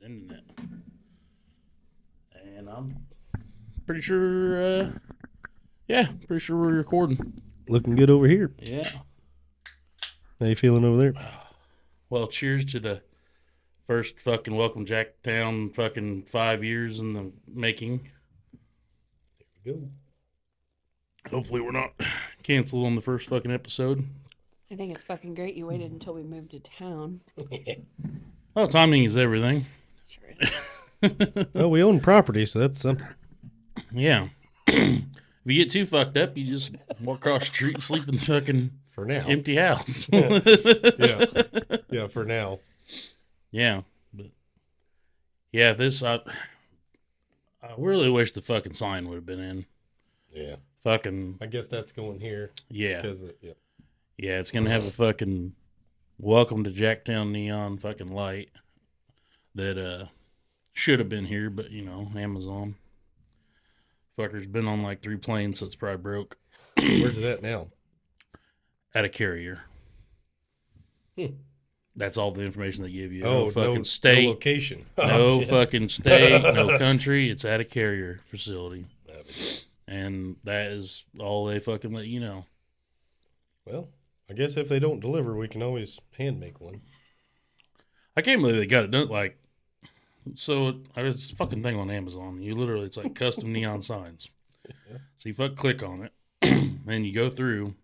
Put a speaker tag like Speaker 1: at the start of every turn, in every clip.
Speaker 1: Sending it. And I'm pretty sure, pretty sure we're recording.
Speaker 2: Looking good over here.
Speaker 1: Yeah.
Speaker 2: How you feeling over there?
Speaker 1: Well, cheers to the first fucking Welcome Jacktown fucking 5 years in the making.
Speaker 2: There we go.
Speaker 1: Hopefully we're not canceled on the first fucking episode.
Speaker 3: I think it's fucking great you waited until we moved to town.
Speaker 1: Well, timing is everything.
Speaker 3: Sure is.
Speaker 2: Well, we own property, so that's something.
Speaker 1: Yeah. If you get too fucked up, you just walk across the street and sleep in the fucking
Speaker 2: For now.
Speaker 1: empty house.
Speaker 2: Yeah, for now.
Speaker 1: Yeah. But yeah, this I really wish the fucking sign would have been in.
Speaker 2: Yeah.
Speaker 1: Fucking
Speaker 2: I guess that's going here.
Speaker 1: yeah.
Speaker 2: Yeah.
Speaker 1: Yeah, it's gonna have a fucking welcome to Jacktown neon fucking light that should have been here, but you know, Amazon. Fucker's been on like 3 planes, so it's probably broke.
Speaker 2: Where's it at now?
Speaker 1: At a carrier. That's all the information they give you.
Speaker 2: Oh,
Speaker 1: fucking
Speaker 2: no
Speaker 1: state.
Speaker 2: location.
Speaker 1: No
Speaker 2: shit.
Speaker 1: fucking state, no country. It's at a carrier facility. And that is all they fucking let you know.
Speaker 2: Well, I guess if they don't deliver, we can always hand make one.
Speaker 1: I can't believe they got it done. Like, so I was this fucking thing on Amazon. You literally, it's like custom neon signs.
Speaker 2: Yeah.
Speaker 1: So you click on it, and you go through,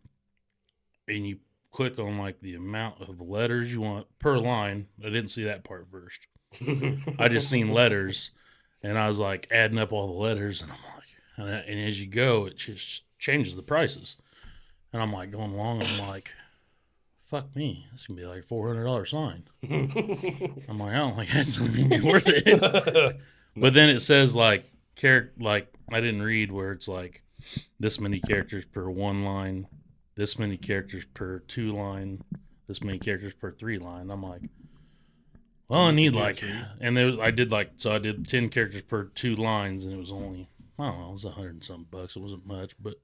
Speaker 1: and you click on like the amount of letters you want per line. I didn't see that part first. I just seen letters, and I was like adding up all the letters, and I'm like, and as you go, it just changes the prices. And I'm like going along, and I'm like, fuck me, this can be like $400 sign. I'm like, I don't think that's gonna be worth it. But then it says like I didn't read where it's like this many characters per 1 line, this many characters per 2 line, this many characters per 3 line. I'm like, well, I need like, and I did 10 characters per 2 lines, and it was only, I don't know, it was $100 and something bucks. It wasn't much, but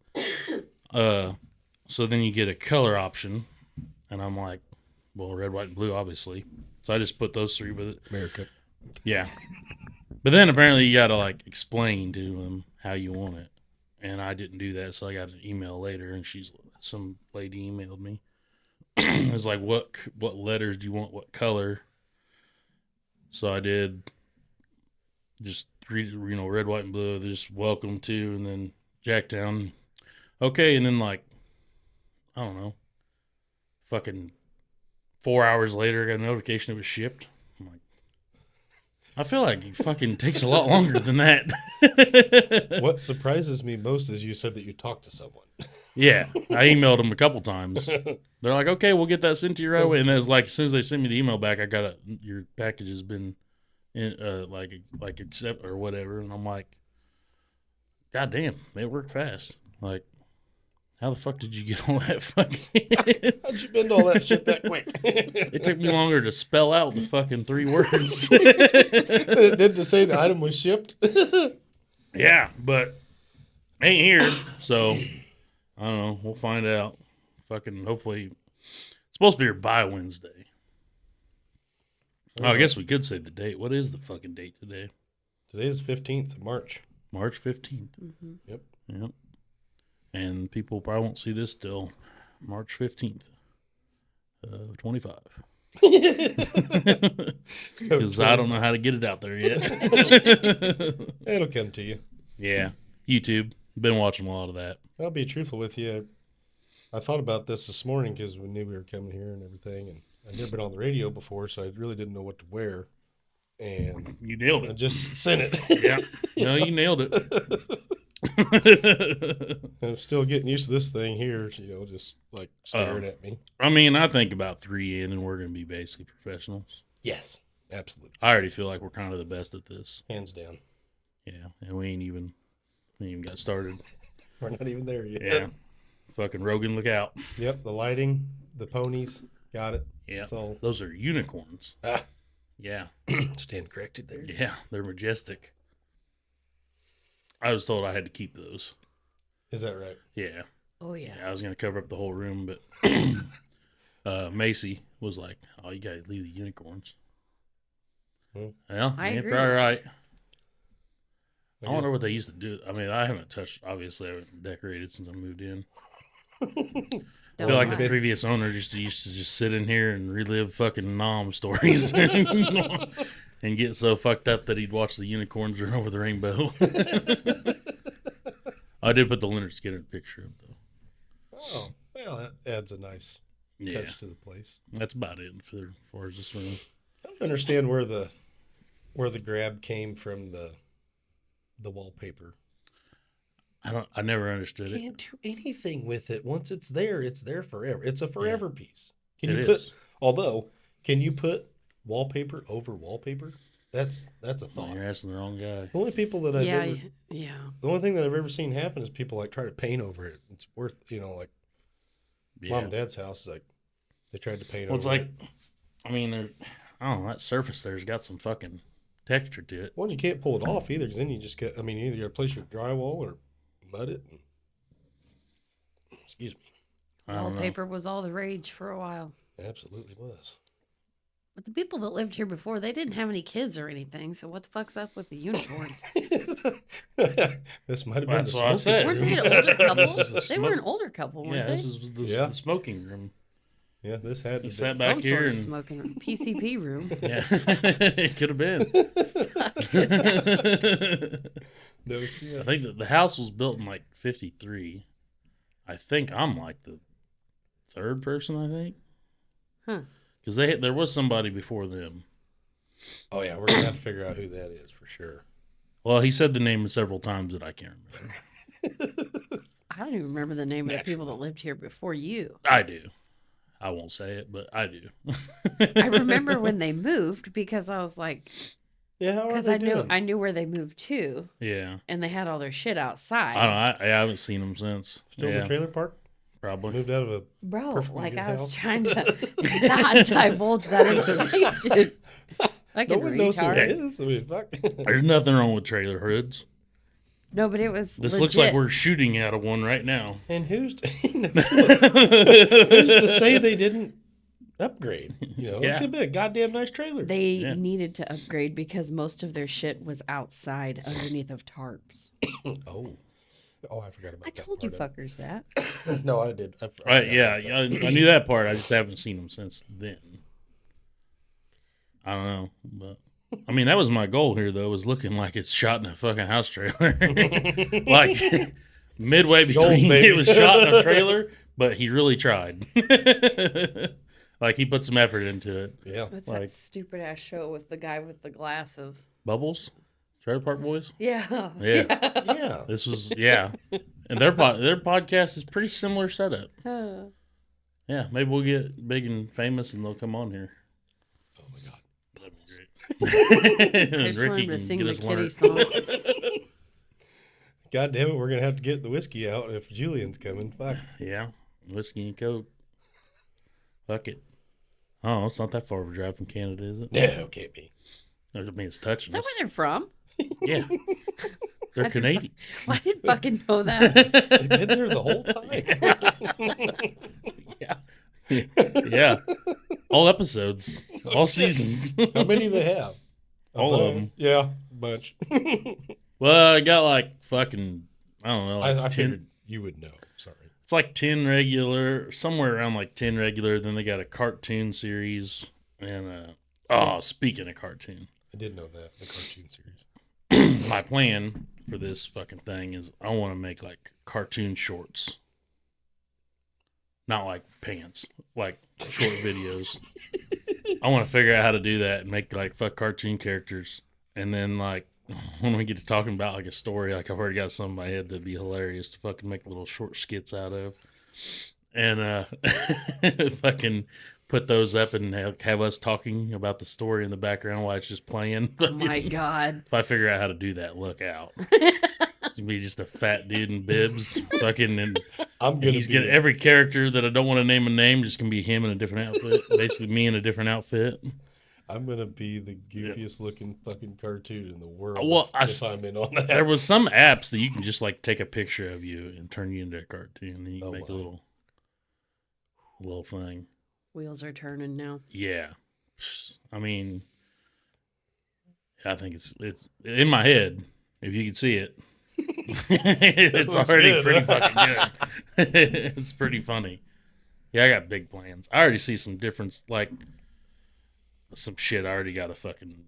Speaker 1: so then you get a color option, and I'm like, well, red, white, and blue, obviously. So I just put those 3 with it.
Speaker 2: America.
Speaker 1: Yeah. But then apparently you got to like explain to them how you want it. And I didn't do that. So I got an email later, and some lady emailed me. It was like, what letters do you want? What color? So I did just read, red, white, and blue. Just welcome to, and then Jacktown. Okay. And then like, I don't know, fucking 4 hours later, I got a notification it was shipped. I'm like, I feel like it fucking takes a lot longer than that.
Speaker 2: What surprises me most is you said that you talked to someone.
Speaker 1: Yeah, I emailed them a couple times. They're like, okay, we'll get that sent to you right away. And then it's like, as soon as they sent me the email back, I got your package has been like accept or whatever. And I'm like, God damn, they work fast. Like, how the fuck did you get all that fucking...
Speaker 2: How'd you bend all that shit that quick?
Speaker 1: It took me longer to spell out the fucking 3 words.
Speaker 2: It did to say the item was shipped.
Speaker 1: Yeah, but ain't here. So, I don't know. We'll find out. Fucking hopefully. It's supposed to be here by Wednesday. Oh, I guess we could say the date. What is the fucking date today?
Speaker 2: Today's 15th of March.
Speaker 1: March 15th.
Speaker 3: Mm-hmm.
Speaker 1: Yep. And people probably won't see this till March 15th. 25. Because I don't know how to get it out there yet.
Speaker 2: It'll come to you.
Speaker 1: Yeah. YouTube. Been watching a lot of that.
Speaker 2: I'll be truthful with you. I thought about this morning because we knew we were coming here and everything, and I'd never been on the radio before, so I really didn't know what to wear. And
Speaker 1: You nailed
Speaker 2: I
Speaker 1: it.
Speaker 2: just sent it.
Speaker 1: Yeah. No, you nailed it.
Speaker 2: I'm still getting used to this thing here, just like staring at me.
Speaker 1: I mean, I think about 3 in, and we're going to be basically professionals.
Speaker 2: Yes, absolutely.
Speaker 1: I already feel like we're kind of the best at this.
Speaker 2: Hands down.
Speaker 1: Yeah, and we ain't even got started.
Speaker 2: We're not even there yet.
Speaker 1: Yeah. Fucking Rogan, look out.
Speaker 2: Yep, the lighting, the ponies, got it.
Speaker 1: Yeah.
Speaker 2: It's all
Speaker 1: Those are unicorns.
Speaker 2: Ah.
Speaker 1: Yeah.
Speaker 2: stand corrected there.
Speaker 1: Yeah, they're majestic. I was told I had to keep those.
Speaker 2: Is that right?
Speaker 1: Yeah.
Speaker 3: Oh, yeah.
Speaker 1: I was going to cover up the whole room, but Macy was like, oh, you got to leave the unicorns. Well,
Speaker 3: I
Speaker 1: you're
Speaker 3: agree
Speaker 1: probably
Speaker 3: with you.
Speaker 1: right. I
Speaker 2: Yeah.
Speaker 1: wonder what they used to do. I mean, I haven't touched. Obviously, I haven't decorated since I moved in. I
Speaker 3: Don't
Speaker 1: feel like
Speaker 3: lie.
Speaker 1: the previous owner used to just sit in here and relive fucking Nom stories and get so fucked up that he'd watch the unicorns run over the rainbow. I did put the Leonard Skinner picture up though.
Speaker 2: Oh, well, that adds a nice
Speaker 1: Yeah,
Speaker 2: touch to the place.
Speaker 1: that's about it for as far as this room.
Speaker 2: I don't understand where the grab came from the wallpaper.
Speaker 1: I never understood it.
Speaker 2: Can't do anything with it. Once it's there forever. It's a forever piece. Can
Speaker 1: It
Speaker 2: you
Speaker 1: is.
Speaker 2: can you put wallpaper over wallpaper? That's a
Speaker 1: Well,
Speaker 2: thought.
Speaker 1: you're asking the wrong guy.
Speaker 2: The only people that I've ever
Speaker 3: Yeah.
Speaker 2: the only thing that I've ever seen happen is people like try to paint over it. It's worth, like
Speaker 1: Yeah.
Speaker 2: mom and dad's house, like they tried to paint
Speaker 1: Well, it's
Speaker 2: over
Speaker 1: like,
Speaker 2: it.
Speaker 1: I mean, I don't know, that surface there's got some fucking texture to it.
Speaker 2: Well, you can't pull it off either, because then you just get. I mean, you either got to place your drywall or mud it. Excuse me.
Speaker 1: I don't know.
Speaker 3: Wallpaper was all the rage for a while.
Speaker 2: It absolutely was.
Speaker 3: But the people that lived here before, they didn't have any kids or anything. So what the fuck's up with the unicorns?
Speaker 2: This might have been
Speaker 1: That's
Speaker 2: the
Speaker 1: what I
Speaker 2: smoking
Speaker 1: said.
Speaker 3: Weren't
Speaker 2: room.
Speaker 3: they an older couple?
Speaker 1: This is the
Speaker 3: They were an
Speaker 1: smoke-
Speaker 3: older couple, weren't
Speaker 1: Yeah,
Speaker 3: they?
Speaker 1: this is
Speaker 2: Yeah.
Speaker 1: the smoking room.
Speaker 2: Yeah, this had
Speaker 1: You
Speaker 2: to
Speaker 1: sat
Speaker 2: be.
Speaker 1: back
Speaker 3: Some
Speaker 1: here
Speaker 3: sort of
Speaker 1: and
Speaker 3: smoking room. PCP room.
Speaker 1: yeah, it could have been.
Speaker 2: No shit.
Speaker 1: I think that the house was built in like '53. I think I'm like the third person. I think
Speaker 3: Huh.
Speaker 1: because there was somebody before them.
Speaker 2: Oh yeah, we're gonna have to figure out who that is for sure.
Speaker 1: Well, he said the name several times that I can't remember.
Speaker 3: I don't even remember the name of the people that lived here before you.
Speaker 1: I do. I won't say it, but I do.
Speaker 3: I remember when they moved because I was like,
Speaker 2: Yeah, how are
Speaker 3: because
Speaker 2: they
Speaker 3: I
Speaker 2: doing?
Speaker 3: knew where they moved to,
Speaker 1: Yeah.
Speaker 3: and they had all their shit
Speaker 1: I
Speaker 3: outside.
Speaker 1: don't know. I haven't seen him since.
Speaker 2: Still in
Speaker 1: yeah,
Speaker 2: the trailer park?
Speaker 1: probably.
Speaker 2: Moved out of a
Speaker 3: Bro,
Speaker 2: perfectly
Speaker 3: like
Speaker 2: good
Speaker 3: I was
Speaker 2: house.
Speaker 3: trying to not divulge that information. Like
Speaker 2: no
Speaker 3: a
Speaker 2: one knows who it
Speaker 3: retard.
Speaker 2: is. I mean, fuck.
Speaker 1: There's nothing wrong with trailer hoods.
Speaker 3: No, but it was.
Speaker 1: This looks like
Speaker 3: legit.
Speaker 1: we're shooting out of one right now.
Speaker 2: And who's to say they didn't upgrade? You know,
Speaker 1: Yeah.
Speaker 2: it could have been a goddamn nice trailer.
Speaker 3: They
Speaker 1: Yeah.
Speaker 3: needed to upgrade because most of their shit was outside underneath of tarps.
Speaker 2: oh, I forgot about
Speaker 3: I
Speaker 2: that.
Speaker 3: told you
Speaker 2: part
Speaker 3: fuckers that.
Speaker 2: of it. No, I did. I forgot
Speaker 1: Right? Yeah,
Speaker 2: about that.
Speaker 1: I knew that part. I just haven't seen him since then. I don't know, but I mean that was my goal here though. Was looking like it's shot in a fucking house trailer, like midway
Speaker 2: Goals,
Speaker 1: between
Speaker 2: baby.
Speaker 1: it was shot in a trailer, but he really tried. Like he put some effort into it.
Speaker 2: Yeah.
Speaker 3: What's
Speaker 1: Like-
Speaker 3: that stupid ass show with the guy with the glasses?
Speaker 1: Bubbles, Trailer Park Boys.
Speaker 3: Yeah.
Speaker 1: Yeah.
Speaker 2: Yeah.
Speaker 1: This was and their podcast is pretty similar setup. Yeah, maybe we'll get big and famous and they'll come on here.
Speaker 2: Oh my god.
Speaker 1: That'd be great.
Speaker 3: I just want him to sing the kitty
Speaker 1: learned.
Speaker 3: song.
Speaker 2: God damn it, we're gonna have to get the whiskey out if Julian's coming. Fuck.
Speaker 1: Yeah, whiskey and coke. Fuck it. Oh, it's not that far of a drive from Canada, is it?
Speaker 2: No, can't be.
Speaker 1: I mean, it's
Speaker 3: Is
Speaker 1: touching
Speaker 3: that
Speaker 1: us.
Speaker 3: where they're from?
Speaker 1: Yeah, they're Canadian.
Speaker 3: I didn't fucking know that.
Speaker 2: They've been there the whole time.
Speaker 1: Yeah, all episodes, all seasons.
Speaker 2: How many do they have?
Speaker 1: All of them.
Speaker 2: Yeah, bunch.
Speaker 1: Well, I got like fucking, I don't know, like
Speaker 2: I
Speaker 1: 10.
Speaker 2: figured you would know. Sorry.
Speaker 1: It's like 10 regular, somewhere around like 10 regular. Then they got a cartoon series. And, speaking of cartoon,
Speaker 2: I did know that, the cartoon series.
Speaker 1: my plan for this fucking thing is I want to make like cartoon shorts. Not like pants, like short videos. I want to figure out how to do that and make like fuck cartoon characters. And then like when we get to talking about like a story, like I've already got some in my head that'd be hilarious to fucking make little short skits out of. And fucking put those up and have us talking about the story in the background while it's just playing.
Speaker 3: Oh my god.
Speaker 1: If I figure out how to do that, look out. It's gonna be just a fat dude in bibs, fucking, and
Speaker 2: I'm gonna
Speaker 1: he's
Speaker 2: be
Speaker 1: gonna every character that I don't want to name a name just gonna be him in a different outfit. Basically, me in a different outfit.
Speaker 2: I'm gonna be the goofiest looking fucking cartoon in the world.
Speaker 1: Well,
Speaker 2: if I'm in on that.
Speaker 1: There was some apps that you can just like take a picture of you and turn you into a cartoon, and then you can make a
Speaker 2: wow.
Speaker 1: little thing.
Speaker 3: Wheels are turning now.
Speaker 1: Yeah, I mean, I think it's in my head. If you can see it, it's
Speaker 2: Looks
Speaker 1: already
Speaker 2: good.
Speaker 1: pretty fucking good. It's pretty funny. Yeah, I got big plans. I already see some difference, like some shit I already got to fucking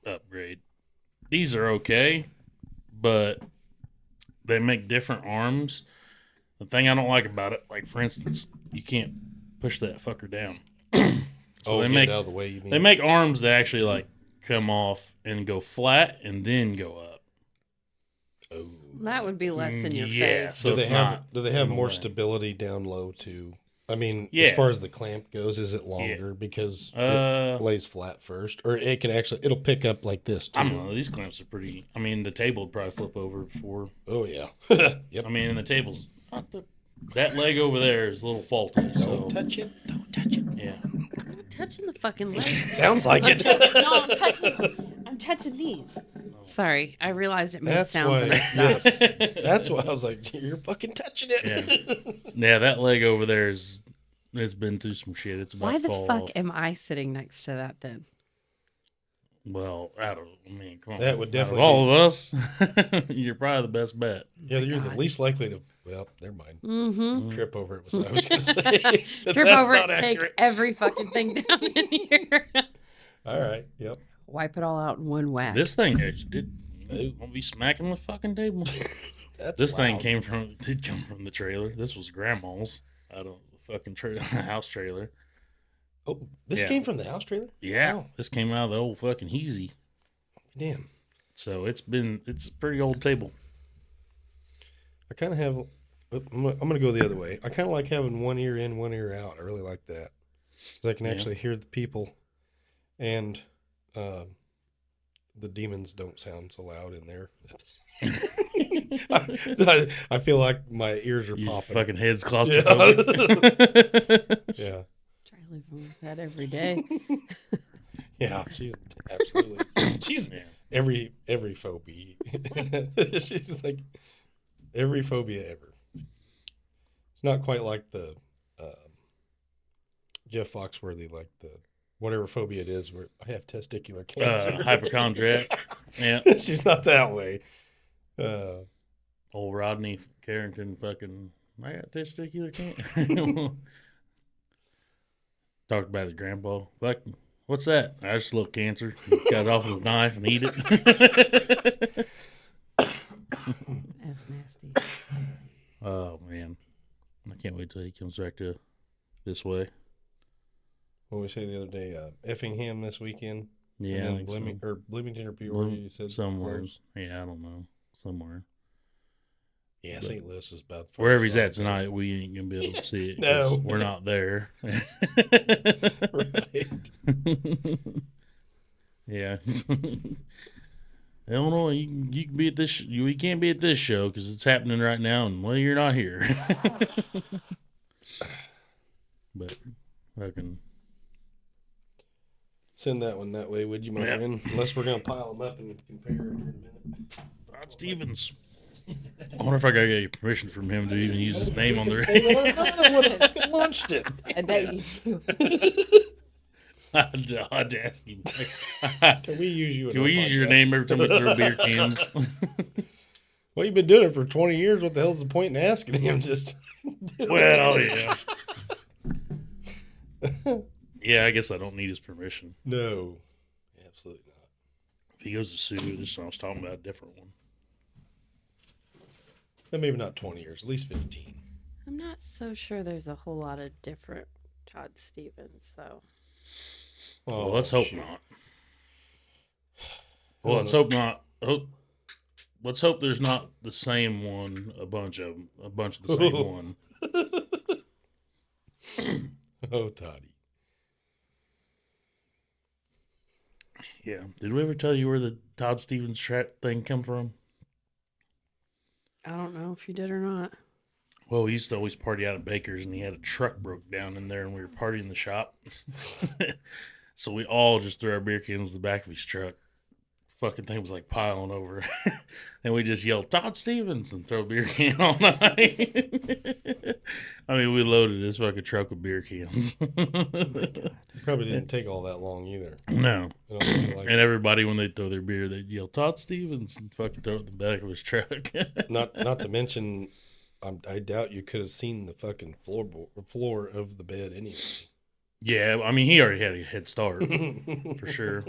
Speaker 1: upgrade. These are okay, but they make different arms. The thing I don't like about it, like for instance, you can't push that fucker down. So
Speaker 2: get it out of the way. You mean
Speaker 1: they make arms that actually like come off and go flat and then go up.
Speaker 2: Oh.
Speaker 3: That would be less in your
Speaker 1: Yeah,
Speaker 3: face.
Speaker 1: so
Speaker 2: do
Speaker 1: it's
Speaker 2: they have
Speaker 1: not
Speaker 2: do they have
Speaker 1: in the
Speaker 2: more
Speaker 1: way.
Speaker 2: stability down low too? I mean,
Speaker 1: Yeah.
Speaker 2: as far as the clamp goes, is it longer because it lays flat first, or it can it'll pick up like this too?
Speaker 1: I don't know. These clamps are pretty. I mean, the table would probably flip over before.
Speaker 2: Oh yeah. Yep.
Speaker 1: I mean, and the table's not that leg over there is a little faulty. So
Speaker 2: Don't touch it. Don't touch it.
Speaker 1: yeah,
Speaker 3: I'm touching the fucking leg.
Speaker 2: Sounds like it.
Speaker 3: I'm touching these. Sorry, I realized it made
Speaker 2: That's
Speaker 3: sounds
Speaker 2: why.
Speaker 3: and I stopped.
Speaker 2: Yes. That's why I was like, you're fucking touching it.
Speaker 1: yeah. That leg over there it's been through some shit. It's about
Speaker 3: Why
Speaker 1: to
Speaker 3: the
Speaker 1: fall
Speaker 3: fuck
Speaker 1: off.
Speaker 3: am I sitting next to that then?
Speaker 1: Well, I don't. I mean, come on.
Speaker 2: That would
Speaker 1: Out of
Speaker 2: definitely
Speaker 1: all of us, you're probably the best bet.
Speaker 2: Yeah, you're the
Speaker 3: God.
Speaker 2: least likely to. Well, never mind.
Speaker 3: Mm-hmm.
Speaker 2: Trip over it was what I was going to say. But
Speaker 3: Trip
Speaker 2: that's
Speaker 3: over it,
Speaker 2: not
Speaker 3: take
Speaker 2: accurate.
Speaker 3: every fucking thing down in here.
Speaker 2: All right. Yep.
Speaker 3: Wipe it all out in one whack.
Speaker 1: This thing actually
Speaker 2: Oh.
Speaker 1: won't be smacking the fucking table.
Speaker 2: That's
Speaker 1: This thing
Speaker 2: loud.
Speaker 1: did come from the trailer. This was grandma's out of the fucking house trailer.
Speaker 2: Oh, this
Speaker 1: Yeah.
Speaker 2: came from the house trailer.
Speaker 1: Yeah,
Speaker 2: Wow.
Speaker 1: this came out of the old fucking Heezy.
Speaker 2: Damn.
Speaker 1: So it's a pretty old table.
Speaker 2: I kind of have. I'm gonna go the other way. I kind of like having one ear in, one ear out. I really like that because I can
Speaker 1: Yeah.
Speaker 2: actually hear the people, and the demons don't sound so loud in there. I feel like my ears are
Speaker 1: Your
Speaker 2: popping.
Speaker 1: fucking head's claustrophobic.
Speaker 2: Yeah,
Speaker 3: Try living with that every day.
Speaker 2: yeah. She's absolutely. She's
Speaker 1: Yeah.
Speaker 2: every phobia. She's like every phobia ever. It's not quite like the Jeff Foxworthy, like the whatever phobia it is, where I have testicular cancer.
Speaker 1: Hypochondriac. Yeah.
Speaker 2: She's not that way.
Speaker 1: Old Rodney Carrington fucking, I got testicular cancer. Talked about his grandpa. Like, what's that? I just a little cancer. Cut it off with a knife and eat it.
Speaker 3: That's nasty.
Speaker 1: Oh, man. I can't wait till he comes back to this way.
Speaker 2: What we say the other day, Effingham this weekend.
Speaker 1: Yeah. I
Speaker 2: And then
Speaker 1: think so.
Speaker 2: Bloomington or Peoria, you said
Speaker 1: Somewhere.
Speaker 2: close?
Speaker 1: Yeah, I don't know. Somewhere.
Speaker 2: Yeah,
Speaker 1: But
Speaker 2: St. Louis is about the
Speaker 1: Wherever he's
Speaker 2: farthest
Speaker 1: at
Speaker 2: out.
Speaker 1: tonight, we ain't going to be able to see it.
Speaker 2: No.
Speaker 1: 'cause we're not there.
Speaker 2: Right.
Speaker 1: Yeah. Illinois, you can be at this. We can't be at this show because it's happening right now, and well, you're not here. But fucking
Speaker 2: Send that one that way, would you, my
Speaker 1: Yeah.
Speaker 2: friend? Unless we're gonna pile them up and compare in a minute.
Speaker 1: Rod Stevens. I wonder if I gotta get permission from him to even use his name on the
Speaker 2: Say,
Speaker 1: radio.
Speaker 2: well, I would have fucking launched it.
Speaker 3: I bet you do.
Speaker 1: I'd ask him.
Speaker 2: Can we use you? in
Speaker 1: Can
Speaker 2: our
Speaker 1: we use your
Speaker 2: podcast?
Speaker 1: name every time we throw beer cans?
Speaker 2: Well, you've been doing it for 20 years. What the hell's the point in asking him? Just
Speaker 1: Well, yeah. Yeah, I guess I don't need his permission.
Speaker 2: no, absolutely not.
Speaker 1: If he goes to sue, I was talking about a different one.
Speaker 2: But maybe not 20 years, at least 15.
Speaker 3: I'm not so sure there's a whole lot of different Todd Stevens, though.
Speaker 1: Well, let's hope
Speaker 2: shoot.
Speaker 1: not. Well, let's hope not. Let's hope there's not the same one. A bunch of the same one.
Speaker 2: Oh, Toddy.
Speaker 1: Yeah. Did we ever tell you where the Todd Stevens thing come from?
Speaker 3: I don't know if you did or not.
Speaker 1: Well, we used to always party out at Baker's, and he had a truck broke down in there, and we were partying in the shop. So we all just threw our beer cans in the back of his truck. fucking thing was like piling over. And we just yelled, Todd Stevens, and throw a beer can all night. I mean, we loaded this fucking truck with beer cans.
Speaker 2: It probably didn't take all that long either.
Speaker 1: No.
Speaker 2: You know, like,
Speaker 1: And everybody, when they throw their beer, they'd yell, Todd Stevens, and fucking throw it in the back of his truck.
Speaker 2: not to mention, I doubt you could have seen the fucking floor of the bed anyway.
Speaker 1: Yeah, I mean, he already had a head start, for sure.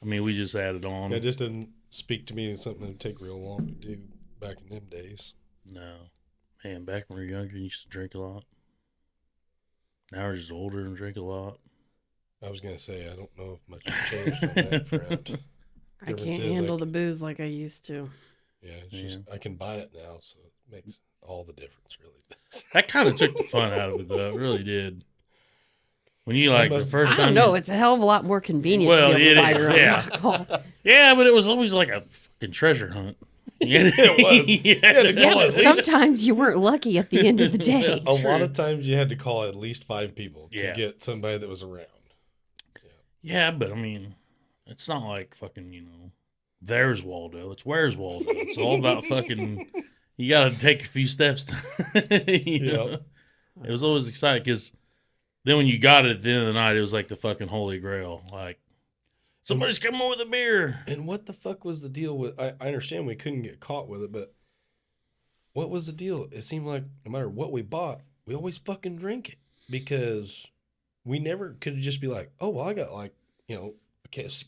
Speaker 1: I mean, we just added on.
Speaker 2: That just didn't speak to me as something that would take real long to do back in them days.
Speaker 1: No. Man, back when we were younger, you used to drink a lot. Now we're just older and drink a lot.
Speaker 2: I was going to say, I don't know if much has changed on that front.
Speaker 3: I can't handle the booze like I used to.
Speaker 2: Yeah, it's just, I can buy it now, so it makes all the difference, really.
Speaker 1: That kind of took the fun out of it, though. It really did. When you, like, the first
Speaker 3: I
Speaker 1: time...
Speaker 3: don't know. It's a hell of a lot more convenient
Speaker 1: Well,
Speaker 3: to be able to buy
Speaker 1: it is,
Speaker 3: your own
Speaker 1: yeah.
Speaker 3: alcohol.
Speaker 1: Yeah, but it was always like a fucking treasure hunt.
Speaker 2: It was.
Speaker 3: Yeah, but sometimes you weren't lucky at the end of the day.
Speaker 2: A lot of times you had to call at least 5 people to get somebody that was around.
Speaker 1: Yeah, but I mean, it's not like fucking, there's Waldo. It's where's Waldo. It's all about fucking, you got to take a few steps. You know? It was always exciting because then when you got it at the end of the night, it was like the fucking holy grail. Like, somebody's coming with a beer.
Speaker 2: And what the fuck was the deal with, I understand we couldn't get caught with it, but what was the deal? It seemed like no matter what we bought, we always fucking drink it because we never could just be like, oh, well, I got like, a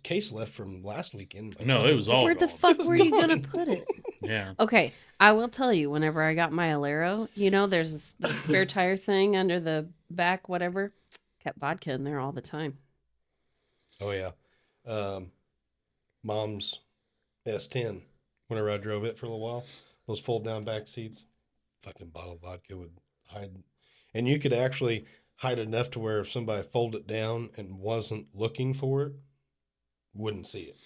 Speaker 2: case left from last weekend. Like,
Speaker 1: no, it was all
Speaker 3: Where the
Speaker 1: gone.
Speaker 3: fuck were you going to put it?
Speaker 1: Yeah.
Speaker 3: Okay, I will tell you, whenever I got my Alero, there's the spare tire thing under the back, whatever. Kept vodka in there all the time.
Speaker 2: Oh, yeah. Mom's S10, whenever I drove it for a little while, those fold down back seats, fucking bottle of vodka would hide. And you could actually hide enough to where if somebody folded it down and wasn't looking for it, wouldn't see it.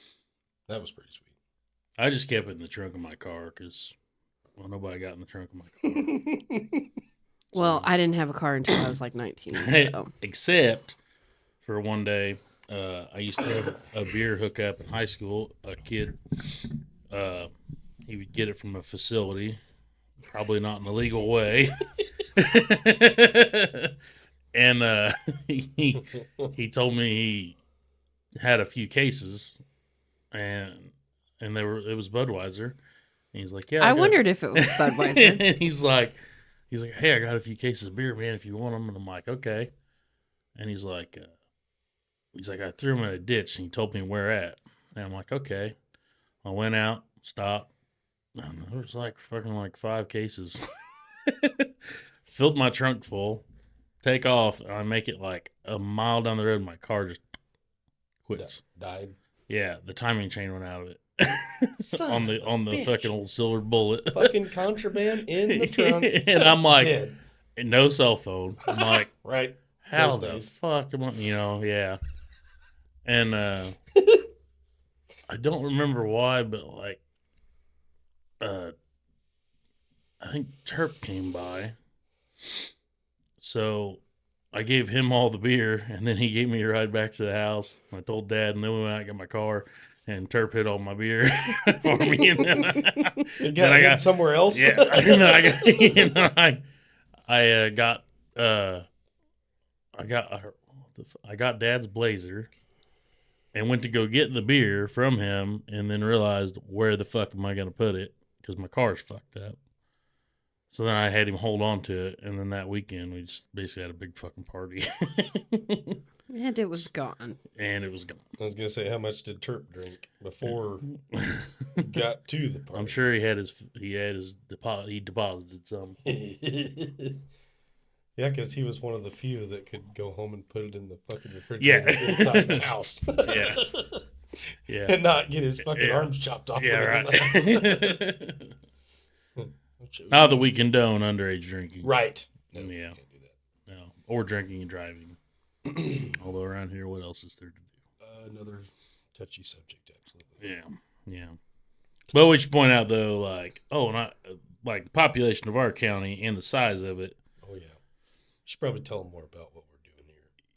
Speaker 2: That was pretty sweet.
Speaker 1: I just kept it in the trunk of my car because, nobody got in the trunk of my car.
Speaker 3: Well, I didn't have a car until I was like 19. So.
Speaker 1: Except for one day, I used to have a beer hookup in high school. A kid, he would get it from a facility, probably not in a legal way. And he told me he had a few cases, and it was Budweiser. And he's like, yeah.
Speaker 3: I wondered if it was Budweiser.
Speaker 1: And he's like, hey, I got a few cases of beer, man, if you want them. And I'm like, okay. And he's like, I threw them in a ditch, and he told me where at. And I'm like, okay. I went out, stopped. And there was like fucking like 5 cases. Filled my trunk full, take off, and I make it like a mile down the road, and my car just quits.
Speaker 2: Died.
Speaker 1: Yeah, the timing chain went out of it.
Speaker 2: Son
Speaker 1: on the fucking old silver bullet.
Speaker 2: Fucking contraband in the trunk.
Speaker 1: And I'm like,
Speaker 2: dead.
Speaker 1: No cell phone. I'm like,
Speaker 2: right.
Speaker 1: how
Speaker 2: Those
Speaker 1: the
Speaker 2: days.
Speaker 1: fuck am I, yeah. And I don't remember why, but like, I think Terp came by. So I gave him all the beer, and then he gave me a ride back to the house. I told Dad, and then we went out and got my car, and Terp hid all my beer for me. And then
Speaker 2: You got somewhere else?
Speaker 1: Yeah. And then I got Dad's Blazer and went to go get the beer from him, and then realized, where the fuck am I going to put it? Because my car's fucked up. So then I had him hold on to it, and then that weekend we just basically had a big fucking party.
Speaker 3: And it was gone.
Speaker 1: And it was gone.
Speaker 2: I was going to say, how much did Terp drink before he got to the party?
Speaker 1: I'm sure he deposited some.
Speaker 2: Yeah, because he was one of the few that could go home and put it in the fucking refrigerator inside the house.
Speaker 1: Yeah. Yeah.
Speaker 2: And not get his fucking arms chopped off.
Speaker 1: Yeah, right. Not that we condone underage drinking.
Speaker 2: Right.
Speaker 1: No, yeah. Can't do that. No. Or drinking and driving. Although around here, what else is there to do?
Speaker 2: Another touchy subject, absolutely.
Speaker 1: Yeah. Yeah. But we should point out, though, like, the population of our county and the size of it.
Speaker 2: Oh, yeah. Should probably tell them more about what we're doing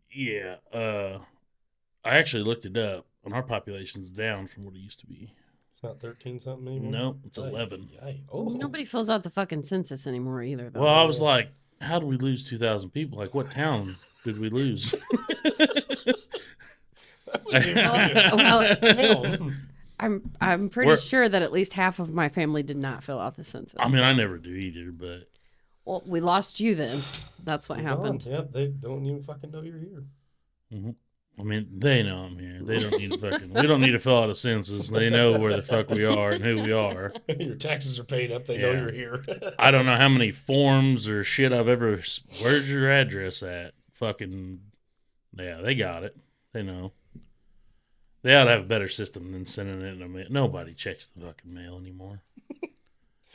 Speaker 2: here.
Speaker 1: Yeah. I actually looked it up. and our population's down from what it used to be.
Speaker 2: It's not 13 something anymore.
Speaker 1: No, it's 11.
Speaker 2: Oh,
Speaker 3: Nobody fills out the fucking census anymore either, though.
Speaker 1: Well, I was like, how did we lose 2,000 people? Like, what town did we lose?
Speaker 3: I'm pretty sure that at least half of my family did not fill out the census.
Speaker 1: I mean, I never do either, but
Speaker 3: well, we lost you then. That's what happened.
Speaker 2: Yep, they don't even fucking know you're here.
Speaker 1: mm-hmm. I mean, they know I'm here. They don't need to fucking. We don't need to fill out a census. They know where the fuck we are and who we are.
Speaker 2: Your taxes are paid up. They know you're here.
Speaker 1: I don't know how many forms or shit I've ever. Where's your address at? Fucking. Yeah, they got it. They know. They ought to have a better system than sending it in the mail. Nobody checks the fucking mail anymore.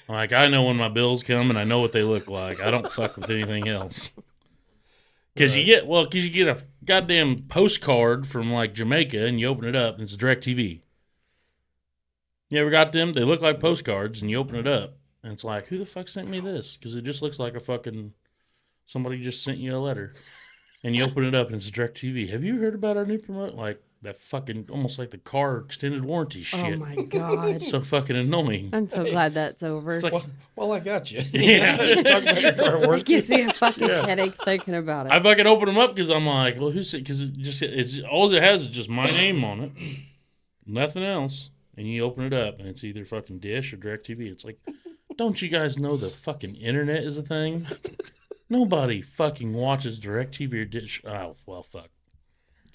Speaker 1: Like, I know when my bills come and I know what they look like. I don't fuck with anything else. Because you get a goddamn postcard from like Jamaica and you open it up and it's DirecTV. You ever got them? They look like postcards and you open it up and it's like, who the fuck sent me this? Because it just looks like a fucking somebody just sent you a letter. And you open it up and it's DirecTV. Have you heard about our new promote? Like that fucking almost like the car extended warranty shit.
Speaker 3: Oh my god.
Speaker 1: It's so fucking annoying.
Speaker 3: I'm so glad that's over.
Speaker 1: It's like,
Speaker 2: well, I got you.
Speaker 1: Yeah.
Speaker 2: Talk about your car
Speaker 3: It
Speaker 2: warranty.
Speaker 3: gives me a fucking headache thinking about it.
Speaker 1: I fucking open them up because I'm like, well, who's it? Because it's all it has is just my name on it, nothing else. And you open it up and it's either fucking Dish or DirecTV. It's like, don't you guys know the fucking internet is a thing? Nobody fucking watches DirecTV or Dish. Oh well, fuck.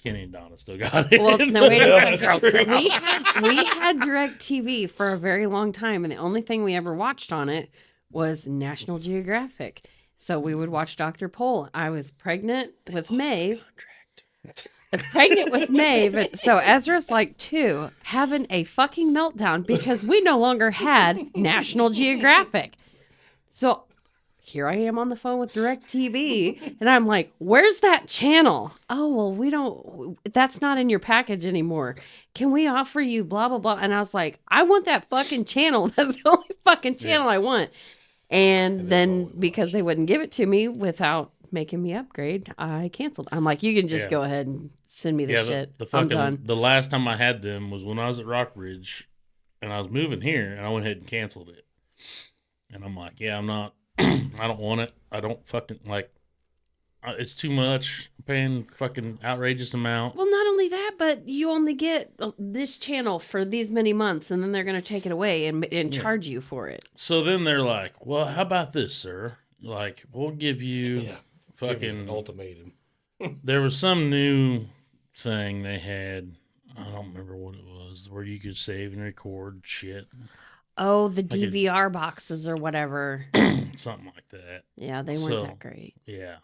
Speaker 1: Kenny and Donna still got it.
Speaker 3: Well, no, wait a second.
Speaker 2: true.
Speaker 3: We had DirecTV for a very long time, and the only thing we ever watched on it was National Geographic. So we would watch Dr. Pol. I was pregnant with Maeve. So Ezra's like 2, having a fucking meltdown because we no longer had National Geographic. So here I am on the phone with DirecTV, and I'm like, where's that channel? Oh, well, that's not in your package anymore. Can we offer you blah, blah, blah? And I was like, I want that fucking channel. That's the only fucking channel I want. And then because they wouldn't give it to me without making me upgrade, I canceled. I'm like, you can just go ahead and send me the shit. I'm done.
Speaker 1: The last time I had them was when I was at Rockbridge, and I was moving here, and I went ahead and canceled it. And I'm like, yeah, I'm not. I don't want it. I don't fucking like. It's too much. I'm paying fucking outrageous amount.
Speaker 3: Well, not only that, but you only get this channel for these many months, and then they're going to take it away and charge you for it.
Speaker 1: So then they're like, "Well, how about this, sir? Like, we'll give you fucking
Speaker 2: an ultimatum."
Speaker 1: There was some new thing they had. I don't remember what it was, where you could save and record shit.
Speaker 3: Oh, the DVR boxes or whatever.
Speaker 1: Something like that.
Speaker 3: Yeah, they weren't that great.
Speaker 1: Yeah.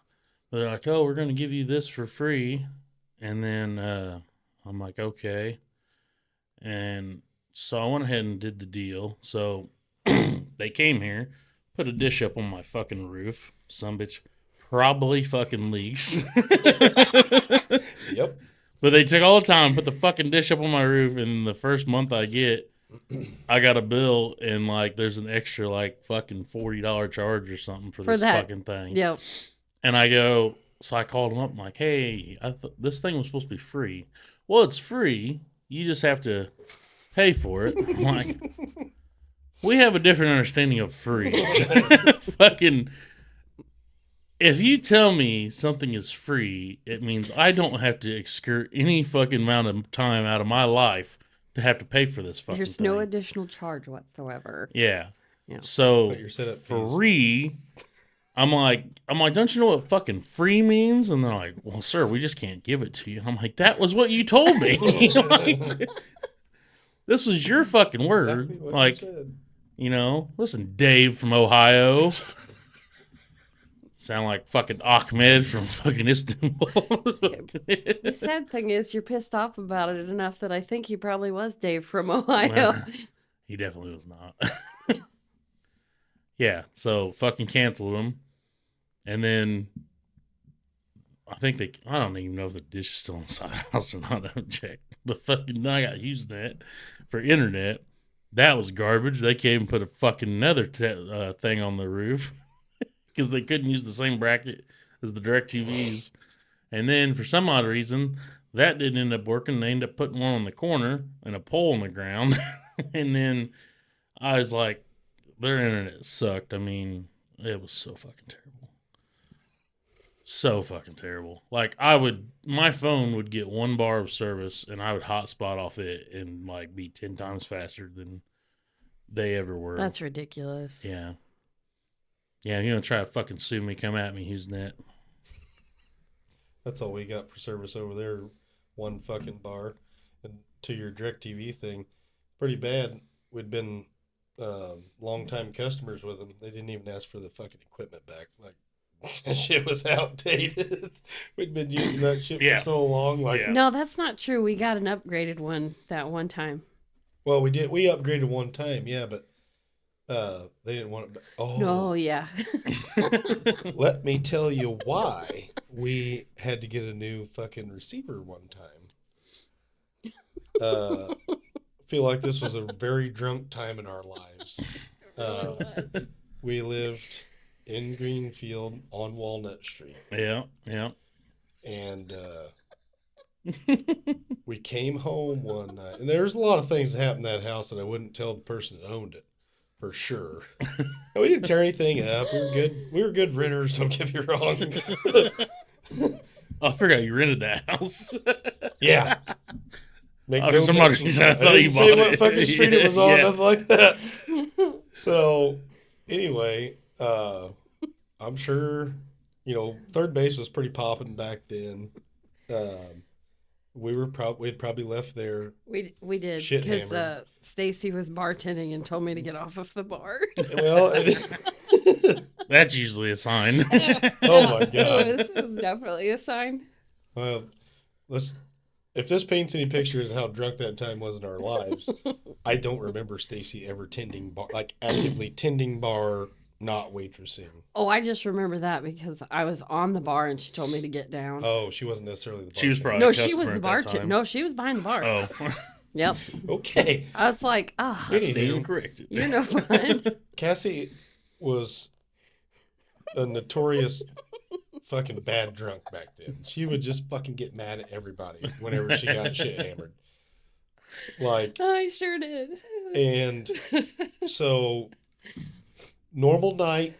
Speaker 1: They're like, oh, we're going to give you this for free. And then I'm like, okay. And so I went ahead and did the deal. So they came here, put a dish up on my fucking roof. Some bitch probably fucking leaks.
Speaker 2: Yep.
Speaker 1: But they took all the time, put the fucking dish up on my roof, and the first month I get, I got a bill, and like there's an extra like fucking $40 charge or something for this fucking thing.
Speaker 3: Yep.
Speaker 1: And I go, so I called them up. I'm like, hey, this thing was supposed to be free. Well, it's free. You just have to pay for it. I'm like, we have a different understanding of free. Fucking, if you tell me something is free, it means I don't have to excur any fucking amount of time out of my life to have to pay for this fucking
Speaker 3: There's
Speaker 1: thing.
Speaker 3: no additional charge whatsoever.
Speaker 1: Yeah.
Speaker 3: Yeah.
Speaker 1: So
Speaker 2: Your setup
Speaker 1: free, I'm like, don't you know what fucking free means? And they're like, well, sir, we just can't give it to you. I'm like, that was what you told me. Like, this was your fucking word.
Speaker 2: Exactly what
Speaker 1: like,
Speaker 2: you said.
Speaker 1: Listen, Dave from Ohio. Sound like fucking Ahmed from fucking Istanbul.
Speaker 3: The sad thing is you're pissed off about it enough that I think he probably was Dave from Ohio.
Speaker 1: Well, he definitely was not. Yeah, so fucking canceled them. And then I don't even know if the dish is still inside the house or not. I haven't checked. But fucking I got Usenet for internet. That was garbage. They came and put a fucking another thing on the roof. Because they couldn't use the same bracket as the DirecTVs. And then, for some odd reason, That didn't end up working. They ended up putting one on the corner and a pole on the ground. And then I was like, their internet sucked. I mean, it was so fucking terrible. So fucking terrible. Like, my phone would get 1 bar of service and I would hotspot off it and like be 10 times faster than they ever were.
Speaker 3: That's ridiculous.
Speaker 1: Yeah. Yeah, if you're going to try to fucking sue me, come at me, HughesNet.
Speaker 2: That's all we got for service over there. 1 fucking bar. And to your DirecTV thing, pretty bad. We'd been long-time customers with them. They didn't even ask for the fucking equipment back. Like, that shit was outdated. We'd been using that shit
Speaker 1: Yeah.
Speaker 2: for so long. Like,
Speaker 1: Yeah.
Speaker 3: No, that's not true. We got an upgraded one that one time.
Speaker 2: well, we did. We upgraded one time, yeah, but they didn't want it back. Oh,
Speaker 3: No, yeah.
Speaker 2: let me tell you why we had to get a new fucking receiver one time. I feel like this was a very drunk time in our lives. We lived in Greenfield on Walnut Street,
Speaker 1: Yeah, yeah.
Speaker 2: and we came home one night, and there's a lot of things that happened in that house that I wouldn't tell the person that owned it, for sure. And we didn't tear anything up. We were good. We were good renters. Don't get me wrong.
Speaker 1: I forgot you rented that house.
Speaker 2: Yeah. Make
Speaker 1: For some odd reason, I
Speaker 2: I
Speaker 1: thought you
Speaker 2: didn't say
Speaker 1: bought
Speaker 2: what
Speaker 1: it.
Speaker 2: fucking street it was on,
Speaker 1: Yeah.
Speaker 2: nothing like that. So, anyway, I'm sure, third base was pretty popping back then. We'd probably left there.
Speaker 3: We did
Speaker 2: Shit
Speaker 3: because
Speaker 2: hammered.
Speaker 3: Stacy was bartending and told me to get off of the bar.
Speaker 2: Well,
Speaker 1: That's usually a sign.
Speaker 2: oh my God.
Speaker 3: It was definitely a sign.
Speaker 2: Well, if this paints any pictures of how drunk that time was in our lives, I don't remember Stacy ever tending bar, like actively tending bar, not waitressing.
Speaker 3: Oh, I just remember that because I was on the bar and she told me to get down.
Speaker 2: Oh, she wasn't necessarily the bartender.
Speaker 1: She was probably
Speaker 3: No,
Speaker 1: a
Speaker 3: she was
Speaker 1: customer
Speaker 3: the
Speaker 1: at that
Speaker 3: bartender.
Speaker 1: time.
Speaker 3: No, she was behind the bar.
Speaker 1: Oh,
Speaker 3: Yep.
Speaker 2: Okay.
Speaker 3: I was like,
Speaker 1: I stand
Speaker 2: Anywho,
Speaker 1: corrected.
Speaker 3: you're no fun.
Speaker 2: Cassie was a notorious fucking bad drunk back then. She would just fucking get mad at everybody whenever she got shit hammered. Like,
Speaker 3: I sure did.
Speaker 2: and so normal night,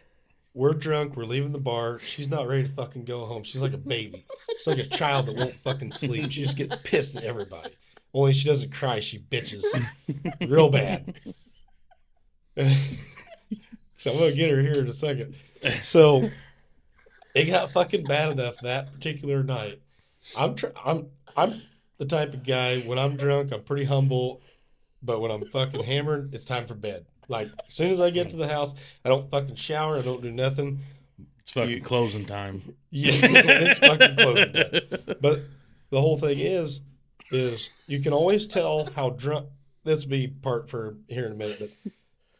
Speaker 2: we're drunk, we're leaving the bar. She's not ready to fucking go home. She's like a baby. She's like a child that won't fucking sleep. She just gets pissed at everybody. Only she doesn't cry, she bitches real bad. So I'm gonna get her here in a second. So it got fucking bad enough that particular night. I'm the type of guy, when I'm drunk, I'm pretty humble, but when I'm fucking hammered, it's time for bed. Like, as soon as I get to the house, I don't fucking shower, I don't do nothing.
Speaker 1: It's fucking closing time.
Speaker 2: Yeah, it's fucking closing time. But the whole thing is you can always tell how drunk. This will be part for here in a minute, but you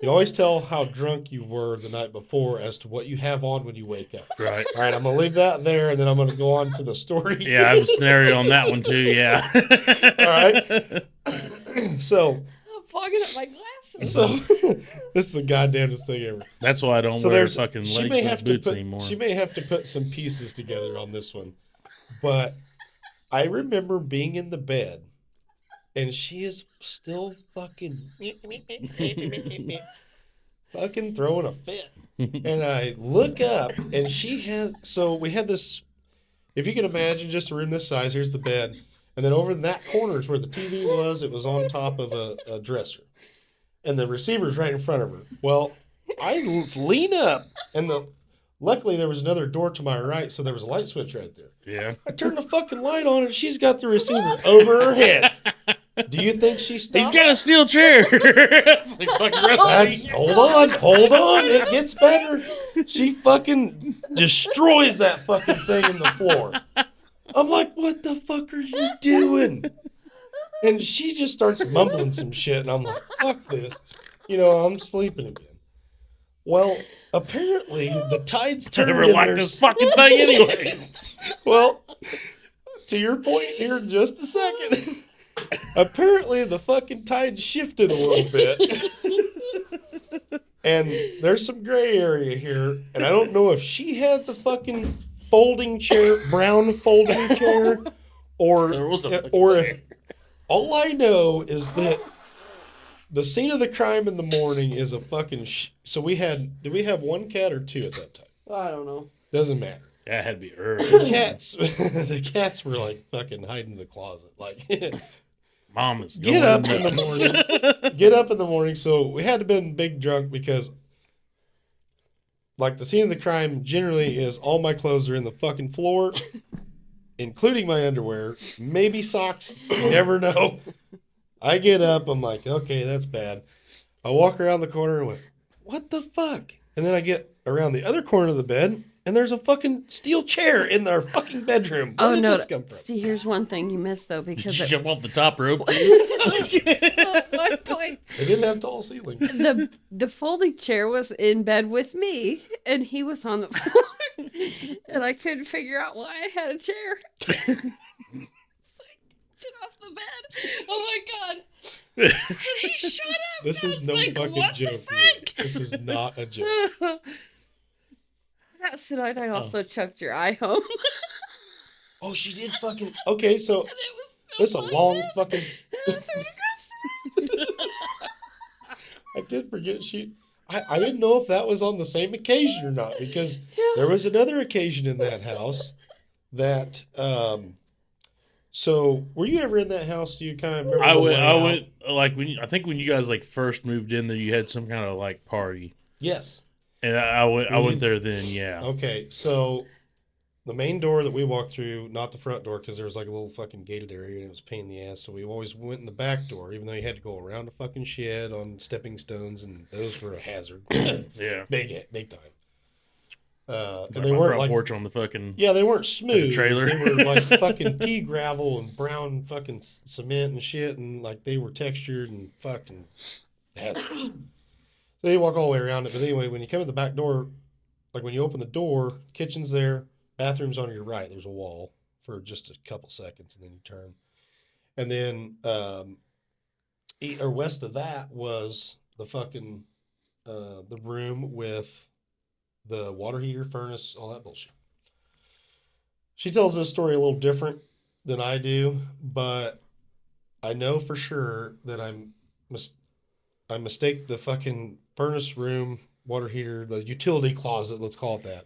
Speaker 2: can always tell how drunk you were the night before as to what you have on when you wake up.
Speaker 1: Right.
Speaker 2: All right, I'm gonna leave that there, and then I'm gonna go on to the story.
Speaker 1: Yeah, I have a scenario on that one too. Yeah.
Speaker 2: All right. So
Speaker 3: I'm fogging up my glasses.
Speaker 2: this is the goddamnest thing ever.
Speaker 1: That's why I don't
Speaker 2: So
Speaker 1: wear
Speaker 2: there's
Speaker 1: fucking
Speaker 2: she
Speaker 1: legs
Speaker 2: may
Speaker 1: and
Speaker 2: have to
Speaker 1: boots
Speaker 2: put
Speaker 1: anymore.
Speaker 2: she may have to put some pieces together on this one, but I remember being in the bed, and she is still fucking fucking throwing a fit. And I look up, and we had this, if you can imagine just a room this size, here's the bed, and then over in that corner is where the TV was. It was on top of a dresser, and the receiver's right in front of her. Well, I lean up, and luckily there was another door to my right, so there was a light switch right there.
Speaker 1: Yeah.
Speaker 2: I turned the fucking light on, and she's got the receiver over her head. Do you think she stopped?
Speaker 1: He's got a steel chair. It's like fucking wrestling.
Speaker 2: Hold on. It gets better. She fucking destroys that fucking thing in the floor. I'm like, what the fuck are you doing? And she just starts mumbling some shit, and I'm like, fuck this. I'm sleeping again. Well, apparently the tide's
Speaker 1: I
Speaker 2: turned.
Speaker 1: never
Speaker 2: and
Speaker 1: liked
Speaker 2: there's-
Speaker 1: this fucking thing anyways.
Speaker 2: Well, to your point here in just a second. Apparently the fucking tide shifted a little bit. And there's some gray area here. And I don't know if she had the fucking brown folding chair,
Speaker 1: There was a
Speaker 2: or if all I know is that the scene of the crime in the morning is a fucking. So did we have one cat or two at that time?
Speaker 3: I don't know.
Speaker 2: Doesn't matter.
Speaker 1: Yeah, it had to be early.
Speaker 2: The cats were like fucking hiding in the closet. Like,
Speaker 1: Mom is
Speaker 2: get up
Speaker 1: going
Speaker 2: in the morning. Get up in the morning. So we had to been big drunk because, like, the scene of the crime generally is all my clothes are in the fucking floor, including my underwear, maybe socks. You never know. I get up. I'm like, okay, that's bad. I walk around the corner and went, what the fuck? And then I get around the other corner of the bed. And there's a fucking steel chair in our fucking bedroom. Where did this come from?
Speaker 3: See, here's one thing you missed though, because
Speaker 1: Did you jump off the top rope?
Speaker 3: one point,
Speaker 2: It didn't have tall ceilings.
Speaker 3: the folding chair was in bed with me, and he was on the floor, and I couldn't figure out why I had a chair. It's like, get off the bed! Oh my god! And he shut up.
Speaker 2: This is no
Speaker 3: like,
Speaker 2: fucking
Speaker 3: what
Speaker 2: joke.
Speaker 3: the fuck?
Speaker 2: This is not a joke.
Speaker 3: That night I also chucked your eye home.
Speaker 2: Oh, she did fucking. Okay, so
Speaker 3: And it was
Speaker 2: this is a long fucking.
Speaker 3: And I threw it across the room.
Speaker 2: I did forget I didn't know if that was on the same occasion or not because there was another occasion in that house that. So were you ever in that house? Do you kind of remember?
Speaker 1: I went like I think when you guys like first moved in there, you had some kind of like party.
Speaker 2: Yes.
Speaker 1: And I went there then, yeah.
Speaker 2: Okay, so the main door that we walked through, not the front door, because there was like a little fucking gated area and it was a pain in the ass. So we always went in the back door, even though you had to go around a fucking shed on stepping stones, and those were a hazard.
Speaker 1: Yeah.
Speaker 2: Big time.
Speaker 1: It's
Speaker 2: And
Speaker 1: like
Speaker 2: they
Speaker 1: my
Speaker 2: weren't
Speaker 1: front
Speaker 2: like
Speaker 1: porch on the fucking
Speaker 2: they weren't smooth.
Speaker 1: trailer.
Speaker 2: They were like fucking pea gravel and brown fucking cement and shit, and like they were textured and fucking hazardous. So you walk all the way around it, but anyway, when you come in the back door, like when you open the door, kitchen's there, bathroom's on your right. There's a wall for just a couple seconds, and then you turn. And then or west of that was the fucking the room with the water heater, furnace, all that bullshit. She tells this story a little different than I do, but I know for sure that I mistake the fucking furnace room, water heater, the utility closet, let's call it that,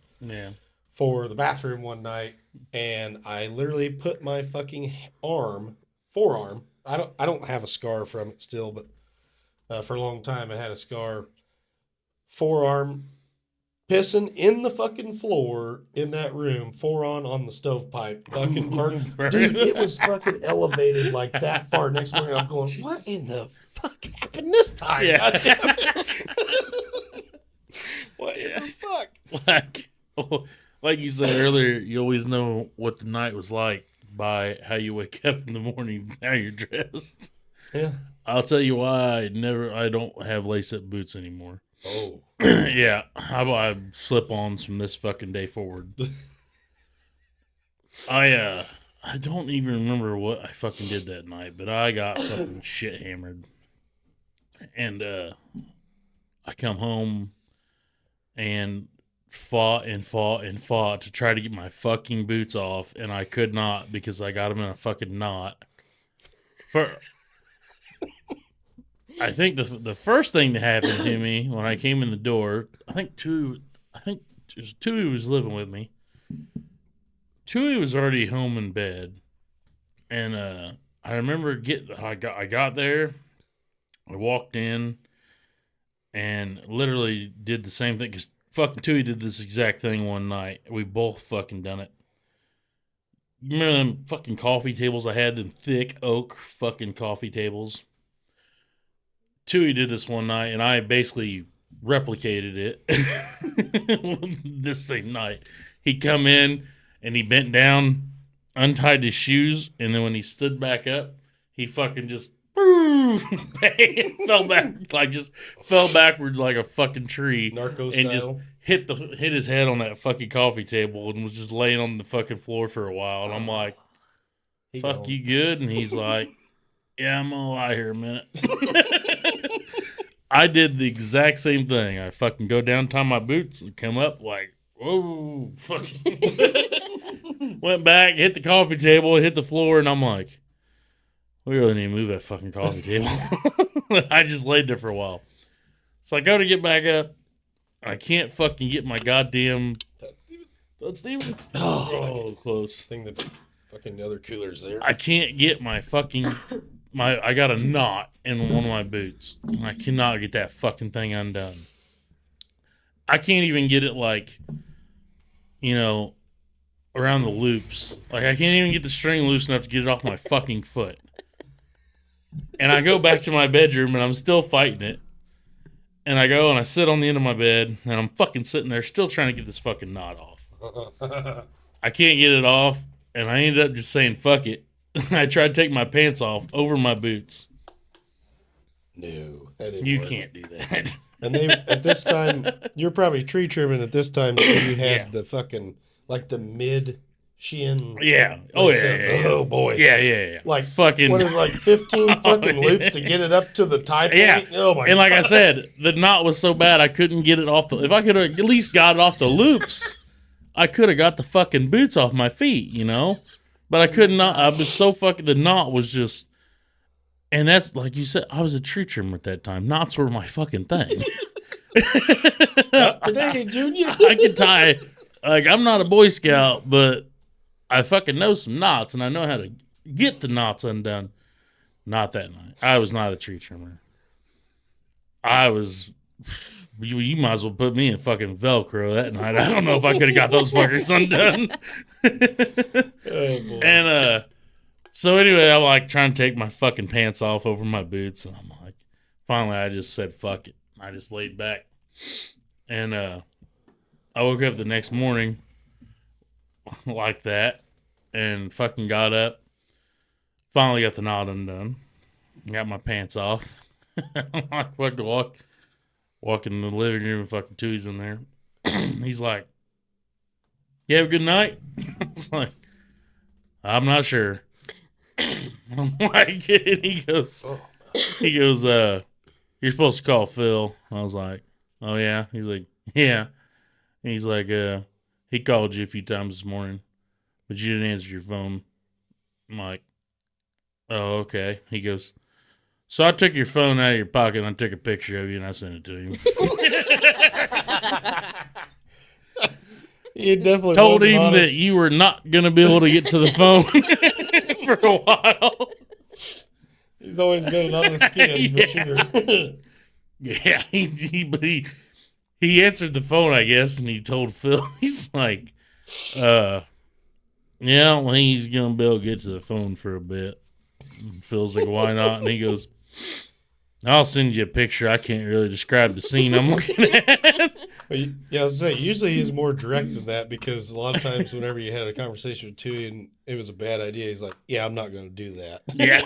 Speaker 2: for the bathroom one night, and I literally put my fucking forearm. I don't have a scar from it still, but for a long time I had a scar. Forearm pissing in the fucking floor in that room, forearm on the stovepipe, fucking burnt. Dude, it was fucking elevated like that far. Next morning I'm going, what in the fuck happened this time?
Speaker 1: Yeah.
Speaker 2: God damn it. What in the fuck?
Speaker 1: Like you said earlier, you always know what the night was like by how you wake up in the morning, how you're dressed.
Speaker 2: Yeah.
Speaker 1: I'll tell you why I don't have lace-up boots anymore.
Speaker 2: Oh.
Speaker 1: Yeah, I slip-ons from this fucking day forward. I don't even remember what I fucking did that night, but I got fucking shit hammered. And I come home and fought to try to get my fucking boots off, and I could not because I got them in a fucking knot. I think the first thing that happened to me when I came in the door, I think Tui was living with me. Tui was already home in bed, and I remember I got there, I walked in, and literally did the same thing because fucking Tui did this exact thing one night. We both fucking done it. You remember them fucking coffee tables I had, them thick oak fucking coffee tables? Tui did this one night, and I basically replicated it this same night. He come in, and he bent down, untied his shoes, and then when he stood back up, he fucking just fell backwards like a fucking tree.
Speaker 2: Narco
Speaker 1: and
Speaker 2: style.
Speaker 1: just hit his head on that fucking coffee table and was just laying on the fucking floor for a while. And I'm like, fuck, you good? And he's like, yeah, I'm gonna lie here a minute. I did the exact same thing. I fucking go down, tie my boots, and come up like, whoa, fucking. Went back, hit the coffee table, hit the floor, and I'm like, we really need to move that fucking coffee table. I just laid there for a while. So I go to get back up. I can't fucking get my goddamn... Todd Stevens? Oh, close.
Speaker 2: Thing that fucking the other cooler's there.
Speaker 1: I can't get my fucking... I got a knot in one of my boots. And I cannot get that fucking thing undone. I can't even get it, like, around the loops. Like, I can't even get the string loose enough to get it off my fucking foot. And I go back to my bedroom, and I'm still fighting it. And I go and I sit on the end of my bed, and I'm fucking sitting there still trying to get this fucking knot off. I can't get it off, and I ended up just saying, fuck it. I tried to take my pants off over my boots.
Speaker 2: No, that didn't
Speaker 1: You
Speaker 2: work.
Speaker 1: can't do that.
Speaker 2: And they at this time, you're probably tree trimming at this time, so you had the fucking, like the mid shin.
Speaker 1: Yeah. Oh, yeah.
Speaker 2: Oh, boy.
Speaker 1: Yeah.
Speaker 2: Like,
Speaker 1: fucking.
Speaker 2: what is like 15 fucking loops to get it up to the tie point?
Speaker 1: Yeah.
Speaker 2: Oh, my
Speaker 1: And like
Speaker 2: God.
Speaker 1: I said, the knot was so bad I couldn't get it off the... If I could have at least got it off the loops, I could have got the fucking boots off my feet, But I could not. I was so fucking... The knot was just... And that's, like you said, I was a tree trimmer at that time. Knots were my fucking thing.
Speaker 2: Not today, Junior.
Speaker 1: I could tie... Like, I'm not a Boy Scout, but I fucking know some knots, and I know how to get the knots undone. Not that night. I was not a tree trimmer. I was... You might as well put me in fucking Velcro that night. I don't know if I could have got those fuckers undone.
Speaker 2: Oh, boy.
Speaker 1: And, so anyway, I'm like trying to take my fucking pants off over my boots, and I'm like, finally, I just said, fuck it. I just laid back. And, I woke up the next morning like that and fucking got up. Finally got the knot undone. Got my pants off. I'm like, fucking walk in the living room and fucking Tooey's in there. He's like, you have a good night? I was like, I'm not sure. I'm like, and he goes, you're supposed to call Phil. I was like, oh yeah? He's like, yeah. And he's like, he called you a few times this morning, but you didn't answer your phone. I'm like, oh, okay. He goes, so I took your phone out of your pocket and I took a picture of you and I sent it to him.
Speaker 2: He definitely
Speaker 1: Told
Speaker 2: wasn't
Speaker 1: him
Speaker 2: honest.
Speaker 1: that you were not going to be able to get to the phone for a while.
Speaker 2: He's always been an honest kid, for sure.
Speaker 1: Yeah, but he answered the phone, I guess, and he told Phil, he's like, yeah, well, he's going to be able to get to the phone for a bit. And Phil's like, why not? And he goes, I'll send you a picture. I can't really describe the scene I'm looking at.
Speaker 2: But, yeah, I was saying, usually he's more direct than that because a lot of times whenever you had a conversation with Tui and it was a bad idea, he's like, yeah, I'm not going to do that.
Speaker 1: Yeah.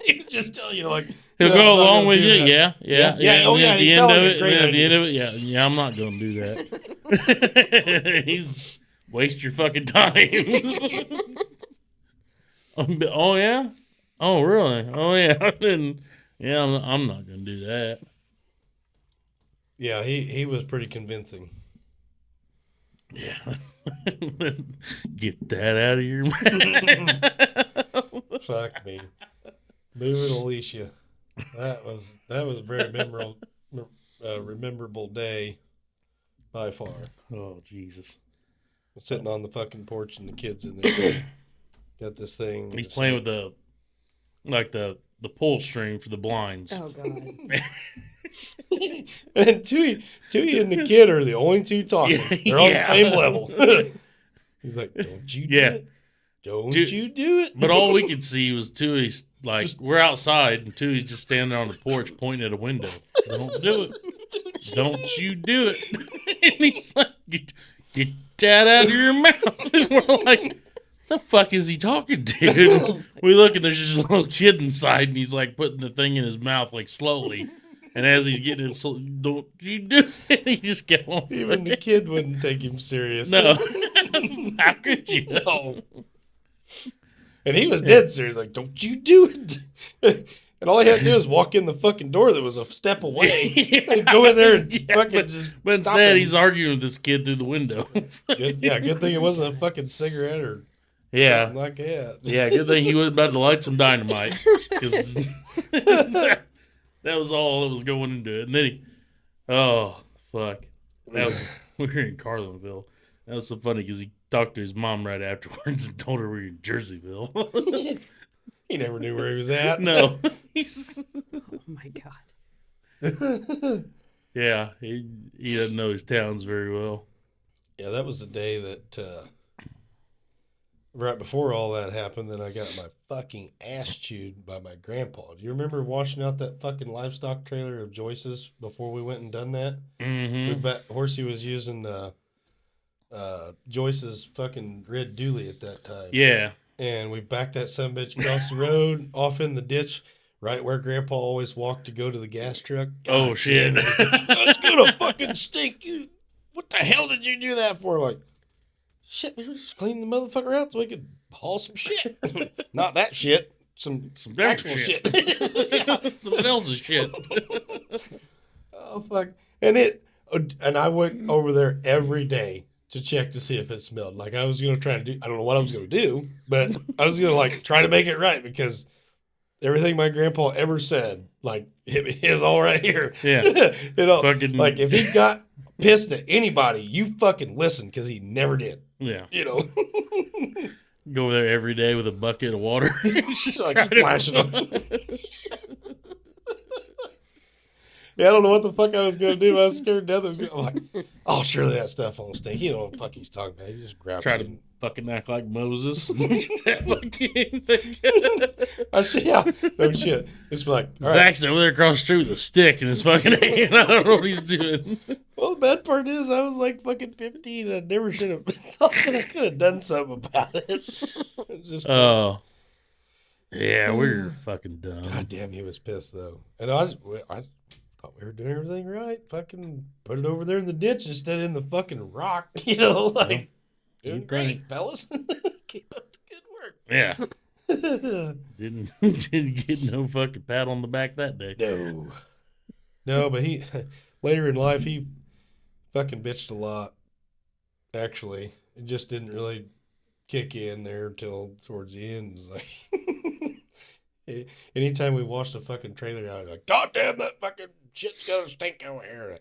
Speaker 2: He'd just tell you, like,
Speaker 1: He'll
Speaker 2: "No,
Speaker 1: go
Speaker 2: I'm not
Speaker 1: along
Speaker 2: gonna
Speaker 1: with
Speaker 2: do
Speaker 1: you.
Speaker 2: that."
Speaker 1: Yeah.
Speaker 2: Yeah. Oh,
Speaker 1: And
Speaker 2: yeah.
Speaker 1: at the
Speaker 2: He's
Speaker 1: end of
Speaker 2: telling you
Speaker 1: it,
Speaker 2: a great
Speaker 1: and at the
Speaker 2: idea.
Speaker 1: end of it, yeah, I'm not going to do that. He's waste your fucking time. Oh, yeah? Oh, really? Oh, yeah. Yeah, I'm not going to do that.
Speaker 2: Yeah, he was pretty convincing.
Speaker 1: Yeah. Get that out of your mouth.
Speaker 2: Fuck me. Moving Alicia. That was a very memorable day by far.
Speaker 1: Oh, Jesus.
Speaker 2: Sitting on the fucking porch and the kids in there. Got this thing.
Speaker 1: He's playing with the pull string for the blinds.
Speaker 3: Oh, God.
Speaker 2: And Tui and the kid are the only two talking. They're on the
Speaker 1: Yeah.
Speaker 2: same level. He's like, don't you do it? Don't you do it?
Speaker 1: But all we could see was Tooey's, like, we're outside, and Tooey's just standing there on the porch pointing at a window. Don't do it. Don't you do it. And he's like, get that out of your mouth. And we're like, the fuck is he talking to? We look, and there's just a little kid inside, and he's, like, putting the thing in his mouth, like, slowly. And as he's getting it, don't you do it? He just kept on.
Speaker 2: Even the kid wouldn't take him serious.
Speaker 1: No. How could you?
Speaker 2: No. And he was dead serious, like, don't you do it. And all he had to do was walk in the fucking door that was a step away and go in there and fucking just.
Speaker 1: But
Speaker 2: stop
Speaker 1: instead,
Speaker 2: him.
Speaker 1: he's arguing with this kid through the window.
Speaker 2: Good thing it wasn't a fucking cigarette or
Speaker 1: Yeah.
Speaker 2: something like that.
Speaker 1: Yeah, good thing he was about to light some dynamite. Because that was all that was going into it. And then oh, fuck. We were in Carlinville. That was so funny because he talked to his mom right afterwards and told her we were in Jerseyville.
Speaker 2: He never knew where he was at.
Speaker 1: No.
Speaker 3: Oh my God.
Speaker 1: Yeah, he doesn't know his towns very well.
Speaker 2: Yeah, that was the day that right before all that happened, then I got my fucking ass chewed by my grandpa. Do you remember washing out that fucking livestock trailer of Joyce's before we went and done that?
Speaker 1: Mm-hmm.
Speaker 2: Horsey was using Joyce's fucking red dually at that time.
Speaker 1: Yeah.
Speaker 2: And we backed that sumbitch across the road, off in the ditch, right where Grandpa always walked to go to the gas truck. God
Speaker 1: Oh, shit.
Speaker 2: damn it. It's gonna fucking stink. What the hell did you do that for? Like, shit, we were just cleaning the motherfucker out so we could haul some shit. Not that shit. Some
Speaker 1: different
Speaker 2: actual
Speaker 1: shit. Someone else's shit.
Speaker 2: Oh, fuck. And I went over there every day to check to see if it smelled. Like, I was going to try to do, I don't know what I was going to do, but I was going to, like, try to make it right because everything my grandpa ever said, like, it was all right here.
Speaker 1: Yeah.
Speaker 2: You know,
Speaker 1: Fucking-
Speaker 2: like, if he got pissed at anybody, you fucking listen because he never did.
Speaker 1: Yeah.
Speaker 2: You know?
Speaker 1: Go over there every day with a bucket of water.
Speaker 2: Just like
Speaker 1: Try to-
Speaker 2: splashing on. Yeah, I don't know what the fuck I was going to do. I was scared to death. I'm like, oh, surely that stuff won't stink. You know what the fuck he's talking about. He just grabs
Speaker 1: Try
Speaker 2: it.
Speaker 1: to fucking act like Moses. That fucking thing.
Speaker 2: I see. Yeah. No shit. It's like, all right.
Speaker 1: Zach's over there across the street with a stick in his fucking hand. I don't know what he's doing.
Speaker 2: Well, the bad part is I was like fucking 15 and I never should have thought that I could have done something about it. It's just,
Speaker 1: Oh. Yeah, we're fucking dumb.
Speaker 2: God damn, he was pissed though. And I thought we were doing everything right. Fucking put it over there in the ditch instead of in the fucking rock. You know, like, doing
Speaker 1: you
Speaker 2: great,
Speaker 1: think-
Speaker 2: fellas. Keep up the good work.
Speaker 1: Yeah. Didn't get no fucking pat on the back that day.
Speaker 2: No, but he later in life he fucking bitched a lot. Actually, it just didn't really kick in there till towards the end. It's like anytime we washed a fucking trailer out, like, God damn, that fucking shit's gonna stink over here.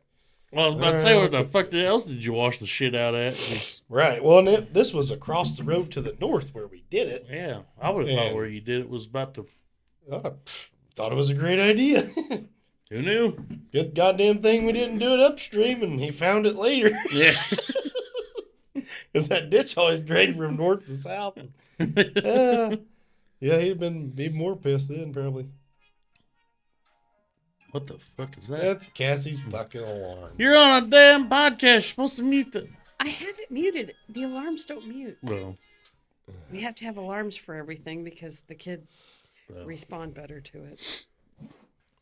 Speaker 1: Well, I was about to say, what the fuck else did you wash the shit out at? Just-
Speaker 2: Right. Well, and this was across the road to the north where we did it.
Speaker 1: yeah, I would have thought
Speaker 2: And-
Speaker 1: where you did it was about to.
Speaker 2: I thought it was a great idea.
Speaker 1: Who knew?
Speaker 2: Good goddamn thing we didn't do it upstream, and he found it later.
Speaker 1: Yeah.
Speaker 2: Because that ditch always drained from north to south. Yeah, he'd been even more pissed then, probably.
Speaker 1: What the fuck is that?
Speaker 2: That's Cassie's fucking alarm.
Speaker 1: You're on a damn podcast. You're supposed to mute the.
Speaker 3: I have it muted. The alarms don't mute.
Speaker 1: Well,
Speaker 3: We have to have alarms for everything because the kids
Speaker 1: well.
Speaker 3: respond better to it.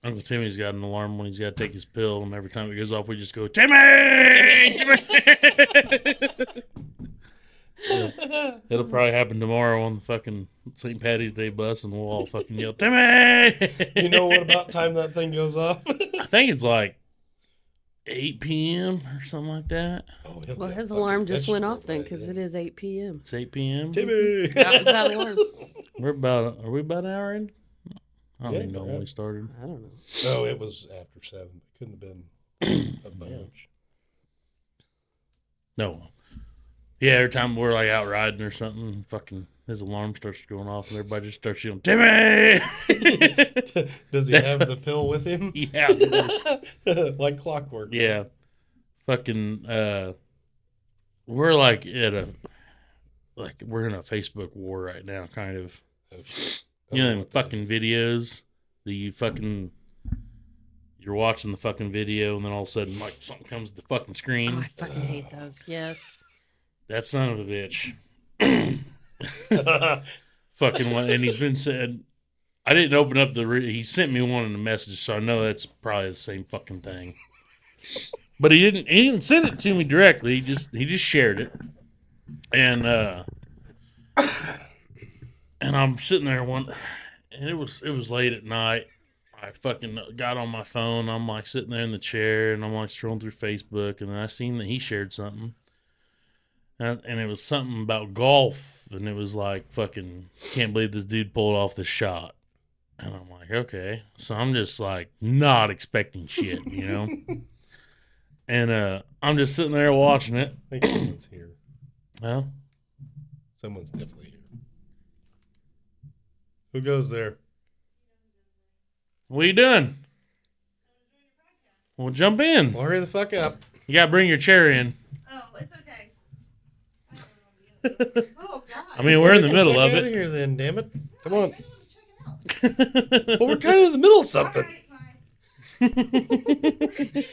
Speaker 1: Uncle Timmy's got an alarm when he's got to take his pill, and every time it goes off, we just go, Timmy! Timmy! Yeah. It'll probably happen tomorrow on the fucking St. Patty's Day bus, and we'll all fucking yell, Timmy!
Speaker 2: You know what about time that thing goes off?
Speaker 1: I think it's like 8 p.m. or something like that.
Speaker 2: Oh, he'll
Speaker 3: Well,
Speaker 2: be a
Speaker 3: his
Speaker 2: fucking
Speaker 3: alarm just went
Speaker 2: vegetable
Speaker 3: off then
Speaker 2: by
Speaker 3: because
Speaker 2: then.
Speaker 3: it is 8 p.m.
Speaker 1: It's 8 p.m.
Speaker 2: Timmy!
Speaker 3: That was that alarm.
Speaker 1: Are we about an hour in? I don't
Speaker 2: Yeah,
Speaker 1: even know when we started.
Speaker 3: I don't know.
Speaker 2: No, it was after 7. It couldn't have been a bunch.
Speaker 1: No. Yeah, every time we're like out riding or something, fucking his alarm starts going off and everybody just starts yelling, Timmy!
Speaker 2: Does he have the pill with him?
Speaker 1: Yeah. it is.
Speaker 2: Like clockwork.
Speaker 1: Yeah. Fucking, we're like we're in a Facebook war right now, kind of.
Speaker 2: Oh, shit.
Speaker 1: You know, them fucking videos that you're watching the fucking video and then all of a sudden, like, something comes to the fucking
Speaker 3: Oh,
Speaker 1: screen.
Speaker 3: I fucking hate those. Yes.
Speaker 1: That son of a bitch. Fucking one. And he's been said, I didn't open up he sent me one in the message, so I know that's probably the same fucking thing. But he didn't send it to me directly. He just shared it. And and I'm sitting there and it was late at night I fucking got on my phone. I'm like sitting there in the chair and I'm like scrolling through Facebook and I seen that he shared something. And it was something about golf. And it was like, fucking, can't believe this dude pulled off the shot. And I'm like, okay. So I'm just like not expecting shit, you know? And I'm just sitting there watching it.
Speaker 2: I think someone's here.
Speaker 1: Well,
Speaker 2: Someone's definitely here. Who goes there?
Speaker 1: what are you doing? Well, jump in.
Speaker 2: Well, hurry the fuck up.
Speaker 1: You gotta bring your chair in.
Speaker 3: Oh, it's okay. Oh, God.
Speaker 1: I mean, we're in the
Speaker 2: Get
Speaker 1: middle
Speaker 2: fuck
Speaker 1: of
Speaker 2: outta
Speaker 1: it.
Speaker 2: here then, damn it. Come on. Well, we're kind of in the middle of something.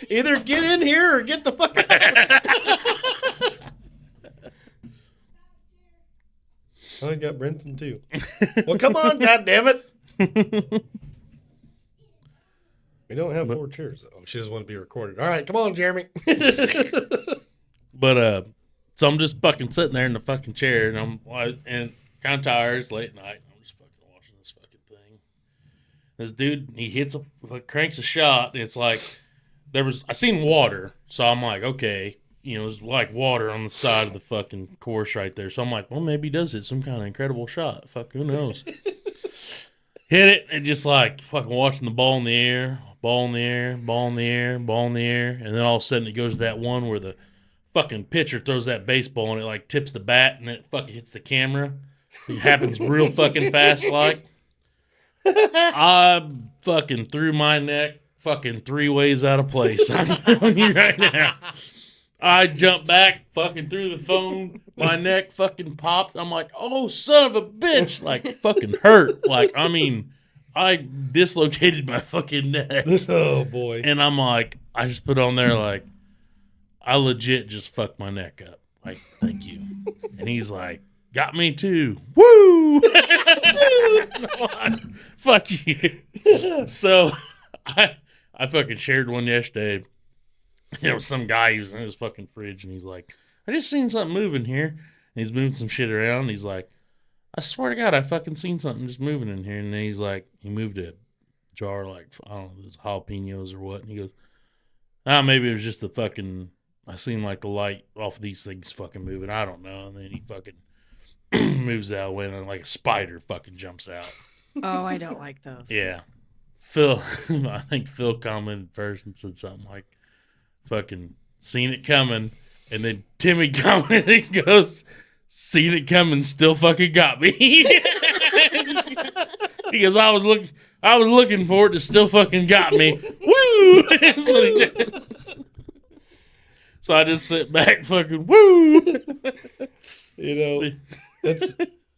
Speaker 2: Either get in here or get the fuck out. Oh, he's got Brinson too. Well, come on, goddammit. We don't have 4 chairs. Oh, she doesn't want to be recorded. All right, come on, Jeremy.
Speaker 1: But so I'm just fucking sitting there in the fucking chair, and I'm kind of tired. It's late night. I'm just fucking watching this fucking thing. This dude, he cranks a shot. And it's like I seen water, so I'm like, okay, there's like water on the side of the fucking course right there. So I'm like, well, maybe he does hit some kind of incredible shot. Fuck, who knows? Hit it and just like fucking watching the ball in the air, ball in the air, ball in the air, ball in the air, and then all of a sudden it goes to that one where the fucking pitcher throws that baseball and it like tips the bat and then it fucking hits the camera. It happens real fucking fast like. I fucking threw my neck fucking 3 ways out of place. I'm telling you right now. I jumped back, fucking threw the phone. My neck fucking popped. I'm like, oh, son of a bitch. Like, fucking hurt. Like, I mean, I dislocated my fucking neck.
Speaker 2: Oh, boy.
Speaker 1: And I'm like, I just put on there, like, I legit just fucked my neck up. Like, thank you. And he's like, got me too. Woo! Fuck you. So, I fucking shared one yesterday. Some guy, he was in his fucking fridge, and he's like, I just seen something moving here. And he's moving some shit around, and he's like, I swear to God, I fucking seen something just moving in here. And then he's like, he moved a jar, like, I don't know, it was jalapenos or what. And he goes, maybe it was just the fucking, I seen like the light off of these things fucking moving. I don't know. And then he fucking moves out way, and like a spider fucking jumps out.
Speaker 3: Oh, I don't like those.
Speaker 1: Yeah. Phil, I think Phil commented first and said something like, fucking seen it coming, and then Timmy commented and goes, seen it coming, still fucking got me. He goes, I was looking for it, it still fucking got me. Woo! That's what he does. So I just sit back, fucking woo.
Speaker 2: That's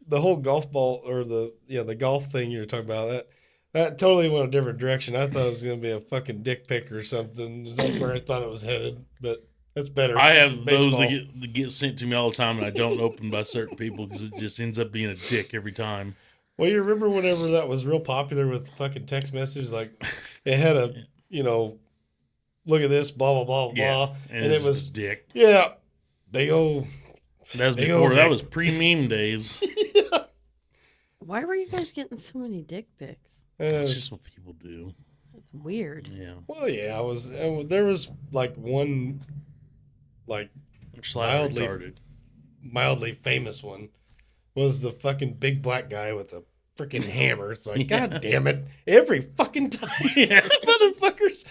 Speaker 2: the whole golf ball or the golf thing you were talking about. That totally went a different direction. I thought it was going to be a fucking dick pic or something. That's where I thought it was headed, but that's better.
Speaker 1: I have those that get sent to me all the time, and I don't open by certain people because it just ends up being a dick every time.
Speaker 2: Well, you remember whenever that was real popular with fucking text messages, like it had a, look at this, blah, blah, blah, blah.
Speaker 1: And it was dick.
Speaker 2: Yeah. Big old.
Speaker 1: That was before, that was pre-meme days.
Speaker 2: Yeah.
Speaker 3: Why were you guys getting so many dick pics?
Speaker 1: It's just what people do.
Speaker 3: It's weird.
Speaker 1: Yeah.
Speaker 2: Well, yeah, there was like one, like mildly famous one was the fucking big black guy with a freaking hammer. It's like, God damn it. Every fucking time.
Speaker 1: Yeah.
Speaker 2: Motherfuckers.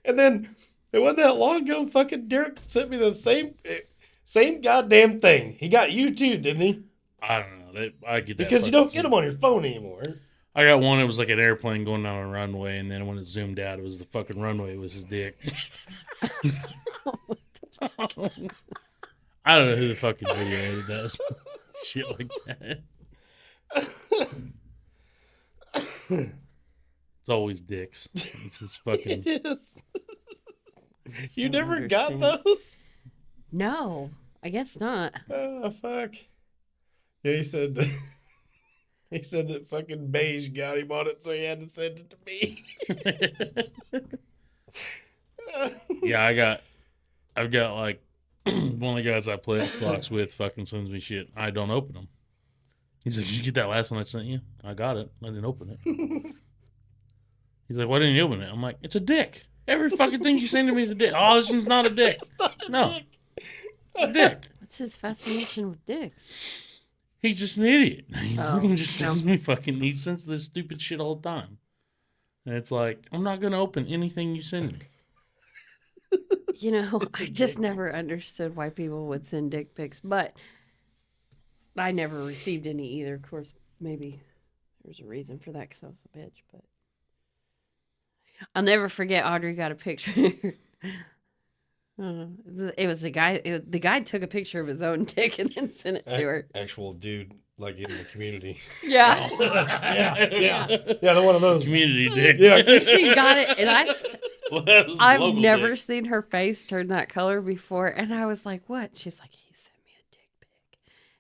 Speaker 2: And then it wasn't that long ago, fucking Derek sent me the same goddamn thing. He got you too, didn't he?
Speaker 1: I don't know. I get that.
Speaker 2: Because you don't get them on your phone anymore.
Speaker 1: I got one. It was like an airplane going down a runway, and then when it zoomed out, it was the fucking runway. It was his dick. I don't know who the fucking video editor does shit like that. It's always dicks. It's just fucking.
Speaker 2: It is. You
Speaker 3: don't
Speaker 2: never
Speaker 3: understand.
Speaker 2: got those?
Speaker 3: No, I guess not.
Speaker 2: Oh, fuck. Yeah, he said that fucking Beige got him on it, so he had to send it to me.
Speaker 1: Yeah, I've got like one of the guys I play Xbox with fucking sends me shit. I don't open them. He said, "Did you get that last one I sent you?" I got it. I didn't open it. He's like, why didn't you open it? I'm like, it's a dick. Every fucking thing you send to me is a dick. Oh, this one's not a dick. No. It's a dick.
Speaker 3: What's his fascination with dicks?
Speaker 1: He's just an idiot. He
Speaker 3: Oh,
Speaker 1: fucking just
Speaker 3: no.
Speaker 1: sends me he sends this stupid shit all the time. And it's like, I'm not going to open anything you send me.
Speaker 3: You know, I just never understood why people would send dick pics, but I never received any either. Of course, maybe there's a reason for that because I was a bitch, but I'll never forget Audrey got a picture. It was the guy. The guy took a picture of his own dick and then sent it to her.
Speaker 2: Actual dude, like in the community.
Speaker 3: Yeah.
Speaker 2: Yeah, they're one of those.
Speaker 1: Community dick.
Speaker 2: Yeah.
Speaker 3: She got it, and I've
Speaker 1: Local
Speaker 3: never
Speaker 1: dick.
Speaker 3: seen her face turn that color before. And I was like, what? She's like, he sent me a dick pic.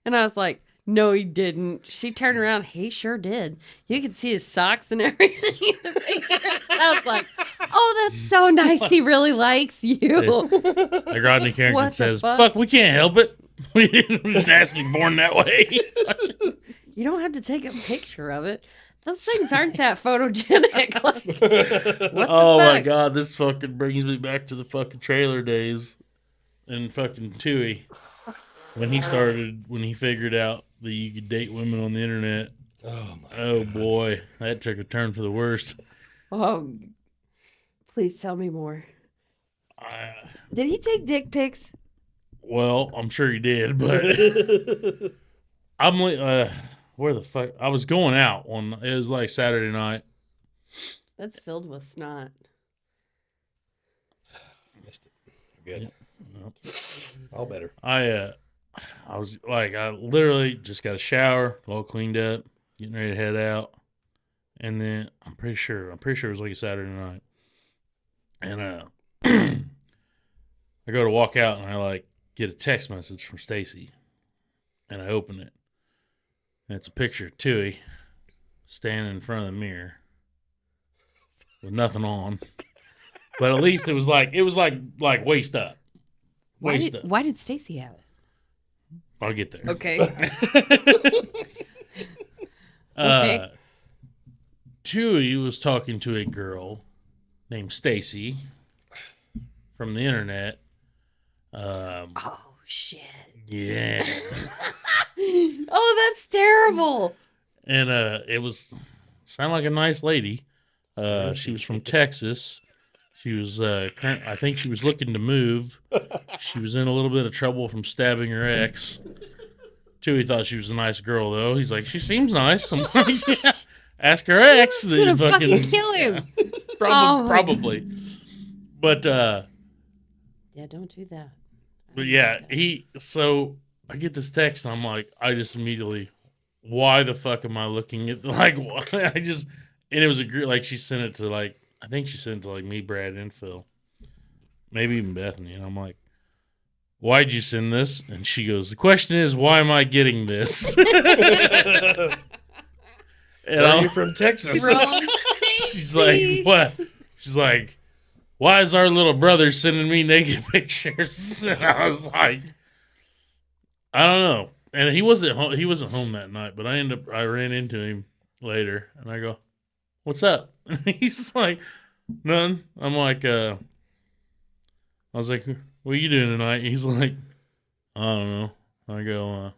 Speaker 3: And I was like, no, he didn't. She turned around. He sure did. You could see his socks and everything in the picture. And I was like, oh, that's so nice. He really likes you.
Speaker 1: Like Rodney Carrington
Speaker 3: What the
Speaker 1: says,
Speaker 3: fuck?
Speaker 1: fuck, we can't help it. We didn't ask to be born that way.
Speaker 3: You don't have to take a picture of it. Those things aren't that photogenic. Like, what
Speaker 1: Oh
Speaker 3: the
Speaker 1: my
Speaker 3: fuck?
Speaker 1: God, this fucking brings me back to the fucking trailer days and fucking Tui. When he figured out that you could date women on the internet.
Speaker 2: Oh my.
Speaker 1: Oh boy, that took a turn for the worst.
Speaker 3: Oh, please tell me more.
Speaker 1: I,
Speaker 3: Did he take dick pics?
Speaker 1: well, I'm sure he did, but where the fuck? I was going out it was like Saturday night.
Speaker 3: That's filled with snot.
Speaker 2: Missed it. Good.
Speaker 1: Well,
Speaker 2: All better.
Speaker 1: I was like, I literally just got a shower, all cleaned up, getting ready to head out, and then I'm pretty sure it was like a Saturday night, and I go to walk out and I like get a text message from Stacy, and I open it, and it's a picture of Tui standing in front of the mirror with nothing on, but at least it was like waist up, waist up.
Speaker 3: Why did Stacy have it?
Speaker 1: I'll get there.
Speaker 3: Okay.
Speaker 1: Okay. Chewy was talking to a girl named Stacy from the internet.
Speaker 3: Oh shit.
Speaker 1: Yeah.
Speaker 3: Oh, that's terrible.
Speaker 1: And it was sounded like a nice lady. She was from Texas. She was I think she was looking to move. She was in a little bit of trouble from stabbing her ex. Tui thought she was a nice girl though. He's like, she seems nice. I'm like, yeah. Ask her ex.
Speaker 3: Who's gonna fucking kill him? Oh my
Speaker 1: Probably. But
Speaker 3: Yeah, don't do that.
Speaker 1: but yeah, so I get this text and I'm like, I just immediately, why the fuck am I looking at like what? And it was like she sent it to like, I think she sent it to like me, Brad, and Phil. Maybe even Bethany. And I'm like, why'd you send this? And she goes, the question is, why am I getting this? And
Speaker 2: Are you from Texas?
Speaker 1: she's like, what? She's like, why is our little brother sending me naked pictures? And I was like, I don't know. And he wasn't home that night, but I ran into him later and I go, what's up? And he's like, none. I'm like, I was like, what are you doing tonight? He's like, I don't know. I go,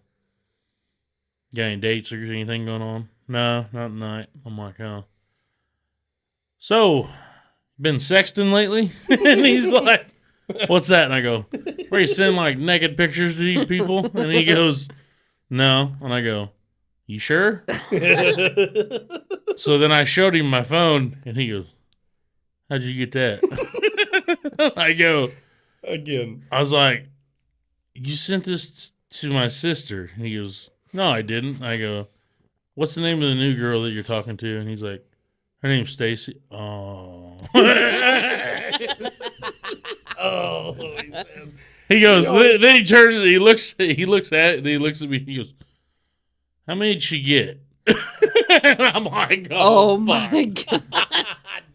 Speaker 1: got any dates or anything going on? No, not tonight. I'm like, oh. So, been sexting lately? And he's like, what's that? And I go, where you send like naked pictures to these people? And he goes, no. And I go, you sure? So then I showed him my phone and he goes, how'd you get that? I go,
Speaker 2: Again.
Speaker 1: I was like, you sent this to my sister. And he goes, no, I didn't. I go, what's the name of the new girl that you're talking to? And he's like, her name's Stacy. Oh.
Speaker 2: Oh.
Speaker 1: He goes, then he turns, he looks at it, then he looks at me, he goes, how many did she get? And I'm like,
Speaker 3: Oh
Speaker 1: fuck.
Speaker 3: my god.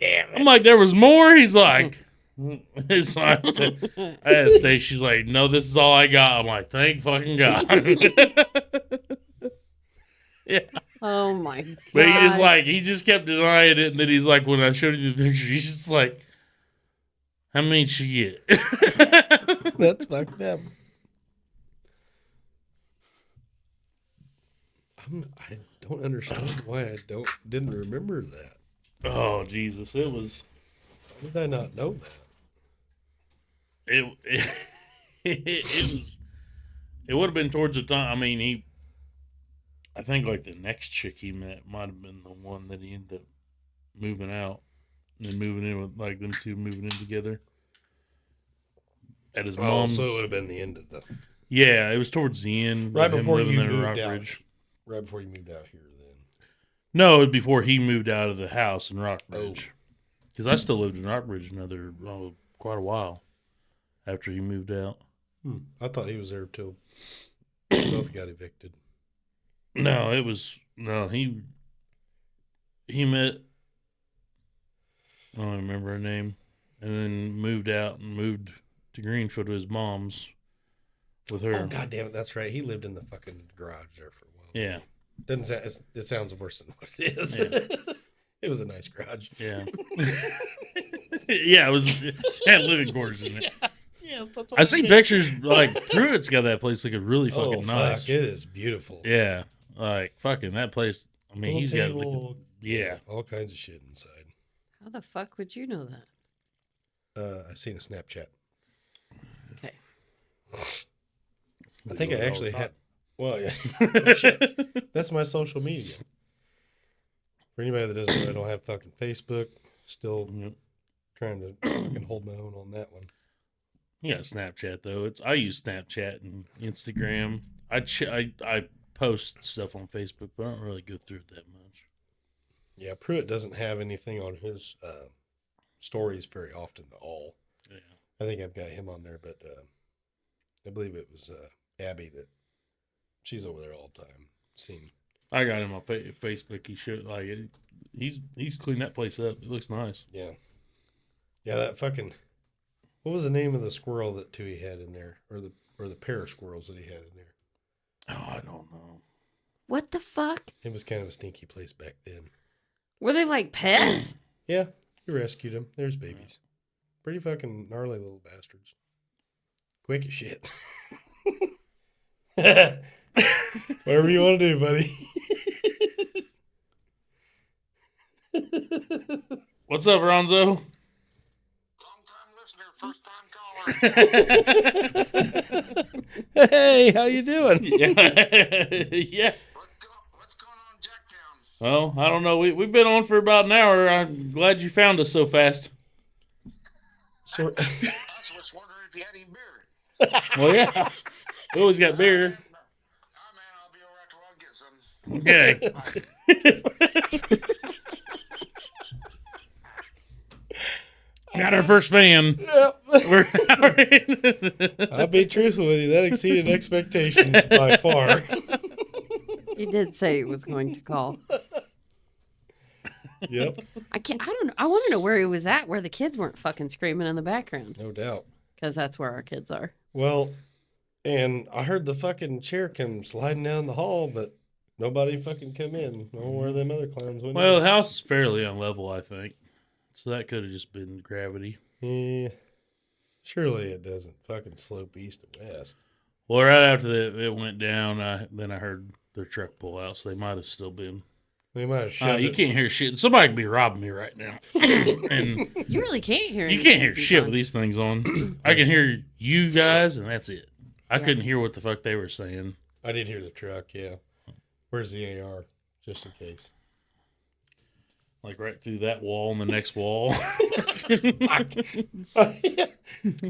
Speaker 2: Damn it.
Speaker 1: I'm like, there was more? He's like, it's like, I asked Stacy, she's like, no, this is all I got. I'm like, thank fucking God. Yeah.
Speaker 3: Oh my god!
Speaker 1: But he just kept denying it, and then he's like, when I showed him the picture, he's just like, how many did she get?
Speaker 2: That's fucked up. I don't understand why I didn't remember that.
Speaker 1: Oh Jesus! It was.
Speaker 2: How did I not know that?
Speaker 1: It was. It would have been towards the time. I mean, I think like the next chick he met might have been the one that he ended up moving out and then moving in with, like, them two moving in together at his mom's.
Speaker 2: So it would have been the end of the.
Speaker 1: Yeah, it was towards the end.
Speaker 2: Right
Speaker 1: of him
Speaker 2: before
Speaker 1: living
Speaker 2: you
Speaker 1: there in
Speaker 2: moved out.
Speaker 1: Rockbridge.
Speaker 2: Right before you moved out here, then.
Speaker 1: No, it was before he moved out of the house in Rockbridge. Because I still lived in Rockbridge quite a while after he moved out.
Speaker 2: I thought he was there till both got evicted.
Speaker 1: No, he met, I don't remember her name, and then moved out and moved to Greenfield to his mom's with her.
Speaker 2: Oh, God damn it, that's right. He lived in the fucking garage there for a while.
Speaker 1: Yeah.
Speaker 2: It sounds worse than what it is.
Speaker 1: Yeah.
Speaker 2: It was a nice garage.
Speaker 1: Yeah. Yeah, it had living quarters in it.
Speaker 2: Yeah,
Speaker 1: I see pictures, like, Pruitt's got that place looking really fucking nice.
Speaker 2: Fuck, it is beautiful.
Speaker 1: Yeah. Like, fucking that place. I mean, he's got,
Speaker 2: yeah, all kinds of shit inside.
Speaker 3: How the fuck would you know that?
Speaker 2: I seen a Snapchat.
Speaker 3: Okay.
Speaker 2: I think I actually had. Well, yeah. Shit. That's my social media. For anybody that doesn't know, I don't have fucking Facebook. Still trying to fucking hold my own on that one.
Speaker 1: You got Snapchat though. I use Snapchat and Instagram. I post stuff on Facebook, but I don't really go through it that much.
Speaker 2: Yeah, Pruitt doesn't have anything on his stories very often at all.
Speaker 1: Yeah,
Speaker 2: I think I've got him on there, but I believe it was Abby that she's over there all the time.
Speaker 1: I got him on Facebook. He should he's cleaned that place up. It looks nice.
Speaker 2: Yeah, that fucking. What was the name of the squirrel that Tui had in there, or the pair of squirrels that he had in there?
Speaker 1: Oh, I don't know.
Speaker 3: What the fuck?
Speaker 2: It was kind of a stinky place back then.
Speaker 3: Were they like pets?
Speaker 2: Yeah, he rescued them. There's babies. Pretty fucking gnarly little bastards. Quick as shit. Whatever you want to do, buddy.
Speaker 1: What's up, Ronzo?
Speaker 4: First time caller.
Speaker 2: Hey, how you doing?
Speaker 1: Yeah. Yeah.
Speaker 4: What's going on in Jacktown?
Speaker 1: Well, I don't know. We've been on for about an hour. I'm glad you found us so fast.
Speaker 4: I was just wondering if you had any beer.
Speaker 1: Well, yeah. We always got beer.
Speaker 4: Oh, man, I'll be all right till I get some.
Speaker 1: Okay. Got our first fan.
Speaker 2: Yep. I'll be truthful with you. That exceeded expectations by far.
Speaker 3: He did say he was going to call.
Speaker 2: Yep.
Speaker 3: I don't know. I want to know where he was at, where the kids weren't fucking screaming in the background.
Speaker 2: No doubt.
Speaker 3: Because that's where our kids are.
Speaker 2: Well, and I heard the fucking chair come sliding down the hall, but nobody fucking come in. I don't know where them other clowns went.
Speaker 1: Well, the house is fairly on level, I think. So that could have just been gravity.
Speaker 2: Yeah. Surely it doesn't fucking slope east and west.
Speaker 1: Well, right after it went down, then I heard their truck pull out, so they might have still been.
Speaker 2: They might have shoved
Speaker 1: You
Speaker 2: it.
Speaker 1: can't hear shit. Somebody could be robbing me right now. And
Speaker 3: You really can't hear
Speaker 1: you can't hear
Speaker 3: anything,
Speaker 1: shit
Speaker 3: John.
Speaker 1: with these things on. I can hear you guys, and that's it. I couldn't hear what the fuck they were saying.
Speaker 2: I did hear the truck, yeah. Where's the AR? Just in case.
Speaker 1: Like right through that wall and the next wall.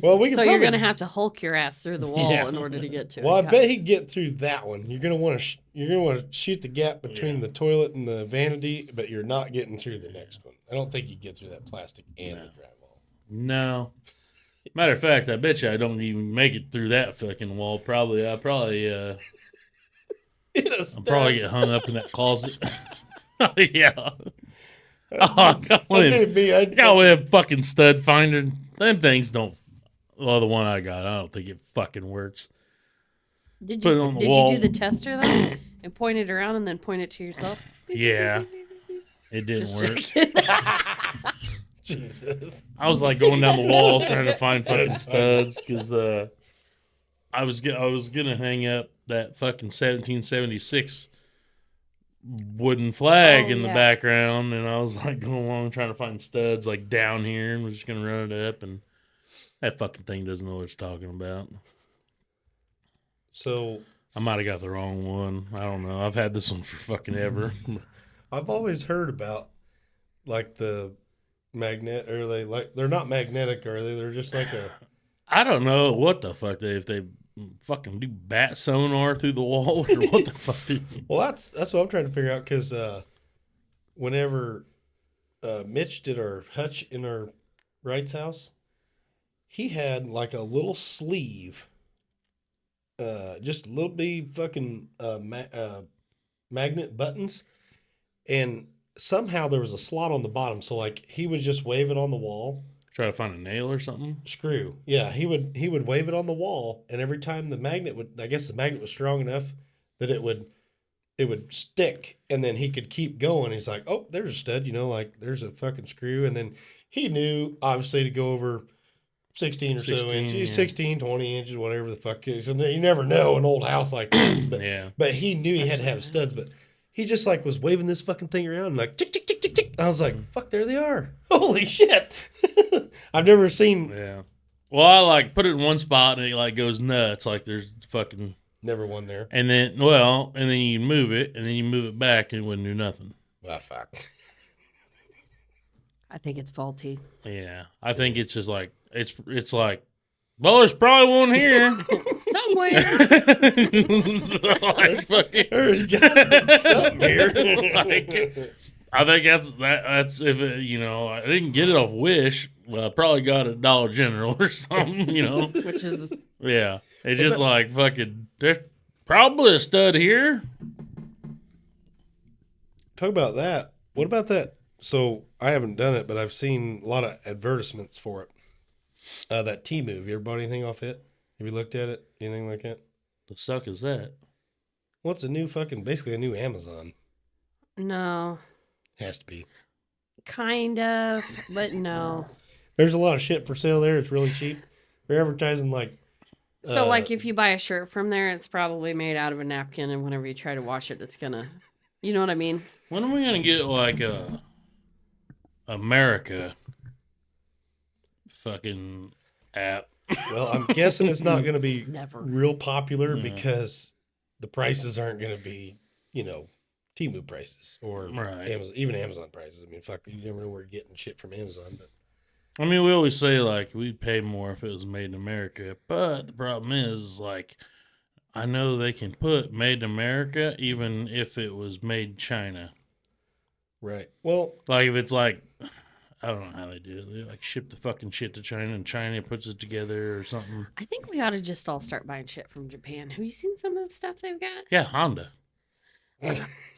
Speaker 2: Well, we can
Speaker 3: So you're going to have to Hulk your ass through the wall in order to get to
Speaker 2: Well,
Speaker 3: it.
Speaker 2: I bet he'd get through that one. You're gonna want to shoot the gap between the toilet and the vanity, but you're not getting through the next one. I don't think you'd get through that plastic and the drywall.
Speaker 1: No. Matter of fact, I bet you I don't even make it through that fucking wall. I'll probably get hung up in that closet. Oh, yeah. Oh, I got one of them fucking stud finder. Them things don't. Well, the one I got, I don't think it fucking works.
Speaker 3: Did
Speaker 1: Put it
Speaker 3: you
Speaker 1: on the
Speaker 3: did
Speaker 1: wall.
Speaker 3: you do the tester though and point it around and then point it to yourself?
Speaker 1: Yeah. It didn't
Speaker 3: Just
Speaker 1: work.
Speaker 3: checking.
Speaker 2: Jesus.
Speaker 1: I was like going down the wall trying to find fucking studs because I was gonna hang up that fucking 1776 wooden flag
Speaker 3: Oh,
Speaker 1: in the
Speaker 3: yeah.
Speaker 1: background, and I was like going along trying to find studs like down here, and we're just gonna run it up, and that fucking thing doesn't know what it's talking about.
Speaker 2: So
Speaker 1: I might have got the wrong one. I don't know. I've had this one for fucking ever.
Speaker 2: I've always heard about like the magnet, or they're not magnetic, are they? They're just like a.
Speaker 1: I don't know what the fuck if they fucking do bat sonar through the wall or what the fuck.
Speaker 2: Well, that's what I'm trying to figure out because whenever Mitch did our hutch in our Wright's house, he had like a little sleeve, just little bitty fucking magnet buttons, and somehow there was a slot on the bottom. So like he would just wave it on the wall.
Speaker 1: Try to find a nail or something.
Speaker 2: Screw. Yeah, he would wave it on the wall, and every time the magnet was strong enough that it would stick, and then he could keep going. He's like, oh, there's a stud, like there's a fucking screw. And then he knew obviously to go over 16 or so
Speaker 1: 16,
Speaker 2: inches,
Speaker 1: yeah.
Speaker 2: 16, 20 inches, whatever the fuck is. And you never know an old house like this, but
Speaker 1: Yeah.
Speaker 2: but he knew he had to have studs, but he just like was waving this fucking thing around and like tick, tick, tick, tick, tick. I was like, fuck, there they are. Holy shit. I've never seen.
Speaker 1: Yeah. Well, I like put it in one spot and it like goes nuts. Like there's fucking.
Speaker 2: Never one there.
Speaker 1: And then you move it and then you move it back and it wouldn't do nothing.
Speaker 2: Ah, fuck.
Speaker 3: I think it's faulty.
Speaker 1: Yeah. I think it's just like, it's like, well, there's probably one here.
Speaker 3: Somewhere.
Speaker 1: Like, fucking,
Speaker 2: There's got to be something here.
Speaker 1: Like, I think that's if it, I didn't get it off Wish. Well, I probably got it at Dollar General or something,
Speaker 3: Which is
Speaker 1: Yeah. It's just like fucking, there's probably a stud here.
Speaker 2: Talk about that. What about that? So I haven't done it, but I've seen a lot of advertisements for it. That T-Move. You ever bought anything off it? Have you looked at it? Anything like that?
Speaker 1: The suck is that?
Speaker 2: What's a new basically a new Amazon?
Speaker 3: no,
Speaker 2: Has to be.
Speaker 3: kind of, but no.
Speaker 2: There's a lot of shit for sale there. It's really cheap. They're advertising like.
Speaker 3: So, like, if you buy a shirt from there, it's probably made out of a napkin, and whenever you try to wash it, it's gonna, you know what I mean?
Speaker 1: When are we gonna get like a America fucking app?
Speaker 2: Well, I'm guessing it's not going to be
Speaker 3: Never.
Speaker 2: real popular
Speaker 1: Yeah.
Speaker 2: because the prices aren't going to be, Temu prices or
Speaker 1: Right.
Speaker 2: Amazon, even Amazon prices. I mean, fuck, you never know where you're getting shit from Amazon. But
Speaker 1: I mean, we always say like we'd pay more if it was made in America, but the problem is like I know they can put made in America even if it was made in China.
Speaker 2: right, well,
Speaker 1: Like if it's like I don't know how they do it. They like ship the fucking shit to China and China puts it together or something.
Speaker 3: I think we ought to just all start buying shit from Japan. Have you seen some of the stuff they've got?
Speaker 1: Yeah, Honda.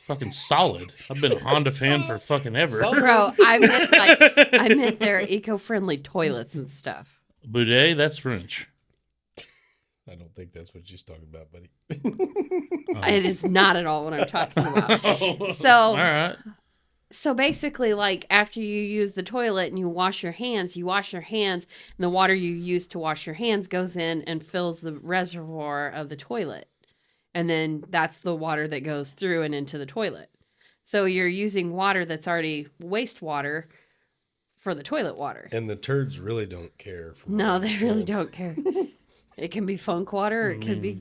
Speaker 1: Fucking solid. I've been a Honda fan for fucking ever.
Speaker 3: Bro, I meant their eco-friendly toilets and stuff.
Speaker 1: Boudet, that's French.
Speaker 2: I don't think that's what she's talking about, buddy.
Speaker 3: It is not at all what I'm talking about. So,
Speaker 1: all right.
Speaker 3: So basically, like after you use the toilet and you wash your hands, and the water you use to wash your hands goes in and fills the reservoir of the toilet. And then that's the water that goes through and into the toilet. So you're using water that's already wastewater for the toilet water.
Speaker 2: And the turds really don't care.
Speaker 3: No, they really don't care. It can be funk water, or it can be,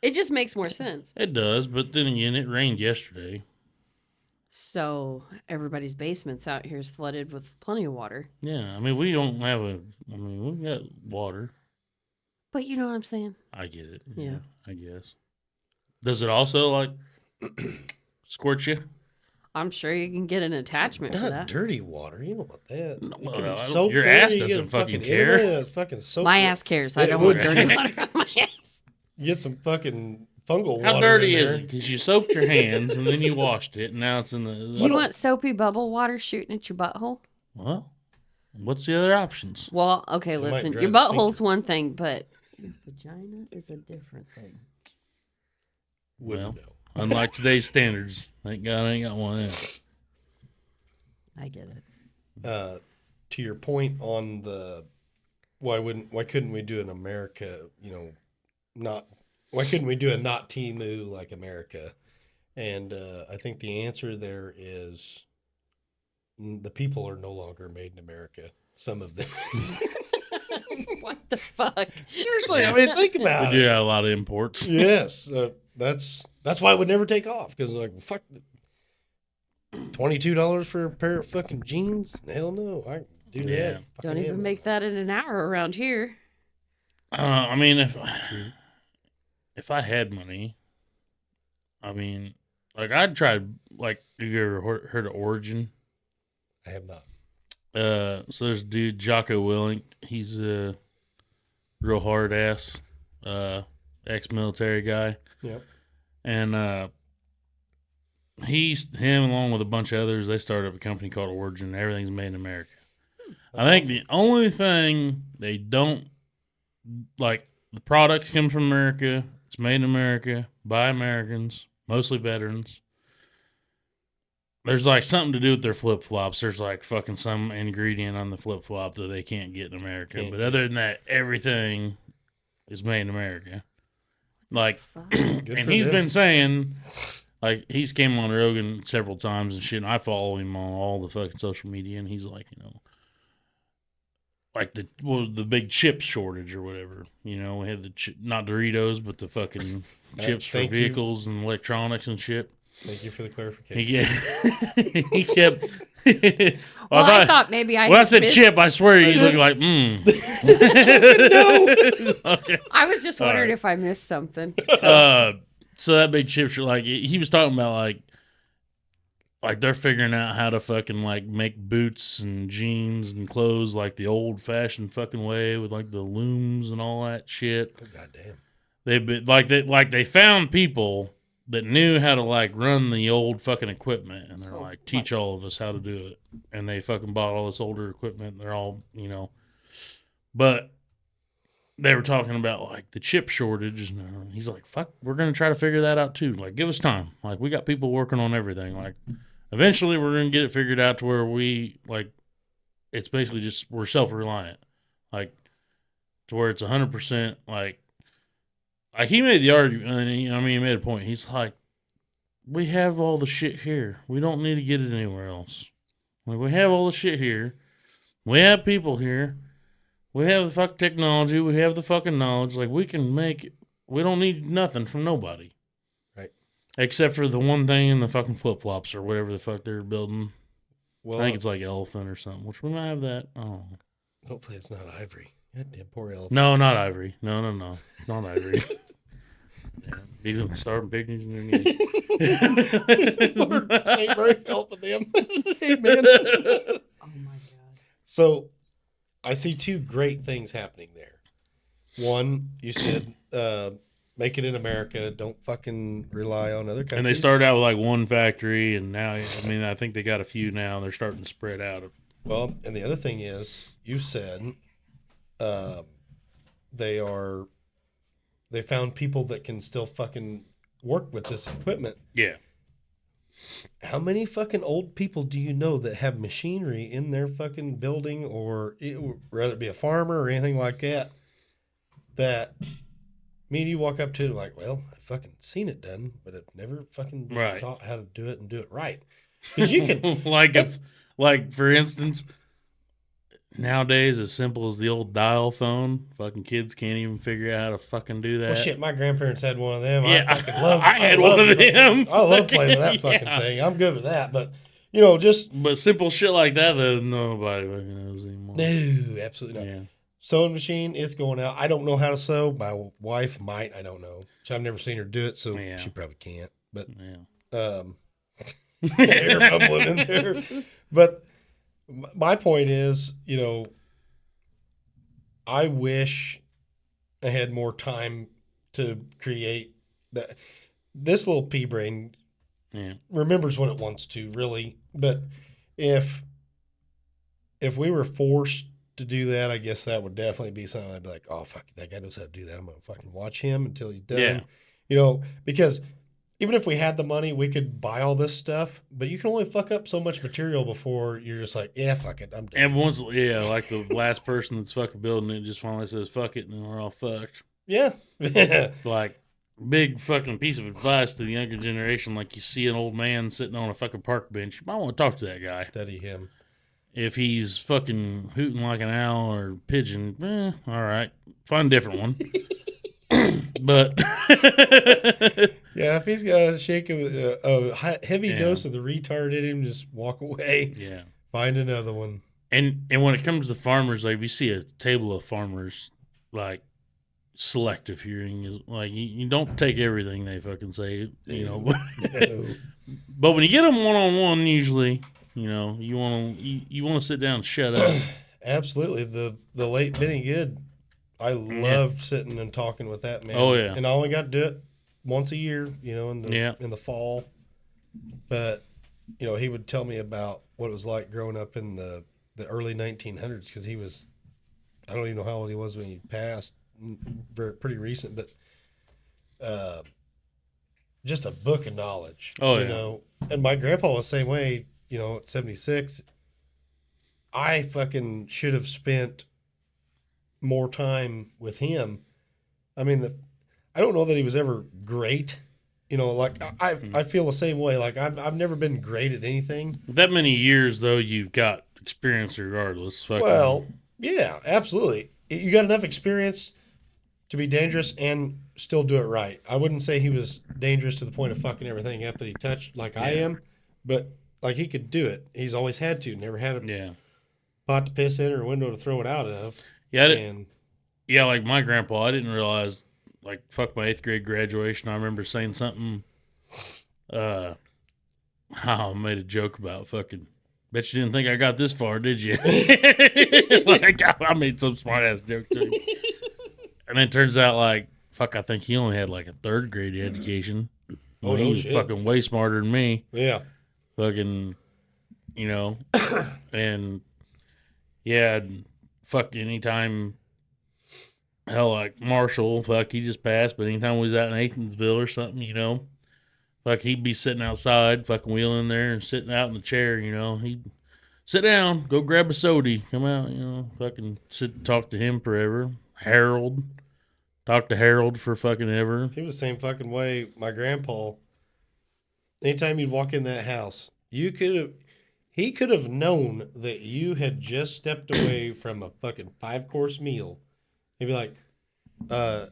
Speaker 3: it just makes more sense.
Speaker 1: It does, but then again, it rained yesterday.
Speaker 3: So everybody's basements out here is flooded with plenty of water.
Speaker 1: Yeah, I mean, we don't have we got water.
Speaker 3: But you know what I'm saying?
Speaker 1: I get it.
Speaker 3: Yeah.
Speaker 1: I guess. Does it also, like, squirt you?
Speaker 3: I'm sure you can get an attachment for
Speaker 2: Not
Speaker 3: that.
Speaker 2: dirty water. You don't want that.
Speaker 1: No,
Speaker 2: You
Speaker 1: well,
Speaker 2: can
Speaker 1: I don't-
Speaker 2: soak
Speaker 1: your
Speaker 2: there,
Speaker 1: ass
Speaker 2: you get
Speaker 1: doesn't
Speaker 2: a
Speaker 1: fucking
Speaker 2: fucking
Speaker 1: care.
Speaker 2: Yeah, fucking soap.
Speaker 3: My ass cares. I
Speaker 2: It
Speaker 3: don't want
Speaker 2: would.
Speaker 3: dirty water on my ass.
Speaker 2: Get some fucking fungal water.
Speaker 1: How dirty
Speaker 2: in
Speaker 1: is
Speaker 2: there.
Speaker 1: it? Because you soaked your hands and then you washed it, and now it's in the...
Speaker 3: Do you want soapy bubble water shooting at your butthole?
Speaker 1: Well, what's the other options?
Speaker 3: Well, okay,
Speaker 2: might
Speaker 3: listen.
Speaker 2: dry
Speaker 3: Your
Speaker 2: the
Speaker 3: butthole's one thing, but Vagina is a different thing.
Speaker 2: Wouldn't
Speaker 1: Well,
Speaker 2: know.
Speaker 1: unlike today's standards, thank God I ain't got one yet.
Speaker 3: I get it.
Speaker 2: To your point on the why couldn't we do an America, why couldn't we do a not Temu like America? And I think the answer there is the people are no longer made in America. Some of them.
Speaker 3: What the fuck?
Speaker 2: Seriously, I mean, think
Speaker 1: We
Speaker 2: about
Speaker 1: do
Speaker 2: it.
Speaker 1: have a lot of imports.
Speaker 2: Yes, that's why it would never take off, because like fuck, $22 for a pair of fucking jeans? Hell no, I do that.
Speaker 1: Yeah.
Speaker 2: Fucking
Speaker 3: Don't even
Speaker 2: Amazon.
Speaker 3: make that in an hour around here.
Speaker 1: I mean, if I had money, I mean, like I'd try. Like, have you ever heard of Origin?
Speaker 2: I have not.
Speaker 1: So there's a dude, Jocko Willink. He's a real hard ass, ex-military guy,
Speaker 2: Yep.
Speaker 1: and him along with a bunch of others. They started up a company called Origin. Everything's made in America. I think the only thing they don't like, the product comes from America. It's made in America by Americans, mostly veterans. There's like something to do with their flip flops. There's like fucking some ingredient on the flip flop that they can't get in America.
Speaker 2: Can't
Speaker 1: But
Speaker 2: get.
Speaker 1: other than that, everything is made in America. Like,
Speaker 3: Fuck.
Speaker 2: Good
Speaker 1: and
Speaker 2: for
Speaker 1: he's
Speaker 2: them.
Speaker 1: been saying, like, he's came on Rogan several times and shit. And I follow him on all the fucking social media, and he's like, like the big chip shortage or whatever. We had the not Doritos, but the fucking chips for
Speaker 2: thank you.
Speaker 1: vehicles and electronics and shit.
Speaker 2: Thank you for the clarification.
Speaker 1: He kept.
Speaker 3: Well, I thought maybe I
Speaker 1: when I
Speaker 3: had
Speaker 1: said
Speaker 3: missed-
Speaker 1: chip, I swear you look like Okay.
Speaker 3: I was just
Speaker 1: All
Speaker 3: wondering
Speaker 1: right.
Speaker 3: if I missed something.
Speaker 1: So that big chip shit, like he was talking about, like they're figuring out how to fucking like make boots and jeans and clothes like the old fashioned fucking way with like the looms and all that shit.
Speaker 2: Oh, goddamn.
Speaker 1: They've been they found people that knew how to like run the old fucking equipment, and they're
Speaker 3: So,
Speaker 1: like, teach all of us how to do it. And they fucking bought all this older equipment. And they're all, but they were talking about like the chip shortage, and he's like, fuck, we're gonna try to figure that out too. Like, give us time. Like, we got people working on everything. Like, eventually we're gonna get it figured out to where we like, it's basically just we're self-reliant, like to where it's 100% like he made the argument, and he made a point. He's like, we have all the shit here. We don't need to get it anywhere else. Like, we have all the shit here. We have people here. We have the fucking technology. We have the fucking knowledge. Like, we can make it. We don't need nothing from nobody.
Speaker 2: Right.
Speaker 1: Except for the one thing in the fucking flip-flops or whatever the fuck they're building.
Speaker 2: Well,
Speaker 1: I think it's like elephant or something, which we might have that. Oh.
Speaker 2: hopefully it's not ivory. Goddamn poor elephant.
Speaker 1: No, not ivory. No. Not ivory. These are starving pygmies in their knees.
Speaker 2: Lord, ain't very helping them. Amen.
Speaker 3: Oh my god.
Speaker 2: So I see two great things happening there. One, you said, make it in America. Don't fucking rely on other countries.
Speaker 1: And they started out with like one factory, and now, I think they got a few now. They're starting to spread out.
Speaker 2: Well, and the other thing is, you said they found people that can still fucking work with this equipment.
Speaker 1: Yeah.
Speaker 2: How many fucking old people do you know that have machinery in their fucking building, or whether it be a farmer or anything like that, that me and you walk up to like, well, I've fucking seen it done, but I've never fucking been
Speaker 1: Right.
Speaker 2: taught how to do it and do it right. Because you can,
Speaker 1: like for instance, nowadays, as simple as the old dial phone, fucking kids can't even figure out how to fucking do that.
Speaker 2: well, shit, my grandparents had one of them.
Speaker 1: Yeah,
Speaker 2: I fucking love.
Speaker 1: I had one of them.
Speaker 2: I love playing with that fucking
Speaker 1: Yeah.
Speaker 2: thing. I'm good with that, but just
Speaker 1: But simple shit like that, though, nobody fucking knows anymore.
Speaker 2: no, absolutely not.
Speaker 1: Yeah.
Speaker 2: Sewing machine, it's going out. I don't know how to sew. My wife might. I don't know. I've never seen her do it, so
Speaker 1: Yeah.
Speaker 2: she probably can't. But
Speaker 1: Yeah.
Speaker 2: air bubbling in there. But my point is, I wish I had more time to create that. This little pea brain
Speaker 1: Yeah.
Speaker 2: remembers what it wants to, really. But if we were forced to do that, I guess that would definitely be something I'd be like, oh, fuck, that guy knows how to do that. I'm going to fucking watch him until he's done.
Speaker 1: Yeah.
Speaker 2: You know, because even if we had the money, we could buy all this stuff, but you can only fuck up so much material before you're just like, yeah, fuck it, I'm done.
Speaker 1: And once, like the last person that's fucking building it just finally says, fuck it, and then we're all fucked.
Speaker 2: Yeah.
Speaker 1: Like, big fucking piece of advice to the younger generation. Like, you see an old man sitting on a fucking park bench, you might want to talk to that guy.
Speaker 2: Study him.
Speaker 1: If he's fucking hooting like an owl or pigeon, all right, find a different one. But
Speaker 2: yeah, if he's got a shake of a heavy
Speaker 1: Yeah.
Speaker 2: dose of the retard in him, just walk away.
Speaker 1: yeah.
Speaker 2: Find another one.
Speaker 1: And when it comes to farmers, like if you see a table of farmers, like selective hearing is like you don't take everything they fucking say, you know.
Speaker 2: No.
Speaker 1: But when you get them one on one, usually, you know, you want to sit down and shut up.
Speaker 2: Absolutely. The late Benny Good, I loved sitting and talking with that man.
Speaker 1: Oh, yeah.
Speaker 2: And I only got to do it once a year, you know, in the fall. But, you know, he would tell me about what it was like growing up in the early 1900s, because he was, I don't even know how old he was when he passed, pretty recent, but just a book of knowledge.
Speaker 1: Oh,
Speaker 2: you
Speaker 1: yeah.
Speaker 2: know. And my grandpa was the same way, you know, at 76. I fucking should have spent more time with him. I mean, I don't know that he was ever great. You know, like I feel the same way. Like I've never been great at anything.
Speaker 1: With that many years, though, you've got experience regardless. Fucking,
Speaker 2: Well, yeah, absolutely. You got enough experience to be dangerous and still do it right. I wouldn't say he was dangerous to the point of fucking everything up that he touched like I am, but like he could do it. He's always had to. Never had a
Speaker 1: yeah.
Speaker 2: pot to piss in or a window to throw it out of.
Speaker 1: Yeah,
Speaker 2: And
Speaker 1: yeah, like my grandpa, I didn't realize, like, fuck my 8th grade graduation. I remember saying something, I made a joke about fucking, bet you didn't think I got this far, did you? Like, I made some smart ass joke too. And then it turns out, like, fuck, I think he only had like a 3rd grade education.
Speaker 2: Oh,
Speaker 1: He
Speaker 2: no
Speaker 1: was
Speaker 2: shit.
Speaker 1: fucking way smarter than me.
Speaker 2: yeah.
Speaker 1: Fucking, you know, and yeah, fuck anytime, hell, like Marshall, fuck, he just passed, but anytime we was out in Athensville or something, you know, fuck, he'd be sitting outside, fucking wheeling there and sitting out in the chair, you know, he'd sit down, go grab a soda, come out, you know, fucking sit and talk to him forever. Harold, talk to Harold for fucking ever.
Speaker 2: He was the same fucking way. My grandpa, anytime you'd walk in that house, he could have known that you had just stepped away from a fucking 5-course meal. He'd be like,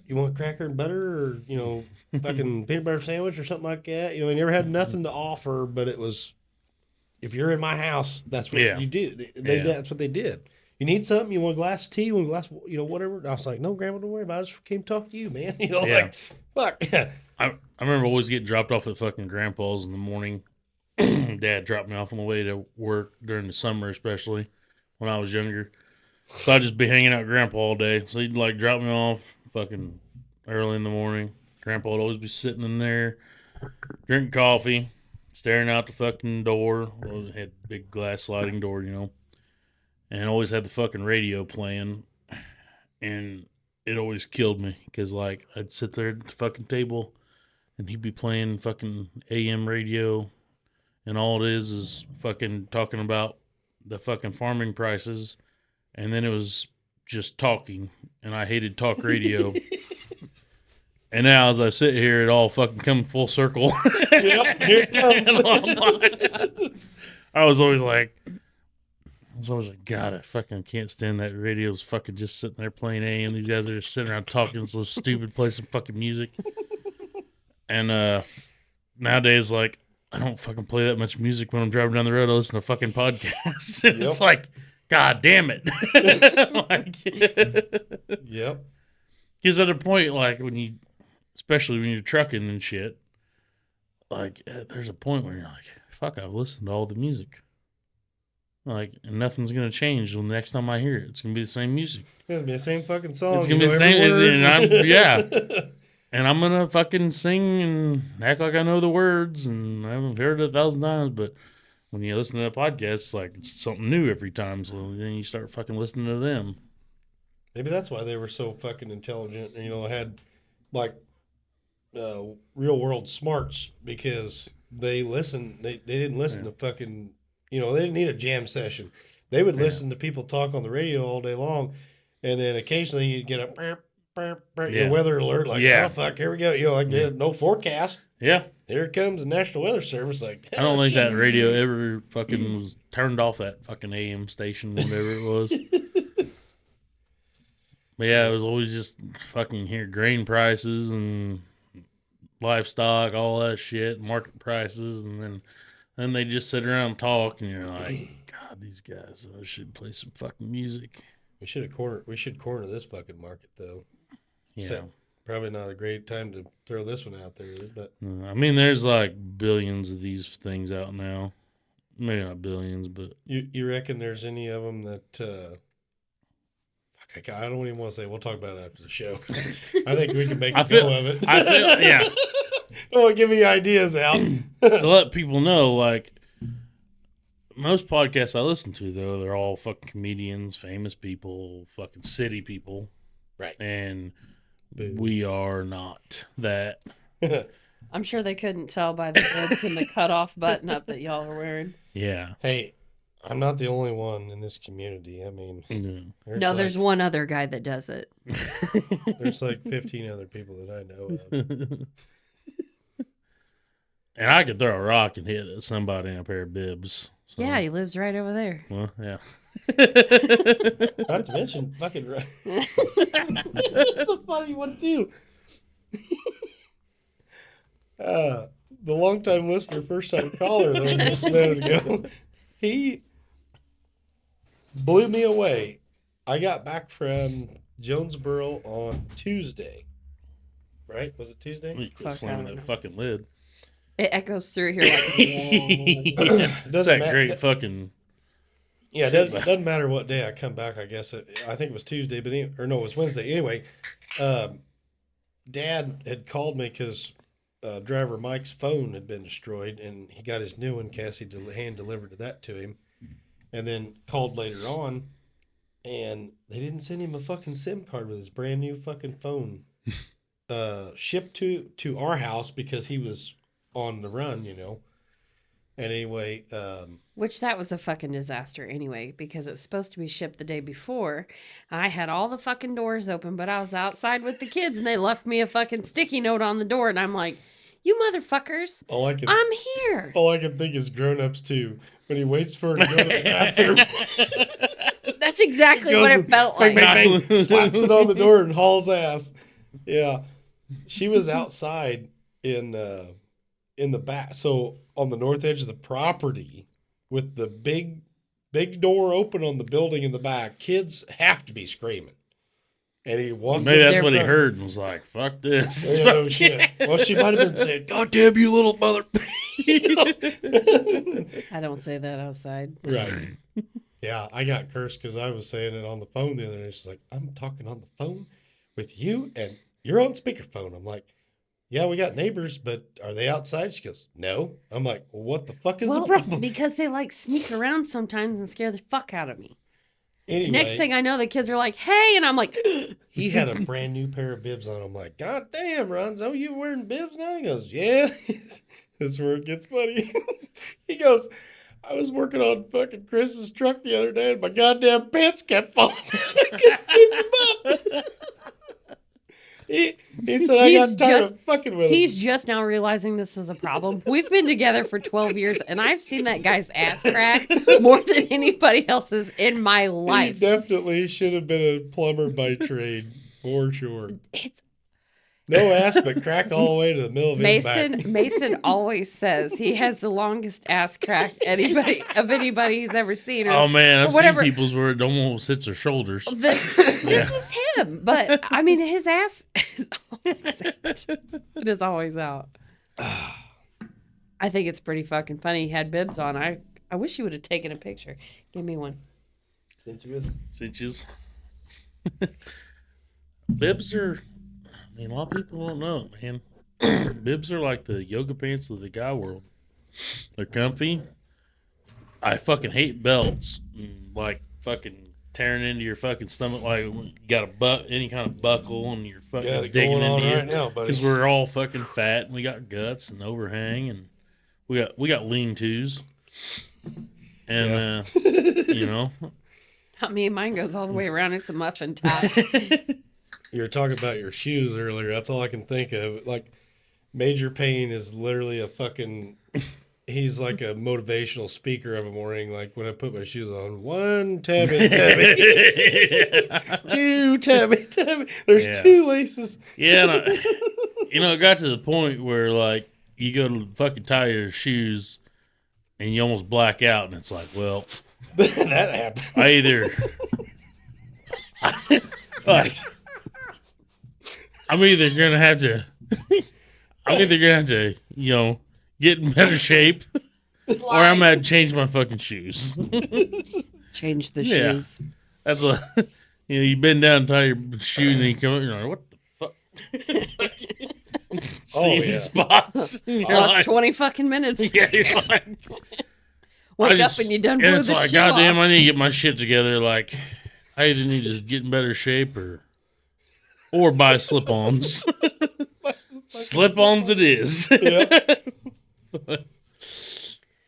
Speaker 2: you want cracker and butter or, you know, fucking peanut butter sandwich or something like that? You know, he never had nothing to offer, but it was, if you're in my house, that's what
Speaker 1: Yeah.
Speaker 2: you do.
Speaker 1: Yeah.
Speaker 2: That's what they did. You need something? You want a glass of tea? You want a glass, you know, whatever? I was like, no, Grandma, don't worry about it. I just came to talk to you, man. You know,
Speaker 1: Yeah.
Speaker 2: like, fuck.
Speaker 1: I remember always getting dropped off at fucking grandpa's in the morning. Dad dropped me off on the way to work during the summer, especially when I was younger. So I'd just be hanging out with grandpa all day. So he'd like drop me off fucking early in the morning. Grandpa would always be sitting in there, drinking coffee, staring out the fucking door. Well, it had a big glass sliding door, you know. And always had the fucking radio playing. And it always killed me because, like, I'd sit there at the fucking table and he'd be playing fucking AM radio. And all it is fucking talking about the fucking farming prices. And then it was just talking. And I hated talk radio. And now as I sit here, it all fucking come full circle.
Speaker 2: Yep, here it comes.
Speaker 1: I was always like, God, I fucking can't stand that radio's fucking just sitting there playing AM. These guys are just sitting around talking this little stupid, play some fucking music. And nowadays, like, I don't fucking play that much music when I'm driving down the road. I listen to fucking podcasts. It's like, God damn it. Like,
Speaker 2: Yep.
Speaker 1: because at a point, like, especially when you're trucking and shit, like, there's a point where you're like, fuck, I've listened to all the music. Like, and nothing's going to change when the next time I hear it. It's going to be the same music.
Speaker 2: It's going to be the same fucking song.
Speaker 1: It's going to be the same. And I'm going to fucking sing and act like I know the words and I haven't heard it 1,000 times. But when you listen to a podcast, it's like it's something new every time. So then you start fucking listening to them.
Speaker 2: Maybe that's why they were so fucking intelligent. You know, had like real world smarts because they listened. They didn't listen to fucking. You know, they didn't need a jam session. They would listen to people talk on the radio all day long, and then occasionally you'd get a weather alert like, oh fuck, here we go. You know, like no forecast.
Speaker 1: Yeah.
Speaker 2: Here comes the National Weather Service. Like,
Speaker 1: I don't think that radio ever fucking was turned off, that fucking AM station, whatever it was. But yeah, it was always just fucking hear grain prices and livestock, all that shit, market prices, and then they just sit around and talk, and you're like, God, these guys, I should play some fucking music.
Speaker 2: We should corner this fucking market though.
Speaker 1: Yeah.
Speaker 2: So, probably not a great time to throw this one out there, but
Speaker 1: I mean, there's like billions of these things out now. Maybe not billions, but
Speaker 2: you reckon there's any of them that? I don't even want to say. We'll talk about it after the show. I think we can make a go of it.
Speaker 1: I feel, yeah.
Speaker 2: I want to give you ideas out
Speaker 1: To let people know, like most podcasts I listen to, though, they're all fucking comedians, famous people, fucking city people,
Speaker 2: right?
Speaker 1: And we are not that.
Speaker 3: I'm sure they couldn't tell by the bibs and the cutoff button up that y'all are wearing.
Speaker 1: Yeah.
Speaker 2: Hey, I'm not the only one in this community. I mean,
Speaker 3: there's one other guy that does it.
Speaker 2: There's like 15 other people that I know of.
Speaker 1: And I could throw a rock and hit somebody in a pair of bibs. So.
Speaker 3: Yeah, he lives right over there.
Speaker 1: Well, yeah.
Speaker 2: Not to mention, fucking right. That's a funny one too. The longtime listener, first time caller, though, just a minute ago, he blew me away. I got back from Jonesboro on Tuesday. Right? Was it Tuesday?
Speaker 1: You quit slamming that fucking lid.
Speaker 3: It echoes through here like
Speaker 1: That's that great fucking.
Speaker 2: Yeah, it doesn't matter what day I come back. I guess I think it was Tuesday, but it was Wednesday. Anyway, Dad had called me because driver Mike's phone had been destroyed, and he got his new one. Cassie hand delivered that to him, and then called later on, and they didn't send him a fucking SIM card with his brand new fucking phone shipped to our house because he was on the run, you know. And anyway,
Speaker 3: which that was a fucking disaster anyway, because it's supposed to be shipped the day before. I had all the fucking doors open, but I was outside with the kids and they left me a fucking sticky note on the door, and I'm like, you motherfuckers, I'm here.
Speaker 2: All I can think is grown-ups too. When he waits for her to go to the bathroom.
Speaker 3: That's exactly what it felt like.
Speaker 2: Bang, bang, slaps it on the door and hauls ass. Yeah. She was outside in the back, so on the north edge of the property with the big door open on the building in the back. Kids have to be screaming. And he walked
Speaker 1: Maybe that's what he heard and was like, fuck this.
Speaker 2: Yeah, no shit. Well, she might have been saying, God damn you little mother.
Speaker 3: I don't say that outside.
Speaker 2: Right. Yeah, I got cursed because I was saying it on the phone the other day. She's like, I'm talking on the phone with you and you're on speakerphone. I'm like, yeah, we got neighbors, but are they outside? She goes, no. I'm like, well, what the fuck is the problem?
Speaker 3: Because they like sneak around sometimes and scare the fuck out of me.
Speaker 2: Anyway,
Speaker 3: next thing I know, the kids are like, hey, and I'm like,
Speaker 2: he had a brand new pair of bibs on. I'm like, God damn, Ronzo, you wearing bibs now? He goes, yeah. That's where it gets funny. He goes, I was working on fucking Chris's truck the other day and my goddamn pants kept falling down. I couldn't keep them up. He said, I got tired of fucking with him.
Speaker 3: He's just now realizing this is a problem. We've been together for 12 years, and I've seen that guy's ass crack more than anybody else's in my life.
Speaker 2: He definitely should have been a plumber by trade, for sure.
Speaker 3: It's
Speaker 2: no ass, but crack all the way to the middle of his back.
Speaker 3: Mason always says he has the longest ass crack anybody he's ever seen.
Speaker 1: Oh man, I've seen people's where it almost hits their shoulders.
Speaker 3: This is him, but I mean his ass is always out. It is always out. I think it's pretty fucking funny. He had bibs on. I wish he would have taken a picture. Give me one.
Speaker 1: Cinches. Bibs are. I mean, a lot of people don't know it, man. Bibs are like the yoga pants of the guy world. They're comfy. I fucking hate belts. Like fucking tearing into your fucking stomach. Like you got any kind of buckle and you're
Speaker 2: Got
Speaker 1: fucking
Speaker 2: it
Speaker 1: digging
Speaker 2: going on
Speaker 1: into
Speaker 2: right
Speaker 1: you.
Speaker 2: now, buddy.
Speaker 1: Because we're all fucking fat and we got guts and overhang and we got lean-tos. And, you know.
Speaker 3: I mean, mine goes all the way around. It's a muffin top.
Speaker 2: You were talking about your shoes earlier. That's all I can think of. Like, Major Payne is literally a fucking... He's like a motivational speaker every morning. Like, when I put my shoes on, 1 tabby, tabby. 2 tabby, tabby. There's 2 laces.
Speaker 1: Yeah, and it got to the point where, like, you go to fucking tie your shoes and you almost black out, and it's like, well...
Speaker 2: That happened.
Speaker 1: I either... like... I'm either gonna have to, get in better shape, or I'm gonna have to change my fucking shoes.
Speaker 3: Change the
Speaker 1: Yeah.
Speaker 3: shoes.
Speaker 1: That's you bend down and tie your shoes, and you come up, you're like, what the fuck? Seeing
Speaker 2: yeah.
Speaker 1: spots. You're
Speaker 3: Lost
Speaker 1: like,
Speaker 3: 20 fucking minutes.
Speaker 1: yeah, you're like,
Speaker 3: Wake up and you done blew
Speaker 1: and
Speaker 3: the
Speaker 1: it's like,
Speaker 3: shoe
Speaker 1: goddamn,
Speaker 3: off.
Speaker 1: I need to get my shit together. Like, I either need to get in better shape or buy slip-ons. Slip-ons it is.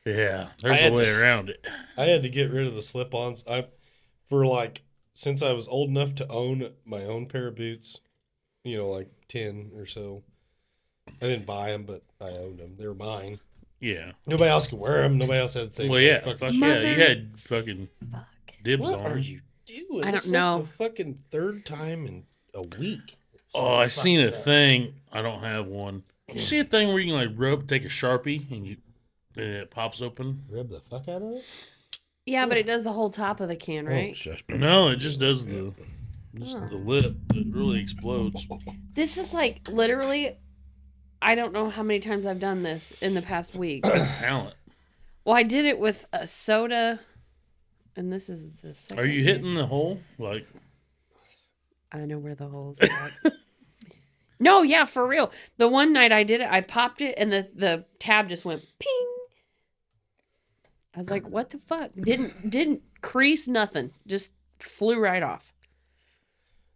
Speaker 1: Yeah, there's a way around it.
Speaker 2: I had to get rid of the slip-ons. Since I was old enough to own my own pair of boots, like 10 or so. I didn't buy them, but I owned them. They were mine.
Speaker 1: Yeah.
Speaker 2: Nobody else could wear them. Nobody else had the same.
Speaker 1: Well, yeah.
Speaker 2: fucking
Speaker 1: Fuck
Speaker 2: shoes.
Speaker 1: yeah. You had fucking
Speaker 3: Fuck.
Speaker 1: dibs
Speaker 2: What
Speaker 1: on
Speaker 2: are
Speaker 1: them.
Speaker 2: you doing?
Speaker 3: I don't
Speaker 2: This is
Speaker 3: know.
Speaker 2: Like the fucking 3rd time in a week.
Speaker 1: Oh, I seen a thing. I don't have one. You see a thing where you can like take a Sharpie and it pops open?
Speaker 2: Rub the fuck out of it?
Speaker 3: Yeah, but it does the whole top of the can,
Speaker 2: Oh,
Speaker 3: right?
Speaker 2: shush.
Speaker 1: No, it just does the lip. It really explodes.
Speaker 3: This is like literally, I don't know how many times I've done this in the past week.
Speaker 1: That's talent.
Speaker 3: Well, I did it with a soda, and this is the second.
Speaker 1: Are you hitting the hole? Like,
Speaker 3: I know where the hole's at. No, yeah, for real. The one night I did it, I popped it, and the tab just went ping. I was like, "What the fuck?" Didn't crease, nothing. Just flew right off.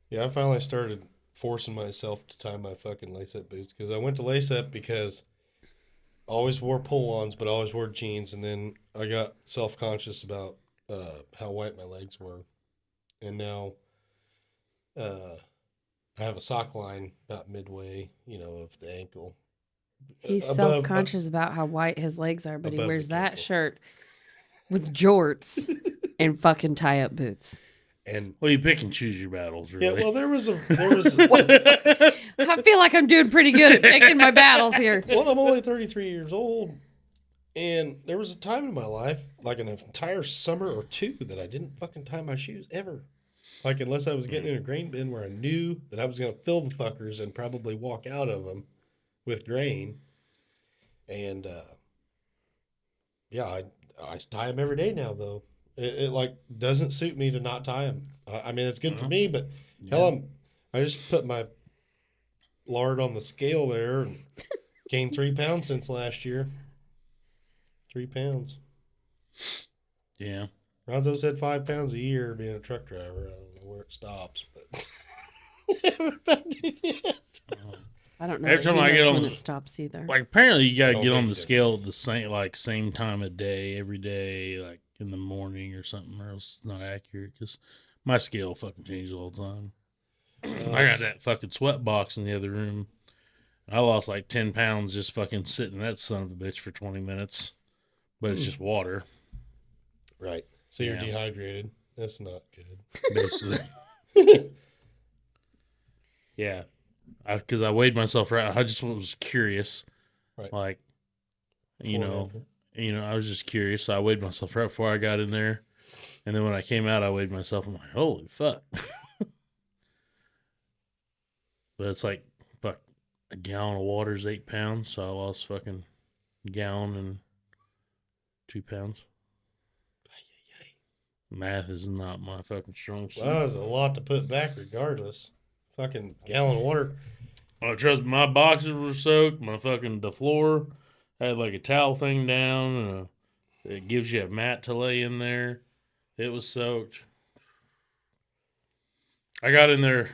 Speaker 2: Yeah, I finally started forcing myself to tie my fucking lace-up boots because I went to lace-up because I always wore pull-ons, but I always wore jeans, and then I got self-conscious about how white my legs were, and now I have a sock line about midway, of the ankle.
Speaker 3: He's
Speaker 2: Above-
Speaker 3: self-conscious about how white his legs are, but he
Speaker 2: above
Speaker 3: wears
Speaker 2: the
Speaker 3: that
Speaker 2: ankle.
Speaker 3: shirt with jorts and fucking tie-up boots.
Speaker 2: And
Speaker 1: well, you pick and choose your battles, really.
Speaker 2: yeah, well, there was
Speaker 3: I feel like I'm doing pretty good at picking my battles here.
Speaker 2: well, I'm only 33 years old, and there was a time in my life, like an entire summer or 2, that I didn't fucking tie my shoes ever. Like, unless I was getting in a grain bin where I knew that I was going to fill the fuckers and probably walk out of them with grain. And, I tie them every day now, though. It like, doesn't suit me to not tie them. I mean, it's good for me, but hell, I just put my lard on the scale there and gained 3 pounds since last year. 3 pounds.
Speaker 1: Yeah.
Speaker 2: Ronzo said 5 pounds a year being a truck driver. I don't know where it stops, but haven't found it yet.
Speaker 3: I don't know
Speaker 1: Every
Speaker 3: that
Speaker 1: time
Speaker 3: he
Speaker 1: I get
Speaker 3: knows
Speaker 1: on
Speaker 3: when
Speaker 1: the-
Speaker 3: it stops either.
Speaker 1: Like, apparently you gotta
Speaker 2: don't
Speaker 1: get on
Speaker 2: think
Speaker 1: the
Speaker 2: so.
Speaker 1: scale at the same time of day, every day, like in the morning or something, or else it's not accurate, because my scale fucking changes all the time. I got that fucking sweat box in the other room. I lost like 10 pounds just fucking sitting in that son of a bitch for 20 minutes. But it's just water,
Speaker 2: Right. So you're
Speaker 1: Yeah.
Speaker 2: dehydrated. That's not good.
Speaker 1: basically. Yeah. Because I weighed myself right. I just was curious.
Speaker 2: Right.
Speaker 1: Like, I was just curious. So I weighed myself right before I got in there. And then when I came out, I weighed myself. I'm like, holy fuck. But it's like, fuck, a gallon of water is 8 pounds. So I lost fucking gallon and 2 pounds. Math is not my fucking strong suit.
Speaker 2: Well, that was a lot to put back regardless. Fucking gallon of water.
Speaker 1: I trust my boxers were soaked. The floor had like a towel thing down and It gives you a mat to lay in there. It was soaked. I got in there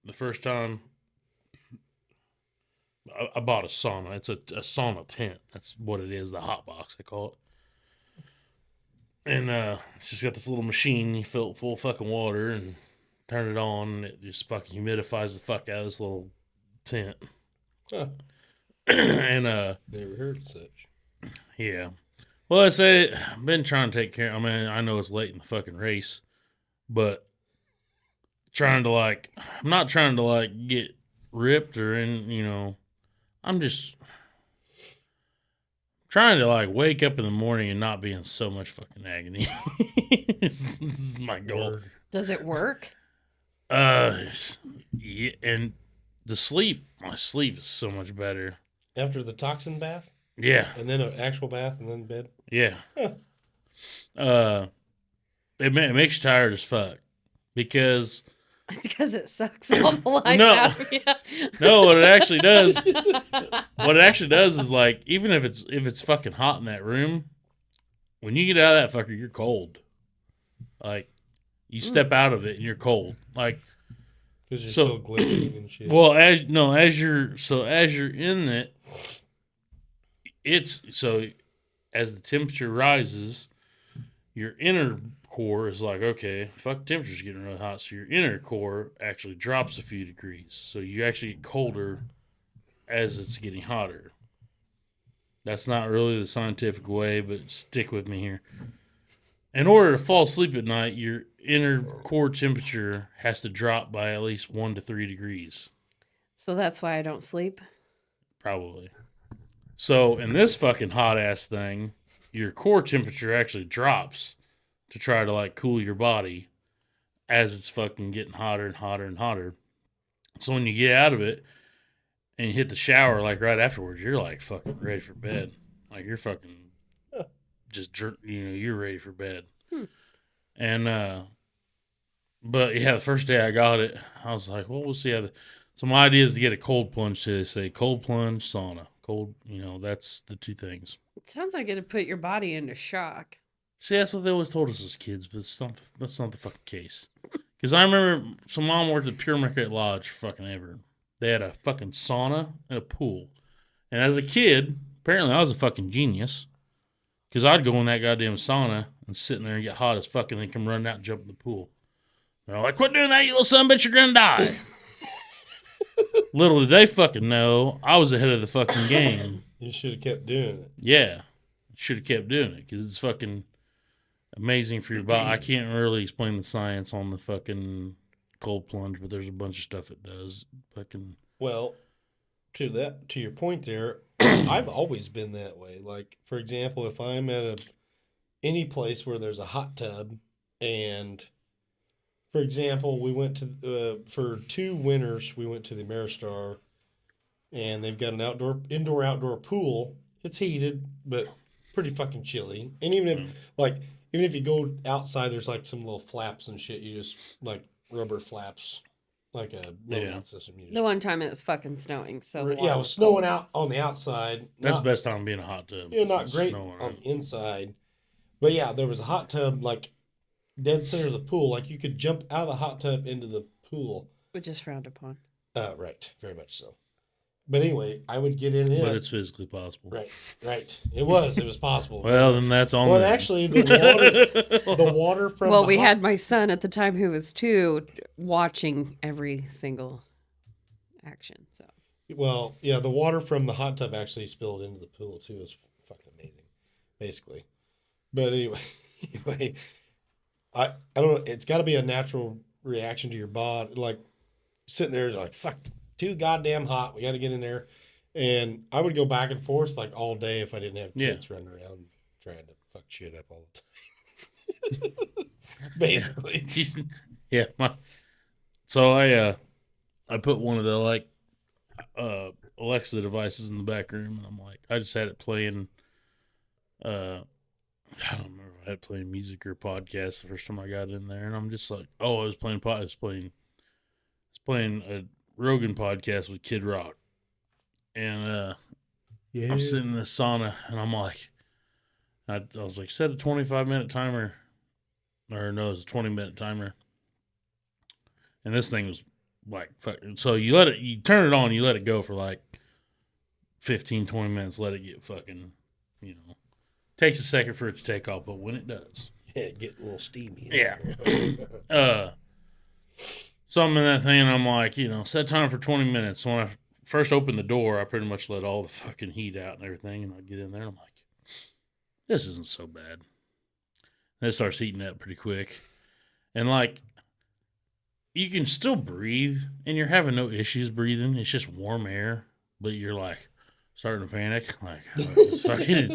Speaker 1: the first time. I bought a sauna. It's a sauna tent. That's what it is. The hot box, I call it. And it's just got this little machine. You fill it full of fucking water and turn it on. And it just fucking humidifies the fuck out of this little tent.
Speaker 2: Huh.
Speaker 1: And
Speaker 2: Never heard such.
Speaker 1: yeah. Well, I say I've been trying to take care. I mean, I know it's late in the fucking race, but I'm not trying to like get ripped or I'm just trying to like wake up in the morning and not be in so much fucking agony. This is my goal.
Speaker 3: Does it work?
Speaker 1: Yeah, and my sleep is so much better.
Speaker 2: After the toxin bath?
Speaker 1: Yeah.
Speaker 2: And then an actual bath and then bed?
Speaker 1: Yeah. It makes you tired as fuck because
Speaker 3: It's because it sucks all the life
Speaker 1: No.
Speaker 3: out of you.
Speaker 1: no, what it actually does is like even if it's fucking hot in that room, when you get out of that fucker, you're cold. Like you step out of it and you're cold. Like
Speaker 2: Because you're
Speaker 1: So-
Speaker 2: still glistening and shit.
Speaker 1: well, as you're in it, it's so as the temperature rises, your inner core is like, okay, fuck, the temperature's getting really hot. So your inner core actually drops a few degrees. So you actually get colder as it's getting hotter. That's not really the scientific way, but stick with me here. In order to fall asleep at night, your inner core temperature has to drop by at least 1 to 3 degrees.
Speaker 3: So that's why I don't sleep.
Speaker 1: Probably. So in this fucking hot ass thing, your core temperature actually drops to try to like cool your body as it's fucking getting hotter and hotter and hotter. So when you get out of it and you hit the shower like right afterwards, you're like fucking ready for bed. Like you're fucking you're ready for bed. And but yeah, the first day I got it, I was like, well, we'll see how so my idea is to get a cold plunge. So they say cold plunge, sauna. Cold, that's the two things.
Speaker 3: It sounds like it'd put your body into shock.
Speaker 1: See, that's what they always told us as kids, but that's not the fucking case. Because I remember some mom worked at Pure Market Lodge for fucking ever. They had a fucking sauna and a pool. And as a kid, apparently I was a fucking genius. Because I'd go in that goddamn sauna and sit in there and get hot as fuck and then come running out and jump in the pool. They're like, quit doing that, you little son of a bitch, you're going to die. Little did they fucking know, I was ahead of the fucking game.
Speaker 2: You should have kept doing it.
Speaker 1: Yeah. Should have kept doing it because it's fucking amazing for your body. I can't really explain the science on the fucking cold plunge, but there's a bunch of stuff it does. Fucking
Speaker 2: Well, to your point there, I've always been that way. Like, for example, if I'm at any place where there's a hot tub, and for example, we went to for 2 winters, we went to the Ameristar, and they've got an indoor-outdoor pool. It's heated, but pretty fucking chilly. And even if you go outside, there's like some little flaps and shit. You just like rubber flaps, like a blowing system. You just,
Speaker 3: The one time it was fucking snowing. So the
Speaker 2: yeah,
Speaker 3: water
Speaker 2: it was snowing out on the outside.
Speaker 1: that's
Speaker 2: Not-
Speaker 1: the best time being a hot tub.
Speaker 2: Yeah, not
Speaker 1: It's
Speaker 2: great
Speaker 1: snowing,
Speaker 2: on
Speaker 1: right?
Speaker 2: the inside. But yeah, there was a hot tub like dead center of the pool. Like you could jump out of the hot tub into the pool.
Speaker 3: which is frowned upon.
Speaker 2: Right, very much so. But anyway, I would get in it.
Speaker 1: But it's physically possible.
Speaker 2: Right. It was possible.
Speaker 1: Well, then that's on
Speaker 2: Well,
Speaker 1: them.
Speaker 2: actually, the water from
Speaker 3: Well,
Speaker 2: the
Speaker 3: we
Speaker 2: hot-
Speaker 3: had my son at the time who was 2 watching every single action. So
Speaker 2: Well, yeah, the water from the hot tub actually spilled into the pool too. It's fucking amazing, basically. But anyway, I don't know. It's got to be a natural reaction to your body. Like sitting there is like fuck, too goddamn hot. We got to get in there, and I would go back and forth like all day if I didn't have kids running around trying to fuck shit up all the time. Basically,
Speaker 1: Yeah. So I put one of the Alexa devices in the back room, and I'm like, I just had it playing. I don't remember if I had playing music or podcast the first time I got in there, and I'm just like, oh, I was playing a Rogan podcast with Kid Rock, and I'm sitting in the sauna, and I'm I was like, set a 25-minute timer. Or no, it was a 20-minute timer. And this thing was like, so you turn it on, you let it go for like 15, 20 minutes, let it get fucking, takes a second for it to take off, but when it does.
Speaker 2: Yeah, get a little steamy.
Speaker 1: Yeah. So I'm in that thing, and I'm like, set time for 20 minutes. So when I first opened the door, I pretty much let all the fucking heat out and everything, and I get in there, and I'm like, this isn't so bad. And it starts heating up pretty quick. And like, you can still breathe, and you're having no issues breathing. It's just warm air, but you're like starting to panic. Like, it's fucking,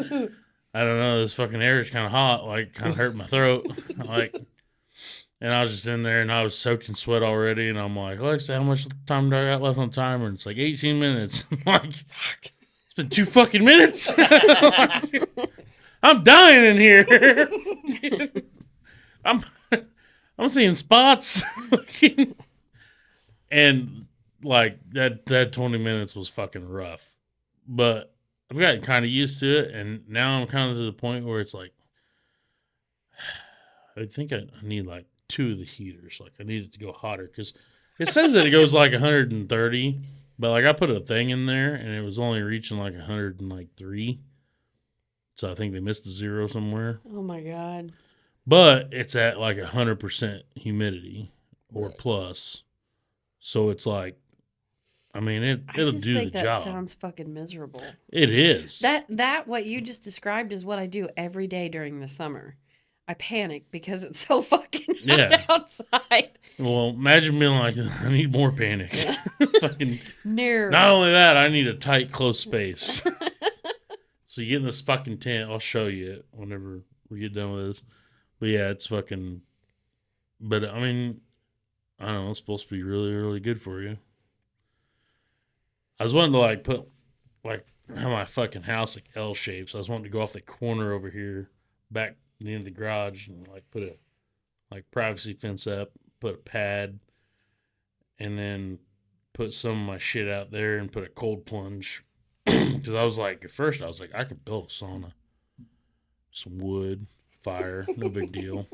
Speaker 1: I don't know, this fucking air is kind of hot, like kind of hurting my throat. Like, and I was just in there, and I was soaked in sweat already, and I'm like, Alexa, how much time do I got left on the timer? And it's like 18 minutes. I'm like, fuck, it's been 2 fucking minutes. I'm dying in here. I'm seeing spots. And like that 20 minutes was fucking rough. But I've gotten kind of used to it, and now I'm kind of to the point where it's like, I think I need like 2 of the heaters. Like I need it to go hotter, because it says that it goes like 130, but like I put a thing in there and it was only reaching like 103. So I think they missed the 0 somewhere.
Speaker 3: Oh my God.
Speaker 1: But it's at like 100% humidity or plus. So it's like, I mean, it'll do the job.
Speaker 3: That sounds fucking miserable.
Speaker 1: It is.
Speaker 3: That what you just described is what I do every day during the summer. I panic because it's so fucking hot outside.
Speaker 1: Well, imagine being like, I need more panic. Fucking.
Speaker 3: No.
Speaker 1: Not only that, I need a tight, close space. So you get in this fucking tent. I'll show you it whenever we get done with this. But yeah, it's fucking. But I mean, I don't know. It's supposed to be really, really good for you. I was wanting to like put like have my fucking house like L shapes. I was wanting to go off the corner over here, back the end of the garage, and like put a like privacy fence up, put a pad, and then put some of my shit out there and put a cold plunge. Because I was like, at first I was like, I could build a sauna, some wood, fire, no big deal.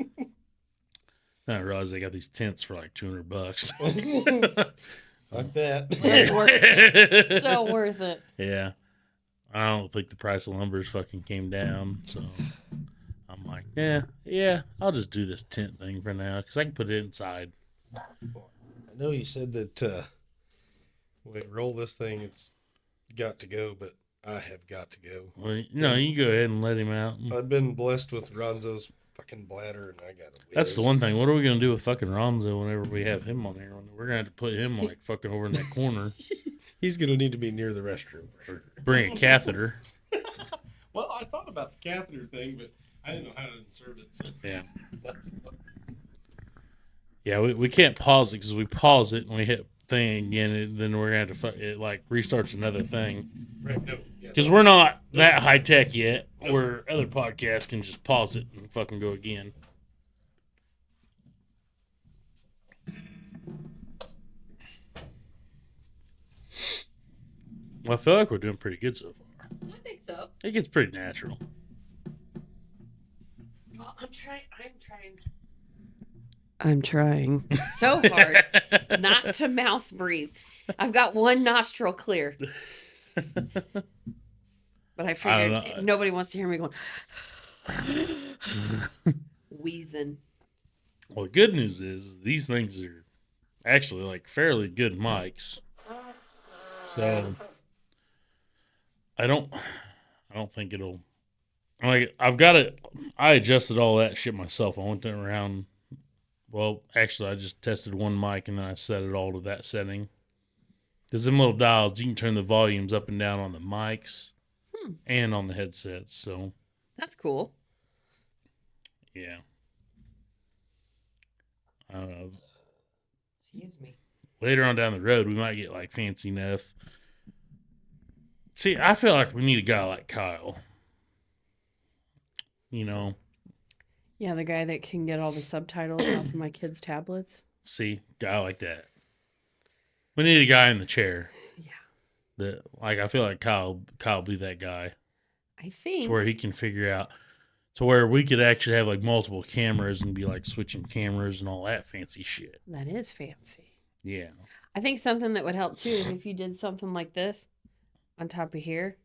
Speaker 1: Then I realized they got these tents for like $200.
Speaker 2: Like that.
Speaker 3: It's worth it. So worth it.
Speaker 1: Yeah. I don't think the price of lumber fucking came down. So I'm like, yeah, I'll just do this tent thing for now, because I can put it inside.
Speaker 2: I know you said that when we roll this thing, it's got to go, but I have got to go.
Speaker 1: Well, no, you go ahead and let him out.
Speaker 2: I've been blessed with Ronzo's fucking bladder, and I got to whiz.
Speaker 1: That's the one thing. What are we going to do with fucking Ronzo whenever we have him on here? We're going to have to put him like fucking over in that corner.
Speaker 2: He's going to need to be near the restroom.
Speaker 1: Or bring a catheter.
Speaker 2: Well, I thought about the catheter thing, but I didn't know how to insert it. So.
Speaker 1: Yeah. Yeah, we can't pause it, because we pause it and we hit thing again, then we're going to have to it like restarts another thing.
Speaker 2: Right, no.
Speaker 1: Because we're not that high tech yet, where other podcasts can just pause it and fucking go again. Well, I feel like we're doing pretty good so far.
Speaker 3: I think so.
Speaker 1: It gets pretty natural.
Speaker 3: Well, I'm trying so hard not to mouth breathe. I've got one nostril clear. But I figured nobody wants to hear me going wheezing.
Speaker 1: Well, the good news is these things are actually like fairly good mics. So I don't think it'll like I've got it. I adjusted all that shit myself. I went around. Well, actually, I just tested one mic and then I set it all to that setting. Because them little dials, you can turn the volumes up and down on the mics and on the headsets. So
Speaker 3: that's cool.
Speaker 1: Yeah. I don't know.
Speaker 3: Excuse me.
Speaker 1: Later on down the road, we might get like fancy enough. See, I feel like we need a guy like Kyle. You know.
Speaker 3: Yeah, the guy that can get all the subtitles off of my kids' tablets.
Speaker 1: See, guy like that. We need a guy in the chair.
Speaker 3: Yeah.
Speaker 1: That like I feel like Kyle be that guy.
Speaker 3: I think
Speaker 1: to where he can figure out to where we could actually have like multiple cameras and be like switching cameras and all that fancy shit.
Speaker 3: That is fancy.
Speaker 1: Yeah.
Speaker 3: I think something that would help too is if you did something like this on top of here.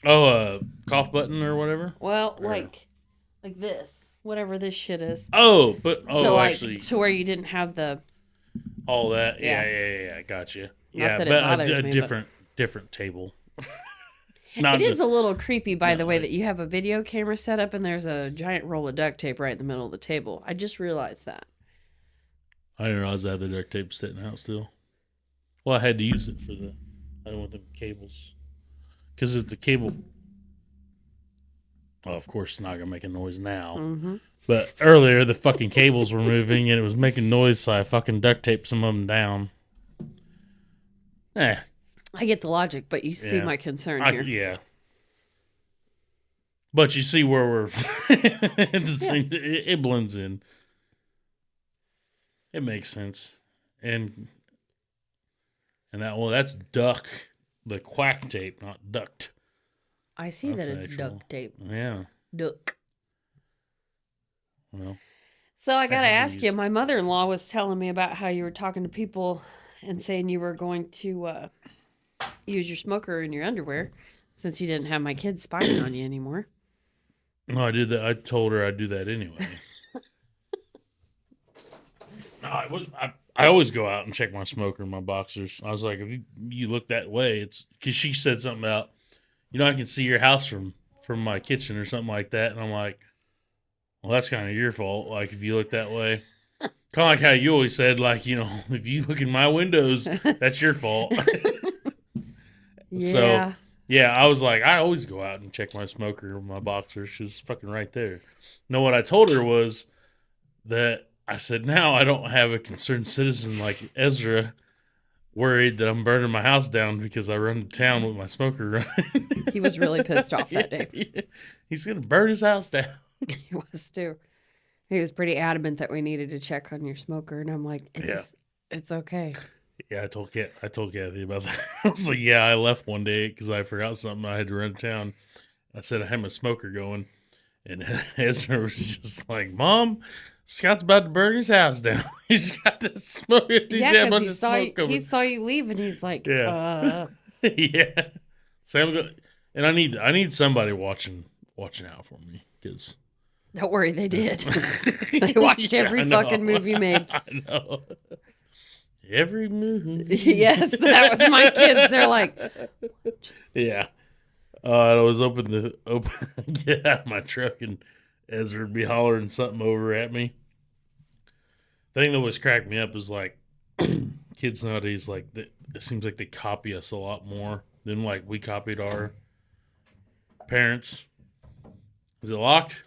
Speaker 1: Oh, cough button or whatever.
Speaker 3: Well,
Speaker 1: Or-
Speaker 3: like this, whatever this shit is.
Speaker 1: Actually,
Speaker 3: to where you didn't have the.
Speaker 1: all that.
Speaker 3: Yeah.
Speaker 1: Yeah. Gotcha.
Speaker 3: Not
Speaker 1: Yeah,
Speaker 3: that it
Speaker 1: but
Speaker 3: bothers
Speaker 1: a
Speaker 3: me,
Speaker 1: different table.
Speaker 3: It is a little creepy, by the way,
Speaker 1: like-
Speaker 3: that you have a video camera set up and there's a giant roll of duct tape right in the middle of the table. I just realized that.
Speaker 1: I didn't realize I had the duct tape sitting out still. Well, I had to use it for the. I don't want the cables. Because if the cable. Well, of course, it's not going to make a noise now.
Speaker 3: Mm-hmm.
Speaker 1: But earlier, the fucking cables were moving and it was making noise, so I fucking duct taped some of them down.
Speaker 3: I get the logic, but you see
Speaker 1: Yeah.
Speaker 3: my concern here.
Speaker 1: Yeah. But you see where we're. It blends in. It makes sense. And that's duck. The quack tape, not duct.
Speaker 3: I see
Speaker 1: That's
Speaker 3: that it's
Speaker 1: actual.
Speaker 3: duct tape.
Speaker 1: Yeah.
Speaker 3: Duck.
Speaker 1: Well,
Speaker 3: So I got to ask you,
Speaker 1: Please.
Speaker 3: my mother-in-law was telling me about how you were talking to people and saying you were going to use your smoker in your underwear since you didn't have my kids spying on you anymore.
Speaker 1: no, I did that. I told her I'd do that anyway. No, I always go out and check my smoker and my boxers. I was like, if you look that way, it's because she said something about, I can see your house from my kitchen or something like that. And I'm like, well, that's kind of your fault. Like, if you look that way, kind of like how you always said, like, if you look in my windows, that's your fault.
Speaker 3: Yeah.
Speaker 1: So, yeah, I was like, I always go out and check my smoker and my boxers. She's fucking right there. No, what I told her was that I said, now I don't have a concerned citizen like Ezra worried that I'm burning my house down because I run to town with my smoker running.
Speaker 3: He was really pissed off that day.
Speaker 1: Yeah. He's going to burn his house down.
Speaker 3: He was too. He was pretty adamant that we needed to check on your smoker, and I'm like, it's okay.
Speaker 1: Yeah, I told Kathy about that. I was like, yeah, I left one day because I forgot something. I had to run to town. I said I had my smoker going, and Ezra was just like, Mom, Scott's about to burn his house down. He's got the smoke. He's got a bunch of smoke coming.
Speaker 3: He saw you leave, and he's like,
Speaker 1: Yeah. Yeah. So I'm going, and I need somebody watching out for me because.
Speaker 3: Don't worry, they did. They watched every fucking movie made.
Speaker 1: I know. Every movie.
Speaker 3: Yes, that was my kids. They're like,
Speaker 1: yeah. I was get out of my truck and Ezra would be hollering something over at me. The thing that always cracked me up is like kids nowadays, like it seems like they copy us a lot more than like we copied our parents. Is it locked?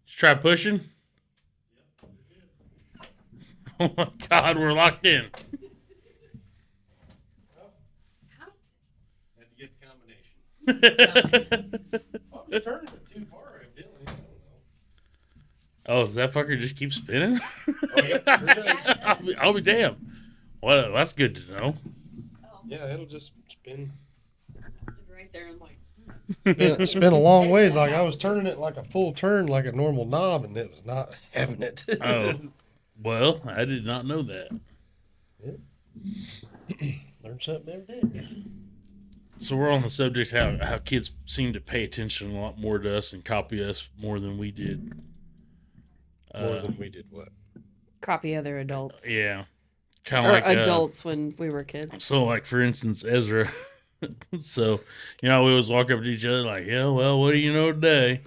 Speaker 1: Just try pushing. Oh my God, we're locked in.
Speaker 2: Had to get the combination. I was turning it too far, evidently. I don't know.
Speaker 1: Oh, does that fucker just keep spinning?
Speaker 2: Oh, yeah, sure does.
Speaker 1: I'll be damned. Well, that's good to know.
Speaker 2: Yeah, it'll just spin.
Speaker 3: right there and like,
Speaker 2: Spin a long ways. Like I was turning it like a full turn, like a normal knob, and it was not having it.
Speaker 1: Oh, well, I did not know that.
Speaker 2: Learn something every day.
Speaker 1: So we're on the subject how kids seem to pay attention a lot more to us and copy us more than we did.
Speaker 2: More than we did what?
Speaker 3: copy other adults.
Speaker 1: Yeah, kind
Speaker 3: Or
Speaker 1: of like
Speaker 3: adults when we were kids.
Speaker 1: So, like for instance, Ezra. So, we always walk up to each other like, yeah, well, what do you know today?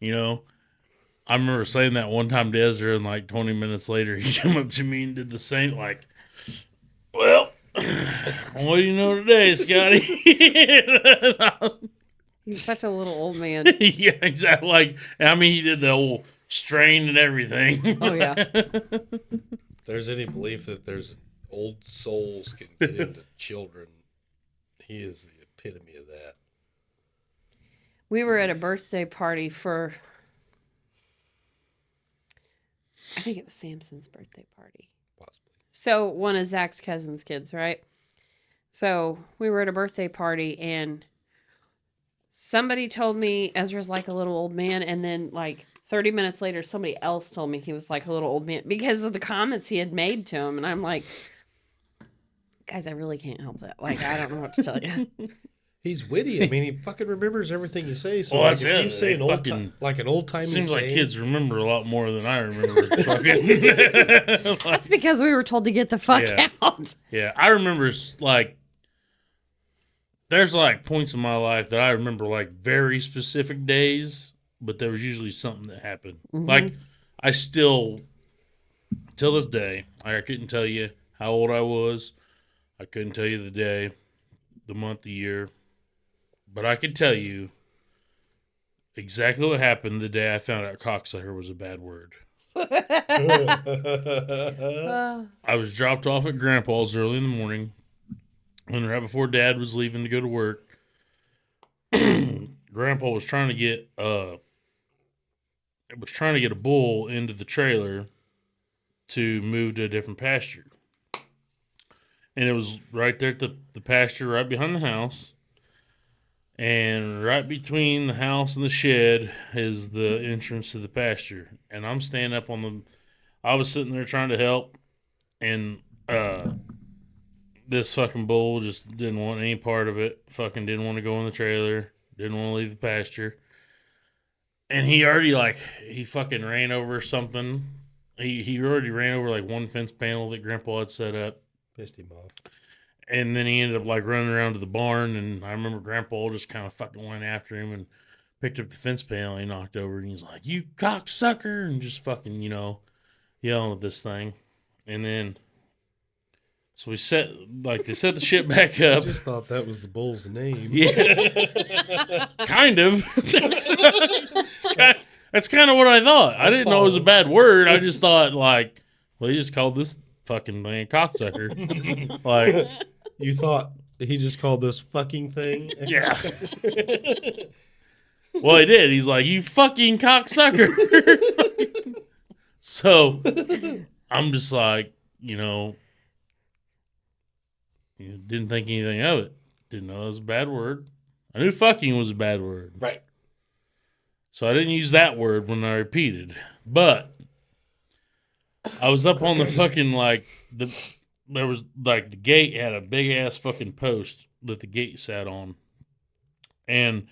Speaker 1: I remember saying that one time to Ezra, and like 20 minutes later, he came up to me and did the same. Like, well, what do you know today, Scotty?
Speaker 3: He's such a little old man.
Speaker 1: Yeah, exactly. Like, I mean, he did the whole strain and everything.
Speaker 3: Oh, yeah.
Speaker 2: If there's any belief that there's old souls can get into children, he is the epitome of that.
Speaker 3: We were at a birthday party for, I think it was Samson's birthday party.
Speaker 2: Possibly.
Speaker 3: So one of Zach's cousin's kids, right? So we were at a birthday party and somebody told me Ezra's like a little old man. And then like 30 minutes later, somebody else told me he was like a little old man because of the comments he had made to him. And I'm like, guys, I really can't help that. Like, I don't know what to tell you.
Speaker 2: He's witty. I mean, he fucking remembers everything you say. So
Speaker 1: Well,
Speaker 2: like,
Speaker 1: that's
Speaker 2: if
Speaker 1: it.
Speaker 2: you say
Speaker 1: They
Speaker 2: an old
Speaker 1: fucking-
Speaker 2: time, like an old time.
Speaker 1: Seems like kids remember a lot more than I remember.
Speaker 3: That's because we were told to get the fuck
Speaker 1: Yeah.
Speaker 3: out.
Speaker 1: Yeah, I remember like there's like points in my life that I remember like very specific days, but there was usually something that happened.
Speaker 3: Mhm.
Speaker 1: Like I still, till this day, I couldn't tell you how old I was. I couldn't tell you the day, the month, the year, but I could tell you exactly what happened the day I found out cocksucker was a bad word. I was dropped off at Grandpa's early in the morning, and right before Dad was leaving to go to work. Grandpa was trying to get a bull into the trailer to move to a different pasture, and it was right there at the pasture right behind the house. And right between the house and the shed is the entrance to the pasture. And I'm standing up I was sitting there trying to help, and this fucking bull just didn't want any part of it. Fucking didn't want to go in the trailer. Didn't want to leave the pasture. And he already he fucking ran over something. He already ran over like one fence panel that Grandpa had set up.
Speaker 2: Pissed him off.
Speaker 1: And then he ended up like running around to the barn, and I remember Grandpa just kind of fucking went after him and picked up the fence panel he knocked over, and he's like, "You cocksucker!" and just fucking, yelling at this thing. And then, so they set the shit back
Speaker 2: I
Speaker 1: up.
Speaker 2: just thought that was the bull's name.
Speaker 1: Yeah, kind of. That's kind of what I thought. I didn't know it was a bad word. I just thought well, he just called this fucking thing a cocksucker. Like.
Speaker 2: You thought he just called this fucking thing?
Speaker 1: Yeah. Well, he did. He's like, "You fucking cocksucker." So I'm just like, didn't think anything of it. Didn't know it was a bad word. I knew fucking was a bad word.
Speaker 2: Right.
Speaker 1: So I didn't use that word when I repeated. But I was up on the fucking there was the gate had a big ass fucking post that the gate sat on. And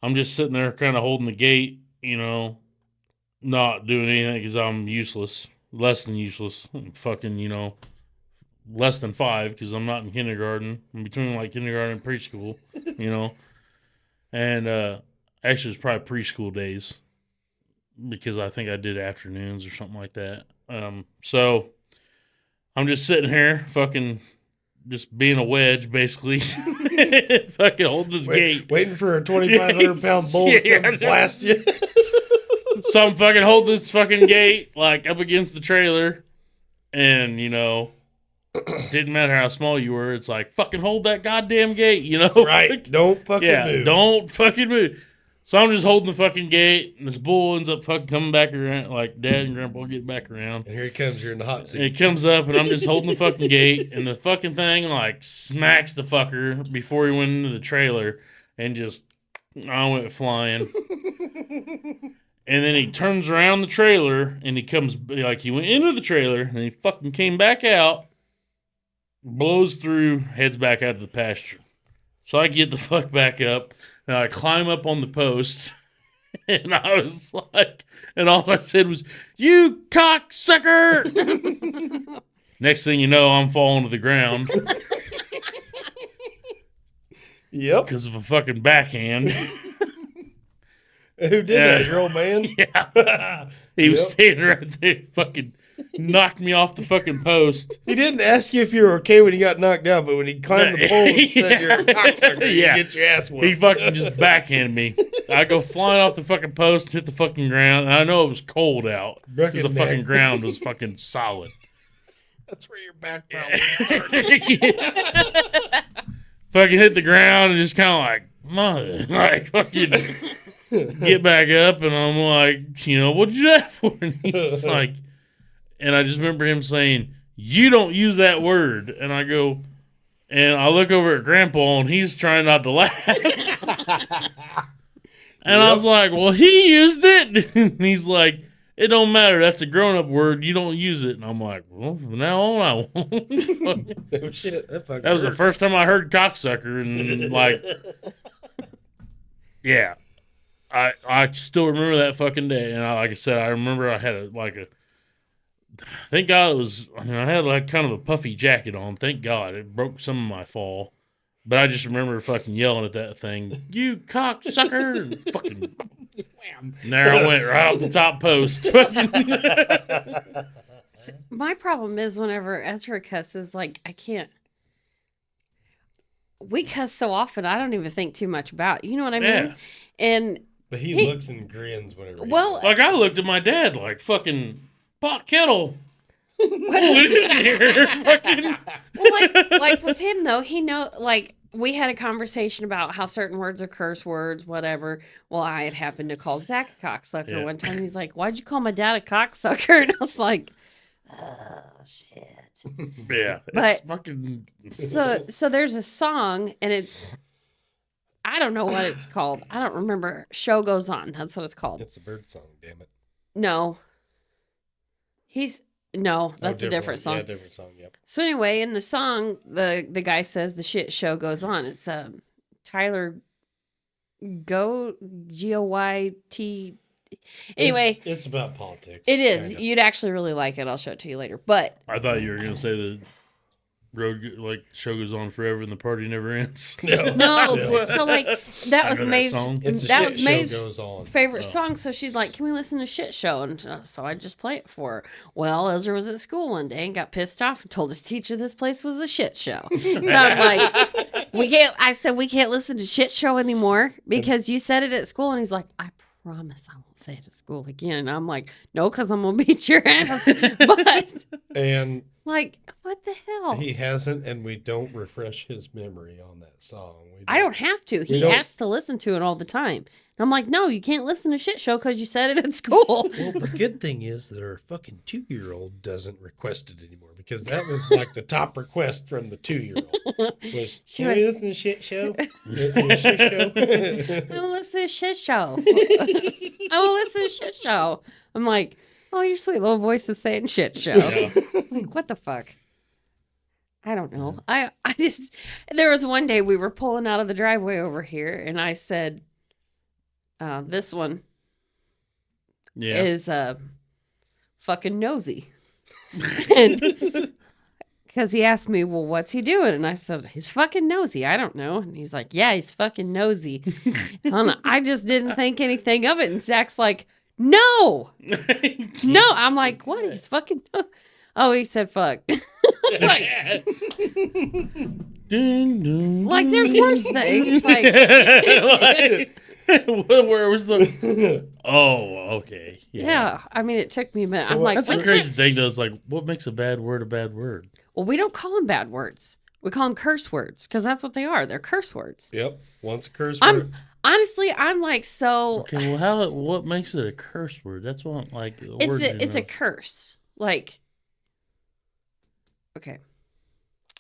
Speaker 1: I'm just sitting there kind of holding the gate, not doing anything because I'm useless, less than useless, fucking, less than 5 because I'm not in kindergarten. I'm between kindergarten and preschool, And actually it's probably preschool days because I think I did afternoons or something like that. So I'm just sitting here, fucking, just being a wedge, basically. Fucking holding this gate.
Speaker 2: Waiting for a 2,500-pound bull to come blast you.
Speaker 1: So I'm fucking holding this fucking gate, up against the trailer. And, didn't matter how small you were. It's like, fucking hold that goddamn gate,
Speaker 2: Right. Don't fucking move.
Speaker 1: Don't fucking move. So I'm just holding the fucking gate, and this bull ends up fucking coming back around, Dad and Grandpa get back around.
Speaker 2: And here he comes, you're in the hot seat.
Speaker 1: And it comes up, and I'm just holding the fucking gate, and the fucking thing, smacks the fucker before he went into the trailer, and I went flying. And then he turns around the trailer, and he comes, he went into the trailer, and he fucking came back out, blows through, heads back out of the pasture. So I get the fuck back up, and I climb up on the post, and I was and all I said was, "You cocksucker!" Next thing you know, I'm falling to the ground.
Speaker 2: Yep.
Speaker 1: Because of a fucking backhand.
Speaker 2: Who did that? Your old man?
Speaker 1: Yeah. He was standing right there, fucking knocked me off the fucking post.
Speaker 2: He didn't ask you if you were okay when you got knocked down, but when he climbed the pole and said you're a cocksucker, you get your ass whooped.
Speaker 1: He fucking just backhanded me. I go flying off the fucking post, hit the fucking ground, and I know it was cold out because the fucking ground was fucking solid.
Speaker 2: That's where your back problem
Speaker 1: Fucking hit the ground and just kind of mother, fucking get back up, and I'm like, what'd you do that for? And he's like, and I just remember him saying, "You don't use that word," and I go, And I look over at Grandpa, and he's trying not to laugh. And I was like, well, he used it. And he's like, it don't matter. That's a grown-up word. You don't use it. And I'm like, well, from now on, I won't.
Speaker 2: Oh, shit. That
Speaker 1: That was the first time I heard cocksucker. And, like, yeah. I still remember that fucking day. And like I said, I remember I had thank God it was, I had like kind of a puffy jacket on. Thank God. It broke some of my fall. But I just remember fucking yelling at that thing, you cocksucker! And fucking wham. And there I went right off the top post.
Speaker 3: My problem is whenever Ezra cusses, like, I can't. We cuss so often, I don't even think too much about it. You know what I mean?
Speaker 1: Yeah.
Speaker 3: And
Speaker 2: But he looks and grins whenever.
Speaker 3: Well,
Speaker 1: Like, I looked at my dad like, fucking pot kettle. What in here? Fucking.
Speaker 3: well, like with him though, he like we had a conversation about how certain words are curse words, whatever. Well, I had happened to call Zach a cocksucker one time. He's like, "Why'd you call my dad a cocksucker?" And I was like, "Oh shit."
Speaker 1: Yeah,
Speaker 3: But-
Speaker 1: it's fucking.
Speaker 3: So there's a song, and it's I don't know what it's called. I don't remember. Show Goes On. That's what it's called.
Speaker 2: It's a bird song, damn it.
Speaker 3: No, that's a different song.
Speaker 2: Yeah, different song, yep.
Speaker 3: So anyway, in the song, the guy says the shit show goes on. It's Tyler Goyt. Anyway,
Speaker 2: it's about politics.
Speaker 3: it is.
Speaker 2: kinda.
Speaker 3: You'd actually really like it. I'll show it to you later. But
Speaker 1: I thought you were gonna say the show goes on forever and the party never ends.
Speaker 3: no, so like that
Speaker 1: I
Speaker 3: was
Speaker 1: know that
Speaker 3: Maeve's.
Speaker 1: song.
Speaker 2: It's a
Speaker 3: that
Speaker 2: shit
Speaker 3: was
Speaker 2: show
Speaker 3: Maeve's
Speaker 2: goes on.
Speaker 3: favorite
Speaker 1: Oh.
Speaker 3: song. So she's like, "Can we listen to Shit Show?" And so I just play it for her. Well, Ezra was at school one day and got pissed off and told his teacher this place was a shit show. So I'm like, I said we can't listen to Shit Show anymore because you said it at school. And he's like, I promise I won't say it at school again. And I'm like, no, because I'm gonna beat your ass. But
Speaker 2: And
Speaker 3: like, what the hell?
Speaker 2: he hasn't, and we don't refresh his memory on that song.
Speaker 3: I don't have to. He
Speaker 2: don't-
Speaker 3: has to listen to it all the time. And I'm like, no, you can't listen to Shit Show because you said it at school.
Speaker 2: Well, the good thing is that our fucking 2-year-old doesn't request it anymore because that was like the top request from the 2-year-old. Was,
Speaker 3: She
Speaker 2: "Can
Speaker 3: went-
Speaker 2: we listen to Shit Show? Shit Show?"
Speaker 3: I want to listen to Shit Show. I want to listen to Shit Show. I'm like, oh, your sweet little voice is saying Shit Show. Like, what the fuck? I don't know. I just, there was one day we were pulling out of the driveway over here, and I said, this one
Speaker 1: Yeah.
Speaker 3: is fucking nosy. And because he asked me, well, what's he doing? And I said, he's fucking nosy. I don't know. And he's like, yeah, he's fucking nosy. And I just didn't think anything of it. And Zach's like, no. No. I'm like, what? He's fucking Oh, he said fuck. like,
Speaker 1: Dun, dun,
Speaker 3: like, there's worse things. Like,
Speaker 1: where was the? Oh, okay.
Speaker 3: yeah. I mean, it took me a minute. I'm
Speaker 2: Well,
Speaker 3: like,
Speaker 1: That's the
Speaker 3: what's
Speaker 1: crazy thing, though. Is like, what makes a bad word a bad word?
Speaker 3: Well, we don't call them bad words. We call them curse words because that's what they are. They're curse words.
Speaker 2: Yep. Once a curse
Speaker 3: I'm
Speaker 2: word.
Speaker 3: honestly, I'm like, so
Speaker 1: Okay, well, what makes it a curse word? That's what like.
Speaker 3: it's a curse. Like, okay,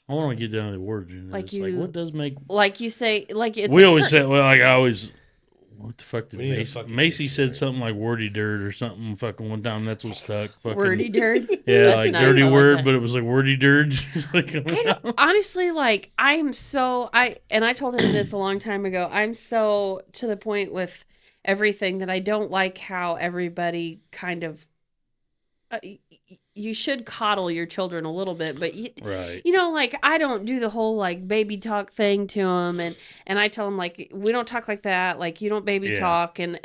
Speaker 1: I want to get down to the origin.
Speaker 3: Like
Speaker 1: Like, like
Speaker 3: you-
Speaker 1: what does make?
Speaker 3: like you say, like it's.
Speaker 1: We
Speaker 3: a
Speaker 1: always
Speaker 3: cur-
Speaker 1: say, well, like I always. What the fuck did
Speaker 2: We need a
Speaker 1: Macy?
Speaker 2: fucking
Speaker 1: Macy said
Speaker 2: dictionary.
Speaker 1: something like wordy dirt or something. Fucking one time, that's what stuck. Fucking,
Speaker 3: wordy dirt.
Speaker 1: Yeah,
Speaker 3: That's
Speaker 1: like
Speaker 3: nice,
Speaker 1: dirty
Speaker 3: I like
Speaker 1: word,
Speaker 3: that.
Speaker 1: but it was like wordy dirt. Like,
Speaker 3: I don't, honestly, like, I'm so I told him this a long time ago. I'm so to the point with everything that I don't like how everybody kind of. You should coddle your children a little bit, but
Speaker 1: right.
Speaker 3: you know, like I don't do the whole like baby talk thing to them, and I tell them like we don't talk like that, like you don't baby
Speaker 1: Yeah.
Speaker 3: talk, and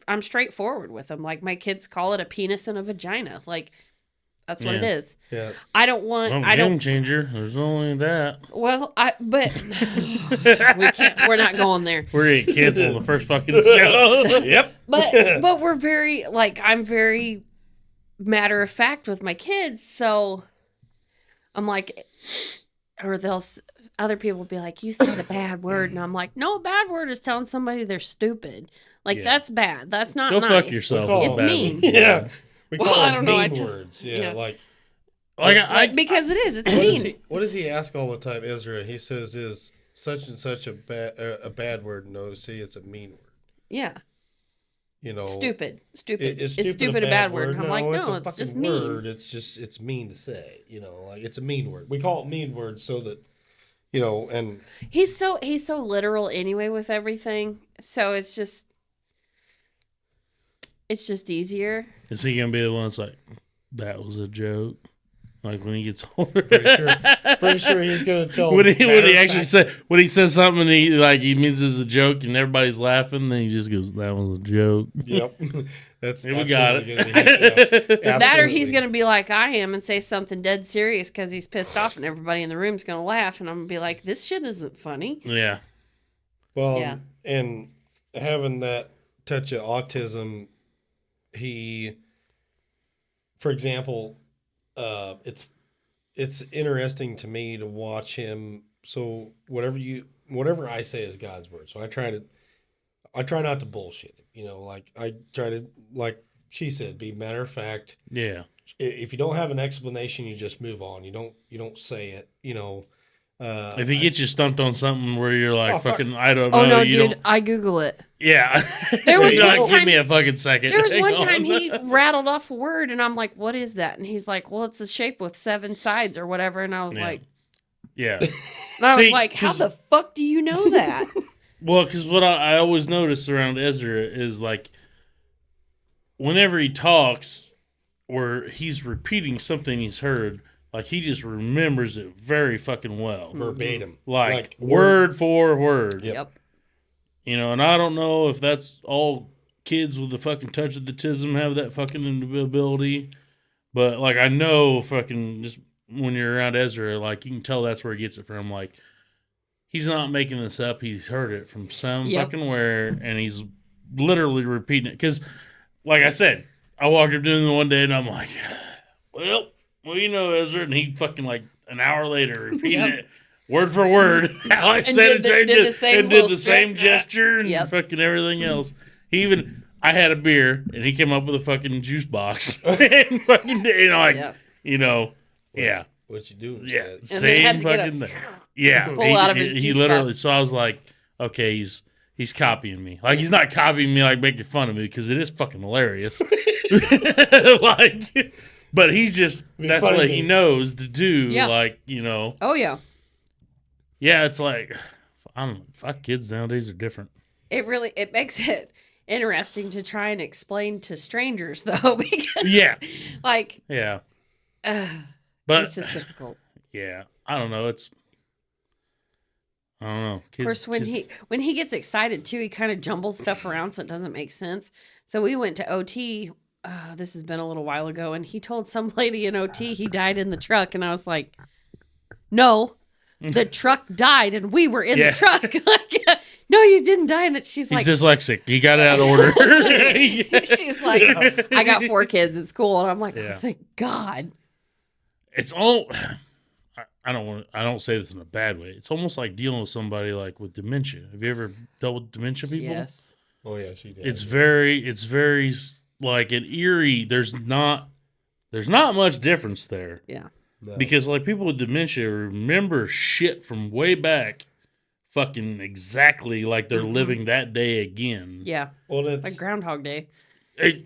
Speaker 3: I'm straightforward with them. Like my kids call it a penis and a vagina, like that's what it
Speaker 1: Yeah.
Speaker 3: is.
Speaker 2: Yeah.
Speaker 3: I don't want.
Speaker 1: Well,
Speaker 3: I
Speaker 1: game
Speaker 3: don't.
Speaker 1: changer. There's only that.
Speaker 3: Well, but we can't. We're not going there.
Speaker 1: We're gonna cancel the first fucking show.
Speaker 2: Yep.
Speaker 3: But we're very like I'm very matter of fact with my kids, so I'm like, or other people will be like, you said a bad word, and I'm like, no, a bad word is telling somebody they're stupid. Like
Speaker 1: Yeah.
Speaker 3: that's bad. That's not
Speaker 1: Go
Speaker 3: nice.
Speaker 1: fuck yourself.
Speaker 2: Call
Speaker 3: It's
Speaker 2: them
Speaker 3: mean.
Speaker 2: Yeah. We
Speaker 3: Well,
Speaker 2: call
Speaker 3: I
Speaker 2: them
Speaker 3: don't know,
Speaker 2: mean
Speaker 3: I
Speaker 2: words. Yeah,
Speaker 3: yeah.
Speaker 2: like
Speaker 1: Like
Speaker 3: because it is. It's mean.
Speaker 2: What does he ask all the time, Ezra? He says, "Is such and such a bad word?" No, see, it's a mean word.
Speaker 3: Yeah.
Speaker 2: You know,
Speaker 3: Stupid.
Speaker 2: Is
Speaker 3: It's stupid a bad word. And I'm like, no,
Speaker 2: it's
Speaker 3: just
Speaker 2: fucking
Speaker 3: mean.
Speaker 2: word. It's mean to say. You know, like it's a mean word. We call it mean words so that, you know, and
Speaker 3: He's so literal anyway with everything. So it's just easier.
Speaker 1: is he gonna be the one that's like, that was a joke? Like when he gets older,
Speaker 2: pretty sure he's gonna tell.
Speaker 1: when he actually when he says something and he means it's a joke and everybody's laughing, then he just goes, "That was a joke."
Speaker 2: Yep, that's
Speaker 1: we got it.
Speaker 3: That or he's gonna be like I am and say something dead serious because he's pissed off and everybody in the room's gonna laugh and I'm gonna be like, this shit isn't funny.
Speaker 1: Yeah.
Speaker 2: Well,
Speaker 3: Yeah.
Speaker 2: and having that touch of autism, for example, it's interesting to me to watch him. So whatever I say is God's word. So I try not to bullshit it. You know, like I try to, like she said, be matter of fact.
Speaker 1: Yeah.
Speaker 2: If you don't have an explanation, you just move on. You don't say it. You know.
Speaker 1: If he gets you stumped on something where you're like, fucking, I don't
Speaker 3: Oh
Speaker 1: know.
Speaker 3: no,
Speaker 1: you
Speaker 3: dude,
Speaker 1: don't.
Speaker 3: I Google it.
Speaker 1: Yeah.
Speaker 3: There was
Speaker 1: You're
Speaker 3: one
Speaker 1: like,
Speaker 3: time-
Speaker 1: give me a fucking second.
Speaker 3: There was
Speaker 1: Hang
Speaker 3: one
Speaker 1: on.
Speaker 3: time he rattled off a word and I'm like, what is that? And he's like, well, it's a shape with 7 sides or whatever. And I was
Speaker 1: Yeah.
Speaker 3: like,
Speaker 1: Yeah.
Speaker 3: and I was
Speaker 1: See,
Speaker 3: like, how
Speaker 1: 'cause-
Speaker 3: the fuck do you know that?
Speaker 1: Well, because what I always notice around Ezra is like, whenever he talks, or he's repeating something he's heard, like he just remembers it very fucking well,
Speaker 2: verbatim,
Speaker 1: like word for word.
Speaker 3: Yep.
Speaker 1: You know, and I don't know if that's all kids with the fucking touch of the tism have that fucking ability, but like I know fucking just when you're around Ezra, like you can tell that's where he gets it from. Like he's not making this up; he's heard it from some fucking where, and he's literally repeating it. Because, like I said, I walked up to him one day and I'm like, well, you know, Ezra, and he fucking like an hour later repeated it word for word. How I said it,
Speaker 3: did the same
Speaker 1: and did
Speaker 3: little
Speaker 1: the same
Speaker 3: strip.
Speaker 1: gesture and
Speaker 3: Yep.
Speaker 1: fucking everything else. I had a beer and he came up with a fucking juice box and fucking, you know, like,
Speaker 3: Yep.
Speaker 1: you know, yeah.
Speaker 2: What you doing?
Speaker 1: Yeah,
Speaker 2: Scott?
Speaker 1: same fucking thing. Yeah,
Speaker 3: Pull out of his
Speaker 1: he
Speaker 3: juice
Speaker 1: literally.
Speaker 3: box.
Speaker 1: So I was like, okay, he's copying me. Like he's not copying me, like making fun of me because it is fucking hilarious. Like, but he's just that's
Speaker 2: funny
Speaker 1: what
Speaker 2: thing.
Speaker 1: he knows to do.
Speaker 3: Yeah.
Speaker 1: Like you know,
Speaker 3: Oh yeah.
Speaker 1: yeah. It's like I don't know. Fuck, kids nowadays are different.
Speaker 3: It makes it interesting to try and explain to strangers though, because
Speaker 1: Yeah,
Speaker 3: like
Speaker 1: yeah.
Speaker 3: uh,
Speaker 1: But
Speaker 3: it's just difficult.
Speaker 1: yeah, I don't know. I don't know. Kids
Speaker 3: Of course, when he gets excited too, he kind of jumbles stuff around so it doesn't make sense. So we went to OT. This has been a little while ago, and he told some lady in OT he died in the truck, and I was like, "No, the truck died, and we were in
Speaker 1: Yeah.
Speaker 3: the truck." Like, no, you didn't die in that. She's
Speaker 1: he's
Speaker 3: like,
Speaker 1: dyslexic. He got it out of order.
Speaker 3: she's like, "I got 4 kids at school," and I'm like,
Speaker 1: Yeah.
Speaker 3: "Oh, thank God."
Speaker 1: It's all. I don't say this in a bad way. It's almost like dealing with somebody like with dementia. Have you ever dealt with dementia people?
Speaker 3: Yes.
Speaker 2: Oh yeah, she did.
Speaker 1: It's very like an eerie. There's not much difference there
Speaker 3: Yeah.
Speaker 2: No.
Speaker 1: because like people with dementia remember shit from way back, fucking exactly like they're living that day again.
Speaker 3: Yeah.
Speaker 2: well, it's
Speaker 3: Like Groundhog Day.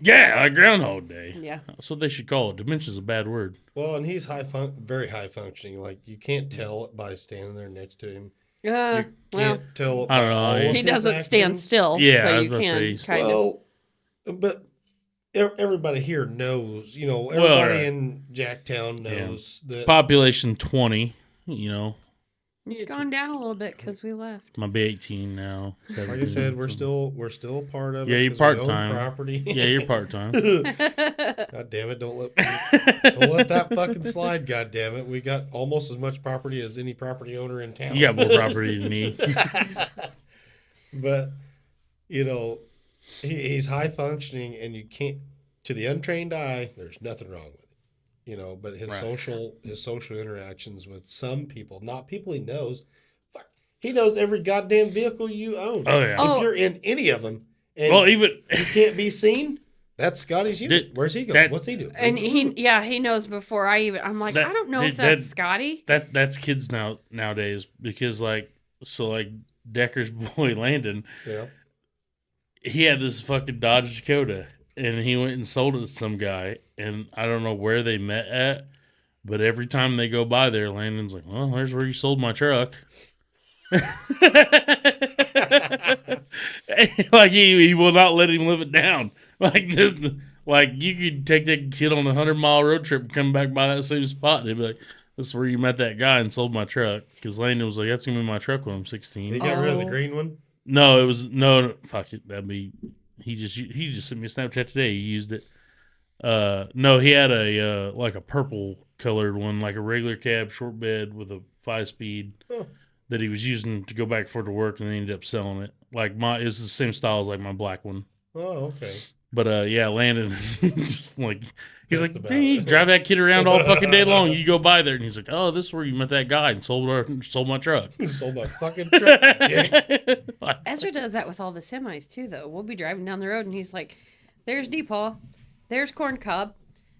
Speaker 1: Yeah, like Groundhog Day.
Speaker 3: Yeah.
Speaker 1: That's what they should call it. Dementia's a bad word.
Speaker 2: well, and he's very high functioning. Like you can't tell it by standing there next to him. You
Speaker 3: Well,
Speaker 2: can't tell it
Speaker 1: I
Speaker 2: by
Speaker 1: don't know.
Speaker 2: all of
Speaker 1: He
Speaker 3: he
Speaker 2: his
Speaker 3: doesn't stand
Speaker 2: actions.
Speaker 3: still,
Speaker 1: Yeah, I
Speaker 3: so
Speaker 1: was
Speaker 3: you
Speaker 1: gonna
Speaker 3: can
Speaker 1: say,
Speaker 3: kind of.
Speaker 2: Well, but everybody here knows. You know,
Speaker 1: Well,
Speaker 2: everybody
Speaker 1: right.
Speaker 2: in Jacktown knows that.
Speaker 1: Population 20. You know,
Speaker 3: It's gone down a little bit because we left.
Speaker 1: might be 18 now.
Speaker 2: Like I
Speaker 1: 17,
Speaker 2: said, we're
Speaker 1: so-
Speaker 2: still part of it.
Speaker 1: Yeah, you're
Speaker 2: 'cause we own
Speaker 1: part-time.
Speaker 2: property.
Speaker 1: Yeah, you're part time.
Speaker 2: God damn it! Don't let that fucking slide. God damn it! We got almost as much property as any property owner in town.
Speaker 1: You got more property than me.
Speaker 2: But you know, he's high functioning, and you can't. To the untrained eye, there's nothing wrong with it. You know, but his
Speaker 1: Right.
Speaker 2: social interactions with some people, not people he knows. Fuck, he knows every goddamn vehicle you own.
Speaker 1: Oh yeah.
Speaker 3: Oh.
Speaker 2: If you're in any of them, and
Speaker 1: Well, even
Speaker 2: you can't be seen, That's Scotty's unit. Where's he going? What's he doing?
Speaker 3: And he knows before I even. I'm like, I don't know if that's Scotty.
Speaker 1: That's kids nowadays because like Decker's boy Landon.
Speaker 2: Yeah.
Speaker 1: He had this fucking Dodge Dakota, and he went and sold it to some guy, and I don't know where they met at, but every time they go by there, Landon's like, "Well, there's where you sold my truck." Like he will not let him live it down. Like you could take that kid on a 100-mile road trip and come back by that same spot, and he'd be like, "This is where you met that guy and sold my truck." Because Landon was like, "That's gonna be my truck when I'm 16."
Speaker 2: He got rid of the green one.
Speaker 1: No, it was no. Fuck it. That'd be. He just sent me a Snapchat today. He used it. No, he had a like a purple colored one, like a regular cab, short bed with a 5-speed that he was using to go back for to work, and then he ended up selling it. Like it was the same style as like my black one.
Speaker 2: Oh, okay.
Speaker 1: But yeah, Landon just like he's like, you drive that kid around all fucking day long. You go by there, and he's like, "Oh, this is where you met that guy and sold my truck."
Speaker 2: Sold my fucking truck.
Speaker 3: Ezra does that with all the semis too, though. We'll be driving down the road, and he's like, "There's Deepaw, there's Corn Cob,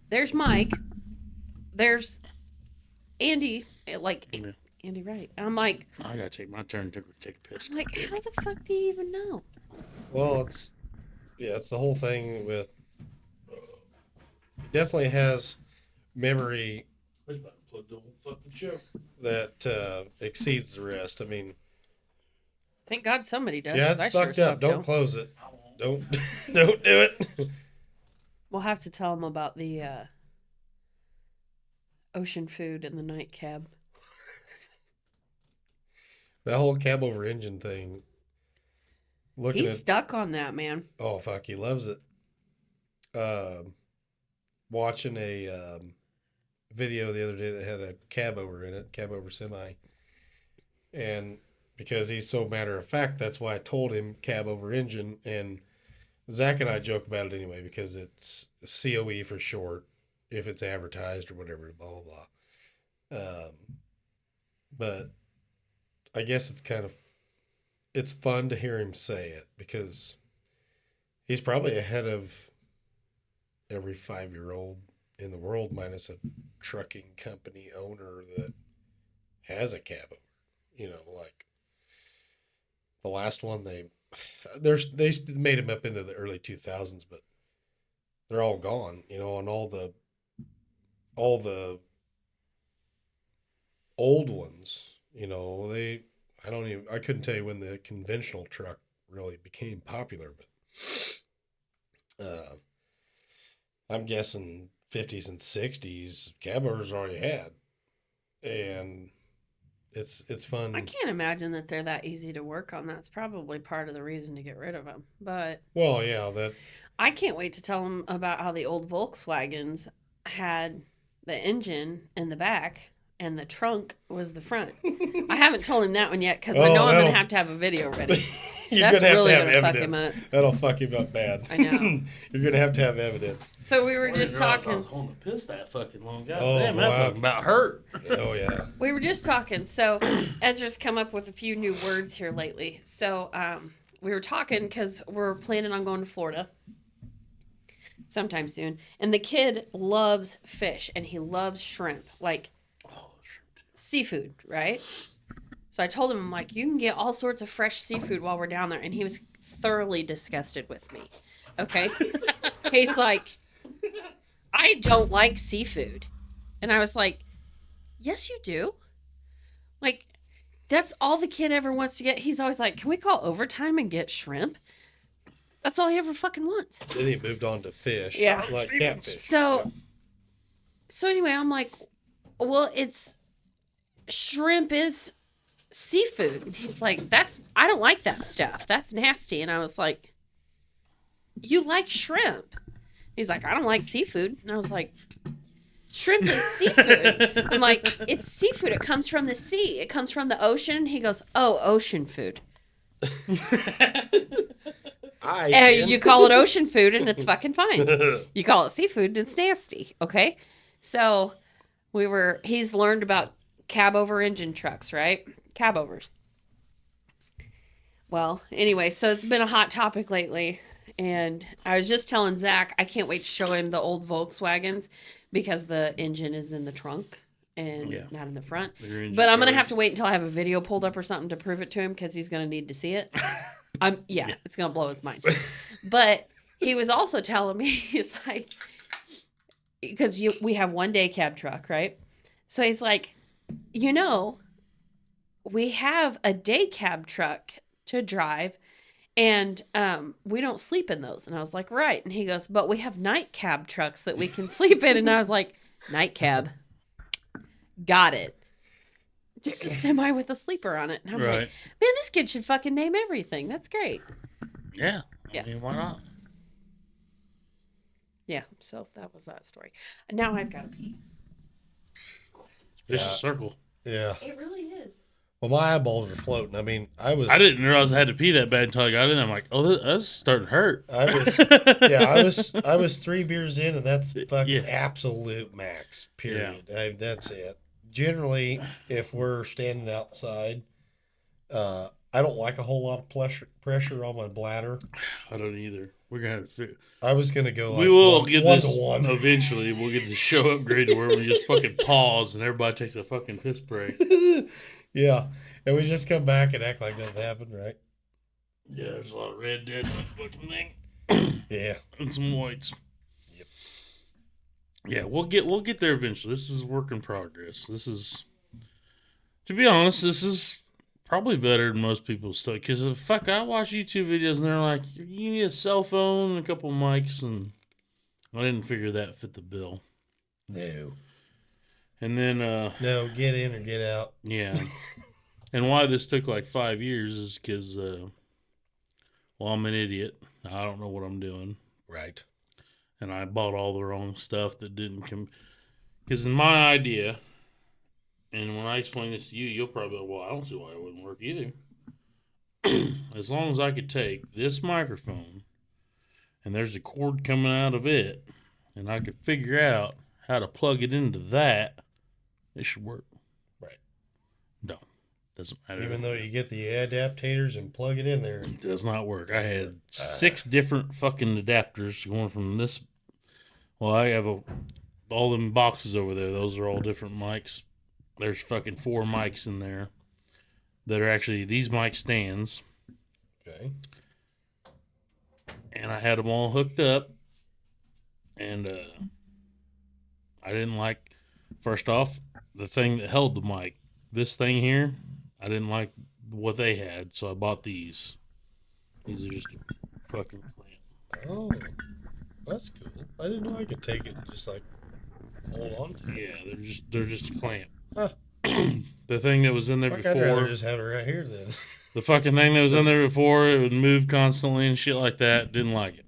Speaker 3: there's Mike, there's Andy." Andy Wright. I'm like,
Speaker 1: I gotta take my turn to take a piss.
Speaker 3: I'm like, how the fuck do you even know?
Speaker 2: Well, it's the whole thing with. He definitely has memory that exceeds the rest. I mean,
Speaker 3: thank God somebody does.
Speaker 2: Yeah, it's fucked up. Don't close it. Don't do it.
Speaker 3: We'll have to tell him about the ocean food in the night cab.
Speaker 2: That whole cab over engine thing.
Speaker 3: He's stuck on that, man.
Speaker 2: Oh fuck, he loves it. Watching a video the other day that had a cab over in it, cab over semi, and because he's so matter of fact, that's why I told him cab over engine. And Zach and I joke about it anyway because it's COE for short, if it's advertised or whatever, blah blah blah. But I guess it's fun to hear him say it because he's probably ahead of every 5-year-old in the world, minus a trucking company owner that has a cab over. You know, like the last one they made him up into the early 2000s, but they're all gone. You know, and all the old ones. You know, I couldn't tell you when the conventional truck really became popular, but I'm guessing 50s and 60s cab owners already had. And it's fun.
Speaker 3: I can't imagine that they're that easy to work on. That's probably part of the reason to get rid of them. But
Speaker 2: well, yeah,
Speaker 3: I can't wait to tell them about how the old Volkswagens had the engine in the back and the trunk was the front. I haven't told him that one yet because I know I'm going to have a video ready.
Speaker 2: That's really going to fuck him up. That'll fuck him up bad.
Speaker 3: I know.
Speaker 2: You're going to have evidence.
Speaker 3: So we were just talking.
Speaker 1: I was holding a piss that fucking long. God damn, that fucking about hurt.
Speaker 2: Oh, yeah.
Speaker 3: We were just talking. So Ezra's come up with a few new words here lately. So we were talking because we're planning on going to Florida sometime soon. And the kid loves fish and he loves shrimp. Like, seafood, right? So I told him, I'm like, you can get all sorts of fresh seafood while we're down there. And he was thoroughly disgusted with me. Okay? He's like, I don't like seafood. And I was like, yes, you do. Like, that's all the kid ever wants to get. He's always like, can we call overtime and get shrimp? That's all he ever fucking wants.
Speaker 2: Then he moved on to fish.
Speaker 3: Yeah.
Speaker 2: Like catfish.
Speaker 3: So anyway, I'm like, well, shrimp is seafood. And he's like, I don't like that stuff. That's nasty. And I was like, you like shrimp? He's like, I don't like seafood. And I was like, shrimp is seafood. I'm like, it's seafood. It comes from the sea. It comes from the ocean. He goes, oh, ocean food. You call it ocean food and it's fucking fine. You call it seafood and it's nasty. Okay. So he's learned about cab over engine trucks, right? Cab overs. Well, anyway, so it's been a hot topic lately. And I was just telling Zach, I can't wait to show him the old Volkswagens because the engine is in the trunk and not in the front. But I'm going to have to wait until I have a video pulled up or something to prove it to him because he's going to need to see it. It's going to blow his mind. But he was also telling me, he's like, because we have one day cab truck, right? So he's like, we have a day cab truck to drive. And we don't sleep in those. And I was like, right. And he goes, but we have night cab trucks that we can sleep in. And I was like, night cab. Got it. Just a semi with a sleeper on it. And I'm like, man, this kid should fucking name everything. That's great.
Speaker 1: Yeah. I mean, why not?
Speaker 3: Yeah. So that was that story. Now I've got to pee.
Speaker 1: Vicious circle.
Speaker 2: Yeah.
Speaker 3: It really is.
Speaker 2: Well, my eyeballs are floating. I mean, I
Speaker 1: didn't realize I had to pee that bad until I got in. I'm like, oh, that's starting to hurt.
Speaker 2: I was 3 beers in, and that's fucking absolute max. Period.
Speaker 1: Yeah.
Speaker 2: That's it. Generally, if we're standing outside, I don't like a whole lot of pressure on my bladder.
Speaker 1: I don't either. We're gonna have to.
Speaker 2: I was gonna go.
Speaker 1: We will get
Speaker 2: one
Speaker 1: this
Speaker 2: to one.
Speaker 1: Eventually. We'll get the show upgrade to where we just fucking pause and everybody takes a fucking piss break.
Speaker 2: Yeah, and we just come back and act like nothing happened, right?
Speaker 1: Yeah, there's a lot of red dead in that fucking thing.
Speaker 2: Yeah,
Speaker 1: and some whites.
Speaker 2: Yep.
Speaker 1: Yeah, we'll get there eventually. This is a work in progress. This is, to be honest, this is probably better than most people's stuff. Because I watch YouTube videos and they're like, you need a cell phone and a couple mics, and I didn't figure that fit the bill.
Speaker 2: No.
Speaker 1: And then
Speaker 2: no, get in or get out.
Speaker 1: Yeah. And why this took like 5 years is because I'm an idiot. I don't know what I'm doing.
Speaker 2: Right.
Speaker 1: And I bought all the wrong stuff that didn't come. Because in my idea, and when I explain this to you, you'll probably go, well, I don't see why it wouldn't work either. As long as I could take this microphone and there's a cord coming out of it, and I could figure out how to plug it into that, it should work.
Speaker 2: Right.
Speaker 1: No. Doesn't matter.
Speaker 2: Even though you get the adaptators and plug it in there.
Speaker 1: It does not work. I had 6 different fucking adapters going from this. Well, I have all them boxes over there. Those are all different mics. There's fucking 4 mics in there that are actually these mic stands.
Speaker 2: Okay.
Speaker 1: And I had them all hooked up. And I didn't like, first off, the thing that held the mic. This thing here, I didn't like what they had, so I bought these. These are just a fucking clamp.
Speaker 2: Oh, that's cool. I didn't know I could take it and just like hold on to it.
Speaker 1: Yeah, they're just a clamp.
Speaker 2: Huh.
Speaker 1: The thing that was in there
Speaker 2: I'd
Speaker 1: before,
Speaker 2: rather just have it right here then.
Speaker 1: the fucking thing that was in there before, it would move constantly and shit like that. Didn't like it.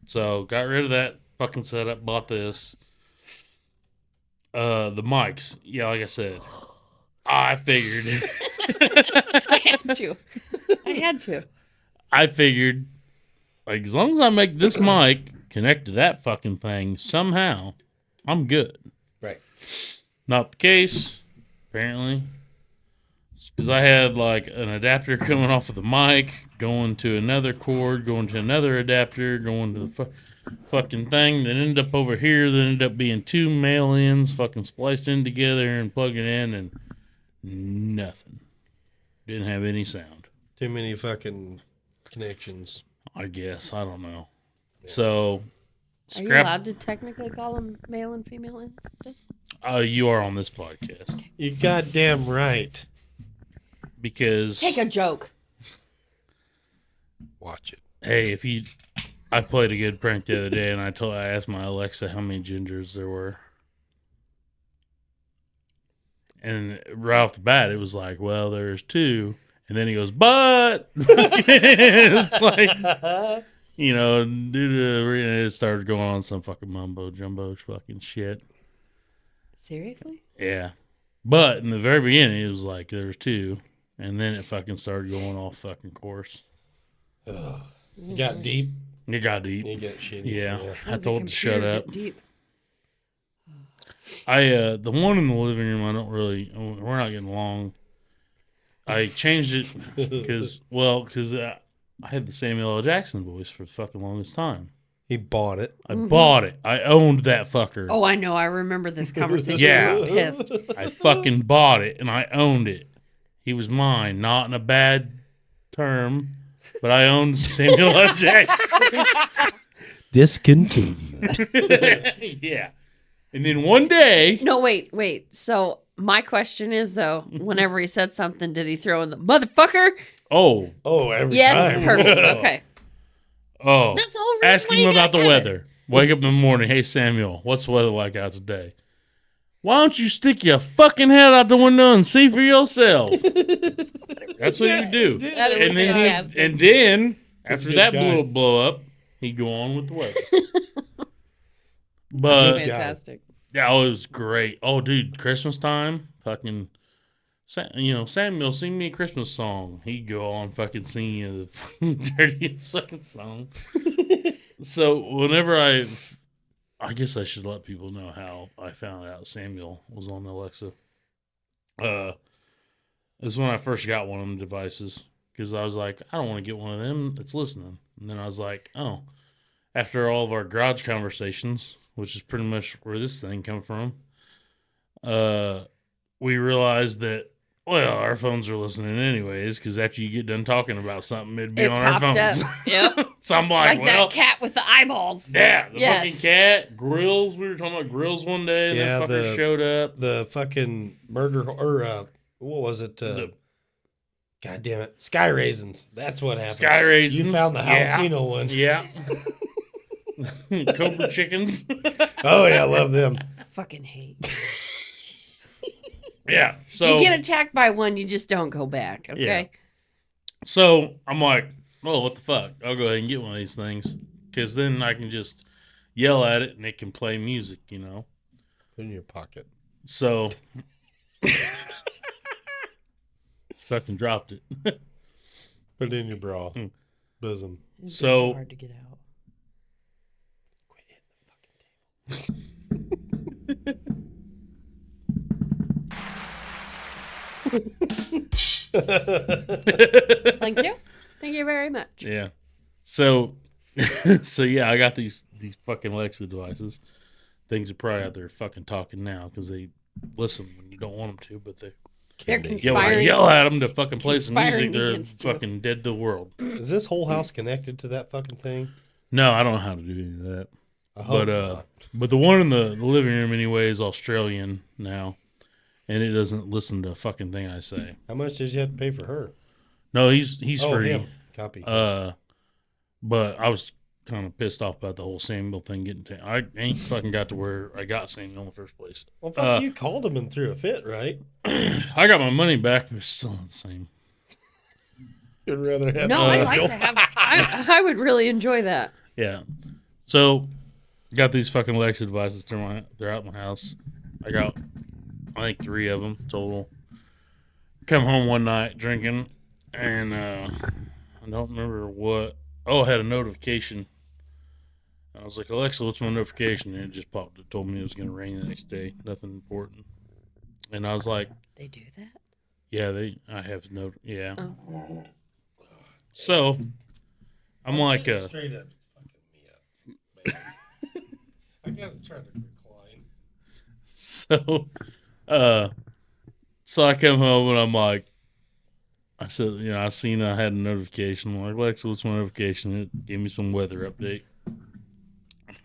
Speaker 1: So got rid of that fucking setup, bought this. The mics, yeah, like I said, I figured.
Speaker 3: I had to.
Speaker 1: I figured, like, as long as I make this mic connect to that fucking thing somehow, I'm good.
Speaker 2: Right.
Speaker 1: Not the case, apparently. Because I had, like, an adapter coming off of the mic, going to another cord, going to another adapter, going to the fucking thing that ended up over here, that ended up being 2 male ends fucking spliced in together and plugging in, and nothing. Didn't have any sound.
Speaker 2: Too many fucking connections.
Speaker 1: I guess. I don't know. Yeah. So,
Speaker 3: are you allowed to technically call them male and female ends?
Speaker 1: You are on this podcast.
Speaker 2: You goddamn right.
Speaker 1: Because
Speaker 3: take a joke.
Speaker 2: Watch it.
Speaker 1: Hey, I played a good prank the other day, and I asked my Alexa how many gingers there were. And right off the bat, it was like, well, there's 2. And then he goes, but it's like, you know, it started going on some fucking mumbo jumbo fucking shit.
Speaker 3: Seriously?
Speaker 1: Yeah. But in the very beginning, it was like there was 2. And then it fucking started going off fucking course.
Speaker 2: It got deep.
Speaker 1: It got deep.
Speaker 2: It got shitty.
Speaker 1: Yeah. I told it to shut up.
Speaker 3: Deep?
Speaker 1: The one in the living room, we're not getting along. I changed it because I had the Samuel L. Jackson voice for the fucking longest time.
Speaker 2: He bought it.
Speaker 1: I bought it. I owned that fucker.
Speaker 3: Oh, I know. I remember this conversation.
Speaker 1: Yeah.
Speaker 3: I'm pissed.
Speaker 1: I fucking bought it and I owned it. He was mine, not in a bad term, but I owned Samuel L. Jackson.
Speaker 2: Discontinued.
Speaker 1: Yeah. And then one day.
Speaker 3: No, wait. So my question is, though, whenever he said something, did he throw in the motherfucker?
Speaker 1: Oh.
Speaker 2: Oh, every
Speaker 3: Yes,
Speaker 2: time.
Speaker 3: perfect. Okay.
Speaker 1: Oh.
Speaker 3: That's the whole reason
Speaker 1: Ask
Speaker 3: why
Speaker 1: him
Speaker 3: you
Speaker 1: about the
Speaker 3: gotta have it.
Speaker 1: weather. Wake up in the morning. Hey, Samuel, what's the weather like out today? Why don't you stick your fucking head out the window and see for yourself? That's what you do.
Speaker 3: That is
Speaker 1: And then,
Speaker 3: fantastic.
Speaker 1: and then
Speaker 2: He's a
Speaker 1: after
Speaker 2: good
Speaker 1: that
Speaker 2: guy.
Speaker 1: blow up, he'd go on with the weather.
Speaker 2: Good
Speaker 1: But
Speaker 2: guy.
Speaker 3: Fantastic.
Speaker 1: yeah, oh, it was great. Oh, dude, Christmas time, fucking, Samuel, sing me a Christmas song. He'd go on fucking singing the fucking dirtiest fucking song. So whenever I guess I should let people know how I found out Samuel was on Alexa. It's when I first got one of them devices because I was like, I don't want to get one of them that's listening. And then I was like, oh, after all of our garage conversations, which is pretty much where this thing come from, we realized that, well, our phones are listening anyways because after you get done talking about something, it'd be
Speaker 3: It
Speaker 1: on our
Speaker 3: popped
Speaker 1: phones.
Speaker 3: up. Yep.
Speaker 1: So I'm like,
Speaker 3: Like
Speaker 1: well,
Speaker 3: that cat with the eyeballs.
Speaker 1: yeah, the
Speaker 3: Yes.
Speaker 1: fucking cat, grills. We were talking about grills one day. And
Speaker 2: Yeah,
Speaker 1: that fucker showed up.
Speaker 2: The fucking murder, or what was it? God damn it. Sky Raisins. That's what happened.
Speaker 1: Sky Raisins.
Speaker 2: You found the
Speaker 1: Yeah.
Speaker 2: jalapeno one.
Speaker 1: Yeah. Cobra chickens.
Speaker 2: Oh, yeah, I love them.
Speaker 3: I fucking hate.
Speaker 1: Yeah. So
Speaker 3: you get attacked by one, you just don't go back. Okay.
Speaker 1: Yeah. So I'm like, oh, what the fuck? I'll go ahead and get one of these things because then I can just yell at it and it can play music,
Speaker 2: Put it in your pocket.
Speaker 1: So fucking dropped it.
Speaker 2: Put it in your bra.
Speaker 1: Hmm.
Speaker 2: Bosom.
Speaker 3: It's
Speaker 1: So-
Speaker 3: hard to get out.
Speaker 2: Quit hitting the fucking table.
Speaker 3: Thank you. Thank you very much.
Speaker 1: Yeah. So yeah, I got these fucking Alexa devices. Things are probably out there fucking talking now because they listen when you don't want them to, but they
Speaker 3: They're
Speaker 2: Candy.
Speaker 3: conspiring.
Speaker 1: yell at them to fucking play some music.
Speaker 3: Conspiring
Speaker 1: They're
Speaker 3: against you.
Speaker 1: fucking dead to the world.
Speaker 2: Is this whole house connected to that fucking thing?
Speaker 1: No, I don't know how to do any of that.
Speaker 2: I hope
Speaker 1: But but the one in the living room anyway is Australian now, and it doesn't listen to a fucking thing I say.
Speaker 2: how much did you have to pay for her?
Speaker 1: No, he's
Speaker 2: Oh,
Speaker 1: free.
Speaker 2: him. Copy.
Speaker 1: But I was kind of pissed off about the whole Samuel thing getting. I ain't fucking got to where I got Samuel in the first place.
Speaker 2: Well, fuck, you called him and threw a fit, right?
Speaker 1: I got my money back, but it's still not the same.
Speaker 2: You'd rather have
Speaker 3: No, I like
Speaker 2: Samuel.
Speaker 3: to have. I would really enjoy that.
Speaker 1: Yeah. So, got these fucking Alexa devices. They're out my house. I got, I think 3 of them total. Come home one night drinking, and I don't remember what. Oh, I had a notification. I was like, Alexa, what's my notification? And it just popped. It told me it was going to rain the next day. Nothing important. And I was like,
Speaker 3: They do that.
Speaker 1: yeah, I have no. Yeah.
Speaker 3: Oh.
Speaker 1: So, I'm like,
Speaker 2: Straight up, it's fucking me up. I gotta try to recline.
Speaker 1: So, so I come home and I'm like, I said, I seen I had a notification. I'm like, Alexa, what's my notification? It gave me some weather update.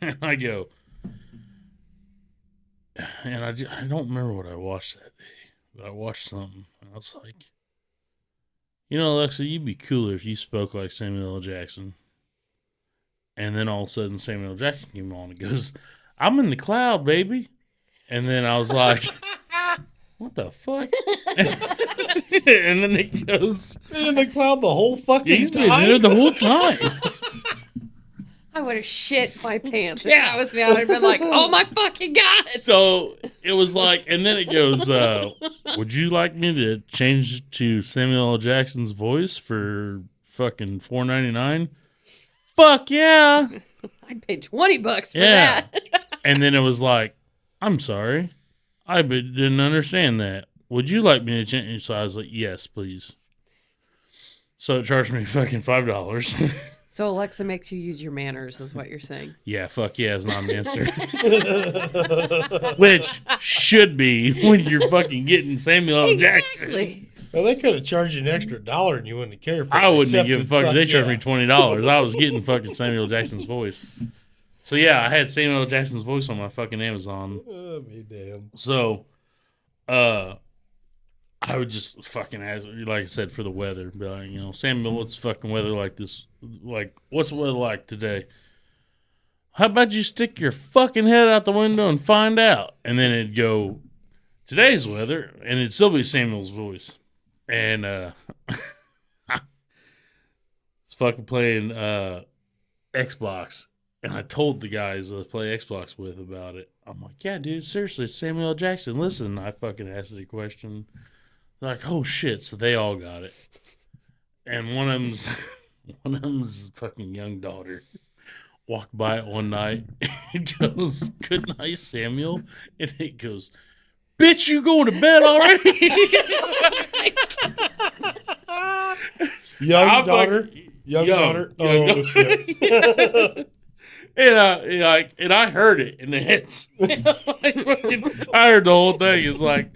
Speaker 1: And I go, and I don't remember what I watched that day, but I watched something. And I was like, Alexa, you'd be cooler if you spoke like Samuel L. Jackson. And then all of a sudden Samuel L. Jackson came on and goes, I'm in the cloud, baby. And then I was like, what the fuck? And then it goes,
Speaker 2: Been in the cloud the whole fucking
Speaker 1: he's
Speaker 2: time.
Speaker 1: been there the whole time.
Speaker 3: I would have shit my pants.
Speaker 1: Yeah.
Speaker 3: If that was me. I would have been like, oh my fucking God.
Speaker 1: So it was like, and then it goes, would you like me to change to Samuel L. Jackson's voice for fucking $4.99? Fuck yeah.
Speaker 3: I'd pay $20 for
Speaker 1: Yeah.
Speaker 3: that.
Speaker 1: And then it was like, I'm sorry. I didn't understand that. Would you like me to change? So I was like, yes, please. So it charged me fucking $5.
Speaker 3: So Alexa makes you use your manners, is what you're saying.
Speaker 1: Yeah, fuck yeah is not an answer. Which should be when you're fucking getting Samuel L. Jackson.
Speaker 3: Exactly.
Speaker 2: Well, they could have charged you an extra $1 and you wouldn't have cared for it.
Speaker 1: I wouldn't have given a
Speaker 2: except
Speaker 1: fuck. They charged
Speaker 2: yeah.
Speaker 1: me $20. I was getting fucking Samuel Jackson's voice. So yeah, I had Samuel L. Jackson's voice on my fucking Amazon.
Speaker 2: Oh, be damn.
Speaker 1: So, I would just fucking ask, like I said, for the weather. Be like, you know, Samuel, what's fucking weather like this? Like, what's the weather like today? How about you stick your fucking head out the window and find out? And then it'd go, today's weather, and it'd still be Samuel's voice. And it's fucking playing Xbox. And I told the guys I play Xbox with about it. I'm like, yeah, dude, seriously, it's Samuel L. Jackson. Listen, I fucking asked the question. They're like, oh shit, so they all got it. And one of them's fucking young daughter walked by it one night and goes, good night, Samuel. And it goes, bitch, you going to bed already?
Speaker 2: Young daughter. Oh, shit.
Speaker 1: And I heard it in the hits. I heard the whole thing.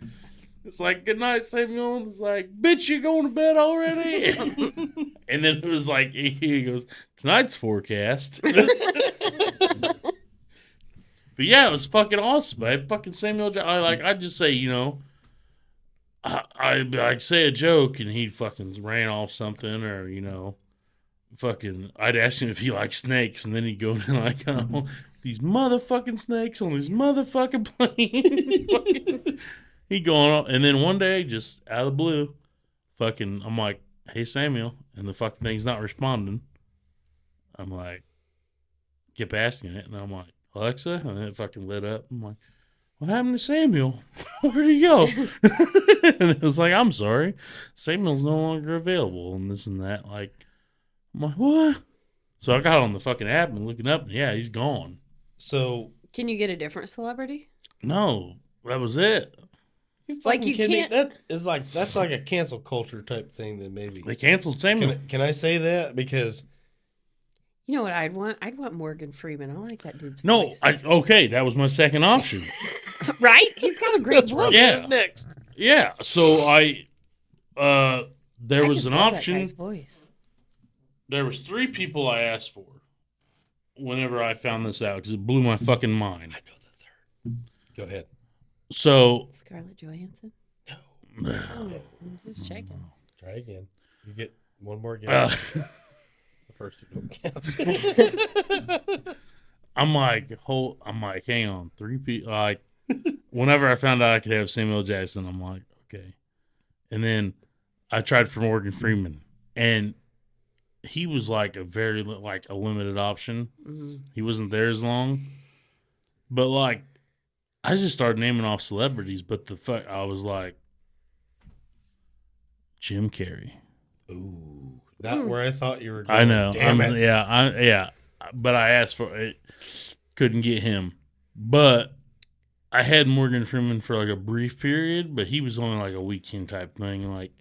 Speaker 1: It's like, good night, Samuel. It's like, bitch, you going to bed already? And then it was like, he goes, tonight's forecast. But yeah, it was fucking awesome. I fucking Samuel. I'd just say, you know, I'd say a joke and he'd fucking ran off something, or you know, fucking. I'd ask him if he likes snakes, and then he'd go into like, oh, these motherfucking snakes on this motherfucking plane. He going on, and then one day, just out of the blue, fucking, I'm like, hey Samuel, and the fucking thing's not responding. I'm like, keep asking it, and I'm like, Alexa, and then it fucking lit up. I'm like, what happened to Samuel? Where'd he go? And it was like, I'm sorry, Samuel's no longer available, and this and that. Like, I'm like, what? So I got on the fucking app and looking up, and yeah, he's gone.
Speaker 2: So,
Speaker 3: Can you get a different celebrity?
Speaker 1: No, that was it.
Speaker 3: Like, you can't-
Speaker 2: that's like a cancel culture type thing. That maybe
Speaker 1: They canceled Samuel.
Speaker 2: can I say that because
Speaker 3: You know what I'd want? I'd want Morgan Freeman. I like that dude's
Speaker 1: No,
Speaker 3: voice.
Speaker 1: okay, that was my second option.
Speaker 3: Right? He's got a great voice.
Speaker 1: Yeah.
Speaker 2: next.
Speaker 1: Yeah, so there
Speaker 3: I
Speaker 1: was
Speaker 3: just
Speaker 1: an
Speaker 3: love that
Speaker 1: option.
Speaker 3: guy's voice.
Speaker 1: There was 3 people I asked for whenever I found this out, because it blew my fucking mind.
Speaker 2: I know the third. Go ahead.
Speaker 1: So,
Speaker 3: Scarlett Johansson?
Speaker 1: uh,
Speaker 3: Oh, I'm just checking.
Speaker 2: Try again. You get one more guess. The first two don't count.
Speaker 1: I'm like, hang on, 3 people. Like, whenever I found out I could have Samuel Jackson, I'm like, okay. And then I tried for Morgan Freeman, and he was like a very like a limited option.
Speaker 3: Mm-hmm.
Speaker 1: He wasn't there as long, but like, I just started naming off celebrities. But I was like, Jim Carrey.
Speaker 2: Ooh, not where I thought you were going.
Speaker 1: I know.
Speaker 2: Damn it.
Speaker 1: Yeah. But I asked for it. Couldn't get him. But I had Morgan Freeman for like a brief period, but he was only like a weekend type thing. Like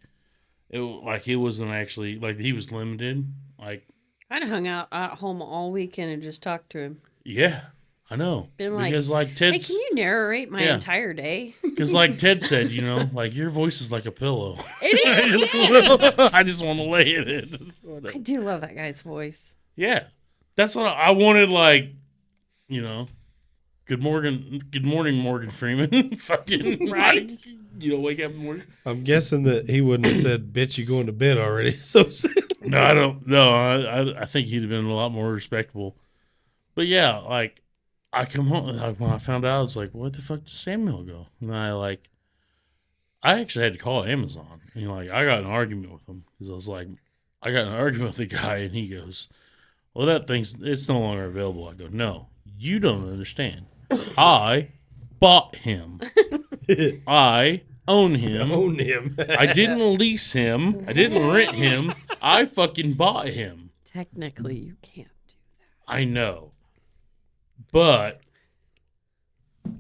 Speaker 1: it wasn't actually like he was limited. Like
Speaker 3: I'd have hung out at home all weekend and just talked to him.
Speaker 1: yeah, I know.
Speaker 3: Been like,
Speaker 1: because like
Speaker 3: Hey,
Speaker 1: Ted's
Speaker 3: can you narrate my
Speaker 1: Yeah.
Speaker 3: entire day?
Speaker 1: because like Ted said, you know, like your voice is like a pillow.
Speaker 3: It is.
Speaker 1: I just want to lay in it.
Speaker 3: I do love that guy's voice.
Speaker 1: Yeah, that's what I wanted. Like, you know, good morning, Morgan Freeman. Fucking
Speaker 3: Right?
Speaker 1: like, you know, wake up in the morning.
Speaker 2: I'm guessing that he wouldn't have said, "Bitch, you going to bed already?" So soon.
Speaker 1: No, I don't. No, I think he'd have been a lot more respectable. But yeah, like I come home like, when I found out, I was like, "Where the fuck did Samuel go?" And I actually had to call Amazon. And like, I got in an argument with him because I was like, I got in an argument with the guy, and he goes, "Well, it's no longer available." I go, "No, you don't understand. I bought him. I own him.
Speaker 2: Own him.
Speaker 1: I didn't lease him. I didn't rent him. I fucking bought him."
Speaker 3: Technically, you can't do
Speaker 1: I know. But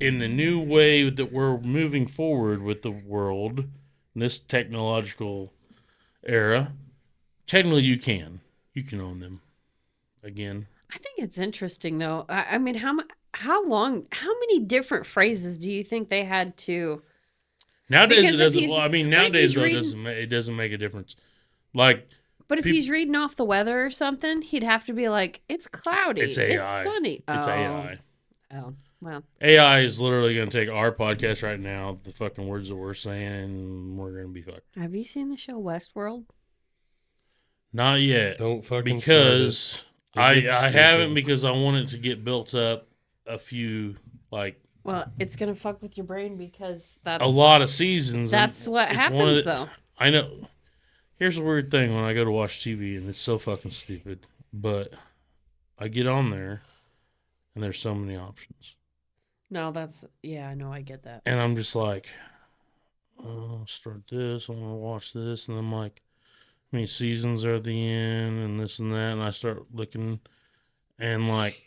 Speaker 1: in the new way that we're moving forward with the world, in this technological era, technically you can own them again.
Speaker 3: I think it's interesting though. I mean, how many different phrases do you think they had to?
Speaker 1: Nowadays
Speaker 3: Because
Speaker 1: it
Speaker 3: if
Speaker 1: doesn't.
Speaker 3: he's-
Speaker 1: Well, I mean,
Speaker 3: but if
Speaker 1: nowadays
Speaker 3: he's
Speaker 1: though,
Speaker 3: reading-
Speaker 1: it doesn't make a difference. Like
Speaker 3: But if he's reading off the weather or something, he'd have to be like, "It's cloudy.
Speaker 1: It's AI.
Speaker 3: It's sunny.
Speaker 1: It's
Speaker 3: oh.
Speaker 1: AI.
Speaker 3: Oh, well.
Speaker 1: AI is literally going to take our podcast right now, the fucking words that we're saying, and we're going to be fucked.
Speaker 3: Have you seen the show Westworld?
Speaker 1: Not yet.
Speaker 2: Don't fucking
Speaker 1: Because
Speaker 2: start it. It
Speaker 1: I
Speaker 2: gets
Speaker 1: haven't
Speaker 2: stupid.
Speaker 1: because I want it to get built up a few, like,
Speaker 3: Well, it's gonna fuck with your brain because that's
Speaker 1: a lot of seasons. and
Speaker 3: That's what
Speaker 1: it's one of
Speaker 3: happens,
Speaker 1: the-
Speaker 3: though.
Speaker 1: I know. Here's the weird thing when I go to watch TV, and it's so fucking stupid, but I get on there, and there's so many options.
Speaker 3: No, that's I know, I get that.
Speaker 1: And I'm just like, oh, I'll start this, I want to watch this, and I'm like, how many seasons are at the end, and this and that, and I start looking, and like,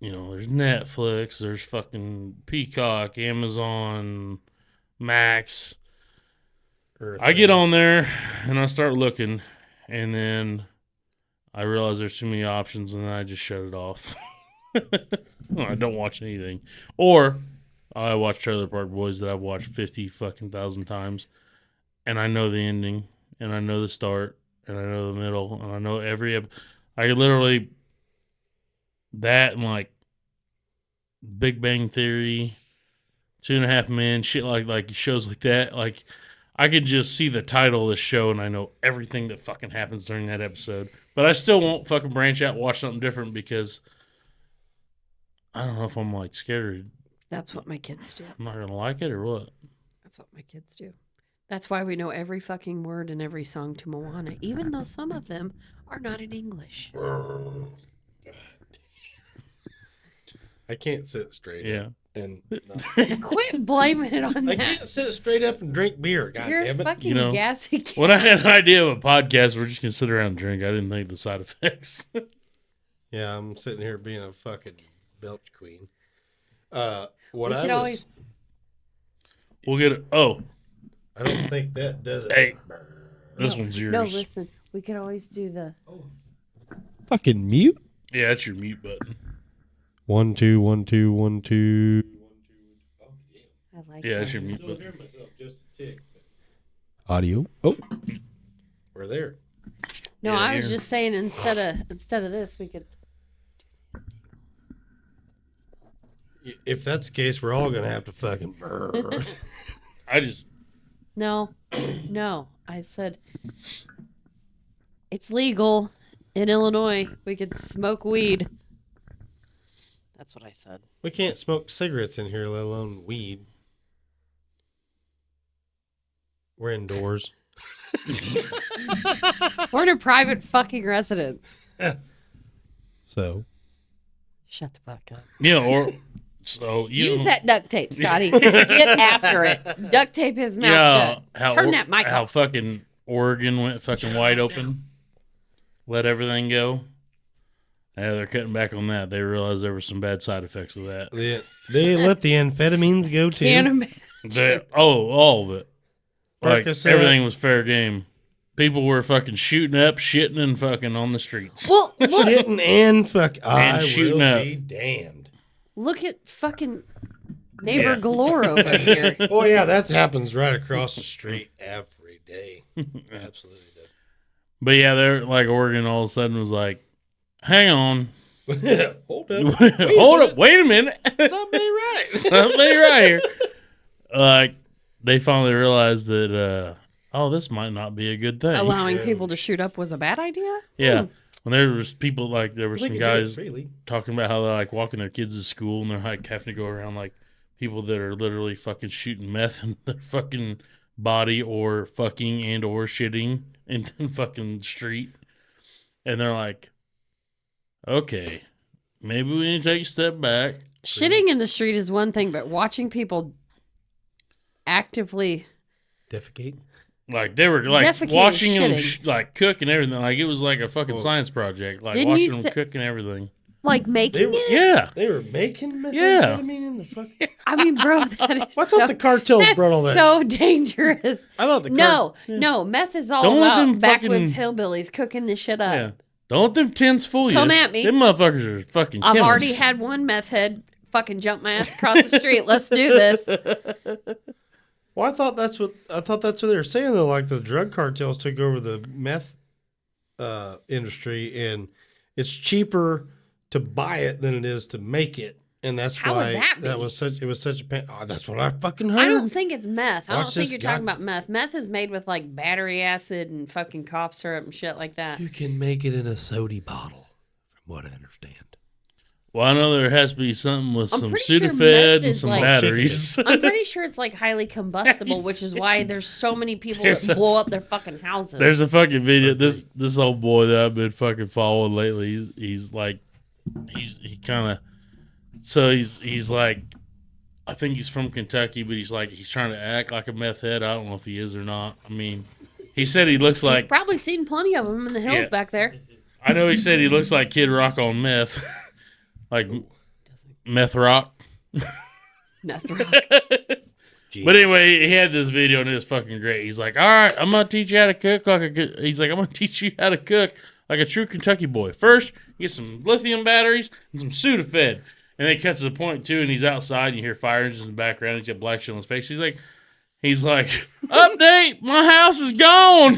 Speaker 1: you know, there's Netflix, there's fucking Peacock, Amazon, Max. I get on there, and I start looking, and then I realize there's too many options, and then I just shut it off. I don't watch anything. Or I watch Trailer Park Boys that I've watched 50 fucking thousand times, and I know the ending, and I know the start, and I know the middle, and I know I literally, that and like Big Bang Theory, 2.5 Men, shit like shows like that. Like, I could just see the title of the show, and I know everything that fucking happens during that episode. But I still won't fucking branch out and watch something different because I don't know if I'm like scared.
Speaker 3: That's what my kids do.
Speaker 1: I'm not gonna like it or what.
Speaker 3: That's what my kids do. That's why we know every fucking word and every song to Moana, even though some of them are not in English.
Speaker 2: I can't sit straight.
Speaker 1: Yeah.
Speaker 2: And
Speaker 3: Quit blaming it on
Speaker 2: I
Speaker 3: that.
Speaker 2: can't sit straight up and drink beer. God
Speaker 3: You're
Speaker 2: damn it.
Speaker 3: fucking
Speaker 1: You know,
Speaker 3: gassy cat.
Speaker 1: When I had an idea of a podcast, we're just gonna sit around and drink. I didn't think the side effects.
Speaker 2: Yeah, I'm sitting here being a fucking belch queen.
Speaker 3: We could always-
Speaker 1: We'll get it. Oh,
Speaker 2: I don't think that does it.
Speaker 1: hey, this one's yours.
Speaker 3: No, listen. We could always do the.
Speaker 2: Fucking mute.
Speaker 1: Yeah, that's your mute button.
Speaker 2: 1 2 1 2 1 2.
Speaker 3: I like
Speaker 1: Yeah,
Speaker 3: that.
Speaker 1: that's your mute button.
Speaker 2: hear myself just a tick. Audio. Oh, we're there.
Speaker 3: No,
Speaker 1: Yeah,
Speaker 3: I was
Speaker 1: here.
Speaker 3: just saying instead of this, we could.
Speaker 2: If that's the case, we're all gonna have to fucking.
Speaker 1: I just
Speaker 3: No, no. I said it's legal in Illinois. We could smoke weed. That's what I said.
Speaker 2: We can't smoke cigarettes in here, let alone weed. We're indoors.
Speaker 3: We're in a private fucking residence.
Speaker 2: So
Speaker 3: Shut the fuck up.
Speaker 1: or so
Speaker 3: Use that duct tape, Scotty. Get after it. Duct tape his mouth shut. Turn that mic
Speaker 1: how
Speaker 3: off.
Speaker 1: fucking Oregon went fucking wide open, let everything go. Yeah, they're cutting back on that. They realized there were some bad side effects of that.
Speaker 2: they let the amphetamines go too.
Speaker 3: Can't imagine.
Speaker 1: All of it. Like
Speaker 2: Percocet.
Speaker 1: everything was fair game. People were fucking shooting up, shitting, and fucking on the streets.
Speaker 3: Well, look,
Speaker 2: Shitting and fuck. I
Speaker 1: shooting
Speaker 2: will
Speaker 1: up.
Speaker 2: be damned.
Speaker 3: look at fucking neighbor
Speaker 1: Yeah.
Speaker 3: galore over here.
Speaker 2: Oh yeah, that happens right across the street every day. Absolutely
Speaker 1: But yeah, they're like Oregon all of a sudden was like, hang on.
Speaker 2: does. Hold up.
Speaker 1: Hold up, wait a minute.
Speaker 2: Something ain't right.
Speaker 1: Something ain't right here. Like, they finally realized that, this might not be a good thing.
Speaker 3: Allowing people to shoot up was a bad idea?
Speaker 1: Yeah. When there was people, like, there were
Speaker 2: We
Speaker 1: some
Speaker 2: can do it
Speaker 1: guys
Speaker 2: freely.
Speaker 1: talking about how they're, like, walking their kids to school and they're, like, having to go around, like, people that are literally fucking shooting meth in their fucking body or fucking and or shitting in the fucking street. And they're like, okay, maybe we need to take a step back.
Speaker 3: Shitting in the street is one thing, but watching people actively
Speaker 2: Defecate.
Speaker 1: Like, they were, like,
Speaker 3: Defecating,
Speaker 1: watching them,
Speaker 3: shitting.
Speaker 1: like, cook and everything. Like, it was like a fucking
Speaker 2: Well,
Speaker 1: science project. Like,
Speaker 3: didn't you
Speaker 1: watching them
Speaker 3: say-
Speaker 1: cook and everything.
Speaker 3: like making
Speaker 2: were-
Speaker 3: it?
Speaker 1: Yeah.
Speaker 2: They were making
Speaker 1: Yeah.
Speaker 2: methamphetamine in the fuck.
Speaker 3: I mean, bro, that is
Speaker 2: I thought the cartels
Speaker 3: that's
Speaker 2: brought all that.
Speaker 3: so dangerous.
Speaker 2: I thought the
Speaker 3: No, meth is all
Speaker 1: Don't let them
Speaker 3: about backwoods
Speaker 1: fucking-
Speaker 3: hillbillies cooking this shit up.
Speaker 1: Yeah. Don't let them tins fool you.
Speaker 3: Come at me.
Speaker 1: Them motherfuckers are fucking
Speaker 3: I've already
Speaker 1: chemists.
Speaker 3: had one meth head fucking jump my ass across the street. Let's do this.
Speaker 2: Well, I thought that's what they were saying though. Like the drug cartels took over the meth industry, and it's cheaper to buy it than it is to make it, and that's
Speaker 3: How would
Speaker 2: why
Speaker 3: that be?
Speaker 2: it was such a pain. Oh, that's what I fucking heard.
Speaker 3: I don't think it's meth. I
Speaker 2: Watch
Speaker 3: don't think
Speaker 2: this
Speaker 3: you're talking
Speaker 2: god-
Speaker 3: about meth. Meth is made with like battery acid and fucking cough syrup and shit like that.
Speaker 2: You can make it in a soda bottle, from what I understand.
Speaker 1: Well, I know there has to be something with
Speaker 3: I'm
Speaker 1: some
Speaker 3: pretty sure
Speaker 1: Sudafed
Speaker 3: meth
Speaker 1: and
Speaker 3: is
Speaker 1: some
Speaker 3: like-
Speaker 1: batteries.
Speaker 3: I'm pretty sure it's like highly combustible, which is why there's so many people
Speaker 1: There's
Speaker 3: that
Speaker 1: a-
Speaker 3: blow up their fucking houses.
Speaker 1: There's a fucking video. This old boy that I've been fucking following lately. He's like, he kind of, so he's like, I think he's from Kentucky, but he's like, he's trying to act like a meth head. I don't know if he is or not. I mean, he said he looks
Speaker 3: He's
Speaker 1: like,
Speaker 3: probably seen plenty of them in the hills
Speaker 1: Yeah.
Speaker 3: back there.
Speaker 1: I know he said he looks like Kid Rock on meth, like meth rock.
Speaker 3: Meth rock.
Speaker 1: But anyway, he had this video and it was fucking great. He's like, all right, I'm going to teach you how to cook like he's like, I'm going to teach you how to cook like a true Kentucky boy. First, you get some lithium batteries and some Sudafed. And then it cuts to the point, too, and he's outside and you hear fire engines in the background. He's got black shit on his face. He's like, update, my house is gone.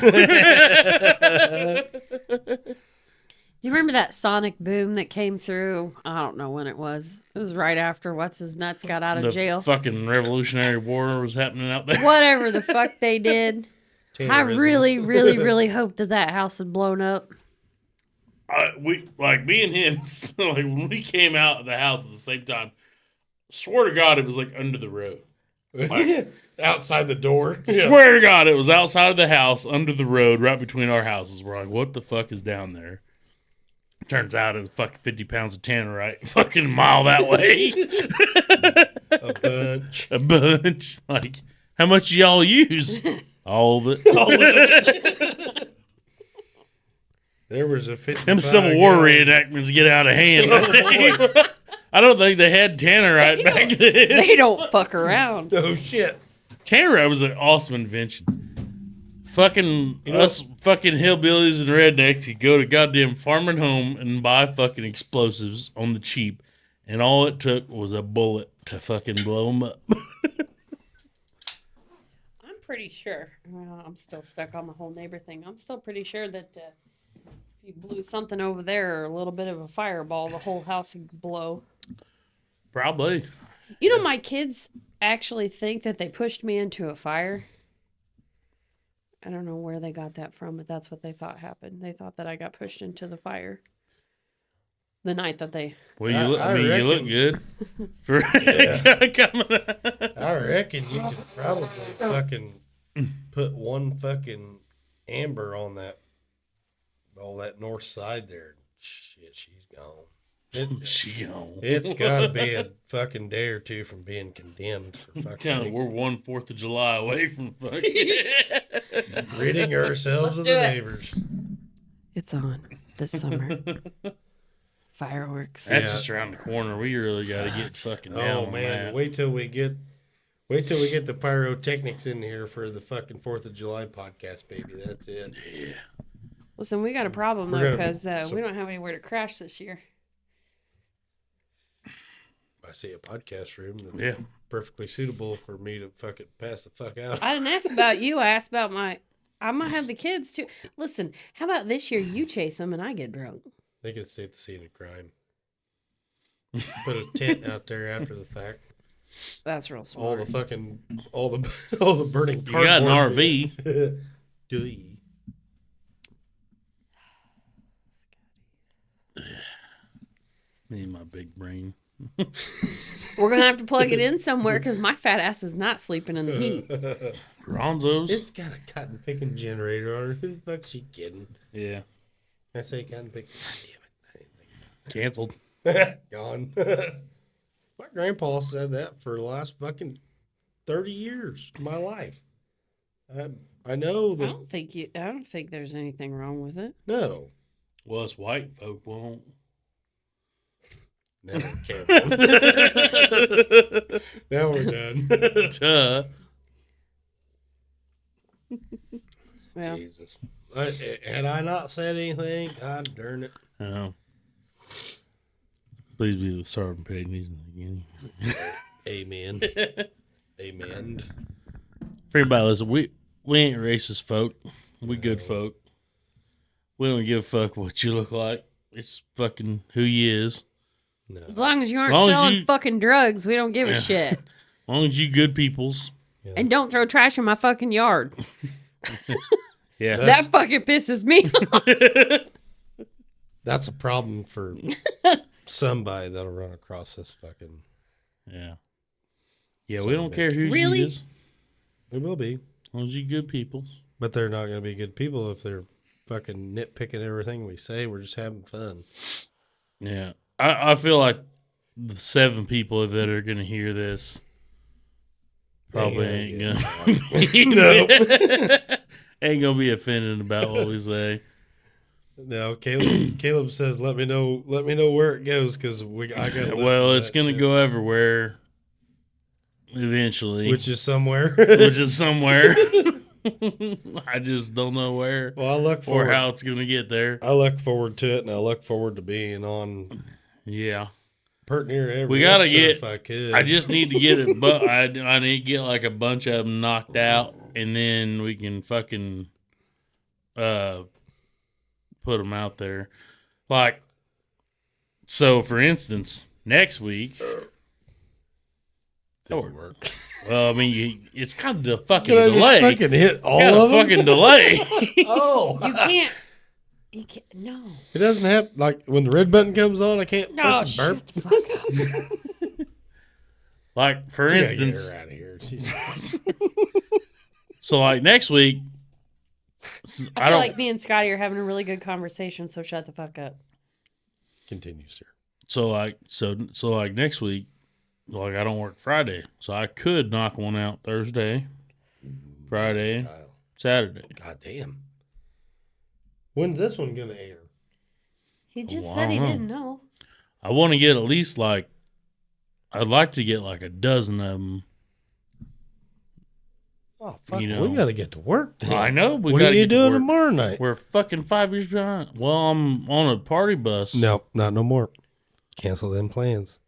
Speaker 3: Do you remember that sonic boom that came through? I don't know when it was. It was right after What's His Nuts got out of
Speaker 1: The
Speaker 3: jail.
Speaker 1: fucking Revolutionary War was happening out there.
Speaker 3: Whatever the fuck they did. I
Speaker 2: Terrorism.
Speaker 3: really, really, really hope that house had blown up.
Speaker 1: We like me and him. Like when we came out of the house at the same time. Swear to God, it was like under the road.
Speaker 2: Outside the door.
Speaker 1: Swear to God, it was outside of the house, under the road, right between our houses. We're like, what the fuck is down there? Turns out it was fucking 50 pounds of tannerite, fucking a mile that way.
Speaker 2: A bunch.
Speaker 1: A bunch. Like, how much y'all use? All of it.
Speaker 2: There was a 55
Speaker 1: Them Civil War
Speaker 2: gallon-
Speaker 1: reenactments get out of hand. I don't think they had tannerite back then.
Speaker 3: They don't fuck around.
Speaker 2: Oh shit.
Speaker 1: Tannerite was an awesome invention. Fucking us fucking hillbillies and rednecks, you go to goddamn farming home and buy fucking explosives on the cheap, and all it took was a bullet to fucking blow them up.
Speaker 3: I'm pretty sure. Well, I'm still stuck on the whole neighbor thing. I'm still pretty sure that if you blew something over there or a little bit of a fireball, the whole house would blow.
Speaker 1: Probably.
Speaker 3: You know, my kids actually think that they pushed me into a fire. I don't know where they got that from, but that's what they thought happened. They thought that I got pushed into the fire the night that they...
Speaker 1: Well, you look. I mean, you look
Speaker 2: reckon-
Speaker 1: good for coming out.
Speaker 2: I reckon you could probably fucking put one fucking amber on that north side there. Shit, she's gone.
Speaker 1: She gone.
Speaker 2: It's got to be a fucking day or two from being condemned, for fuck's
Speaker 1: Kinda,
Speaker 2: sake.
Speaker 1: we're 1 4th of July away from fucking.
Speaker 2: Ridding ourselves
Speaker 3: Let's
Speaker 2: of
Speaker 3: do
Speaker 2: the
Speaker 3: it.
Speaker 2: neighbors.
Speaker 3: It's on this summer. Fireworks.
Speaker 1: That's
Speaker 2: Yeah.
Speaker 1: just around the corner. We really got to get fucking down
Speaker 2: Oh
Speaker 1: on
Speaker 2: man,
Speaker 1: that.
Speaker 2: wait till we get the pyrotechnics in here for the fucking 4th of July podcast, baby. That's it.
Speaker 1: Yeah.
Speaker 3: Listen, we got a problem,
Speaker 2: We're
Speaker 3: though,
Speaker 2: gonna-
Speaker 3: because we don't have anywhere to crash this year.
Speaker 2: I see a podcast room that's
Speaker 1: Yeah.
Speaker 2: perfectly suitable for me to fucking pass the fuck out.
Speaker 3: I didn't ask about you. I asked about my... I'm going to have the kids, too. Listen, how about this year you chase them and I get drunk?
Speaker 2: They can stay at the scene of crime. Put a tent out there after the fact.
Speaker 3: That's real smart.
Speaker 2: All the burning.
Speaker 1: You got an
Speaker 2: cardboard.
Speaker 1: RV.
Speaker 2: Duh.
Speaker 1: Me and my big brain.
Speaker 3: We're going to have to plug it in somewhere because my fat ass is not sleeping in the heat.
Speaker 1: Ronzo's.
Speaker 2: It's got a cotton picking generator on it. Who the fuck's she kidding?
Speaker 1: Yeah.
Speaker 2: I say cotton picking. God
Speaker 1: Canceled.
Speaker 2: damn it. Gone. My grandpa said that for the last fucking 30 years of my life. I know
Speaker 3: I
Speaker 2: that.
Speaker 3: don't think there's anything wrong with it.
Speaker 2: No.
Speaker 1: Well, us white folk won't.
Speaker 2: Now we're canceled. Now we're done.
Speaker 1: Duh.
Speaker 3: Well,
Speaker 2: Jesus. Had I not said anything, God darn it.
Speaker 1: Oh. Please be with Sergeant Payton again.
Speaker 2: Amen. Amen.
Speaker 1: For everybody listen, we ain't racist folk. We good folk. We don't give a fuck what you look like. It's fucking who you is.
Speaker 2: No.
Speaker 3: as long as you aren't
Speaker 1: Long as
Speaker 3: selling
Speaker 1: you-
Speaker 3: fucking drugs, we don't give a
Speaker 1: Yeah.
Speaker 3: shit.
Speaker 1: As long as you good peoples.
Speaker 2: Yeah.
Speaker 3: And don't throw trash in my fucking yard.
Speaker 1: Yeah.
Speaker 3: That fucking pisses me off.
Speaker 2: That's a problem for somebody that'll run across this fucking.
Speaker 1: Yeah. Yeah, we
Speaker 2: Son
Speaker 1: don't
Speaker 2: of a
Speaker 1: care who
Speaker 3: Really?
Speaker 1: she is.
Speaker 2: It will be.
Speaker 1: As long as you good peoples.
Speaker 2: But they're not going to be good people if they're fucking nitpicking everything we say. We're just having fun.
Speaker 1: Yeah. I feel like the 7 people that are going to hear this probably ain't gonna ain't gonna be offended about what we say.
Speaker 2: No, Caleb says, let me know where it goes because I got to
Speaker 1: Well, it's gonna go everywhere eventually,
Speaker 2: which is somewhere.
Speaker 1: which is somewhere. I just don't know where
Speaker 2: Well, I look
Speaker 1: or
Speaker 2: forward.
Speaker 1: how it's gonna get there.
Speaker 2: I look forward to it, and I look forward to being on
Speaker 1: Yeah,
Speaker 2: pert near every.
Speaker 1: We gotta
Speaker 2: episode
Speaker 1: get-
Speaker 2: If I could.
Speaker 1: I just need to get it, but I need to get like a bunch of them knocked out, and then we can fucking put them out there. Like, so for instance, next week.
Speaker 2: Didn't work.
Speaker 1: Well, I mean, it's kind of a fucking
Speaker 2: Can I just
Speaker 1: delay.
Speaker 2: fucking hit
Speaker 1: It's
Speaker 2: all
Speaker 1: got
Speaker 2: of
Speaker 1: a
Speaker 2: them?
Speaker 1: fucking delay.
Speaker 2: Oh,
Speaker 3: You can't. You can't. No.
Speaker 2: it doesn't have like when the red button comes on. I can't
Speaker 3: No,
Speaker 2: fucking
Speaker 3: shut
Speaker 2: burp.
Speaker 3: the fuck up.
Speaker 1: Like, for
Speaker 2: We gotta get
Speaker 1: instance,
Speaker 2: her out of here. She's-
Speaker 1: so like next week,
Speaker 3: I feel like me and Scotty are having a really good conversation, so shut the fuck up.
Speaker 2: Continue, sir.
Speaker 1: So like next week, like I don't work Friday, so I could knock one out Thursday, Friday,
Speaker 2: Kyle.
Speaker 1: Saturday.
Speaker 2: God damn. When's this one gonna air?
Speaker 3: He just
Speaker 1: Well, I
Speaker 3: said he
Speaker 1: don't know.
Speaker 3: didn't know.
Speaker 1: I want to get at least like, I'd like to get like a dozen of them.
Speaker 2: Oh fuck!
Speaker 1: You know.
Speaker 2: We gotta get to work. Then.
Speaker 1: I know. We
Speaker 2: What
Speaker 1: gotta
Speaker 2: are you
Speaker 1: get to
Speaker 2: doing
Speaker 1: work.
Speaker 2: tomorrow night?
Speaker 1: We're fucking 5 years behind. Well, I'm on a party bus.
Speaker 2: No, not no more. Cancel them plans.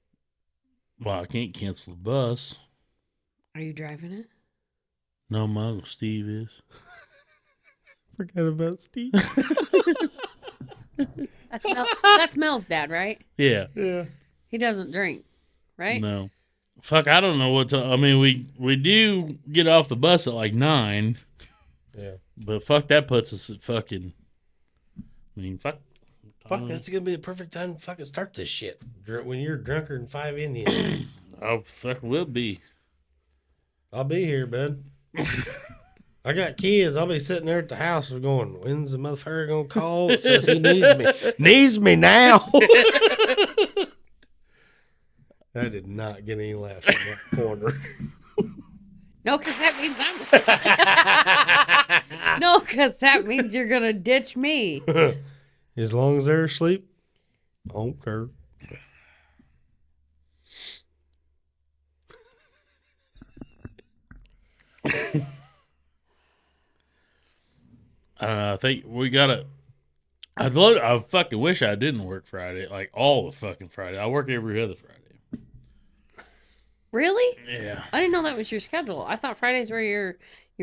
Speaker 1: Well, I can't cancel the bus.
Speaker 3: Are you driving it?
Speaker 1: No, my Uncle Steve is.
Speaker 2: Forget about Steve.
Speaker 3: That's Mel's dad, right?
Speaker 1: Yeah.
Speaker 2: Yeah.
Speaker 3: He doesn't drink, right?
Speaker 1: No. Fuck, I don't know what time. I mean, we do get off the bus at like 9,
Speaker 2: Yeah.
Speaker 1: but fuck, that puts us at fucking. I mean, fuck.
Speaker 2: Fuck, that's gonna be the perfect time to fucking start this shit. When you're drunker than 5 Indians.
Speaker 1: Oh, fuck, will be.
Speaker 2: I'll be here, bud. I got kids. I'll be sitting there at the house going, when's the motherfucker gonna call that says he needs me? Needs me now. I did not get any laughs in that corner.
Speaker 3: No, because that means I'm. No, because that means you're gonna ditch me.
Speaker 2: As long as they're asleep, I don't care.
Speaker 1: I don't know. I think we gotta. I fucking wish I didn't work Friday, like all the fucking Friday. I work every other Friday.
Speaker 3: Really?
Speaker 1: Yeah.
Speaker 3: I didn't know that was your schedule. I thought Fridays were you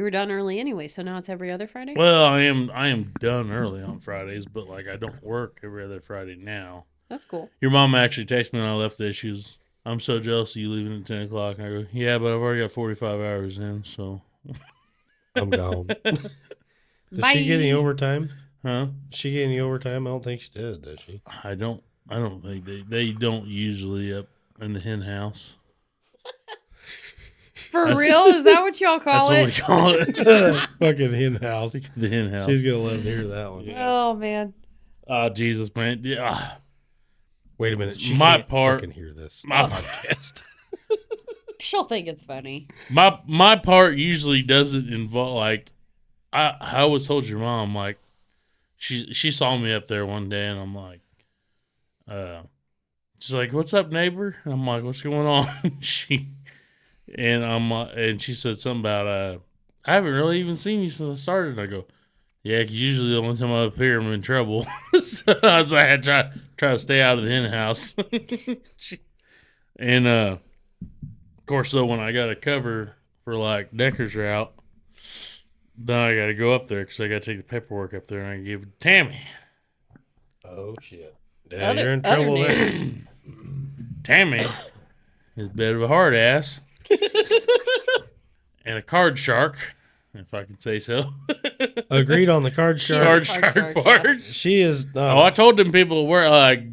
Speaker 3: were done early anyway, so now it's every other Friday?
Speaker 1: Well, I am done early on Fridays, but like I don't work every other Friday now.
Speaker 3: That's cool.
Speaker 1: Your mom actually texted me when I left today. She was, "I'm so jealous of you leaving at 10 o'clock." I go, "Yeah, but I've already got 45 hours in, so."
Speaker 2: I'm gone. Does
Speaker 3: Bye.
Speaker 2: she get any overtime?
Speaker 1: Huh?
Speaker 2: Does she get any overtime? I don't think she does she?
Speaker 1: I don't think they don't usually up in the hen house.
Speaker 3: For
Speaker 1: That's-
Speaker 3: real? Is that what y'all
Speaker 1: That's
Speaker 3: call
Speaker 1: what we
Speaker 3: it?
Speaker 1: call it.
Speaker 2: Fucking hen house.
Speaker 1: The hen house.
Speaker 2: She's gonna love to hear that one.
Speaker 3: Oh man.
Speaker 1: Oh, Jesus, man. Yeah.
Speaker 2: Wait a minute. She
Speaker 1: My
Speaker 2: can't
Speaker 1: part-
Speaker 2: fucking hear this
Speaker 1: my-
Speaker 2: podcast.
Speaker 3: She'll think it's funny.
Speaker 1: My part usually doesn't involve, like, I always told your mom, like, she saw me up there one day and I'm like, She's like, "What's up, neighbor?" And I'm like, "What's going on?" And she said something about I haven't really even seen you since I started. I go, "Yeah, 'cause usually the only time I'm up here, I'm in trouble." So I was like, I try to stay out of the hen house. And of course, though, when I got a cover for like Decker's route, then I got to go up there because I got to take the paperwork up there and I give it to Tammy.
Speaker 2: Oh shit! Yeah, you're in
Speaker 3: other
Speaker 2: trouble there.
Speaker 3: neighbor.
Speaker 1: Tammy is a bit of a hard ass and a card shark, if I can say so.
Speaker 2: Agreed on the card
Speaker 3: She is
Speaker 2: shark.
Speaker 3: a
Speaker 1: Card
Speaker 3: card
Speaker 1: shark
Speaker 3: shark,
Speaker 1: part.
Speaker 2: She is not.
Speaker 1: Oh, I told them people where like,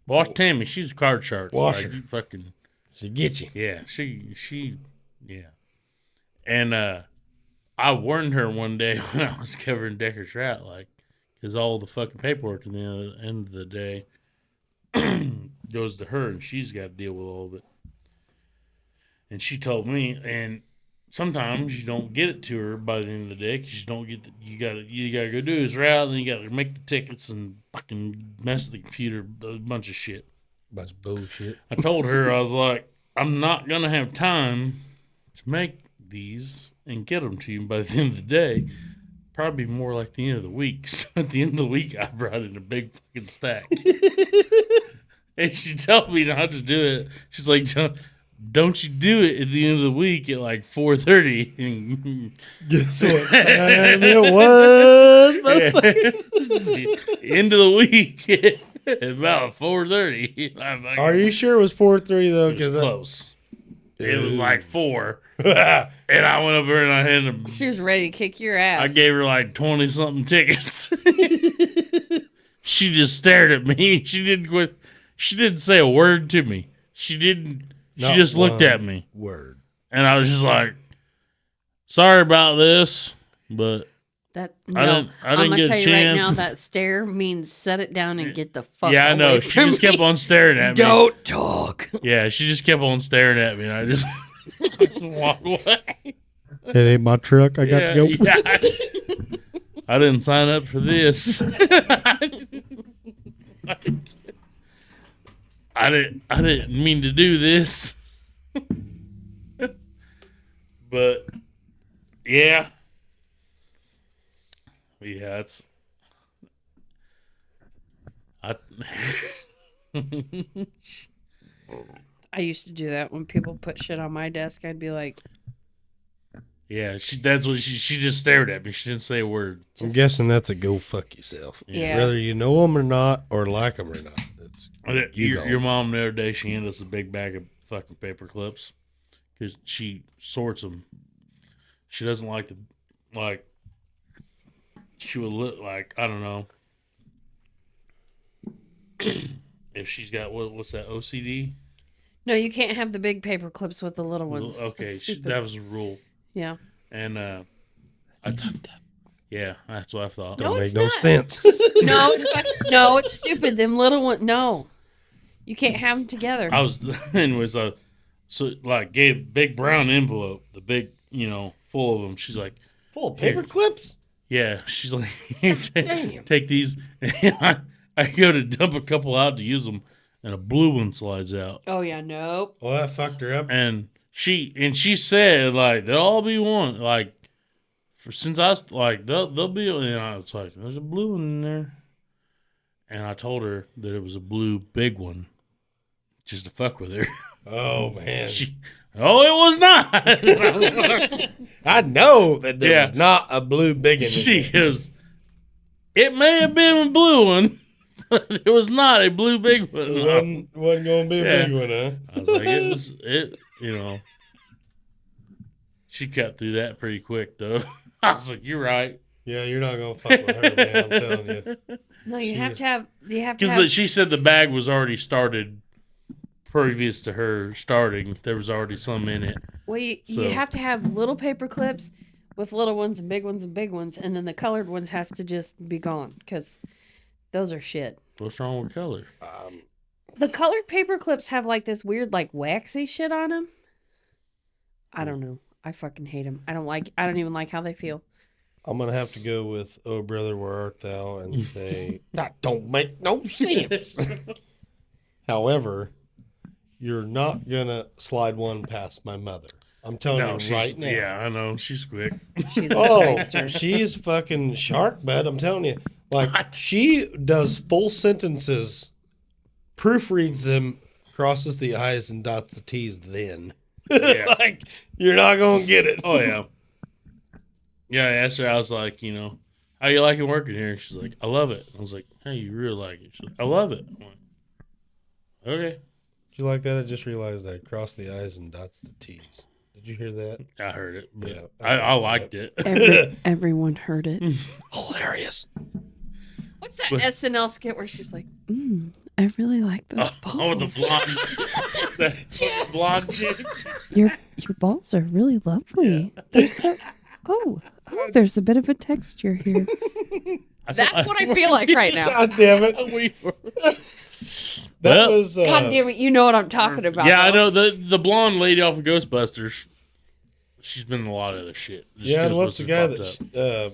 Speaker 1: watch Tammy. She's a card shark.
Speaker 2: Watch
Speaker 1: like,
Speaker 2: her.
Speaker 1: you fucking
Speaker 2: She get you.
Speaker 1: yeah. She yeah. And I warned her one day when I was covering Decker's route, like, because all the fucking paperwork at the end of the day goes to her, and she's got to deal with all of it. And she told me, and sometimes you don't get it to her by the end of the day because you don't get you gotta go do his route, and then you gotta make the tickets and fucking mess with the computer, a bunch of shit.
Speaker 2: Bunch of bullshit.
Speaker 1: I told her, I was like, I'm not gonna have time to make these and get them to you by the end of the day. Probably more like the end of the week. So at the end of the week, I brought in a big fucking stack. And she told me not to do it. She's like, don't you do it at the end of the week at like 4:30.
Speaker 2: Guess what time it was?
Speaker 1: End of the week at about 4:30.
Speaker 2: Are you sure it was 4:30 though?
Speaker 1: It was close. It was
Speaker 2: Dude.
Speaker 1: like 4. And I went up there and I had them.
Speaker 3: She was ready to kick your ass.
Speaker 1: I gave her like 20 something tickets. She just stared at me. She didn't quit. She didn't say a word to me. She didn't. She
Speaker 2: Not
Speaker 1: just looked
Speaker 2: one
Speaker 1: at me.
Speaker 2: Word.
Speaker 1: And I was just like, sorry about this, but
Speaker 3: That
Speaker 1: I
Speaker 3: no,
Speaker 1: didn't
Speaker 3: I'm gonna
Speaker 1: get a
Speaker 3: tell you right now
Speaker 1: chance.
Speaker 3: that stare means set it down and get the fuck.
Speaker 1: Yeah, I know.
Speaker 3: away
Speaker 1: She
Speaker 3: from
Speaker 1: just
Speaker 3: me.
Speaker 1: kept on staring at me.
Speaker 3: Don't talk.
Speaker 1: Yeah, she just kept on staring at me, and I just walked away.
Speaker 2: It ain't my truck. I got to go.
Speaker 1: Yeah, I didn't sign up for this. I didn't mean to do this. But yeah. Yeah, it's
Speaker 3: I used to do that when people put shit on my desk. I'd be like,
Speaker 1: yeah, that's what she just stared at me. She didn't say a word.
Speaker 2: I'm guessing that's a go fuck yourself.
Speaker 3: Yeah.
Speaker 2: Whether you know them or not, or like them or not. It's, you go.
Speaker 1: Your mom the other day, she handed us a big bag of fucking paper clips because she sorts them. She doesn't like she would look like, I don't know, if she's got what's that, OCD?
Speaker 3: no, you can't have the big paper clips with the little ones.
Speaker 1: Okay,
Speaker 3: That's stupid.
Speaker 1: that was a rule.
Speaker 3: Yeah.
Speaker 1: And yeah, that's what I thought.
Speaker 3: No,
Speaker 2: Don't make
Speaker 3: it's
Speaker 2: no
Speaker 3: not.
Speaker 2: sense.
Speaker 3: No, no, it's stupid. Them little ones. No, you can't have them together.
Speaker 1: I was, anyways, so like gave big brown envelope, the big, full of them. She's like,
Speaker 2: Full of paper clips?
Speaker 1: yeah. She's like,
Speaker 2: Damn.
Speaker 1: take these. And I go to dump a couple out to use them, and a blue one slides out.
Speaker 3: Oh yeah, nope.
Speaker 2: Well, that fucked her up.
Speaker 1: And she said like they'll all be one, like since I like they'll be, and I was like, there's a blue one in there, and I told her that it was a blue big one, just to fuck with her.
Speaker 2: Oh, man.
Speaker 1: It was not.
Speaker 2: I know that there
Speaker 1: Yeah.
Speaker 2: was not a blue big one.
Speaker 1: She goes, it may have been a blue one, but it was not a blue big one.
Speaker 2: It wasn't going to be a
Speaker 1: Yeah.
Speaker 2: big one, huh?
Speaker 1: I was like, she cut through that pretty quick, though. I was like, you're right.
Speaker 2: Yeah, you're not going to fuck with her, man. I'm telling you.
Speaker 3: No, you
Speaker 2: She
Speaker 3: have
Speaker 2: is-
Speaker 3: to have. You have to have.
Speaker 1: Because she said the bag was already started previous to her starting. There was already some in it.
Speaker 3: Well, you
Speaker 1: So-
Speaker 3: have to have little paper clips with little ones and big ones, and then the colored ones have to just be gone because those are shit.
Speaker 1: What's wrong with color?
Speaker 3: The colored paper clips have like this weird, like waxy shit on them. I don't know. I fucking hate them. I don't even like how they feel.
Speaker 2: I'm going to have to go with Oh Brother, Where Art Thou and say, that don't make no sense. However, you're not gonna slide one past my mother. I'm telling you
Speaker 1: she's,
Speaker 2: right now.
Speaker 1: Yeah, I know. She's quick.
Speaker 3: She's a
Speaker 2: Oh,
Speaker 3: shyster.
Speaker 2: she's fucking shark, bud. I'm telling you. Like,
Speaker 1: What?
Speaker 2: she does full sentences, proofreads them, crosses the I's and dots the T's then.
Speaker 1: Yeah.
Speaker 2: Like, you're not going to get it.
Speaker 1: Oh, yeah. Yeah, I asked her, I was like, how you liking working here? And she's like, I love it. I was like, hey, you really like it? She's like, I love it. I'm like, okay.
Speaker 2: Did you like that? I just realized I crossed the I's and dots the T's. Did you hear that?
Speaker 1: I heard it. But
Speaker 2: Yeah,
Speaker 1: I liked it.
Speaker 3: Everyone heard it.
Speaker 2: Hilarious.
Speaker 3: What's that
Speaker 1: But-
Speaker 3: SNL skit where she's like, I really like those balls.
Speaker 1: Oh, the blonde. The blonde chick.
Speaker 3: Your balls are really lovely. They're so. Oh, there's a bit of a texture here. That's what I feel like right now.
Speaker 2: God damn it. That
Speaker 1: Well,
Speaker 2: was.
Speaker 3: God damn it, you know what I'm talking about.
Speaker 1: Yeah, I
Speaker 3: though.
Speaker 1: know the blonde lady off of Ghostbusters. She's been in a lot of other shit. Just
Speaker 2: Yeah, and what's the guy
Speaker 1: Ghostbusters
Speaker 2: that.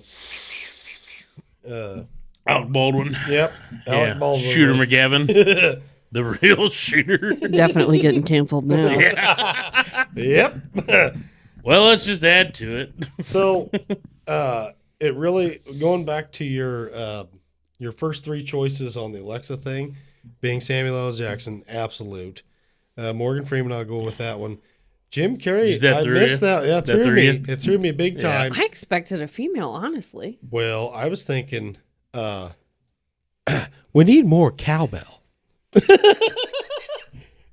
Speaker 1: popped up. Alec Baldwin.
Speaker 2: Yep. Alec Baldwin.
Speaker 1: Shooter
Speaker 2: was-
Speaker 1: McGavin, the real shooter.
Speaker 3: Definitely getting canceled now.
Speaker 1: Yeah.
Speaker 2: Yep.
Speaker 1: Well, let's just add to it.
Speaker 2: So, it really going back to your first three choices on the Alexa thing, being Samuel L. Jackson, absolute. Morgan Freeman, I'll go with that one. Jim Carrey,
Speaker 1: Did that
Speaker 2: I
Speaker 1: throw
Speaker 2: missed
Speaker 1: you?
Speaker 2: that. Yeah,
Speaker 1: That threw
Speaker 2: threw me.
Speaker 1: you?
Speaker 2: It threw me big
Speaker 1: Yeah.
Speaker 2: time.
Speaker 3: I expected a female, honestly.
Speaker 2: Well, I was thinking, we need more cowbell.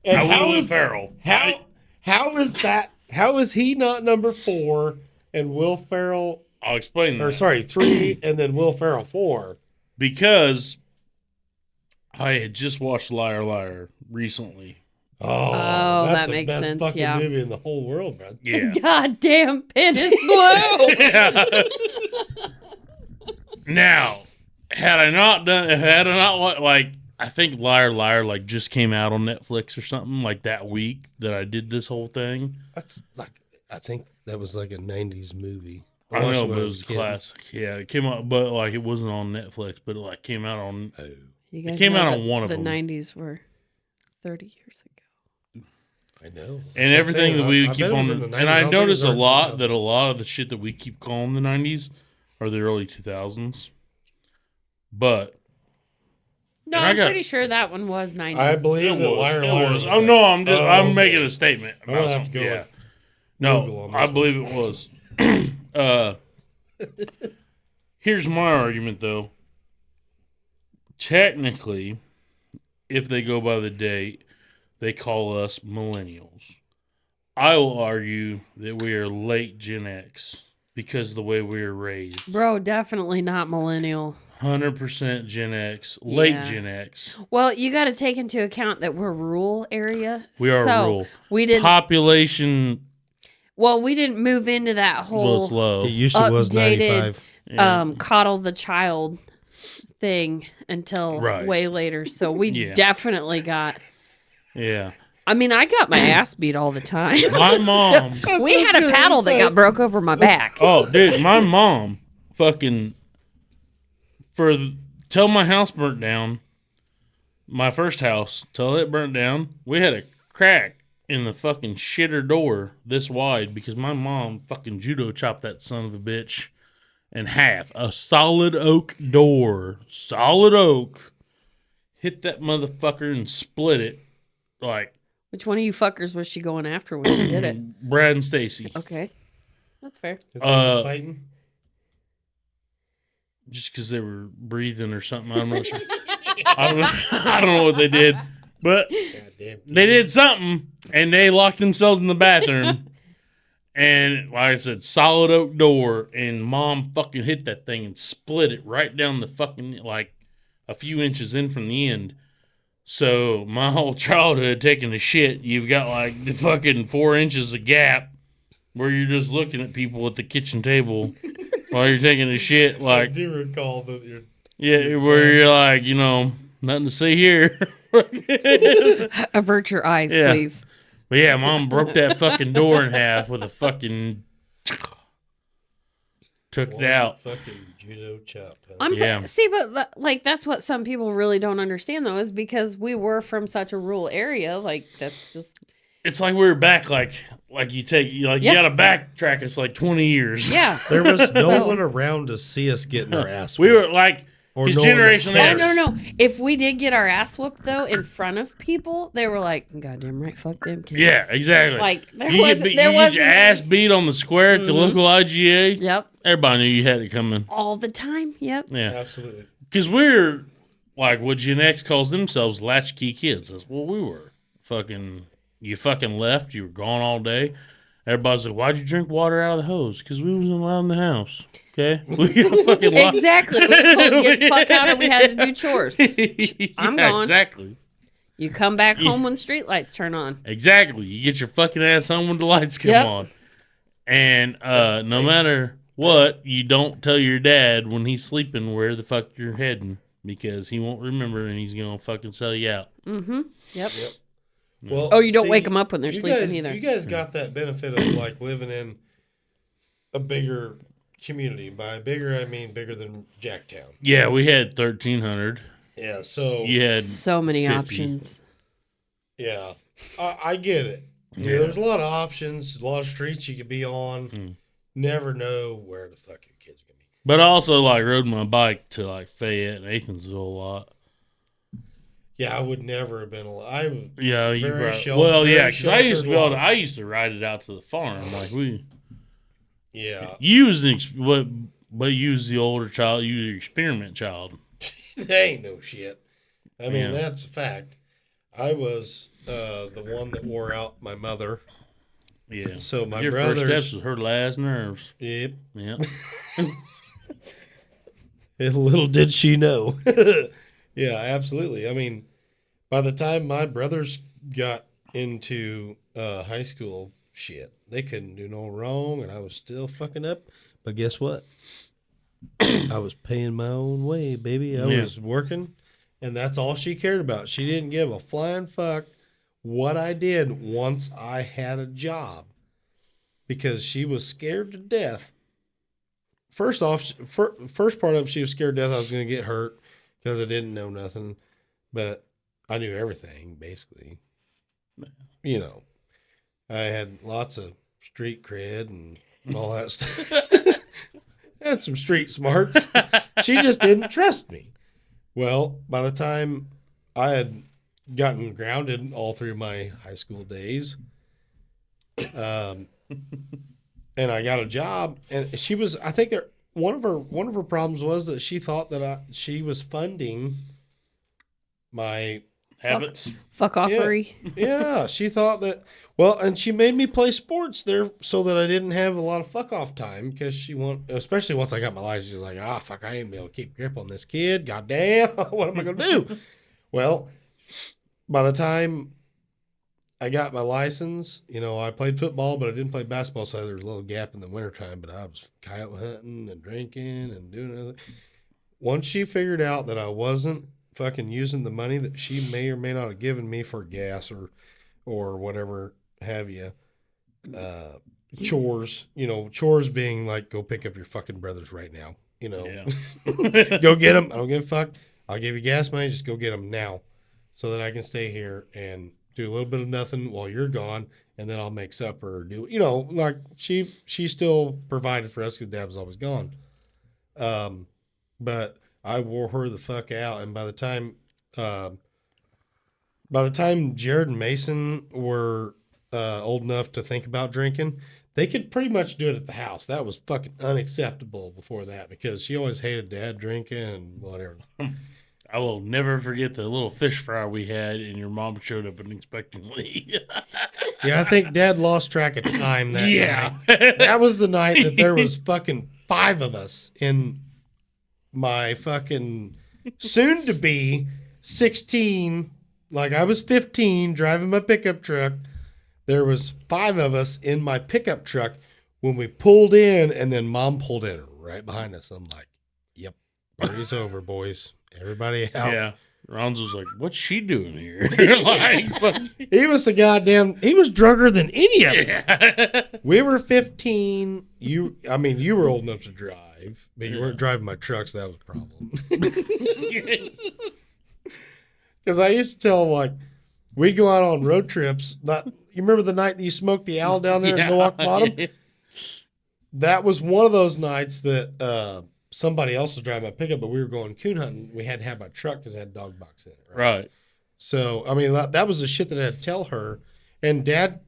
Speaker 2: And how is
Speaker 1: Ferrell?
Speaker 2: how is that? How is he not number 4 and Will Ferrell?
Speaker 1: I'll explain
Speaker 2: Or
Speaker 1: that.
Speaker 2: sorry, 3 and then Will Ferrell 4.
Speaker 1: Because I had just watched Liar Liar recently.
Speaker 2: Oh,
Speaker 3: that
Speaker 2: that's the
Speaker 3: makes
Speaker 2: best
Speaker 3: sense,
Speaker 2: fucking
Speaker 3: yeah.
Speaker 2: movie in the whole world, man.
Speaker 1: Yeah.
Speaker 3: Goddamn pen is blue.
Speaker 1: Yeah. Now, had I not like, I think Liar Liar like just came out on Netflix or something like that week that I did this whole thing.
Speaker 2: That's like, I think that was like a '90s movie.
Speaker 1: I
Speaker 2: watched
Speaker 1: know,
Speaker 2: it
Speaker 1: but
Speaker 2: when
Speaker 1: it
Speaker 2: I
Speaker 1: was a
Speaker 2: kid.
Speaker 1: classic. Yeah, it came out, but like it wasn't on Netflix, but it like came out on.
Speaker 2: Oh,
Speaker 3: You guys
Speaker 1: came
Speaker 3: know
Speaker 1: out
Speaker 3: that
Speaker 1: on one of
Speaker 3: the
Speaker 1: them.
Speaker 3: 90s were 30 years ago.
Speaker 2: I know.
Speaker 1: And everything that we
Speaker 2: I
Speaker 1: keep
Speaker 2: bet it was
Speaker 1: on,
Speaker 2: in the 90s.
Speaker 1: and
Speaker 2: I
Speaker 1: I
Speaker 2: don't think it
Speaker 1: notice
Speaker 2: was
Speaker 1: a
Speaker 2: early
Speaker 1: lot
Speaker 2: 2000s.
Speaker 1: that a lot of the shit that we keep calling the '90s are the early 2000s. But
Speaker 3: No,
Speaker 1: And I
Speaker 3: I'm
Speaker 1: got-
Speaker 3: pretty sure that one was 90s.
Speaker 2: I believe that Liar Liar was
Speaker 1: Oh
Speaker 2: that.
Speaker 1: no, I'm just
Speaker 2: Oh,
Speaker 1: I'm
Speaker 2: okay.
Speaker 1: making a statement.
Speaker 2: I'm gonna
Speaker 1: about
Speaker 2: have to go
Speaker 1: something.
Speaker 2: with Google
Speaker 1: No,
Speaker 2: on
Speaker 1: I
Speaker 2: this
Speaker 1: believe it was. Here's my argument, though. Technically, if they go by the date, they call us millennials. I will argue that we are late Gen X because of the way we were raised.
Speaker 3: Bro, definitely not millennial.
Speaker 1: 100% Gen X, late
Speaker 3: Yeah.
Speaker 1: Gen X.
Speaker 3: Well, you got to take into account that we're rural area.
Speaker 1: We are
Speaker 3: so
Speaker 1: rural.
Speaker 3: We didn't.
Speaker 1: Population
Speaker 3: We didn't move into that
Speaker 1: was
Speaker 3: whole
Speaker 1: low.
Speaker 2: It used to was
Speaker 3: updated,
Speaker 2: 95.
Speaker 1: Yeah.
Speaker 3: coddle the child thing until
Speaker 1: Right.
Speaker 3: way later. So we
Speaker 1: Yeah.
Speaker 3: definitely got.
Speaker 1: Yeah.
Speaker 3: I mean, I got my ass beat all the time.
Speaker 1: My mom.
Speaker 3: We had a paddle that got broke over my back.
Speaker 1: Oh, dude, my mom fucking till my house burnt down, my first house, till it burnt down, we had a crack in the fucking shitter door this wide because my mom fucking judo chopped that son of a bitch in half. A solid oak door, solid oak, hit that motherfucker and split it like
Speaker 3: Which one of you fuckers was she going after when she did it?
Speaker 1: Brad and Stacy.
Speaker 3: Okay. That's fair.
Speaker 2: If they was fighting.
Speaker 1: Just because they were breathing or something. I'm not sure. I don't know what they did, but
Speaker 2: Goddamn.
Speaker 1: they did something, and they locked themselves in the bathroom. And like I said, solid oak door, and mom fucking hit that thing and split it right down the fucking, like, a few inches in from the end. So my whole childhood taking a shit, you've got like the fucking 4 inches of gap where you're just looking at people at the kitchen table while you're taking a shit,
Speaker 2: I
Speaker 1: like,
Speaker 2: do recall that you're.
Speaker 1: yeah, where you're like, nothing to see here.
Speaker 3: Avert your eyes,
Speaker 1: Yeah.
Speaker 3: please.
Speaker 1: But yeah, mom broke that fucking door in half with a fucking. took it
Speaker 2: One
Speaker 1: out.
Speaker 2: fucking judo chop. Huh?
Speaker 3: I'm see, but like that's what some people really don't understand though, is because we were from such a rural area. Like that's just
Speaker 1: It's like we were back, like you
Speaker 3: Yeah.
Speaker 1: got to backtrack us like 20 years.
Speaker 3: yeah.
Speaker 2: There was no
Speaker 3: So-
Speaker 2: one around to see us getting our ass
Speaker 1: We
Speaker 2: whooped.
Speaker 1: were like
Speaker 2: Or
Speaker 1: his
Speaker 2: no one that
Speaker 1: generation.
Speaker 2: cared.
Speaker 3: Oh no. If we did get our ass whooped though in front of people, they were like, "Goddamn right, fuck them kids."
Speaker 1: Yeah, exactly.
Speaker 3: Like there
Speaker 1: you
Speaker 3: wasn't.
Speaker 1: get,
Speaker 3: There
Speaker 1: you get
Speaker 3: wasn't.
Speaker 1: your ass beat on the square at the local IGA.
Speaker 3: Yep.
Speaker 1: Everybody knew you had it coming.
Speaker 3: All the time. Yep.
Speaker 1: Yeah,
Speaker 2: Absolutely.
Speaker 1: because we're like what Gen X calls themselves latchkey kids. That's what we were. You fucking left. You were gone all day. Everybody's like, "Why'd you drink water out of the hose?" Because we wasn't allowed in the house. Okay, we got fucking
Speaker 3: Exactly. We couldn't get the fuck out, and we had to do chores. I'm gone.
Speaker 1: Exactly.
Speaker 3: You come back home when streetlights turn on.
Speaker 1: Exactly. You get your fucking ass home when the lights come
Speaker 3: Yep.
Speaker 1: on. And no matter what, you don't tell your dad when he's sleeping where the fuck you're heading because he won't remember and he's going to fucking sell you out.
Speaker 3: Mm-hmm. Yep.
Speaker 2: Well,
Speaker 3: Oh, you don't wake them up when they're sleeping either.
Speaker 2: You guys got that benefit of like living in a bigger community. By bigger, I mean bigger than Jacktown.
Speaker 1: Yeah, we had 1,300.
Speaker 2: Yeah, so
Speaker 1: You had
Speaker 3: So many
Speaker 1: 50.
Speaker 3: options.
Speaker 2: yeah, I get it. Yeah, there's a lot of options, a lot of streets you could be on.
Speaker 1: Mm.
Speaker 2: Never know where the fuck your kid's gonna be.
Speaker 1: But I also like rode my bike to like Fayette and Athensville a lot.
Speaker 2: Yeah, I would never have been alive.
Speaker 1: Yeah, you
Speaker 2: Very
Speaker 1: brought,
Speaker 2: sheltered-
Speaker 1: well, yeah,
Speaker 2: very
Speaker 1: because I used to
Speaker 2: sheltered life.
Speaker 1: I used to ride it out to the farm. Like
Speaker 2: Yeah,
Speaker 1: you was but you was the older child. You was the experiment child.
Speaker 2: that ain't no shit. I mean,
Speaker 1: Yeah.
Speaker 2: that's a fact. I was the one that wore out my mother.
Speaker 1: Yeah.
Speaker 2: So my
Speaker 1: Your
Speaker 2: brothers.
Speaker 1: first steps was her last nerves.
Speaker 2: Yep.
Speaker 1: Yeah.
Speaker 2: And little did she know. Yeah, absolutely. I mean, by the time my brothers got into high school, shit, they couldn't do no wrong, and I was still fucking up. But guess what? I was paying my own way, baby. I
Speaker 1: Yeah.
Speaker 2: was working, and that's all she cared about. She didn't give a flying fuck what I did once I had a job, because she was scared to death. First off, first part of she was scared to death I was going to get hurt because I didn't know nothing, but I knew everything basically. You know, I had lots of street cred and all that stuff. I had some street smarts. She just didn't trust me. Well, by the time I had gotten grounded all through my high school days, and I got a job, and she was, I think one of her problems was that she thought that she was funding my
Speaker 1: Habits.
Speaker 3: Fuck offery.
Speaker 2: yeah, she thought that, well, and she made me play sports there so that I didn't have a lot of fuck off time, because especially once I got my license, she was like, fuck, I ain't gonna be able to keep grip on this kid. Goddamn, what am I gonna do? Well, by the time I got my license, I played football, but I didn't play basketball, so there was a little gap in the wintertime, but I was coyote hunting and drinking and doing everything. Once she figured out that I wasn't fucking using the money that she may or may not have given me for gas or whatever have you, chores being like, go pick up your fucking brothers right now,
Speaker 1: Yeah.
Speaker 2: go get them. I don't give a fuck. I'll give you gas money. Just go get them now so that I can stay here and do a little bit of nothing while you're gone. And then I'll make supper or do, like she she provided for us because Dad was always gone. But I wore her the fuck out. And by the time Jared and Mason were old enough to think about drinking, they could pretty much do it at the house. That was fucking unacceptable before that, because she always hated Dad drinking and whatever.
Speaker 1: I will never forget the little fish fry we had, and your mom showed up unexpectedly.
Speaker 2: Yeah, I think Dad lost track of time that
Speaker 1: Yeah.
Speaker 2: night. That was the night that there was fucking 5 of us in my fucking soon-to-be 16. Like, I was 15 driving my pickup truck. There was 5 of us in my pickup truck when we pulled in, and then Mom pulled in right behind us. I'm like, yep, party's over, boys. Everybody out.
Speaker 1: Yeah. Ron's was like, "What's she doing here?" Like, fuck.
Speaker 2: He was he was drunker than any of us.
Speaker 1: Yeah.
Speaker 2: We were 15. You were old enough to drive, but you weren't driving my truck, so that was a problem. Because I used to tell him, like, we'd go out on road trips. You remember the night that you smoked the owl down there at Milwaukee Bottom? That was one of those nights that somebody else was driving my pickup, but we were going coon hunting. We had to have my truck because it had dog box in it.
Speaker 1: Right.
Speaker 2: So, I mean, that was the shit that I had to tell her. And Dad,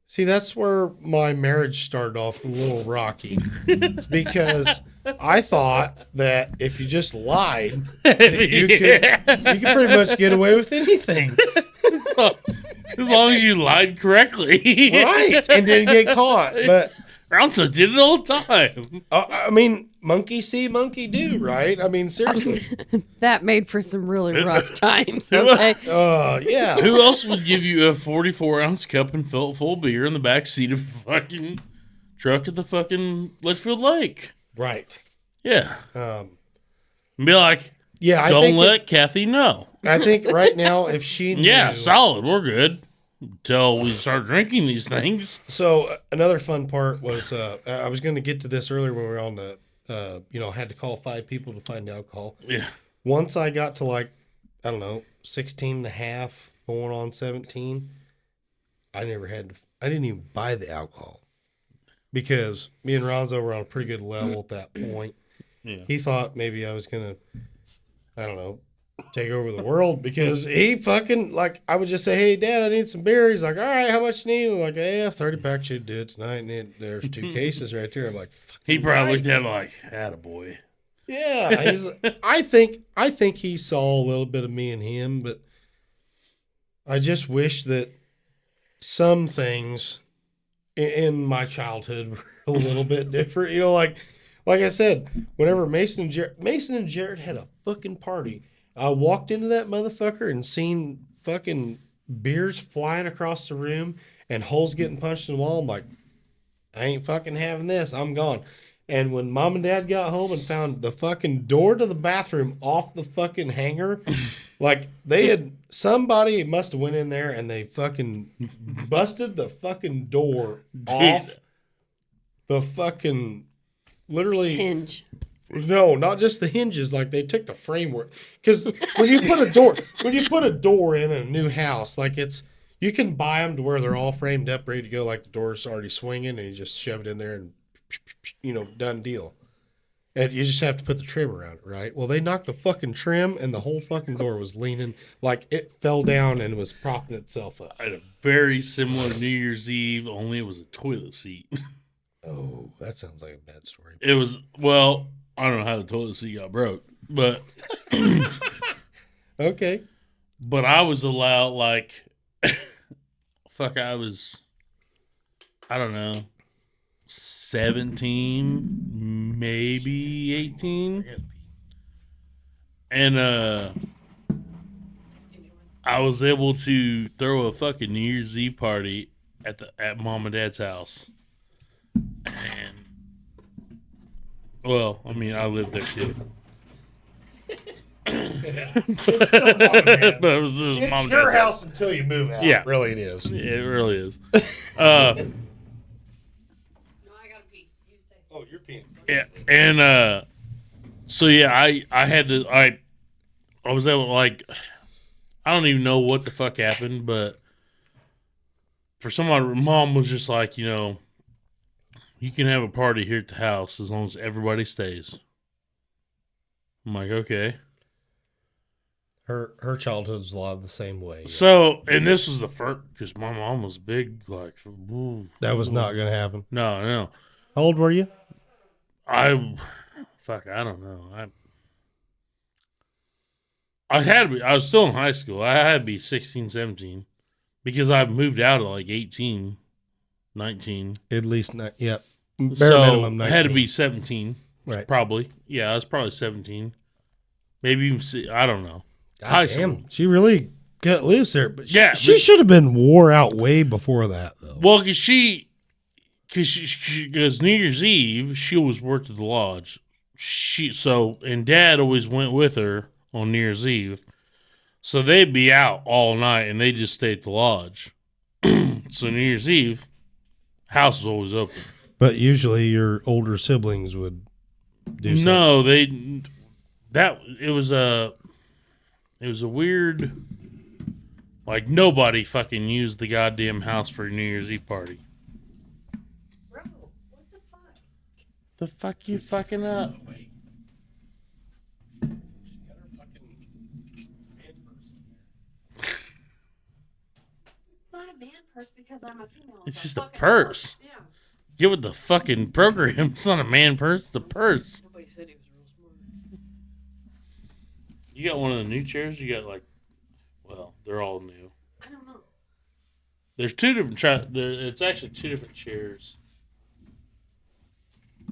Speaker 2: see, that's where my marriage started off a little rocky. Because I thought that if you just lied, you could pretty much get away with anything.
Speaker 1: As long as you lied correctly.
Speaker 2: Right. And didn't get caught. But
Speaker 1: Ronzo did it all the time.
Speaker 2: I mean, monkey see, monkey do, right? I mean, seriously.
Speaker 3: That made for some really rough times. Okay.
Speaker 2: Yeah.
Speaker 1: Who else would give you a 44-ounce cup and fill it full of beer in the back seat of a fucking truck at the fucking Litchfield Lake?
Speaker 2: Right.
Speaker 1: Yeah.
Speaker 2: Um,
Speaker 1: Be like,
Speaker 2: yeah,
Speaker 1: don't let Kathy know.
Speaker 2: I think right now, if she knew.
Speaker 1: Yeah, solid. We're good. Until we start drinking these things.
Speaker 2: So another fun part was I was going to get to this earlier when we were on the, had to call 5 people to find alcohol.
Speaker 1: Yeah.
Speaker 2: Once I got to 16 and a half, going on 17, I didn't even buy the alcohol because me and Ronzo were on a pretty good level at that point.
Speaker 1: Yeah.
Speaker 2: He thought maybe I was going to, I don't know, take over the world because he fucking, I would just say, "Hey, Dad, I need some beer." He's like, "All right, how much you need?" I'm like, "Yeah, 30 pack should do it tonight." And there's 2 cases right there. I'm like,
Speaker 1: he probably looked at it like, attaboy.
Speaker 2: Yeah. I think he saw a little bit of me and him, but I just wish that some things in my childhood were a little bit different. Like I said, whenever Mason and Jared had a fucking party, I walked into that motherfucker and seen fucking beers flying across the room and holes getting punched in the wall. I'm like, I ain't fucking having this. I'm gone. And when Mom and Dad got home and found the fucking door to the bathroom off the fucking hanger, somebody must have went in there and they fucking busted the fucking door off the fucking literally
Speaker 3: Hinge.
Speaker 2: No, not just the hinges. They took the framework. Because when you put a door in a new house, you can buy them to where they're all framed up, ready to go. The door's already swinging, and you just shove it in there, and done deal. And you just have to put the trim around it, right? Well, they knocked the fucking trim, and the whole fucking door was leaning like it fell down and was propping itself up.
Speaker 1: I had a very similar New Year's Eve, only it was a toilet seat.
Speaker 2: Oh, that sounds like a bad story.
Speaker 1: It was, well, I don't know how the toilet seat got broke, but
Speaker 2: okay.
Speaker 1: But I was allowed I don't know, 17, maybe 18. And I was able to throw a fucking New Year's Eve party at Mom and Dad's house. And well, I mean, I lived there too.
Speaker 2: It's
Speaker 1: Mom and
Speaker 2: your
Speaker 1: Dad's
Speaker 2: house until you move out.
Speaker 1: Yeah.
Speaker 2: Really it is.
Speaker 1: It really is.
Speaker 3: No, I gotta pee. You stay.
Speaker 2: Oh, you're peeing.
Speaker 1: Yeah, and so yeah, I had to I was able to, I don't even know what the fuck happened, but for somebody, Mom was just like, you can have a party here at the house as long as everybody stays. I'm like, okay.
Speaker 2: Her childhood was a lot of the same way. Yeah.
Speaker 1: So, and this was the first, because my mom was big, ooh,
Speaker 2: That was not going to happen.
Speaker 1: No.
Speaker 2: How old were you?
Speaker 1: I don't know. I was still in high school. I had to be 16, 17 because I moved out at 18, 19.
Speaker 2: At least not. Yep.
Speaker 1: So
Speaker 2: minimum
Speaker 1: I
Speaker 2: 19.
Speaker 1: had to be 17.
Speaker 2: Right.
Speaker 1: Probably. Yeah, I was probably 17. Maybe even, I don't know.
Speaker 2: God
Speaker 1: High
Speaker 2: damn,
Speaker 1: school.
Speaker 2: she really got loose there. But
Speaker 1: Yeah,
Speaker 2: she should have been wore out way before that, though.
Speaker 1: Well, because New Year's Eve, she always worked at the lodge. And Dad always went with her on New Year's Eve. So they'd be out all night and they just stay at the lodge. So New Year's Eve, house is always open.
Speaker 2: But usually your older siblings would do something.
Speaker 1: No, it was a weird, like nobody fucking used the goddamn house for a New Year's Eve party.
Speaker 3: Bro, what the fuck?
Speaker 1: The fuck you fucking up?
Speaker 3: It's not a man purse because I'm a female.
Speaker 1: It's just a
Speaker 3: fucking
Speaker 1: purse.
Speaker 3: Yeah.
Speaker 1: Get with the fucking program. It's not a man purse, it's a purse.
Speaker 3: Nobody said he was real smart.
Speaker 1: You got one of the new chairs? You got well, they're all new.
Speaker 3: I don't know.
Speaker 1: There's two different it's actually two different chairs.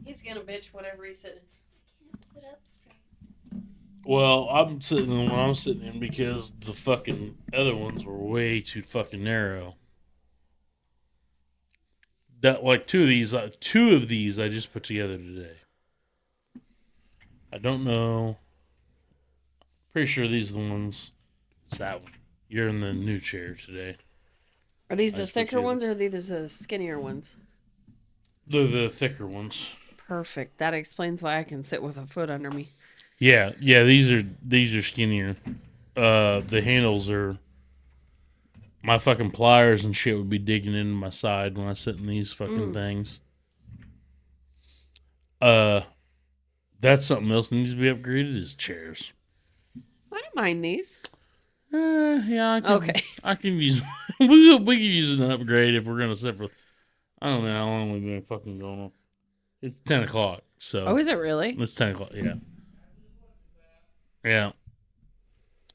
Speaker 3: He's gonna bitch whatever he's sitting. I can't sit up straight.
Speaker 1: Well, I'm sitting in the one I'm sitting in because the fucking other ones were way too fucking narrow. That two of these I just put together today. I don't know. Pretty sure these are the ones. It's that one. You're in the new chair today.
Speaker 3: Are these
Speaker 1: I
Speaker 3: the
Speaker 1: just put
Speaker 3: thicker
Speaker 1: you-
Speaker 3: ones or are these the skinnier ones?
Speaker 1: They're the thicker ones.
Speaker 3: Perfect. That explains why I can sit with a foot under me.
Speaker 1: Yeah. These are skinnier. The handles are. My fucking pliers and shit would be digging into my side when I sit in these fucking things. That's something else that needs to be upgraded is chairs.
Speaker 3: I don't mind these.
Speaker 1: Yeah.
Speaker 3: Okay.
Speaker 1: I can use. we can use an upgrade if we're gonna sit for. I don't know how long we've been fucking going on. It's 10 o'clock, so.
Speaker 3: Oh, is it really?
Speaker 1: It's 10 o'clock. Yeah. Yeah.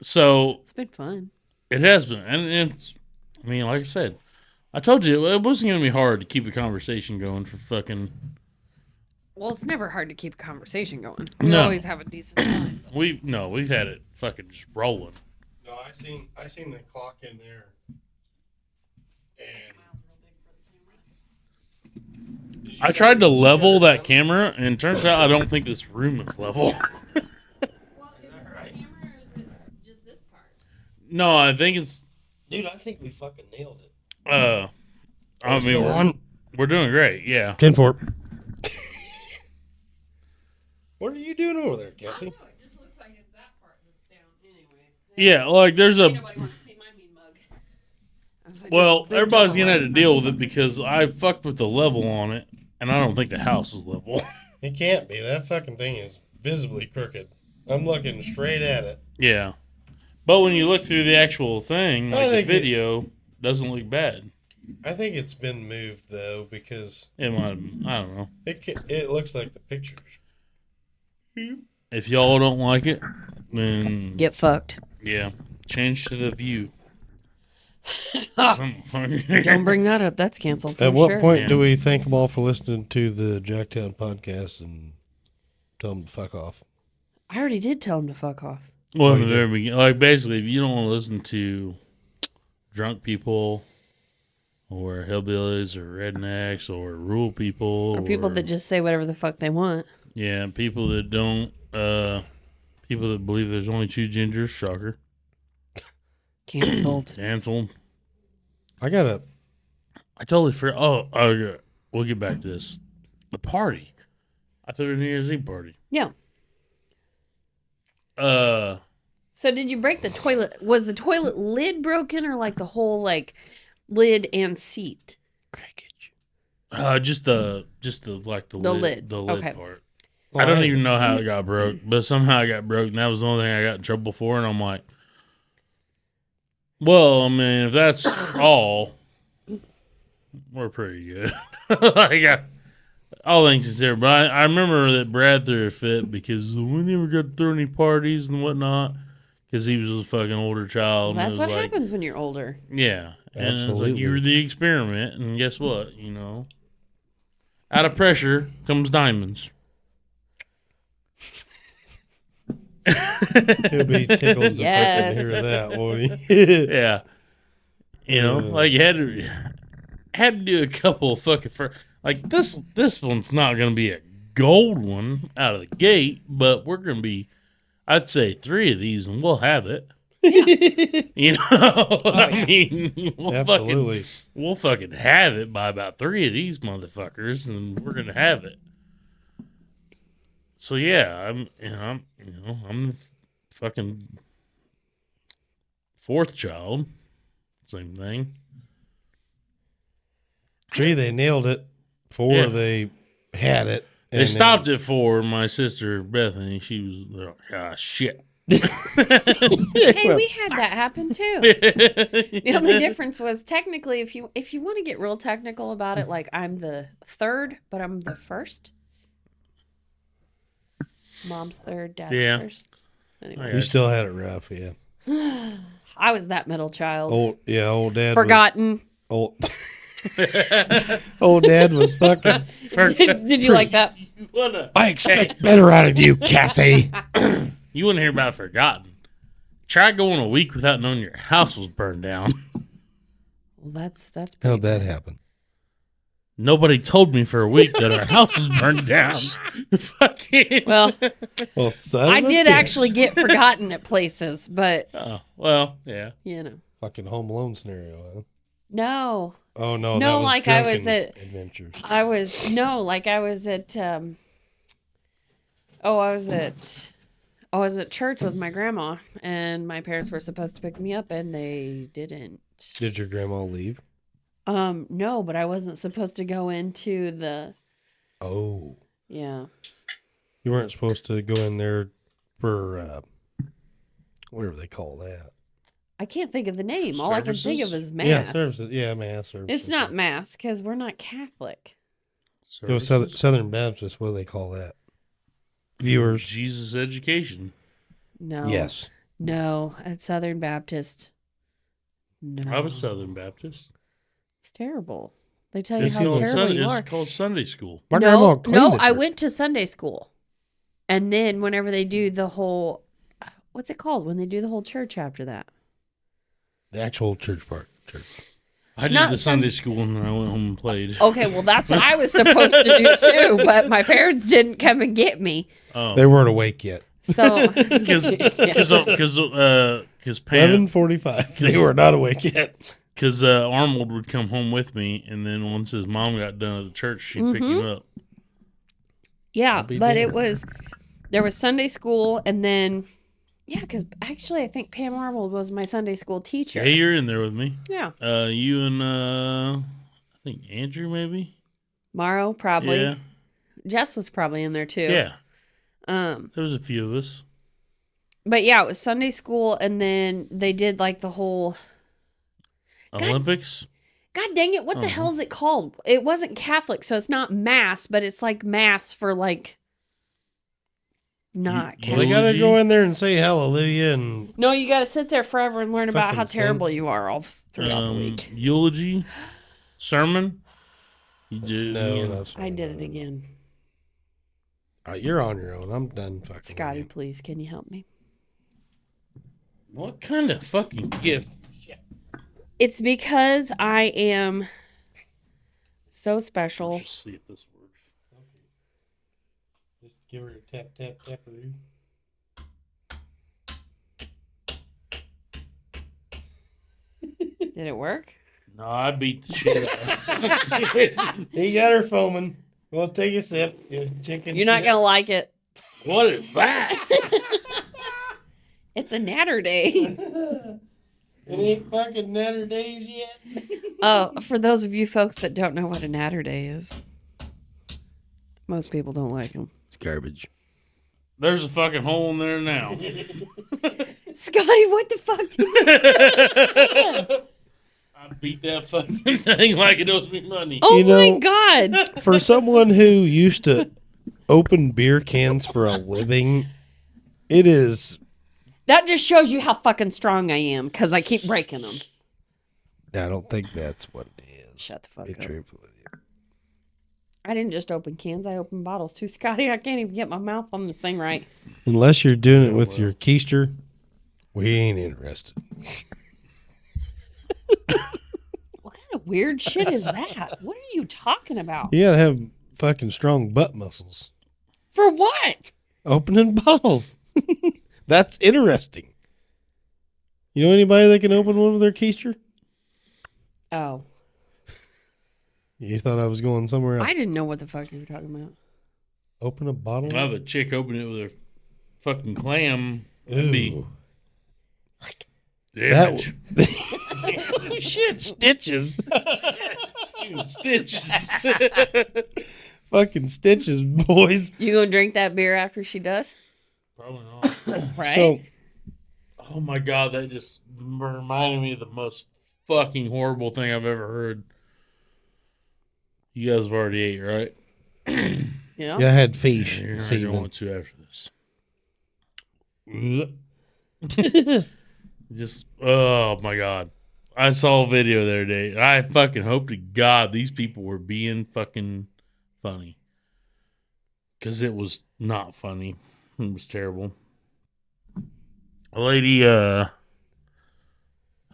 Speaker 1: So
Speaker 3: It's been fun.
Speaker 1: it has been, and it's. I mean, like I said, I told you it wasn't gonna be hard to keep a conversation going for fucking.
Speaker 3: Well, it's never hard to keep a conversation going. We
Speaker 1: No.
Speaker 3: always have a decent time.
Speaker 1: We've had it fucking just rolling.
Speaker 2: No, I seen the clock in there. And
Speaker 1: I tried to level that camera, and it turns out I don't think this room is level.
Speaker 3: Well, is it the camera or is it just this part?
Speaker 1: No, I think it's.
Speaker 2: dude, I think we fucking nailed it.
Speaker 1: I mean, we're doing great. Yeah.
Speaker 2: 10-4. What are you doing over there,
Speaker 3: I don't
Speaker 2: Cassie?
Speaker 3: know. It just looks like it's that part that's down anyway.
Speaker 1: Yeah, like there's
Speaker 3: Nobody
Speaker 1: a.
Speaker 3: wants to see my mean mug. I was like,
Speaker 1: Well,
Speaker 3: they
Speaker 1: everybody's
Speaker 3: don't
Speaker 1: gonna have to
Speaker 3: like
Speaker 1: deal
Speaker 3: my
Speaker 1: with it because I fucked with the level on it, and I don't think the house is level.
Speaker 2: It can't be. That fucking thing is visibly crooked. I'm looking straight at it.
Speaker 1: Yeah, but when you look through the actual thing,
Speaker 2: I
Speaker 1: like the
Speaker 2: think
Speaker 1: video, doesn't look bad.
Speaker 2: I think it's been moved though because
Speaker 1: It might. I don't know.
Speaker 2: it looks like the pictures.
Speaker 1: If y'all don't like it, then
Speaker 3: Get fucked.
Speaker 1: yeah, change to the view.
Speaker 3: Don't bring that up. That's canceled for
Speaker 2: At what
Speaker 3: sure.
Speaker 2: point
Speaker 1: Yeah.
Speaker 2: do we thank them all for listening to the Jacktown podcast and tell them to fuck off?
Speaker 3: I already did tell him to fuck off.
Speaker 1: Well, in
Speaker 2: you
Speaker 1: the very beginning, like basically, if you don't want to listen to drunk people or hillbillies or rednecks or rural people
Speaker 3: Or people that just say whatever the fuck they want.
Speaker 1: yeah, people that don't, people that believe there's only two gingers, shocker,
Speaker 3: Canceled.
Speaker 1: canceled.
Speaker 2: I gotta.
Speaker 1: I totally forgot. Oh, yeah. We'll get back to this. The party. I threw a New Year's Eve party.
Speaker 3: Yeah.
Speaker 1: Uh,
Speaker 3: So did you break the toilet? Was the toilet lid broken or like the whole like lid and seat?
Speaker 1: just the like the lid
Speaker 3: Okay.
Speaker 1: part. I don't even know how it got broke, but somehow it got broke, and that was the only thing I got in trouble for. And I'm like, well, I mean, if that's all, we're pretty good. Like, all things considered. But I remember that Brad threw a fit because we never got to throw any parties and whatnot because he was a fucking older child. and
Speaker 3: That's
Speaker 1: it was
Speaker 3: what
Speaker 1: like,
Speaker 3: happens when you're older.
Speaker 1: Yeah. And it's like
Speaker 2: Absolutely.
Speaker 1: you were the experiment, and guess what? You know, out of pressure comes diamonds.
Speaker 2: He'll be tickled to
Speaker 3: Yes.
Speaker 2: fucking hear that, won't he?
Speaker 1: Yeah. You know, like you had to do a couple of fucking like this one's not gonna be a gold one out of the gate, but we're gonna be I'd say 3 of these and we'll have it. You know, I
Speaker 3: yeah.
Speaker 1: mean,
Speaker 2: Absolutely.
Speaker 1: we'll fucking have it by about 3 of these motherfuckers, and we're gonna have it. So yeah, I'm the fucking fourth child. Same thing.
Speaker 2: Three, they nailed it. Four,
Speaker 1: Yeah.
Speaker 2: they had it.
Speaker 1: They stopped at 4. My sister Bethany, she was like, ah, shit.
Speaker 3: Hey, we had that happen too. The only difference was technically, if you want to get real technical about it, like I'm the third, but I'm the first. Mom's third, dad's
Speaker 1: Yeah.
Speaker 3: first. Anyway,
Speaker 2: You still had it rough, yeah.
Speaker 3: I was that middle child.
Speaker 2: Old dad.
Speaker 3: Forgotten.
Speaker 2: Old dad was fucking.
Speaker 3: Did you like that?
Speaker 2: I expect better out of you, Cassie.
Speaker 1: You wouldn't hear about forgotten. Try going a week without knowing your house was burned down.
Speaker 3: Well, that's pretty
Speaker 2: How'd that
Speaker 3: bad.
Speaker 2: happen?
Speaker 1: Nobody told me for a week that our house was burned down. Fucking.
Speaker 3: Well,
Speaker 2: Son
Speaker 3: I
Speaker 2: of a
Speaker 3: did
Speaker 2: bitch.
Speaker 3: actually get forgotten at places, but
Speaker 1: Oh, well, yeah.
Speaker 3: you know,
Speaker 2: Fucking Home Alone scenario, huh?
Speaker 3: no.
Speaker 2: Oh no,
Speaker 3: No,
Speaker 2: that was
Speaker 3: like I was
Speaker 2: Drunken
Speaker 3: at-
Speaker 2: Adventures.
Speaker 3: I was at church with my grandma, and my parents were supposed to pick me up, and they didn't.
Speaker 2: Did your grandma leave?
Speaker 3: No, but I wasn't supposed to go into the.
Speaker 2: Oh,
Speaker 3: Yeah.
Speaker 2: you weren't supposed to go in there for whatever they call that.
Speaker 3: I can't think of the name. All I can think of
Speaker 1: Services?
Speaker 3: is mass.
Speaker 2: Yeah, services. Yeah, mass services.
Speaker 3: It's not mass because we're not Catholic.
Speaker 2: It was Southern Baptist. What do they call that? Viewers.
Speaker 1: Jesus education.
Speaker 3: No.
Speaker 2: Yes.
Speaker 3: No, at Southern Baptist. No.
Speaker 1: I was Southern Baptist.
Speaker 3: It's terrible. They tell you
Speaker 1: It's
Speaker 3: how
Speaker 1: called,
Speaker 3: terrible you are.
Speaker 1: it's called Sunday school.
Speaker 2: My grandma cleaned
Speaker 3: No,
Speaker 2: it
Speaker 3: I
Speaker 2: for-
Speaker 3: went to Sunday school. And then whenever they do the whole, what's it called? When they do the whole church after that.
Speaker 2: the actual church part. Church.
Speaker 1: I did
Speaker 3: Not
Speaker 1: the Sunday school and then I went home and played.
Speaker 3: Okay, well, that's what I was supposed to do too, but my parents didn't come and get me.
Speaker 1: Oh.
Speaker 2: They weren't awake yet.
Speaker 3: So,
Speaker 1: Because Pam,
Speaker 2: 11:45. They were not awake yet.
Speaker 1: because Arnold would come home with me, and then once his mom got done at the church, she'd pick him up.
Speaker 3: yeah,
Speaker 2: I'll be
Speaker 3: but
Speaker 2: damned.
Speaker 3: there was Sunday school, and then, yeah, because actually I think Pam Arnold was my Sunday school teacher.
Speaker 1: Hey, you're in there with me.
Speaker 3: Yeah.
Speaker 1: You and I think Andrew maybe.
Speaker 3: Morrow, probably.
Speaker 1: Yeah,
Speaker 3: Jess was probably in there too.
Speaker 1: yeah.
Speaker 3: There
Speaker 1: was a few of us.
Speaker 3: But yeah, it was Sunday school, and then they did like the whole.
Speaker 1: Olympics.
Speaker 3: God dang it! What the hell is it called? It wasn't Catholic, so it's not mass, but it's like mass for like. Not
Speaker 1: You-
Speaker 2: Well, they
Speaker 3: Catholic.
Speaker 2: got to
Speaker 1: Eulogy?
Speaker 2: go in there and say hallelujah and
Speaker 3: No, you got to sit there forever and learn about
Speaker 2: Fucking
Speaker 3: how
Speaker 2: sin.
Speaker 3: terrible you are all throughout the week.
Speaker 1: Eulogy, sermon. You did.
Speaker 2: no, that's
Speaker 3: I did it again.
Speaker 2: You're on your own. I'm done fucking. with
Speaker 3: Scotty,
Speaker 2: you.
Speaker 3: please, can you help me?
Speaker 1: What kind of fucking gift?
Speaker 3: It's because I am so special.
Speaker 1: Just see if this works.
Speaker 2: Just give her a tap, tap, taparoo.
Speaker 3: Did it work?
Speaker 1: No, I beat the shit out of
Speaker 2: He got her foaming. Well, take a sip. You chicken.
Speaker 3: You're not
Speaker 2: shit.
Speaker 3: going to like it.
Speaker 1: What is that?
Speaker 3: It's a natter day.
Speaker 2: It ain't fucking natter days yet.
Speaker 3: Oh, for those of you folks that don't know what a natter day is, most people don't like them.
Speaker 2: It's garbage.
Speaker 1: There's a fucking hole in there now.
Speaker 3: Scotty, what the fuck is it?
Speaker 1: I beat that fucking thing like it owes me money.
Speaker 3: Oh
Speaker 2: You
Speaker 3: my
Speaker 2: know-
Speaker 3: God.
Speaker 2: For someone who used to open beer cans for a living, it is.
Speaker 3: That just shows you how fucking strong I am because I keep breaking them.
Speaker 2: I don't think that's what it is.
Speaker 3: Shut the fuck
Speaker 2: Be
Speaker 3: up.
Speaker 2: truthful with you.
Speaker 3: I didn't just open cans, I opened bottles too. Scotty, I can't even get my mouth on this thing right.
Speaker 2: Unless you're doing it with your keister, we ain't interested.
Speaker 3: What kind of weird shit is that? What are you talking about?
Speaker 2: You gotta have fucking strong butt muscles.
Speaker 3: For what?
Speaker 2: Opening bottles. That's interesting. You know anybody that can open one with their keister?
Speaker 3: Oh.
Speaker 2: You thought I was going somewhere else.
Speaker 3: I didn't know what the fuck you were talking about.
Speaker 2: Open a bottle?
Speaker 1: I have a chick open it with her fucking clam. That'd
Speaker 2: Ooh.
Speaker 1: be
Speaker 2: That
Speaker 1: damage.
Speaker 2: Shit, stitches.
Speaker 1: Dude, stitches.
Speaker 2: Fucking stitches, boys.
Speaker 3: You gonna drink that beer after she does?
Speaker 1: Probably not.
Speaker 3: Right?
Speaker 2: So,
Speaker 1: Oh my god, that just reminded me of the most fucking horrible thing I've ever heard. You guys have already ate, right?
Speaker 3: Yeah.
Speaker 2: yeah, I had fish.
Speaker 1: You're
Speaker 2: this
Speaker 1: not going
Speaker 2: evening.
Speaker 1: to after this. Just, oh my god. I saw a video the other day. I fucking hope to God these people were being fucking funny. Because it was not funny. It was terrible. A lady, oh,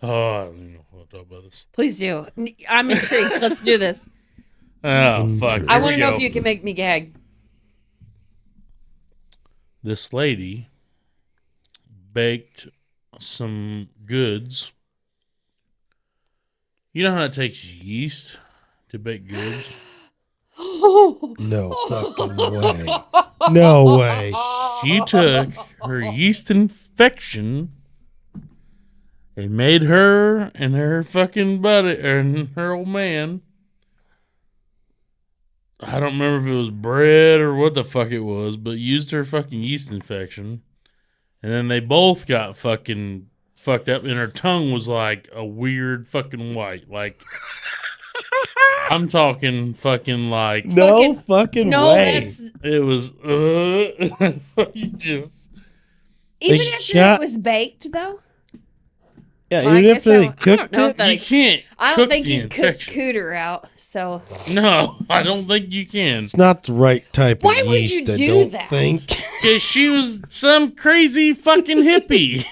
Speaker 1: I don't even know how to talk about this.
Speaker 3: Please do. I'm intrigued. Let's do this.
Speaker 1: Oh, fuck.
Speaker 3: I
Speaker 1: Here
Speaker 3: want
Speaker 1: we
Speaker 3: to know
Speaker 1: go.
Speaker 3: if you can make me gag.
Speaker 1: This lady baked some goods. You know how it takes yeast to bake goods?
Speaker 2: No fucking way. No way.
Speaker 1: She took her yeast infection and made her and her fucking buddy and her old man. I don't remember if it was bread or what the fuck it was, but used her fucking yeast infection. And then they both got fucking fucked up, and her tongue was like a weird fucking white. Like, I'm talking fucking like,
Speaker 2: No fucking
Speaker 3: No,
Speaker 2: way.
Speaker 3: that's
Speaker 1: it was, you just,
Speaker 3: even
Speaker 2: They
Speaker 3: after
Speaker 2: shot-
Speaker 3: it was baked though.
Speaker 2: Yeah,
Speaker 3: Well, I
Speaker 2: even
Speaker 3: guess
Speaker 2: after they
Speaker 3: I don't
Speaker 2: cooked
Speaker 3: know
Speaker 2: it.
Speaker 3: if that
Speaker 1: you can't.
Speaker 3: I don't
Speaker 1: cook
Speaker 3: think
Speaker 1: the
Speaker 3: you cook
Speaker 1: infection.
Speaker 3: cooter out. So
Speaker 1: No, I don't think you can.
Speaker 2: It's not the right type
Speaker 3: Why
Speaker 2: of
Speaker 3: would you
Speaker 2: yeast, I
Speaker 3: do
Speaker 2: don't
Speaker 3: that?
Speaker 2: think.
Speaker 1: Because she was some crazy fucking hippie.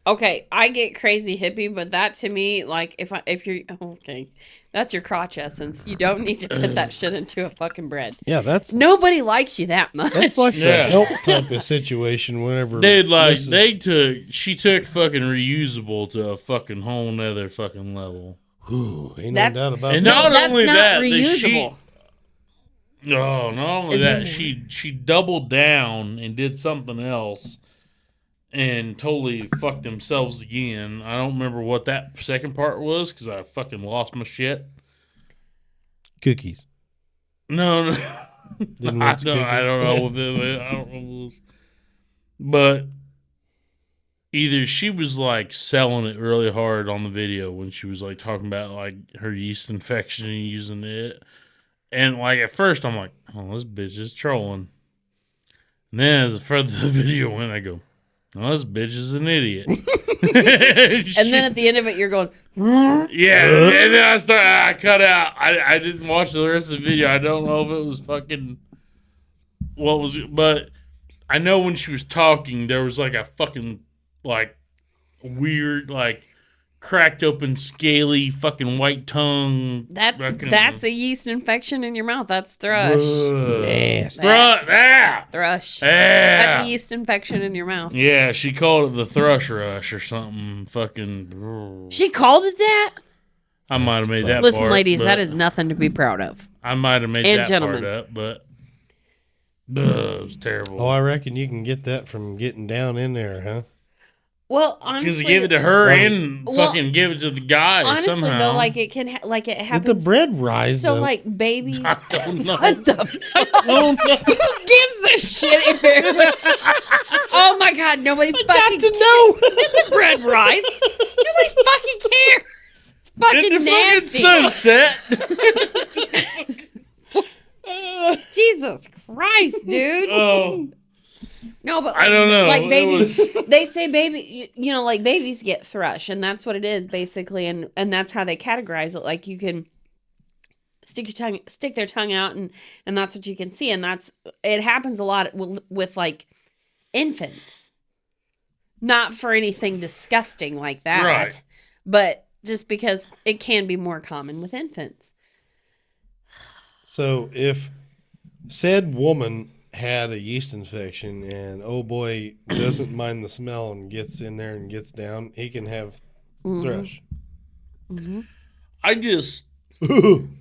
Speaker 3: okay, I get crazy hippie, but that to me, like if you're okay, that's your crotch essence. You don't need to put that shit into a fucking bread.
Speaker 2: Yeah, that's
Speaker 3: Nobody likes you that much.
Speaker 2: like the
Speaker 1: Yeah.
Speaker 2: help type of situation whenever
Speaker 1: Dude, like,
Speaker 2: Mrs.
Speaker 1: she took fucking reusable to a fucking whole nother fucking level.
Speaker 2: Ooh, ain't
Speaker 3: That's-
Speaker 2: no doubt about
Speaker 1: And
Speaker 2: that.
Speaker 1: not
Speaker 3: that's
Speaker 1: only
Speaker 3: not
Speaker 1: that,
Speaker 3: reusable.
Speaker 1: No, not only
Speaker 3: Is
Speaker 1: that,
Speaker 3: it-
Speaker 1: she doubled down and did something else and totally fucked themselves again. I don't remember what that second part was because I fucking lost my shit.
Speaker 2: Cookies.
Speaker 1: No.
Speaker 2: Didn't
Speaker 1: I
Speaker 2: mix
Speaker 1: don't
Speaker 2: cookies.
Speaker 1: know if it, I don't know if it was. But either she was like selling it really hard on the video when she was like talking about like her yeast infection and using it. And like at first I'm like, oh, this bitch is trolling. And then as further the video went, I go, oh, this bitch is an idiot.
Speaker 3: and then at the end of it, you're going,
Speaker 1: yeah, and then I cut out. I didn't watch the rest of the video. I don't know if it was fucking what was it, but I know when she was talking, there was like a fucking like weird like cracked open scaly fucking white tongue.
Speaker 3: that's
Speaker 1: fucking-
Speaker 3: a yeast infection in your mouth. That's thrush.
Speaker 2: Nasty.
Speaker 3: Thrush.
Speaker 1: Yeah.
Speaker 3: That's a yeast infection in your mouth.
Speaker 1: Yeah, she called it the thrush rush or something. Fucking.
Speaker 3: She called it that?
Speaker 1: I might have made that.
Speaker 3: Listen,
Speaker 1: part,
Speaker 3: ladies,
Speaker 1: but
Speaker 3: that is nothing to be proud of.
Speaker 1: I might have made
Speaker 3: and
Speaker 1: that
Speaker 3: gentlemen.
Speaker 1: part up, but it was terrible.
Speaker 2: Oh, I reckon you can get that from getting down in there, huh?
Speaker 3: Well,
Speaker 1: Because
Speaker 3: honestly,
Speaker 1: you give it to her
Speaker 2: Well,
Speaker 1: and
Speaker 3: well,
Speaker 1: fucking give it to the guy
Speaker 3: honestly
Speaker 1: somehow.
Speaker 3: though, like it can, like it
Speaker 2: Did
Speaker 3: happens.
Speaker 2: the bread rise?
Speaker 3: So
Speaker 2: though?
Speaker 3: like babies.
Speaker 1: I don't know.
Speaker 3: What the fuck? Who gives a shit if it was? Oh my god, nobody fucking
Speaker 2: got to know.
Speaker 3: Did the bread rise? Nobody fucking cares. It's fucking
Speaker 1: In the
Speaker 3: nasty.
Speaker 1: fucking sunset.
Speaker 3: Jesus Christ, dude.
Speaker 1: Oh,
Speaker 3: No, but
Speaker 1: I don't know.
Speaker 3: Like
Speaker 1: It
Speaker 3: babies,
Speaker 1: was-
Speaker 3: they say baby. You know, like babies get thrush, and that's what it is basically, and that's how they categorize it. Like you can stick their tongue out, and that's what you can see, and it happens a lot with like infants. Not for anything disgusting like that,
Speaker 1: Right.
Speaker 3: but just because it can be more common with infants.
Speaker 2: So if said woman had a yeast infection and oh boy doesn't mind the smell and gets in there and gets down, he can have thrush.
Speaker 3: Mm-hmm.
Speaker 1: I mean,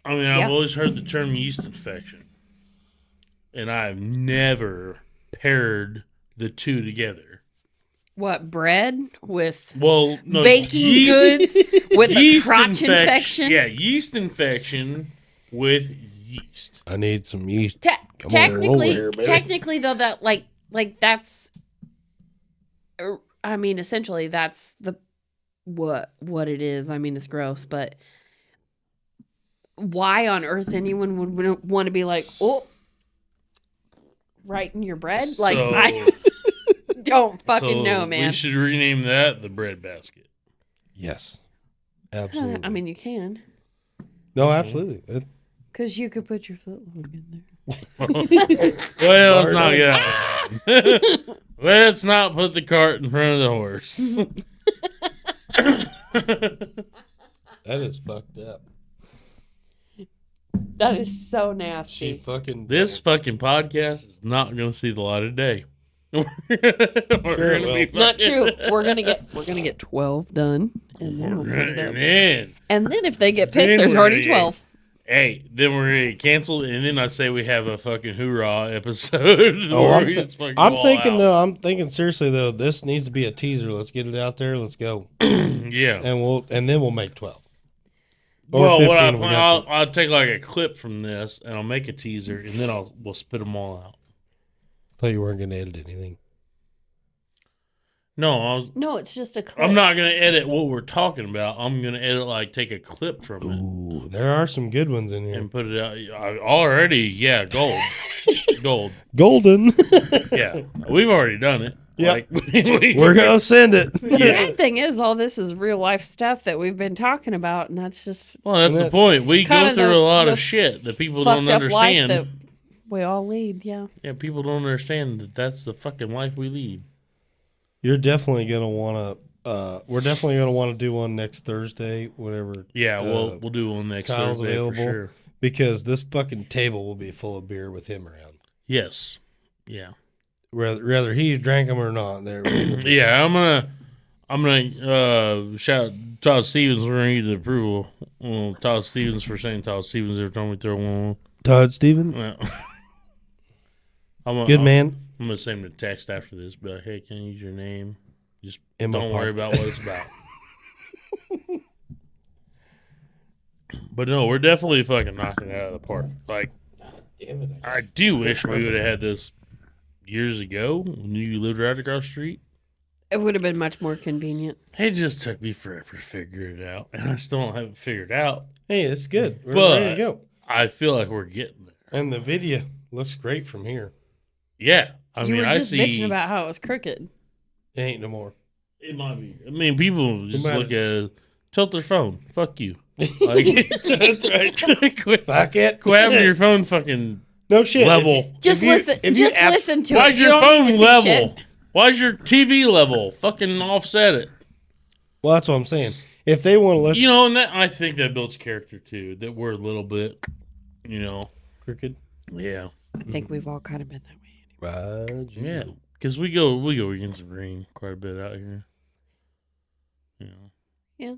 Speaker 3: Yeah.
Speaker 1: I've always heard the term yeast infection, and I've never paired the two together.
Speaker 3: What, bread with
Speaker 1: Well, no,
Speaker 3: baking goods with a
Speaker 1: yeast
Speaker 3: crotch infection?
Speaker 1: Yeah, yeast infection with yeast.
Speaker 2: I need some yeast. Come on,
Speaker 3: Technically,
Speaker 2: over here, baby.
Speaker 3: technically though, that like that's, I mean, essentially that's the what it is. I mean, it's gross, but why on earth anyone would want to be like, oh, right in your bread? Like,
Speaker 1: So-
Speaker 3: I don't fucking know, man.
Speaker 1: We should rename that the bread basket.
Speaker 2: Yes, absolutely.
Speaker 3: I mean, you can,
Speaker 2: no, absolutely.
Speaker 3: because you could put your foot long in there.
Speaker 1: Well, let's not get out. Let's not put the cart in front of the horse.
Speaker 2: That is fucked up.
Speaker 3: That is so
Speaker 2: She
Speaker 3: nasty.
Speaker 2: fucking
Speaker 1: This fucking podcast is not going to see the light of day. We're gonna
Speaker 2: will.
Speaker 1: be
Speaker 3: Not
Speaker 1: fucking-
Speaker 3: true. We're gonna get 12 done, and then we'll put it up.
Speaker 1: And
Speaker 3: And then if they get
Speaker 1: Then
Speaker 3: pissed, there's
Speaker 1: we're
Speaker 3: already
Speaker 1: gonna
Speaker 3: 12.
Speaker 1: hey, then we're gonna get canceled, and then I say we have a fucking hoorah episode.
Speaker 2: Oh,
Speaker 1: where
Speaker 2: I'm,
Speaker 1: we just fucking
Speaker 2: I'm
Speaker 1: ball
Speaker 2: thinking
Speaker 1: out.
Speaker 2: though. I'm thinking seriously though. This needs to be a teaser. Let's get it out there. Let's go,
Speaker 1: Yeah.
Speaker 2: and then we'll make 12. Or
Speaker 1: Well,
Speaker 2: 15.
Speaker 1: what
Speaker 2: we got
Speaker 1: I'll take like a clip from this, and I'll make a teaser, and then we'll spit them all out.
Speaker 2: thought you weren't going to edit anything.
Speaker 1: No,
Speaker 3: No, it's just a clip.
Speaker 1: I'm not gonna edit what we're talking about. I'm gonna edit like take a clip from it
Speaker 2: Ooh, there are some good ones in here.
Speaker 1: and put it out. Already, yeah, gold, gold.
Speaker 2: Golden.
Speaker 1: Yeah, we've already done it.
Speaker 2: Yep.
Speaker 1: Like,
Speaker 2: We're going to send it.
Speaker 3: The bad thing is, all this is real life stuff that we've been talking about, and that's just
Speaker 1: Well, that's
Speaker 2: And
Speaker 1: the
Speaker 2: that-
Speaker 1: point. We go
Speaker 3: kinda
Speaker 1: through
Speaker 3: the-
Speaker 1: a lot
Speaker 3: the
Speaker 1: of shit that people
Speaker 3: fucked
Speaker 1: don't
Speaker 3: up life
Speaker 1: understand.
Speaker 3: that we all lead. Yeah.
Speaker 1: Yeah, people don't understand that that's the fucking life we lead.
Speaker 2: You're definitely going to want to, we're definitely going to want to do one next Thursday, whatever.
Speaker 1: Yeah,
Speaker 2: Uh,
Speaker 1: we'll do one next
Speaker 2: Kyle's
Speaker 1: Thursday
Speaker 2: available.
Speaker 1: for sure.
Speaker 2: Because this fucking table will be full of beer with him around.
Speaker 1: Yes. Yeah.
Speaker 2: Whether he drank them or not. There.
Speaker 1: Yeah, I'm gonna shout Todd Stevens. We're gonna get the approval. Well, Todd Stevens for saying Todd Stevens every time we throw one.
Speaker 2: Todd Steven.
Speaker 1: Well,
Speaker 2: Good man.
Speaker 1: I'm gonna send him a text after this, but like, hey, can I use your name? Just
Speaker 2: In my
Speaker 1: don't worry
Speaker 2: podcast.
Speaker 1: about what it's about. But no, we're definitely fucking knocking it out of the park. Like,
Speaker 2: Damn it.
Speaker 1: I do wish we would have had this years ago when you lived right across the street.
Speaker 3: It would have been much more convenient.
Speaker 1: It just took me forever to figure it out, and I still don't have it figured out.
Speaker 2: Hey, it's good. We're
Speaker 1: But-
Speaker 2: ready to go.
Speaker 1: I feel like we're getting there.
Speaker 2: And the video looks great from here.
Speaker 1: Yeah, I
Speaker 3: You
Speaker 1: mean,
Speaker 3: were
Speaker 1: I
Speaker 3: just
Speaker 1: see.
Speaker 3: bitching about how it was crooked.
Speaker 2: It ain't no more.
Speaker 1: It might be. I mean, people just
Speaker 2: might-
Speaker 1: look at it, tilt their phone. Fuck you. Like,
Speaker 2: That's right.
Speaker 1: quit,
Speaker 2: Fuck it.
Speaker 1: quit having your phone fucking
Speaker 2: No shit.
Speaker 1: level.
Speaker 3: Just
Speaker 2: If you-
Speaker 3: listen.
Speaker 2: if you
Speaker 3: Just
Speaker 2: app-
Speaker 3: listen to
Speaker 1: Why's
Speaker 3: it. You
Speaker 1: your
Speaker 3: don't need to
Speaker 1: phone
Speaker 3: see
Speaker 1: level?
Speaker 3: shit.
Speaker 1: Why's your TV level? Fucking offset it.
Speaker 2: Well, that's what I'm saying. If they want to listen,
Speaker 1: You know, and that I think that builds character too. That we're a little bit, you know,
Speaker 2: crooked.
Speaker 1: yeah,
Speaker 3: I think we've all kind of been that way.
Speaker 2: Right.
Speaker 1: yeah. Because we go against the grain quite a bit out here. You know,
Speaker 2: Yeah.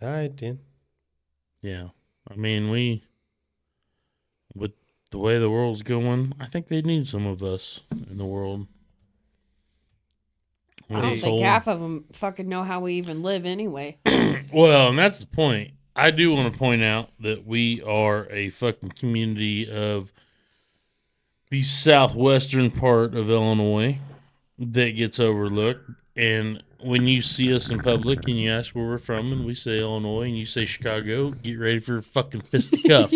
Speaker 2: All right, then.
Speaker 1: yeah. I mean, with the way the world's going, I think they need some of us in the world.
Speaker 3: I don't think half of them fucking know how we even live anyway.
Speaker 1: Well, and that's the point. I do want to point out that we are a fucking community of the southwestern part of Illinois that gets overlooked. And when you see us in public and you ask where we're from and we say Illinois and you say Chicago, get ready for a fucking fisticuff.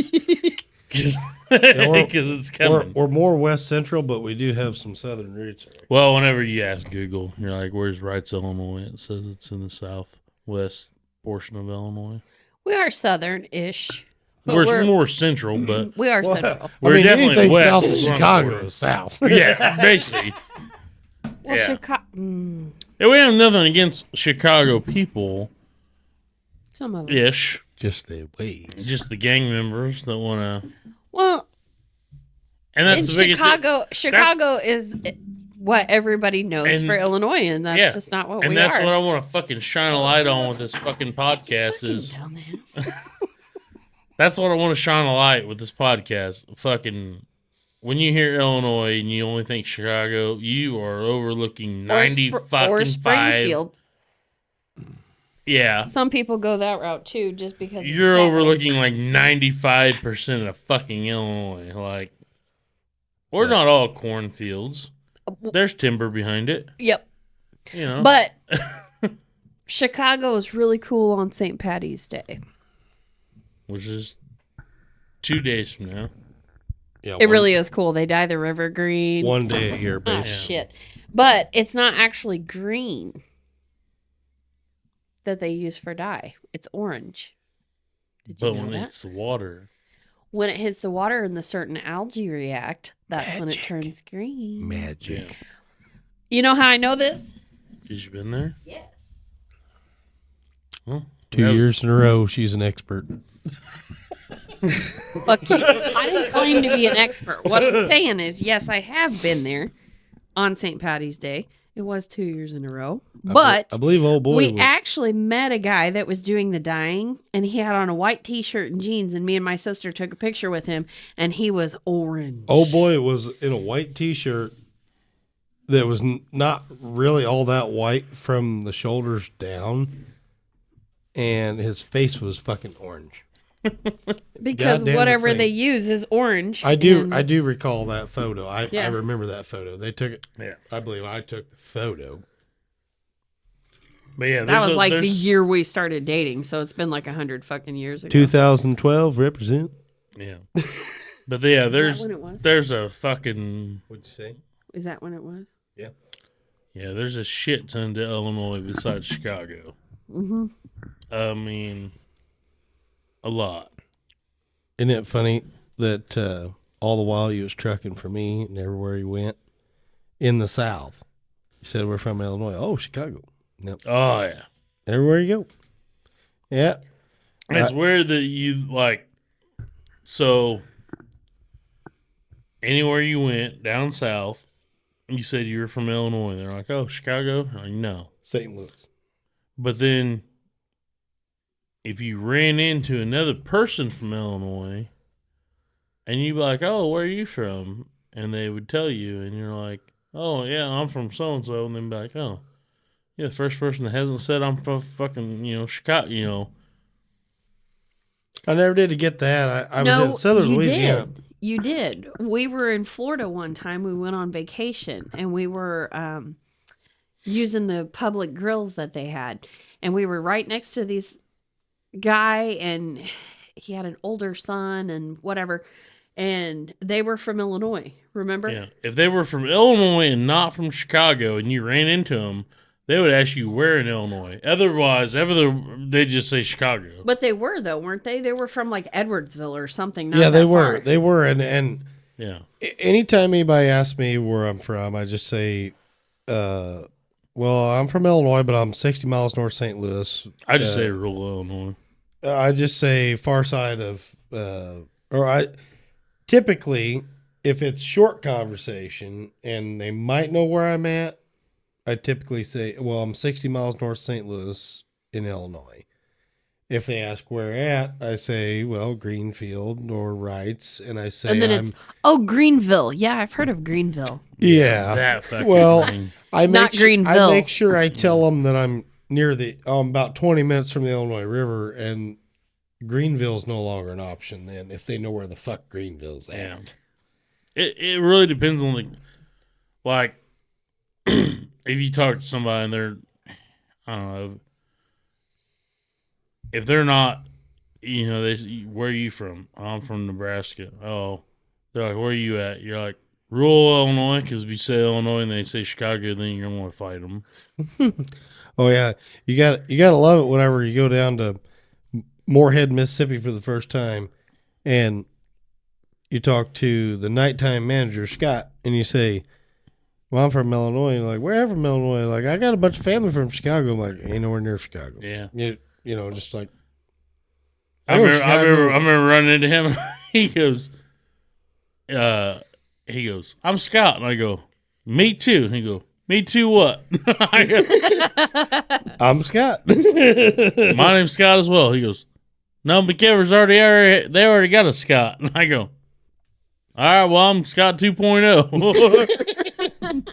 Speaker 1: Because it's coming.
Speaker 2: We're more West Central, but we do have some Southern roots.
Speaker 1: Well, whenever you ask Google, you're like, where's Wrights, Illinois? It says it's in the southwest portion of Illinois.
Speaker 3: We are southern-ish. But
Speaker 1: We're more central, but
Speaker 3: we are
Speaker 2: Well,
Speaker 3: central.
Speaker 1: we're definitely
Speaker 2: anything
Speaker 1: west.
Speaker 2: south of
Speaker 1: We're on the
Speaker 2: Chicago
Speaker 1: border.
Speaker 2: is south.
Speaker 1: Yeah, basically.
Speaker 3: Well,
Speaker 1: yeah.
Speaker 3: Chicago.
Speaker 1: Yeah, we have nothing against Chicago people,
Speaker 3: Some of them.
Speaker 1: ish.
Speaker 2: Just the ways.
Speaker 1: Just the gang members that want to.
Speaker 3: Well,
Speaker 1: And that's
Speaker 3: in
Speaker 1: the biggest.
Speaker 3: Chicago is what everybody knows
Speaker 1: And-
Speaker 3: for Illinois, and that's
Speaker 1: yeah.
Speaker 3: just not what
Speaker 1: And
Speaker 3: we
Speaker 1: that's
Speaker 3: are.
Speaker 1: what I want to fucking shine a light on with this fucking podcast is.
Speaker 3: Dumbass.
Speaker 1: That's what I want to shine a light with this podcast. Fucking, when you hear Illinois and you only think Chicago, you are overlooking 90
Speaker 3: or
Speaker 1: fucking 5.
Speaker 3: Springfield.
Speaker 1: Yeah.
Speaker 3: Some people go that route too, just because of
Speaker 1: You're
Speaker 3: the
Speaker 1: overlooking like 95% of fucking Illinois. Like, we're not all cornfields. There's timber behind it.
Speaker 3: Yep.
Speaker 1: You know.
Speaker 3: But Chicago is really cool on St. Patty's Day.
Speaker 1: Which is 2 days from now.
Speaker 2: Yeah,
Speaker 3: It really is cool. They dye the river green.
Speaker 2: one day a year,
Speaker 3: Oh,
Speaker 2: basically.
Speaker 3: shit. But it's not actually green that they use for dye. It's orange. Did you
Speaker 1: But
Speaker 3: know
Speaker 1: when
Speaker 3: that?
Speaker 1: it's the water.
Speaker 3: When it hits the water and the certain algae react, that's when it
Speaker 2: Magic.
Speaker 3: turns green.
Speaker 2: Magic.
Speaker 1: Yeah.
Speaker 3: You know how I know this?
Speaker 1: Because you've been there?
Speaker 3: Yes.
Speaker 1: Well,
Speaker 2: 2 years in a row, she's an expert.
Speaker 3: Fuck you. I didn't claim to be an expert. What I'm saying is, yes, I have been there on St. Patty's Day. It was 2 years in a row. But
Speaker 2: I believe old boy
Speaker 3: we
Speaker 2: was,
Speaker 3: actually met a guy that was doing the dyeing, and he had on a white T-shirt and jeans, and me and my sister took a picture with him, and he was orange.
Speaker 2: old boy was in a white T-shirt that was not really all that white from the shoulders down, and his face was fucking orange.
Speaker 3: Because
Speaker 2: goddamn
Speaker 3: whatever
Speaker 2: thing.
Speaker 3: they use is orange.
Speaker 2: I do
Speaker 3: and-
Speaker 2: recall that photo. I
Speaker 3: Yeah.
Speaker 2: remember that photo. They took it.
Speaker 1: Yeah.
Speaker 2: I believe I took the photo.
Speaker 1: But yeah,
Speaker 3: That was like the
Speaker 1: there's-
Speaker 3: year we started dating, so it's been like 100 fucking years ago.
Speaker 2: 2012 represent.
Speaker 1: Yeah. But yeah,
Speaker 3: when it was?
Speaker 1: there's a fucking
Speaker 2: What'd you say?
Speaker 3: Is that when it was?
Speaker 1: yeah, there's a shit ton to Illinois besides Chicago.
Speaker 3: Mm-hmm.
Speaker 1: I mean, a lot.
Speaker 2: Isn't it funny that all the while you was trucking for me and everywhere you went in the South, you said we're from Illinois. Oh, Chicago. Nope.
Speaker 1: Oh yeah.
Speaker 2: Everywhere you go. Yeah.
Speaker 1: It's weird that you like. So anywhere you went down south, you said you were from Illinois. They're like, "Oh, Chicago." I'm like, no.
Speaker 2: St. Louis.
Speaker 1: But then, if you ran into another person from Illinois, and you'd be like, "Oh, where are you from?" and they would tell you, and you're like, "Oh, yeah, I'm from so and so," and they'd be like, "Oh, yeah, the first person that hasn't said I'm from fucking Chicago,
Speaker 2: I never did get that. I was in Southern
Speaker 3: you
Speaker 2: Louisiana.
Speaker 3: did. You did. We were in Florida one time. We went on vacation, and we were using the public grills that they had, and we were right next to this guy, and he had an older son and whatever, and they were from Illinois. Remember?
Speaker 1: Yeah, if they were from Illinois and not from Chicago, and you ran into them, they would ask you where in Illinois. Otherwise, they just say Chicago.
Speaker 3: But they were though, weren't they? They were from like Edwardsville or something. Not
Speaker 2: Yeah, they
Speaker 3: that
Speaker 2: were.
Speaker 3: far.
Speaker 2: They were. And
Speaker 1: Yeah,
Speaker 2: anytime anybody asks me where I'm from, I just say, well, I'm from Illinois, but I'm 60 miles north St. Louis.
Speaker 1: I just say rural Illinois.
Speaker 2: I just say far side of, typically, if it's short conversation and they might know where I'm at, I typically say, well, I'm 60 miles north St. Louis in Illinois. If they ask where at, I say, well, Greenfield or Wrights, and I say,
Speaker 3: And then it's Greenville. Yeah, I've heard of Greenville.
Speaker 2: yeah.
Speaker 1: That fucking
Speaker 2: Well,
Speaker 1: thing.
Speaker 2: I make
Speaker 3: Not Greenville.
Speaker 2: I make sure I tell them that I'm near about 20 minutes from the Illinois River, and Greenville's no longer an option then if they know where the fuck Greenville's at.
Speaker 1: Yeah. It really depends on like if you talk to somebody and they're, I don't know, if they're not, where are you from? I'm from Nebraska. Oh, they're like, where are you at? You're like, rural Illinois, because if you say Illinois and they say Chicago, then you're gonna want to fight them.
Speaker 2: Oh yeah, you gotta love it whenever you go down to Moorhead, Mississippi for the first time, and you talk to the nighttime manager Scott, and you say, "Well, I'm from Illinois." And you're like, "Where from Illinois?" Like, I got a bunch of family from Chicago. I'm like, ain't nowhere near Chicago.
Speaker 1: Yeah.
Speaker 2: You know, just like
Speaker 1: I remember running into him. He goes, I'm Scott. And I go, me too. And he go, me too what? I go,
Speaker 2: I'm Scott.
Speaker 1: my name's Scott as well. He goes, no, McEvers they already got a Scott. And I go, all right, well, I'm Scott 2.0.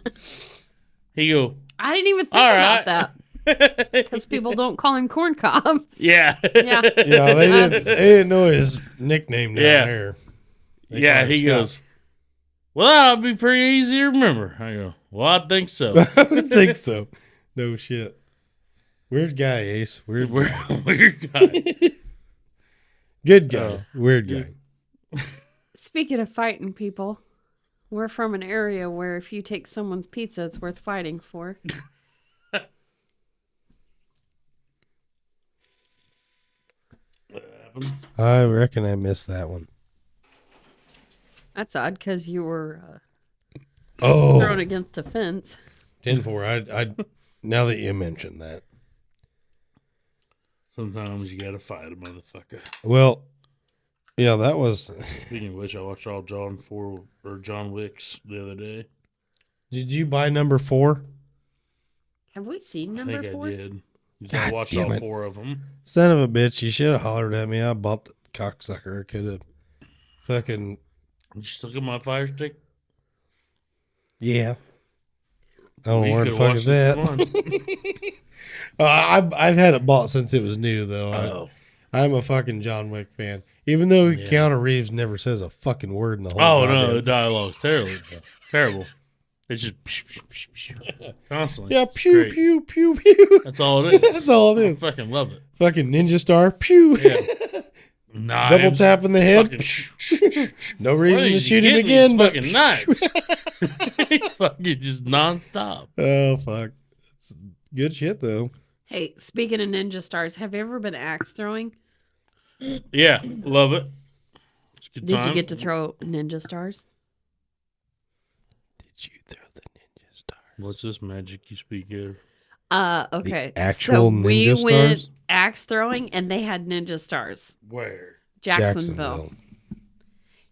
Speaker 1: He go,
Speaker 3: I didn't even think
Speaker 1: all
Speaker 3: about
Speaker 1: right.
Speaker 3: that because people don't call him Corn Cob.
Speaker 1: Yeah.
Speaker 3: Yeah.
Speaker 2: Yeah, they didn't know his nickname down
Speaker 1: Yeah.
Speaker 2: there. They
Speaker 1: Yeah,
Speaker 2: called him
Speaker 1: he
Speaker 2: Scott.
Speaker 1: goes, well, that'll be pretty easy to remember. I go, well, I think so.
Speaker 2: I would think so. No shit. Weird guy, Ace. Weird
Speaker 1: Guy.
Speaker 2: Good guy. Weird guy.
Speaker 3: Speaking of fighting people, we're from an area where if you take someone's pizza, it's worth fighting for.
Speaker 2: I reckon I missed that one.
Speaker 3: That's odd because you were
Speaker 2: Oh,
Speaker 3: thrown against a fence.
Speaker 2: 10-4. I now that you mentioned that.
Speaker 1: Sometimes you gotta fight a motherfucker.
Speaker 2: Well, yeah, that was.
Speaker 1: Speaking of which, I watched all John Wick's the other day.
Speaker 2: Did you buy number 4?
Speaker 3: Have we seen
Speaker 1: I
Speaker 3: number
Speaker 1: think
Speaker 3: 4?
Speaker 1: I did. I
Speaker 2: God
Speaker 1: watched
Speaker 2: damn
Speaker 1: all
Speaker 2: it.
Speaker 1: 4 of them.
Speaker 2: Son of a bitch! You should have hollered at me. I bought the cocksucker. I could have. Fucking
Speaker 1: You still got my Fire Stick?
Speaker 2: yeah. I don't know
Speaker 1: You
Speaker 2: where the
Speaker 1: could've
Speaker 2: fuck
Speaker 1: watched
Speaker 2: is
Speaker 1: it
Speaker 2: that. I've had it bought since it was new though.
Speaker 1: Oh.
Speaker 2: I'm a fucking John Wick fan. Even though
Speaker 1: Yeah.
Speaker 2: Keanu Reeves never says a fucking word in the whole.
Speaker 1: Oh, no,
Speaker 2: goddamn
Speaker 1: the dialogue's terrible. Terrible. It's just constantly.
Speaker 2: Yeah,
Speaker 1: It's
Speaker 2: pew,
Speaker 1: great.
Speaker 2: pew, pew, pew.
Speaker 1: That's all it is.
Speaker 2: That's all it
Speaker 1: I
Speaker 2: is.
Speaker 1: fucking love it.
Speaker 2: Fucking ninja star, pew.
Speaker 1: Yeah. Knives.
Speaker 2: Double tap in the head.
Speaker 1: Fucking,
Speaker 2: No
Speaker 1: where
Speaker 2: reason to
Speaker 1: is he
Speaker 2: shoot him
Speaker 1: getting
Speaker 2: again,
Speaker 1: these
Speaker 2: but
Speaker 1: fucking knives. Fucking just nonstop.
Speaker 2: oh fuck, it's good shit though.
Speaker 3: Hey, speaking of ninja stars, have you ever been axe throwing?
Speaker 1: Yeah, love it. It's a good
Speaker 3: Did
Speaker 1: time.
Speaker 3: you get to throw ninja stars?
Speaker 2: Did you throw the ninja star?
Speaker 1: What's this magic you speak of?
Speaker 3: Okay.
Speaker 2: The actual
Speaker 3: we
Speaker 2: ninja
Speaker 3: went
Speaker 2: stars?
Speaker 3: axe throwing and they had ninja stars.
Speaker 1: Where?
Speaker 3: Jacksonville.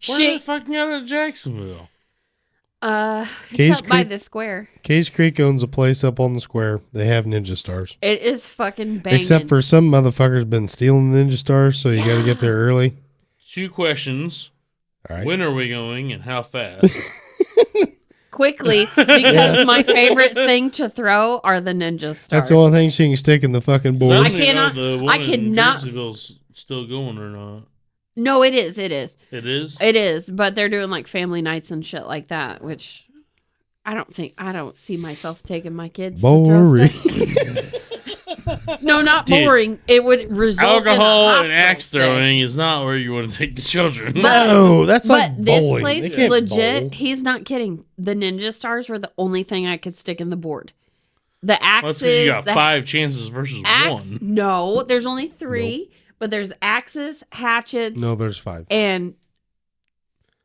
Speaker 1: Where the fuck out of Jacksonville?
Speaker 3: It's
Speaker 2: Case
Speaker 3: up by
Speaker 2: Creek?
Speaker 3: the square.
Speaker 2: Case Creek owns a place up on the square. They have ninja stars.
Speaker 3: It is fucking banging.
Speaker 2: Except for some motherfuckers been stealing the ninja stars, so you got to get there early.
Speaker 1: 2 questions.
Speaker 2: All right.
Speaker 1: When are we going and how fast?
Speaker 3: quickly because my favorite thing to throw are the ninja stars.
Speaker 2: That's the only thing she can stick in the fucking
Speaker 1: So
Speaker 2: board.
Speaker 1: don't
Speaker 3: I
Speaker 1: even know
Speaker 3: cannot-
Speaker 1: the one
Speaker 3: I
Speaker 1: in
Speaker 3: cannot-
Speaker 1: Jerseyville's still going or not.
Speaker 3: No, it is. It is.
Speaker 1: It is?
Speaker 3: It is. But they're doing like family nights and shit like that, which I don't see myself taking my kids to
Speaker 2: Boring.
Speaker 3: throw stuff. No, not
Speaker 1: Dude,
Speaker 3: boring. It would result
Speaker 1: Alcohol
Speaker 3: in a
Speaker 1: and axe
Speaker 3: hospital stay.
Speaker 1: throwing is not where you want to take the children.
Speaker 2: No, that's like
Speaker 3: But this
Speaker 2: bowling.
Speaker 3: place,
Speaker 2: They can't
Speaker 3: legit,
Speaker 2: bowl.
Speaker 3: he's not kidding. The ninja stars were the only thing I could stick in the board. The
Speaker 1: Well, that's
Speaker 3: axes,
Speaker 1: because you got
Speaker 3: the
Speaker 1: 5 chances versus
Speaker 3: axe.
Speaker 1: 1.
Speaker 3: No, there's only 3, but there's axes, hatchets,
Speaker 2: No, there's 5.
Speaker 3: and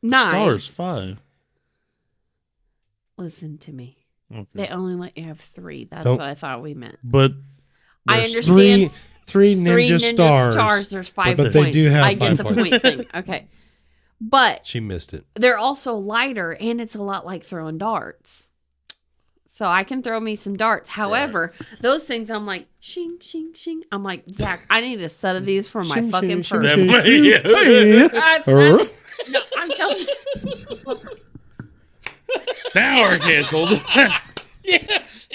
Speaker 3: knives.
Speaker 1: Stars 5.
Speaker 3: Listen to me.
Speaker 1: Okay.
Speaker 3: They only let you have 3. That's
Speaker 2: Don't-
Speaker 3: what I thought we meant.
Speaker 1: But
Speaker 3: I
Speaker 2: There's
Speaker 3: understand.
Speaker 2: Three
Speaker 3: 3
Speaker 2: ninja, stars.
Speaker 3: There's 5
Speaker 2: but
Speaker 3: points.
Speaker 2: they do have
Speaker 3: I get
Speaker 2: 5
Speaker 3: the
Speaker 2: points.
Speaker 3: point thing. Okay. But
Speaker 2: She missed it.
Speaker 3: they're also lighter, and it's a lot like throwing darts. So I can throw me some darts. However, those things I'm like, shing, shing, shing. I'm like, Zach, I need a set of these for my
Speaker 2: Shing,
Speaker 3: fucking
Speaker 2: shing,
Speaker 3: purse.
Speaker 2: shing,
Speaker 1: That-
Speaker 2: shing,
Speaker 1: yeah.
Speaker 2: shing.
Speaker 3: That's
Speaker 2: Huh?
Speaker 3: not, no, I'm telling you.
Speaker 1: now we're canceled.
Speaker 2: Yes.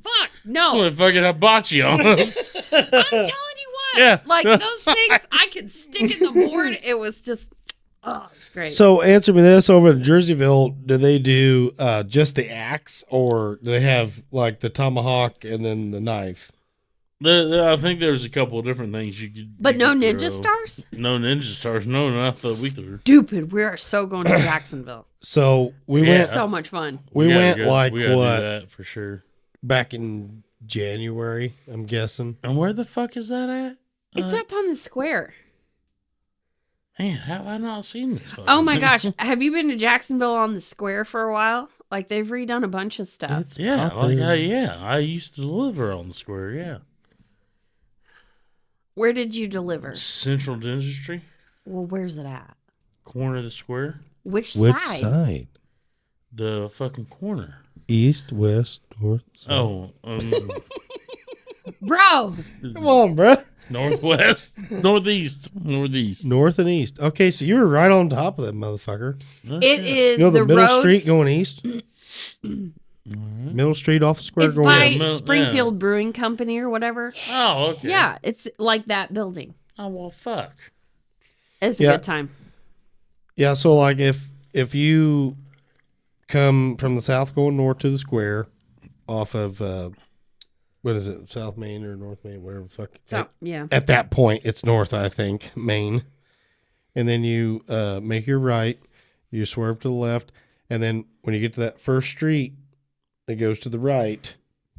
Speaker 3: Fuck, no.
Speaker 1: Someone fucking hibachi on us.
Speaker 3: I'm telling you what.
Speaker 1: Yeah.
Speaker 3: Like those things I could stick in the board. It was just, oh, it's great.
Speaker 2: So answer me this: over in Jerseyville, do they do just the axe, or do they have like the tomahawk and then the knife?
Speaker 1: I think there's a couple of different things you could.
Speaker 3: But
Speaker 1: you
Speaker 3: no
Speaker 1: could
Speaker 3: ninja
Speaker 1: throw.
Speaker 3: stars?
Speaker 1: No ninja stars. No, not that we threw.
Speaker 3: Stupid. We are so going to Jacksonville.
Speaker 2: So we
Speaker 1: Yeah.
Speaker 2: went.
Speaker 3: So much fun.
Speaker 2: We
Speaker 1: gotta
Speaker 2: went
Speaker 1: go-
Speaker 2: like
Speaker 1: we gotta do
Speaker 2: what
Speaker 1: that for sure.
Speaker 2: back in January? I'm guessing.
Speaker 1: And where the fuck is that at?
Speaker 3: It's up on the square.
Speaker 1: Man, how have I not seen this? fucking
Speaker 3: Oh my
Speaker 1: thing?
Speaker 3: gosh. Have you been to Jacksonville on the square for a while? Like they've redone a bunch of stuff.
Speaker 2: It's
Speaker 1: Yeah,
Speaker 2: poppin'.
Speaker 1: I used to live around the square. Yeah,
Speaker 3: Where did you deliver?
Speaker 1: Central Dentistry,
Speaker 3: Well, where's it at?
Speaker 1: corner of the square,
Speaker 3: Which
Speaker 2: Which
Speaker 3: side?
Speaker 2: side?
Speaker 1: the fucking corner.
Speaker 2: East, west, north, south.
Speaker 1: Oh,
Speaker 3: Bro,
Speaker 2: Come on, bro.
Speaker 1: northwest, northeast.
Speaker 2: North and east. Okay, so you were right on top of that motherfucker.
Speaker 3: it is
Speaker 2: You know the,
Speaker 3: the
Speaker 2: middle
Speaker 3: road.
Speaker 2: street going east? Middle street off the square
Speaker 3: It's
Speaker 2: going
Speaker 3: by
Speaker 2: east.
Speaker 1: Yeah.
Speaker 3: Springfield Brewing Company or whatever.
Speaker 1: Oh, okay.
Speaker 3: Yeah, it's like that building.
Speaker 1: Oh well, fuck.
Speaker 3: It's a
Speaker 2: Yeah.
Speaker 3: good time.
Speaker 2: Yeah, so like if you come from the south going north to the square off of what is it, South Main or North Main, whatever the fuck.
Speaker 3: So yeah,
Speaker 2: At that point, it's north, I think, Main. And then you make your right, you swerve to the left, and then when you get to that first street, it goes to the right,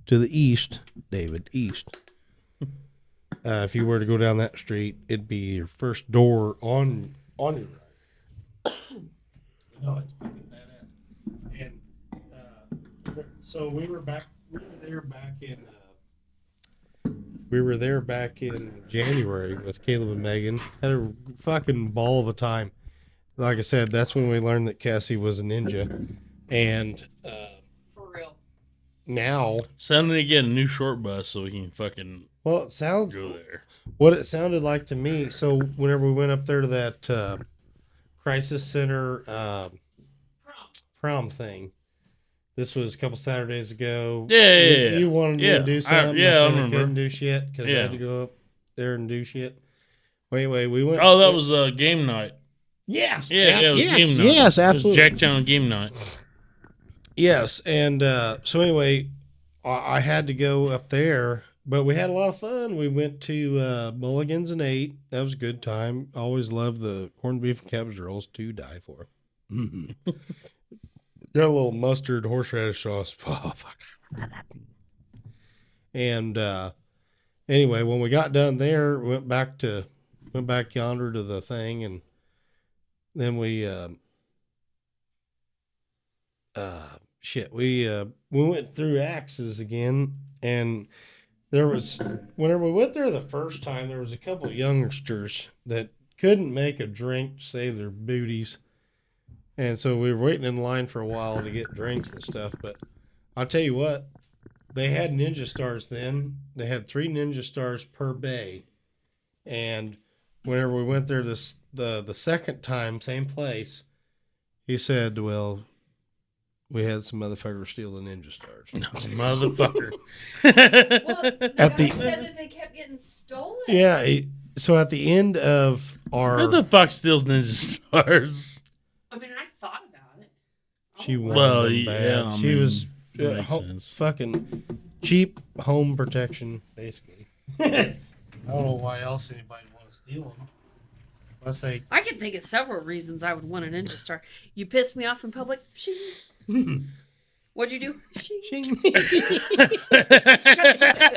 Speaker 2: to the east, David, east. If you were to go down that street, it'd be your first door on your right. No, it's fucking badass. And so we were there back in January with Caleb and Megan. Had a fucking ball of a time. Like I said, that's when we learned that Cassie was a ninja. And
Speaker 3: for real.
Speaker 2: now,
Speaker 1: Sounding to get a new short bus so we can fucking
Speaker 2: well, it sounds
Speaker 1: go there.
Speaker 2: what it sounded like to me. So whenever we went up there to that crisis center prom thing, this was a couple Saturdays ago.
Speaker 1: Yeah.
Speaker 2: You wanted me to do something.
Speaker 1: I
Speaker 2: I said I
Speaker 1: remember.
Speaker 2: couldn't do shit because I had to go up there and do shit. Anyway, we went.
Speaker 1: Oh, that was game night.
Speaker 2: Yes.
Speaker 1: Yeah, it was
Speaker 2: yes,
Speaker 1: game night.
Speaker 2: yes,
Speaker 1: It was
Speaker 2: absolutely.
Speaker 1: Jacktown game night.
Speaker 2: Yes, and so anyway, I had to go up there, but we had a lot of fun. We went to Mulligan's and ate. That was a good time. Always loved the corned beef and cabbage rolls to die for. Got a little mustard, horseradish sauce. Oh, fuck. And anyway, when we got done there, we went back yonder to the thing, and then we we went through Axes again, and there was, whenever we went there the first time, there was a couple of youngsters that couldn't make a drink to save their booties, and so we were waiting in line for a while to get drinks and stuff. But I'll tell you what, they had Ninja Stars then. They had 3 Ninja Stars per bay, and whenever we went there the second time, same place, he said, well, we had some motherfuckers steal the Ninja Stars.
Speaker 1: Motherfucker.
Speaker 3: Well, the
Speaker 2: At
Speaker 3: guy
Speaker 2: the-
Speaker 3: said that they kept getting stolen.
Speaker 2: Yeah, so at the end of our...
Speaker 1: Who the fuck steals Ninja Stars?
Speaker 3: I mean, I thought about it.
Speaker 2: She
Speaker 3: Oh,
Speaker 2: wanted
Speaker 1: Well,
Speaker 2: them
Speaker 1: yeah,
Speaker 2: bad.
Speaker 1: I
Speaker 2: She
Speaker 1: mean,
Speaker 2: was
Speaker 1: that makes sense.
Speaker 2: fucking cheap home protection, basically. I don't know why else anybody would want to steal them. Unless they...
Speaker 3: I can think of several reasons I would want a Ninja Star. You pissed me off in public. Shing. What'd you do? Shing.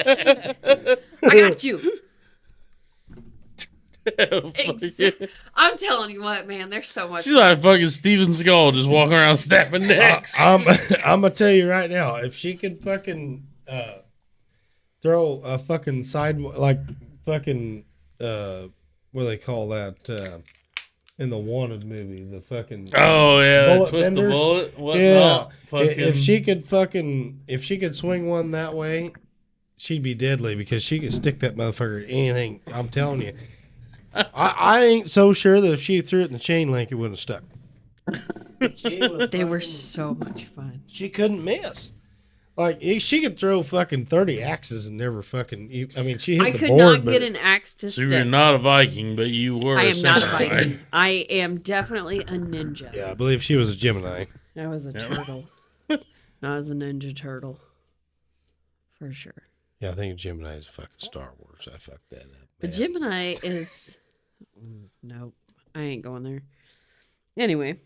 Speaker 3: I got you. I'm telling you what, man. There's so much.
Speaker 1: She's like fucking Steven Seagal just walking around snapping necks.
Speaker 2: I'm gonna tell you right now, if she could fucking throw a fucking side, like fucking what do they call that in the Wanted movie, the fucking
Speaker 1: Oh yeah,
Speaker 2: bullet
Speaker 1: twist
Speaker 2: benders?
Speaker 1: the bullet. What?
Speaker 2: Yeah,
Speaker 1: Fucking,
Speaker 2: if she could swing one that way, she'd be deadly because she could stick that motherfucker at anything. I'm telling you. I ain't so sure that if she threw it in the chain link, it wouldn't have stuck.
Speaker 3: They were so much fun.
Speaker 2: She couldn't miss. Like she could throw fucking 30 axes and never fucking. I mean, she hit
Speaker 3: I
Speaker 2: the
Speaker 3: could
Speaker 2: board,
Speaker 3: not
Speaker 2: but
Speaker 3: get an axe to
Speaker 1: so you're
Speaker 3: stick.
Speaker 1: not a Viking, but you were.
Speaker 3: I am not a
Speaker 1: samurai.
Speaker 3: Viking. I am definitely a ninja.
Speaker 2: Yeah, I believe she was a Gemini.
Speaker 3: I was a
Speaker 1: Yeah.
Speaker 3: turtle. I was a ninja turtle. For sure.
Speaker 2: Yeah, I think Gemini is fucking Star Wars. I fucked that up.
Speaker 3: A
Speaker 2: man.
Speaker 3: Gemini is. Nope. I ain't going there. Anyway.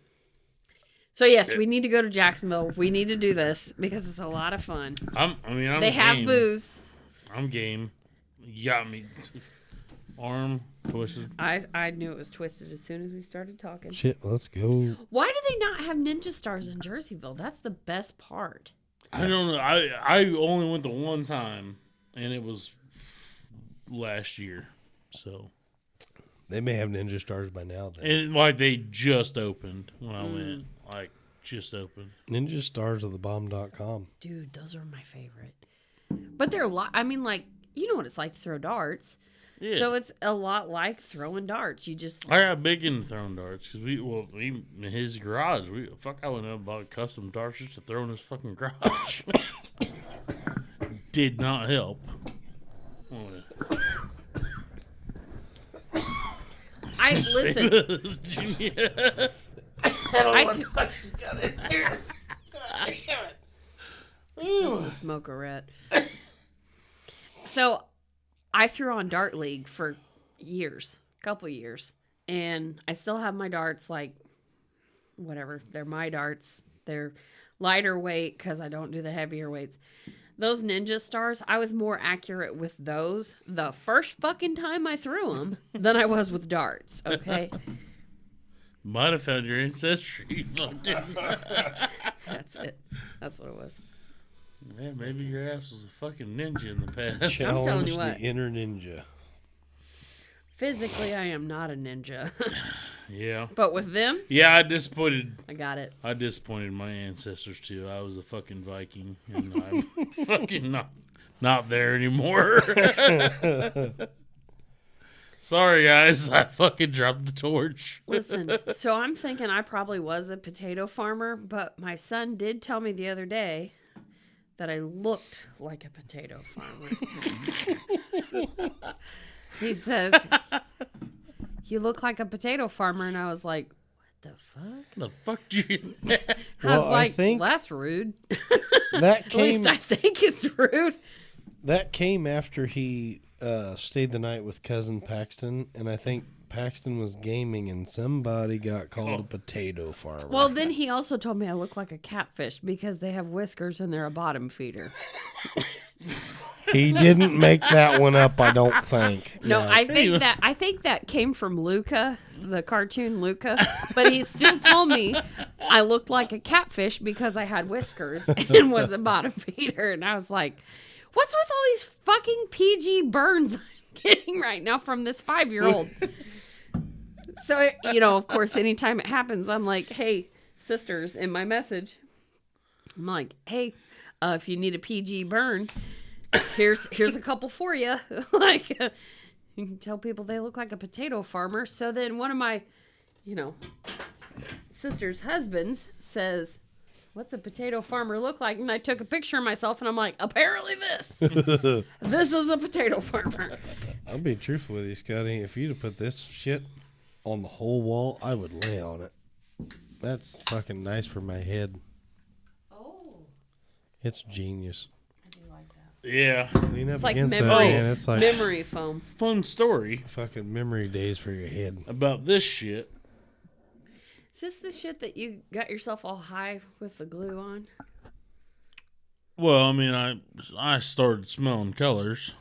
Speaker 3: So, yes, we need to go to Jacksonville. We need to do this because it's a lot of fun.
Speaker 1: I'm
Speaker 3: They have
Speaker 1: game.
Speaker 3: booze.
Speaker 1: I'm game. You got me. Arm twisted.
Speaker 3: I knew it was twisted as soon as we started talking.
Speaker 2: Shit, let's go.
Speaker 3: Why do they not have Ninja Stars in Jerseyville? That's the best part.
Speaker 1: I don't know. I only went the one time, and it was last year. So,
Speaker 2: They may have Ninja Stars by now. Then.
Speaker 1: and like they just opened when I went, like just opened.
Speaker 2: Ninja Stars of the bomb.com.
Speaker 3: Dude, those are my favorite. But they're I mean, like, you know what it's like to throw darts.
Speaker 1: Yeah.
Speaker 3: So it's a lot like throwing darts. You just
Speaker 1: I got big into throwing darts because we in his garage. I went out and bought custom darts just to throw in his fucking garage. Did not help.
Speaker 3: I listen. It's just a smokerette. So I threw on Dart League for couple years, and I still have my darts. Like, whatever, they're my darts. They're lighter weight because I don't do the heavier weights. Those Ninja Stars, I was more accurate with those the first fucking time I threw them than I was with darts. Okay.
Speaker 1: Might have found your ancestry.
Speaker 3: That's it. That's what it was.
Speaker 1: Yeah, maybe your ass was a fucking ninja in the past.
Speaker 2: Challenge
Speaker 3: what.
Speaker 2: the inner ninja.
Speaker 3: Physically, I am not a ninja.
Speaker 1: Yeah.
Speaker 3: But with them,
Speaker 1: Yeah, I
Speaker 3: got it.
Speaker 1: disappointed my ancestors too. I was a fucking Viking, and I'm fucking not there anymore. Sorry, guys. I fucking dropped the torch.
Speaker 3: Listen, so I'm thinking I probably was a potato farmer, but my son did tell me the other day that I looked like a potato farmer. He says, "You look like a potato farmer," and I was like, "What the fuck?"
Speaker 1: The fuck do you?
Speaker 3: I was
Speaker 2: I
Speaker 3: like,
Speaker 2: think
Speaker 3: well, "That's rude."
Speaker 2: that
Speaker 3: At least
Speaker 2: came
Speaker 3: I think it's rude.
Speaker 2: that came after he stayed the night with cousin Paxton, and I think Paxton was gaming, and somebody got called a potato farmer.
Speaker 3: Well, then he also told me I look like a catfish because they have whiskers and they're a bottom feeder.
Speaker 2: He didn't make that one up, I don't think.
Speaker 3: No, I think that came from Luca, the cartoon Luca. But he still told me I looked like a catfish because I had whiskers and was a bottom feeder. And I was like, what's with all these fucking PG burns I'm getting right now from this 5-year-old? So, of course, anytime it happens, I'm like, hey, sisters, in my message, I'm like, hey, if you need a PG burn, here's a couple for you. Like, you can tell people they look like a potato farmer. So then one of my, sister's husbands says, what's a potato farmer look like? And I took a picture of myself and I'm like, apparently this is a potato farmer.
Speaker 2: I'll be truthful with you, Scotty. If you'd have put this shit on the whole wall, I would lay on it. That's fucking nice for my head.
Speaker 3: Oh,
Speaker 2: It's genius.
Speaker 3: I do like that.
Speaker 1: Yeah.
Speaker 2: Lean up
Speaker 3: It's like
Speaker 2: against that,
Speaker 3: memory,
Speaker 2: man. It's like
Speaker 3: memory foam.
Speaker 1: Fun story
Speaker 2: fucking memory days for your head.
Speaker 1: about this shit.
Speaker 3: Is this the shit that you got yourself all high with the glue on?
Speaker 1: Well, I mean, I started smelling colors.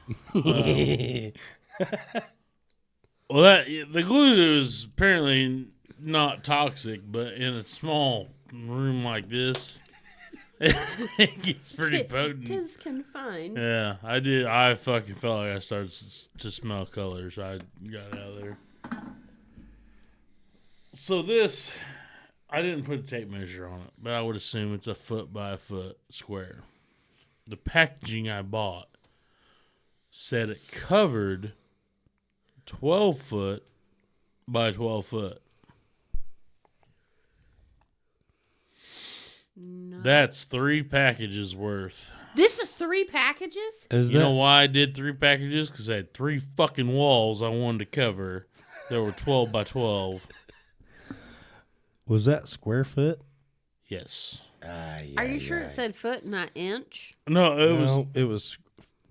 Speaker 1: Well, the glue is apparently not toxic, but in a small room like this, it gets pretty potent.
Speaker 3: Tis confined.
Speaker 1: Yeah, I did. I fucking felt like I started to smell colors. I got out of there. So this, I didn't put a tape measure on it, but I would assume it's a foot by a foot square. The packaging I bought said it covered 12 foot by 12 foot.
Speaker 3: No.
Speaker 1: That's 3 packages worth.
Speaker 3: This is 3 packages?
Speaker 2: Is
Speaker 1: You know why I did 3 packages? Because I had 3 fucking walls I wanted to cover that were 12 by 12.
Speaker 2: was that square foot?
Speaker 1: Yes.
Speaker 3: Are you sure it said foot, not inch?
Speaker 1: No,
Speaker 2: it was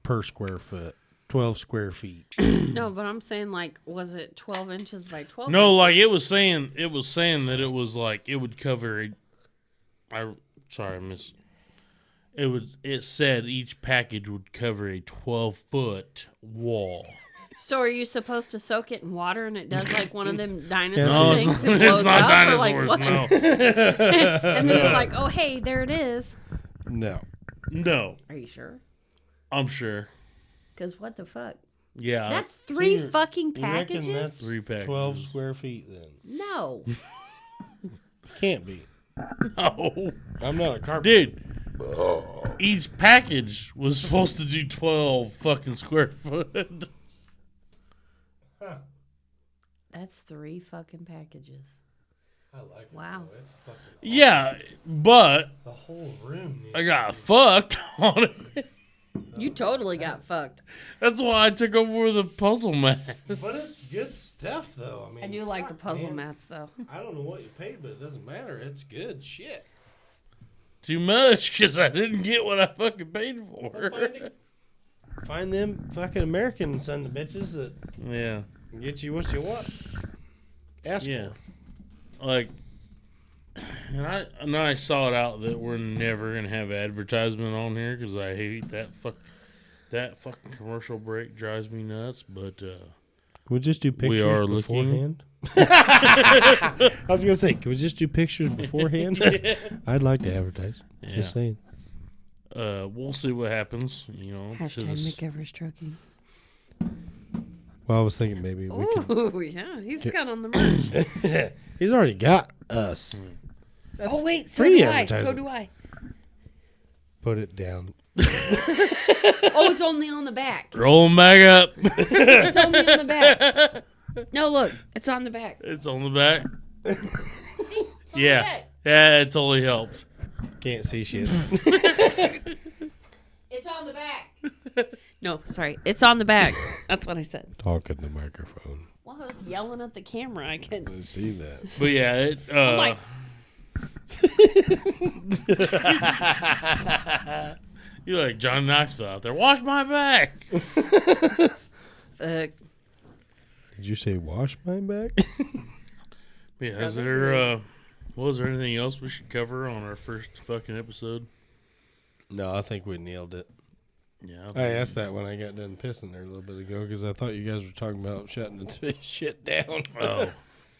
Speaker 2: per square foot. 12 square feet.
Speaker 3: No, but I'm saying, like, was it 12 inches by 12?
Speaker 1: no, like it was saying that it was like it would cover it said each package would cover a 12-foot wall.
Speaker 3: So are you supposed to soak it in water and it does like one of them dinosaur
Speaker 1: No, it's
Speaker 3: things
Speaker 1: not,
Speaker 3: and blows
Speaker 1: it's not
Speaker 3: up?
Speaker 1: dinosaurs,
Speaker 3: or like what?
Speaker 1: no.
Speaker 3: And then it's like, oh, hey, there it is.
Speaker 2: No.
Speaker 1: No,
Speaker 3: Are you sure?
Speaker 1: I'm sure.
Speaker 3: Because what the fuck?
Speaker 1: Yeah.
Speaker 3: That's 3
Speaker 2: you're-
Speaker 3: fucking
Speaker 2: You reckon
Speaker 3: packages?
Speaker 2: that's
Speaker 1: 3 packages.
Speaker 2: 12 square feet then?
Speaker 3: No.
Speaker 2: Can't be.
Speaker 1: Oh,
Speaker 2: I'm not a carpenter.
Speaker 1: dude. Each package was supposed to do 12 fucking square foot.
Speaker 3: That's 3 fucking packages.
Speaker 2: I like it.
Speaker 3: Wow.
Speaker 2: though. It's fucking
Speaker 1: Yeah, but
Speaker 2: the whole room.
Speaker 1: I got fucked on it.
Speaker 3: You totally got fucked.
Speaker 1: That's why I took over the puzzle mat.
Speaker 2: But it's good stuff, though. I mean,
Speaker 3: I do like the
Speaker 2: fuck,
Speaker 3: puzzle
Speaker 2: man.
Speaker 3: mats, though.
Speaker 2: I don't know what you paid, but it doesn't matter. It's good shit.
Speaker 1: Too much because I didn't get what I fucking paid for.
Speaker 2: Find them fucking American son of bitches that
Speaker 1: Yeah.
Speaker 2: get you what you want. Ask
Speaker 1: Yeah.
Speaker 2: for.
Speaker 1: Like, and I saw it out that we're never gonna have advertisement on here because I hate that fucking commercial break drives me nuts. But
Speaker 2: We'll just do pictures
Speaker 1: We are
Speaker 2: beforehand. I was gonna say, can we just do pictures beforehand? I'd like to advertise.
Speaker 1: Yeah.
Speaker 2: Just saying.
Speaker 1: We'll see what happens. You know,
Speaker 3: Hashtag McEvers trucking.
Speaker 2: Well, I was thinking maybe we could.
Speaker 3: Ooh, yeah. He's got on the merch.
Speaker 2: He's already got us.
Speaker 3: Oh, wait. So
Speaker 2: free
Speaker 3: do I. So
Speaker 2: advertisement.
Speaker 3: do I.
Speaker 2: Put it down.
Speaker 3: Oh, it's only on the back.
Speaker 1: roll 'em back up.
Speaker 3: It's only on the back. No, look. It's on the back.
Speaker 1: It's on the back.
Speaker 3: See? It's on the
Speaker 1: Yeah,
Speaker 3: back.
Speaker 1: yeah, it totally helps.
Speaker 2: Can't see shit.
Speaker 3: It's on the back. No, sorry. It's on the back. That's what I said.
Speaker 2: Talk in the microphone.
Speaker 3: Well, I was yelling at the camera. I couldn't.
Speaker 2: I see that.
Speaker 1: But yeah, it.
Speaker 3: I'm like,
Speaker 1: You're like John Knoxville out there. Wash my back.
Speaker 3: fuck.
Speaker 2: Did you say wash my back?
Speaker 1: Yeah, is there? Was there anything else we should cover on our first fucking episode?
Speaker 2: No, I think we nailed it.
Speaker 1: Yeah,
Speaker 2: I asked that when I got done pissing there a little bit ago because I thought you guys were talking about shutting the shit down.
Speaker 1: Oh.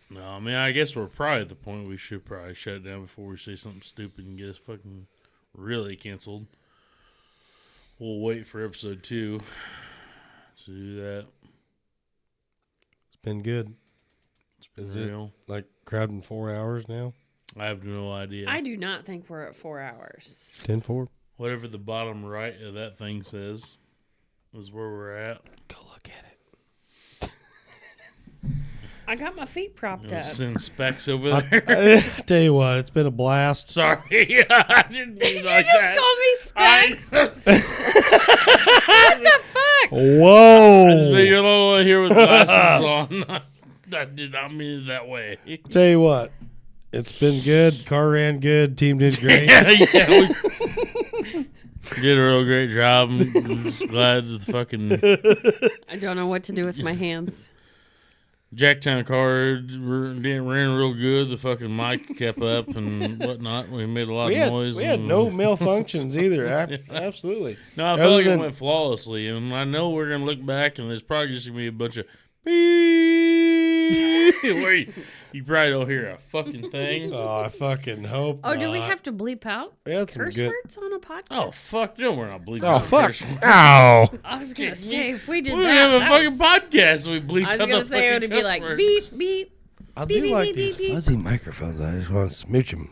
Speaker 1: No, I mean, I guess we're probably at the point we should probably shut it down before we say something stupid and get us fucking really canceled. We'll wait for episode 2 to do that.
Speaker 2: It's been good.
Speaker 1: It's been
Speaker 2: Is it?
Speaker 1: real.
Speaker 2: Like crowding 4 hours now?
Speaker 1: I have no idea.
Speaker 3: I do not think we're at 4 hours.
Speaker 2: 10-4.
Speaker 1: Whatever the bottom right of that thing says is where we're at.
Speaker 2: Go look at it.
Speaker 3: I got my feet propped
Speaker 1: I'll
Speaker 3: up.
Speaker 1: send specs over there.
Speaker 2: I tell you what, it's been a blast.
Speaker 1: Sorry, I didn't mean
Speaker 3: Did you
Speaker 1: like
Speaker 3: just
Speaker 1: that.
Speaker 3: call me Specs?
Speaker 1: I
Speaker 3: What the fuck?
Speaker 2: Whoa!
Speaker 1: just made you the only one here with glasses on. I did not mean it that way.
Speaker 2: Tell you what, it's been good. Car ran good. Team did great.
Speaker 1: Yeah, we did a real great job. I'm just glad that the fucking
Speaker 3: I don't know what to do with my hands.
Speaker 1: Jacktown car ran real good. The fucking mic kept up and whatnot. We made a lot of noise.
Speaker 2: We had
Speaker 1: and-
Speaker 2: no malfunctions either. Absolutely.
Speaker 1: No, I
Speaker 2: Other
Speaker 1: feel like
Speaker 2: than-
Speaker 1: it went flawlessly, and I know we're gonna look back, and there's probably just gonna be a bunch of beep where you probably don't hear a fucking thing.
Speaker 2: Oh, I fucking hope.
Speaker 3: Oh, do we
Speaker 2: not.
Speaker 3: have to bleep out
Speaker 2: We had some
Speaker 3: curse
Speaker 2: good.
Speaker 3: words on a podcast?
Speaker 1: Oh fuck, no, we're not bleeping.
Speaker 2: Oh
Speaker 1: out
Speaker 2: fuck!
Speaker 1: curse words.
Speaker 2: Ow!
Speaker 3: I was gonna
Speaker 1: Kidding
Speaker 3: say
Speaker 1: me?
Speaker 3: if we did
Speaker 1: We
Speaker 3: that,
Speaker 1: have a
Speaker 3: that
Speaker 1: fucking
Speaker 3: was-
Speaker 1: podcast. We bleeped
Speaker 3: I was
Speaker 1: out
Speaker 3: gonna
Speaker 1: the
Speaker 3: say it
Speaker 1: fucking
Speaker 3: would be
Speaker 1: cuss
Speaker 3: like
Speaker 1: words.
Speaker 3: beep beep.
Speaker 2: I
Speaker 3: Beep,
Speaker 2: do
Speaker 3: beep,
Speaker 2: like
Speaker 3: beep,
Speaker 2: these
Speaker 3: beep, beep.
Speaker 2: fuzzy microphones. I just want to smooch them.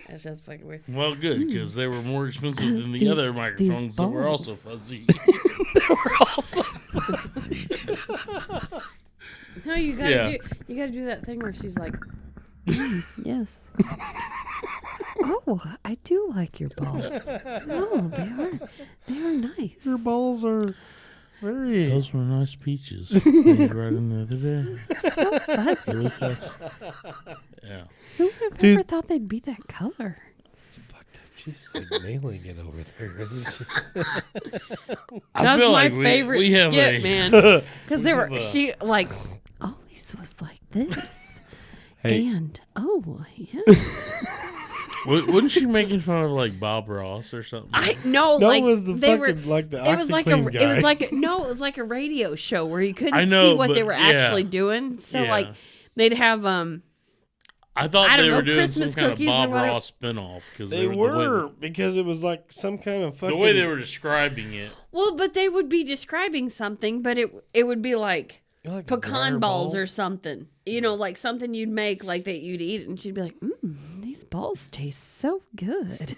Speaker 3: That's just fucking weird.
Speaker 1: Well, good because they were more expensive than the other microphones that were also
Speaker 3: balls.
Speaker 1: fuzzy.
Speaker 3: No, you gotta
Speaker 1: Yeah.
Speaker 3: do that thing where she's like, yes. Oh, I do like your balls. Oh, they are nice.
Speaker 2: Your balls are very.
Speaker 1: Those were nice peaches. They were right in the other day.
Speaker 3: So fuzzy.
Speaker 1: Really fuzzy. Yeah.
Speaker 3: Who would have
Speaker 2: Dude.
Speaker 3: ever thought they'd be that color?
Speaker 2: She's like nailing it over there, isn't she?
Speaker 1: I
Speaker 3: That's
Speaker 1: feel
Speaker 3: my
Speaker 1: like
Speaker 3: favorite
Speaker 1: we have
Speaker 3: skit,
Speaker 1: a
Speaker 3: man. Because they were,
Speaker 1: have a-
Speaker 3: she like always was like this.
Speaker 2: Hey.
Speaker 3: And yeah.
Speaker 1: Wasn't she making fun of like Bob Ross or something?
Speaker 3: I know,
Speaker 2: No,
Speaker 3: like
Speaker 2: it was the
Speaker 3: they
Speaker 2: fucking
Speaker 3: were.
Speaker 2: like the
Speaker 3: It was like a.
Speaker 2: OxyClean guy.
Speaker 3: It was like a, no. It was like a radio show where you couldn't
Speaker 1: I know,
Speaker 3: see what they
Speaker 1: but
Speaker 3: were
Speaker 1: yeah.
Speaker 3: actually doing. So
Speaker 1: Yeah.
Speaker 3: like they'd have
Speaker 1: I thought
Speaker 3: I don't
Speaker 1: they
Speaker 3: know,
Speaker 1: were doing
Speaker 3: Christmas
Speaker 1: some kind of
Speaker 3: cookies or
Speaker 1: Bob
Speaker 3: whatever.
Speaker 1: Ross spinoff because
Speaker 2: They were, because it was like some kind of fucking...
Speaker 1: the way they were describing it.
Speaker 3: Well, but they would be describing something, but it would be like
Speaker 2: Like
Speaker 3: pecan
Speaker 2: wire
Speaker 3: balls or something. You know, like something you'd make, like that you'd eat, and she'd be like, these balls taste so good.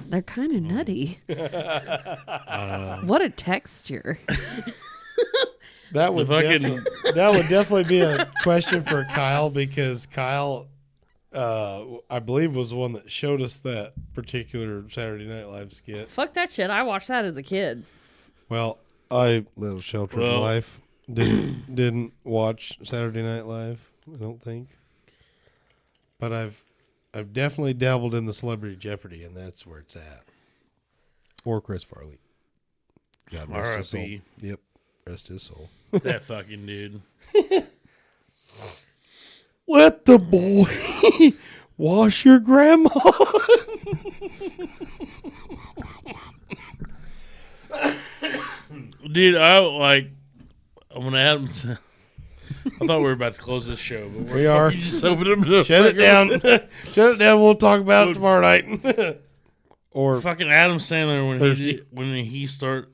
Speaker 3: They're kind of nutty. What a texture.
Speaker 2: That would definitely be a question for Kyle, because Kyle, I believe, was the one that showed us that particular Saturday Night Live skit.
Speaker 3: Fuck that shit. I watched that as a kid.
Speaker 2: Well, I, little sheltered life, didn't watch Saturday Night Live, I don't think. But I've definitely dabbled in the Celebrity Jeopardy, and that's where it's at. Or Chris Farley. God rest his soul.
Speaker 1: R.I.P.
Speaker 2: Yep, rest his soul.
Speaker 1: That fucking dude.
Speaker 2: Let the boy wash your grandma.
Speaker 1: Dude, I like when Adam's. I thought we were about to close this show, but
Speaker 2: We are.
Speaker 1: just opened it up.
Speaker 2: Shut it down. Shut it down. We'll talk about it tomorrow night. Or
Speaker 1: Fucking Adam Sandler
Speaker 2: Thursday.
Speaker 1: when he started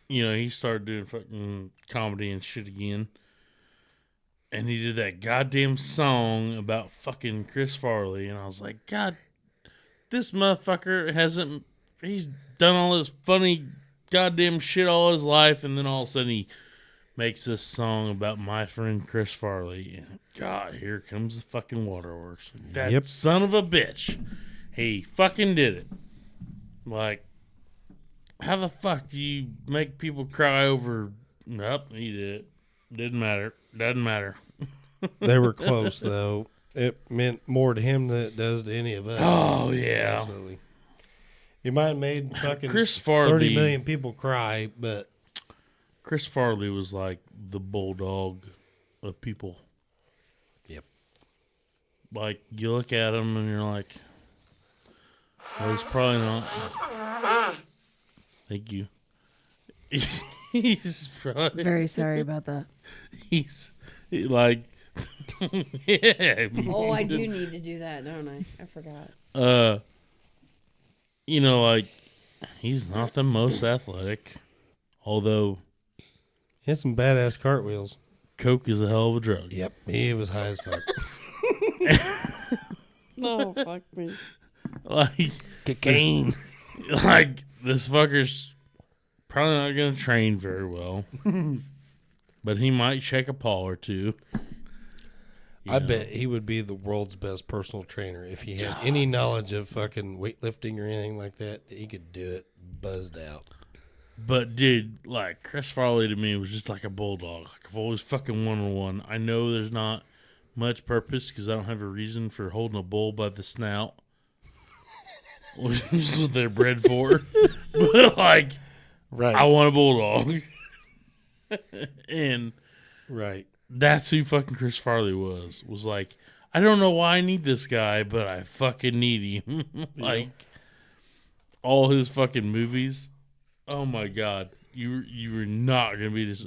Speaker 1: he started doing fucking comedy and shit again, and he did that goddamn song about fucking Chris Farley, and I was like, God, this motherfucker he's done all this funny goddamn shit all his life, and then all of a sudden he makes this song about my friend Chris Farley, and God, here comes the fucking waterworks. That son of a bitch. He fucking did it. Like, how the fuck do you make people cry over? Nope, he did it. Didn't matter. Doesn't matter.
Speaker 2: they were close, though. It meant more to him than it does to any of us.
Speaker 1: Oh, yeah.
Speaker 2: Absolutely. He might have made fucking
Speaker 1: Chris Farley,
Speaker 2: 30 million people cry, but...
Speaker 1: Chris Farley was like the bulldog of people.
Speaker 2: Yep.
Speaker 1: Like, you look at him and you're like, well, he's probably not. Thank you. He's probably...
Speaker 3: Very sorry about that.
Speaker 1: Like... yeah.
Speaker 3: Oh, I do need to do that, don't I? I forgot.
Speaker 1: Like, he's not the most athletic, although
Speaker 2: He had some badass cartwheels.
Speaker 1: coke is a hell of a drug.
Speaker 2: Yep. He was high as fuck.
Speaker 3: No, fuck me.
Speaker 1: Like,
Speaker 2: Cocaine.
Speaker 1: like, this fucker's probably not going to train very well, but he might check a paw or two.
Speaker 2: I bet he would be the world's best personal trainer if he had any knowledge of fucking weightlifting or anything like that. He could do it buzzed out.
Speaker 1: But, dude, like, Chris Farley to me was just like a bulldog. Like, I've always fucking one-on-one. I know there's not much purpose because I don't have a reason for holding a bull by the snout, which is what they're bred for. But, like,
Speaker 2: Right.
Speaker 1: I want a bulldog. And
Speaker 2: Right.
Speaker 1: that's who fucking Chris Farley was. Was like, I don't know why I need this guy, but I fucking need him. Like, all his fucking movies. Oh my God. You were not going to be this.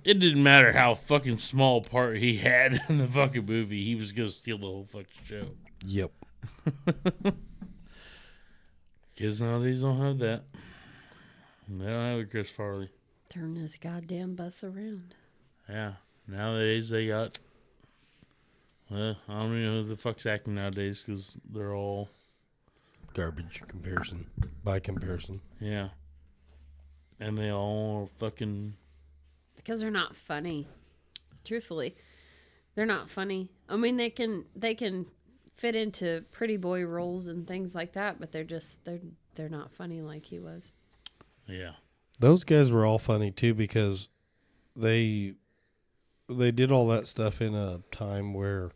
Speaker 1: It didn't matter how fucking small part he had in the fucking movie. He was going to steal the whole fucking show.
Speaker 2: Yep.
Speaker 1: Kids nowadays don't have that. They don't have a Chris Farley.
Speaker 3: Turn this goddamn bus around.
Speaker 1: Yeah. Nowadays they got... Well, I don't even know who the fuck's acting nowadays because they're all...
Speaker 2: Garbage comparison. By comparison.
Speaker 1: Yeah. And they all fucking...
Speaker 3: Because they're not funny. Truthfully. They're not funny. I mean, they can fit into pretty boy roles and things like that, but they're not funny like he was.
Speaker 1: Yeah.
Speaker 2: Those guys were all funny too because they did all that stuff in a time where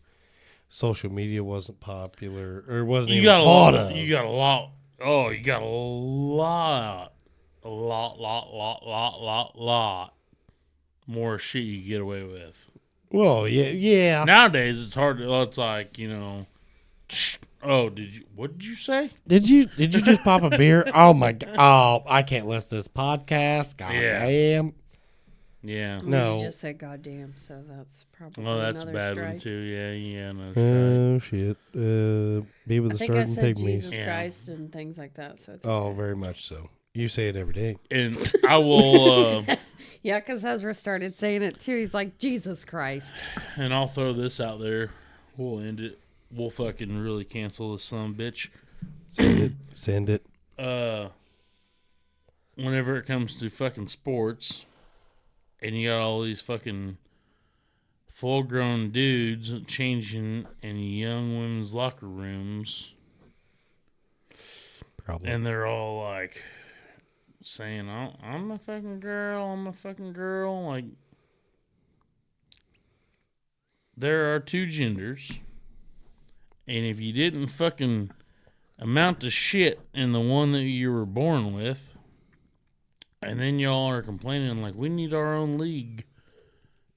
Speaker 2: social media wasn't popular or wasn't even thought of.
Speaker 1: You got a lot more shit you get away with.
Speaker 2: Well, yeah.
Speaker 1: Nowadays it's hard to, it's like, what did you say?
Speaker 2: Did you just pop a beer? Oh my god! Oh, I can't listen to this podcast. God
Speaker 1: Yeah.
Speaker 2: damn.
Speaker 1: Yeah.
Speaker 2: No.
Speaker 3: You just said goddamn, so that's probably
Speaker 1: Oh, that's a
Speaker 3: another
Speaker 1: bad
Speaker 3: strike.
Speaker 1: one too. Yeah, no,
Speaker 2: Oh shit! Be with
Speaker 3: I
Speaker 2: the
Speaker 3: think I
Speaker 2: starting
Speaker 3: said
Speaker 2: pygmies.
Speaker 3: Jesus
Speaker 1: Yeah.
Speaker 3: Christ and things like that. So it's
Speaker 2: Oh,
Speaker 3: okay.
Speaker 2: very much so. You say it every day.
Speaker 1: And I will,
Speaker 3: Yeah, because Ezra started saying it too. He's like, Jesus Christ.
Speaker 1: and I'll throw this out there. We'll end it. We'll fucking really cancel this son of a bitch.
Speaker 2: Send it.
Speaker 1: Whenever it comes to fucking sports, and you got all these fucking full-grown dudes changing in young women's locker rooms,
Speaker 2: Probably.
Speaker 1: and they're all like saying, "Oh, I'm a fucking girl. I'm a fucking girl." Like, there are two genders, and if you didn't fucking amount to shit in the one that you were born with, and then y'all are complaining like, we need our own league.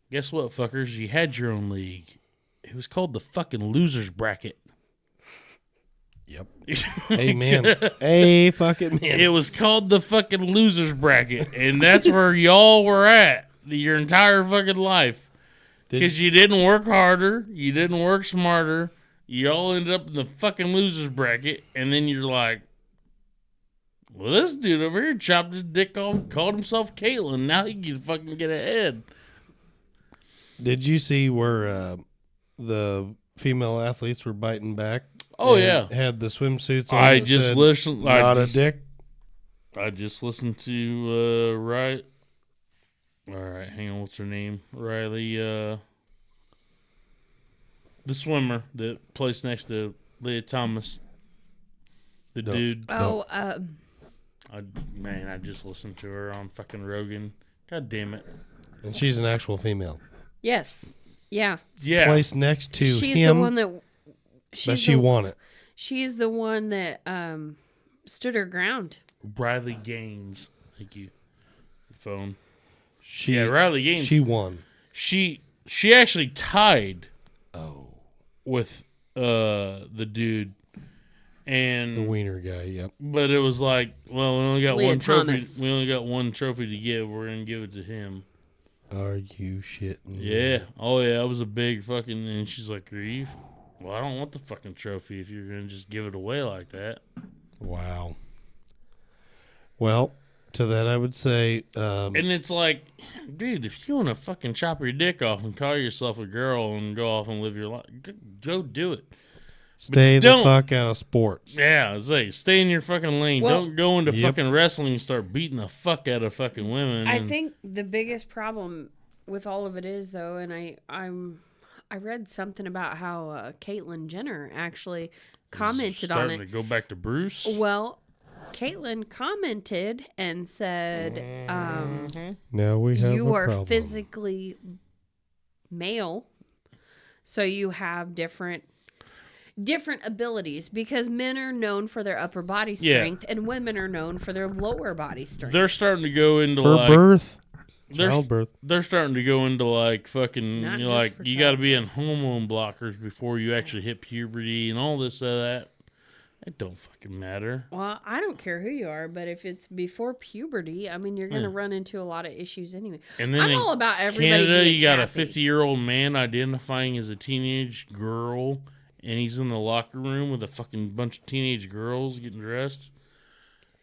Speaker 1: Guess what, fuckers? You had your own league. It was called the fucking losers bracket.
Speaker 2: Yep. Amen. Hey, fucking man.
Speaker 1: It was called the fucking losers bracket, and that's where y'all were at your entire fucking life. Because you didn't work harder, you didn't work smarter, you all ended up in the fucking losers bracket, and then you're like, well, this dude over here chopped his dick off, called himself Caitlyn. Now he can fucking get ahead.
Speaker 2: Did you see where the female athletes were biting back?
Speaker 1: Oh,
Speaker 2: and
Speaker 1: yeah.
Speaker 2: Had the swimsuits on.
Speaker 1: I
Speaker 2: that
Speaker 1: just
Speaker 2: said,
Speaker 1: listened.
Speaker 2: Not a dick.
Speaker 1: I just listened to right. All right, hang on. What's her name? Riley. The swimmer that plays next to Leah Thomas. The dude.
Speaker 3: Oh,
Speaker 1: I just listened to her on fucking Rogan. God damn it.
Speaker 2: And she's an actual female.
Speaker 3: yes. Yeah.
Speaker 1: Yeah.
Speaker 2: Placed next to
Speaker 3: She's
Speaker 2: him,
Speaker 3: the one that.
Speaker 2: but she won it.
Speaker 3: She's the one that stood her ground.
Speaker 1: Riley Gaines. Thank you. Phone.
Speaker 2: She,
Speaker 1: Yeah, Riley Gaines.
Speaker 2: She won.
Speaker 1: She actually tied
Speaker 2: Oh.
Speaker 1: with the dude. And
Speaker 2: The wiener guy, yep.
Speaker 1: but it was like, well, we only got
Speaker 3: Leah
Speaker 1: one trophy.
Speaker 3: Thomas.
Speaker 1: We only got one trophy to give. We're gonna give it to him.
Speaker 2: Are you shitting?
Speaker 1: Yeah. Oh yeah, it was a big fucking. And she's like, "Grieve? Well, I don't want the fucking trophy if you're gonna just give it away like that."
Speaker 2: Wow. Well, to that I would say,
Speaker 1: And it's like, dude, if you want to fucking chop your dick off and call yourself a girl and go off and live your life, go do it.
Speaker 2: stay the
Speaker 1: don't-
Speaker 2: fuck out of sports.
Speaker 1: Yeah, it's like, stay in your fucking lane.
Speaker 3: Well-
Speaker 1: Don't go into
Speaker 2: Yep.
Speaker 1: fucking wrestling and start beating the fuck out of fucking women.
Speaker 3: I
Speaker 1: and-
Speaker 3: think the biggest problem with all of it is though, and I read something about how Caitlyn Jenner actually commented on
Speaker 1: starting
Speaker 3: it.
Speaker 1: to go back to Bruce.
Speaker 3: Well, Caitlyn commented and said,
Speaker 2: Now we have
Speaker 3: "You
Speaker 2: a
Speaker 3: are
Speaker 2: problem.
Speaker 3: physically male, so you have different abilities because men are known for their upper body
Speaker 1: Yeah.
Speaker 3: strength and women are known for their lower body strength."
Speaker 1: They're starting to go into
Speaker 2: For
Speaker 1: like
Speaker 2: birth,
Speaker 1: they're,
Speaker 2: childbirth.
Speaker 1: they're starting to go into like fucking
Speaker 3: Not
Speaker 1: you know,
Speaker 3: just
Speaker 1: like
Speaker 3: for
Speaker 1: you got to be in hormone blockers before you actually hit puberty and all this that. It don't fucking matter.
Speaker 3: Well, I don't care who you are, but if it's before puberty, I mean, you're going to run into a lot of issues anyway.
Speaker 1: And then
Speaker 3: I'm
Speaker 1: in
Speaker 3: all about everybody
Speaker 1: Canada,
Speaker 3: being
Speaker 1: you got
Speaker 3: happy.
Speaker 1: a 50-year-old man identifying as a teenage girl, and he's in the locker room with a fucking bunch of teenage girls getting dressed.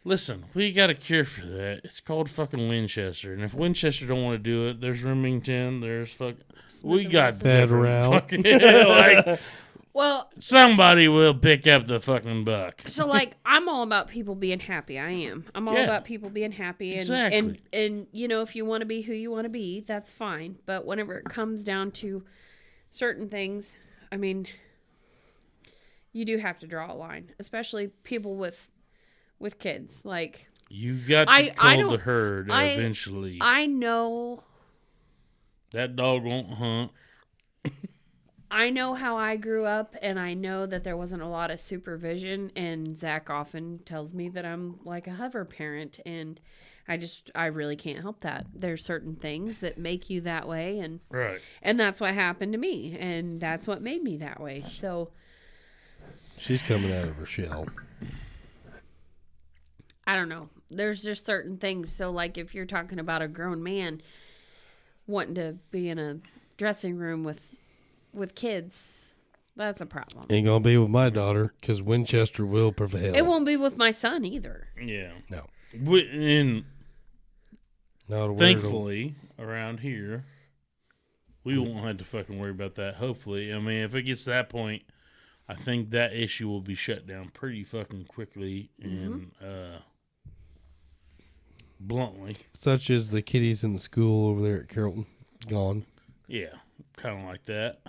Speaker 1: Listen, we got a cure for that. It's called fucking Winchester, and if Winchester don't want to do it, there's Remington. There's fucking. We got
Speaker 3: Wesson.
Speaker 1: different
Speaker 2: Federal.
Speaker 1: fucking like
Speaker 3: Well,
Speaker 1: somebody will pick up the fucking buck.
Speaker 3: so like I'm all about people being happy. I am. I'm all
Speaker 1: Yeah.
Speaker 3: about people being happy and
Speaker 1: Exactly.
Speaker 3: and you know, if you want to be who you want to be, that's fine. But whenever it comes down to certain things, I mean, you do have to draw a line, especially people with kids. Like
Speaker 1: You got to
Speaker 3: I
Speaker 1: cull
Speaker 3: don't-
Speaker 1: the herd
Speaker 3: I-
Speaker 1: eventually.
Speaker 3: I know
Speaker 1: That dog won't hunt.
Speaker 3: I know how I grew up, and I know that there wasn't a lot of supervision, and Zach often tells me that I'm like a hover parent, and I really can't help that. There's certain things that make you that way, and that's what happened to me, and that's what made me that way. So
Speaker 2: She's coming out of her shell.
Speaker 3: I don't know. There's just certain things. So like if you're talking about a grown man, wanting to be in a dressing room with kids. That's a problem.
Speaker 2: Ain't gonna be with my daughter because Winchester will prevail.
Speaker 3: It won't be with my son either.
Speaker 1: Yeah.
Speaker 2: No.
Speaker 1: And
Speaker 2: Not a word
Speaker 1: thankfully, around here, we won't have to fucking worry about that. Hopefully. I mean, if it gets to that point, I think that issue will be shut down pretty fucking quickly and bluntly.
Speaker 2: such as the kiddies in the school over there at Carrollton. Gone.
Speaker 1: Yeah. Kind of like that.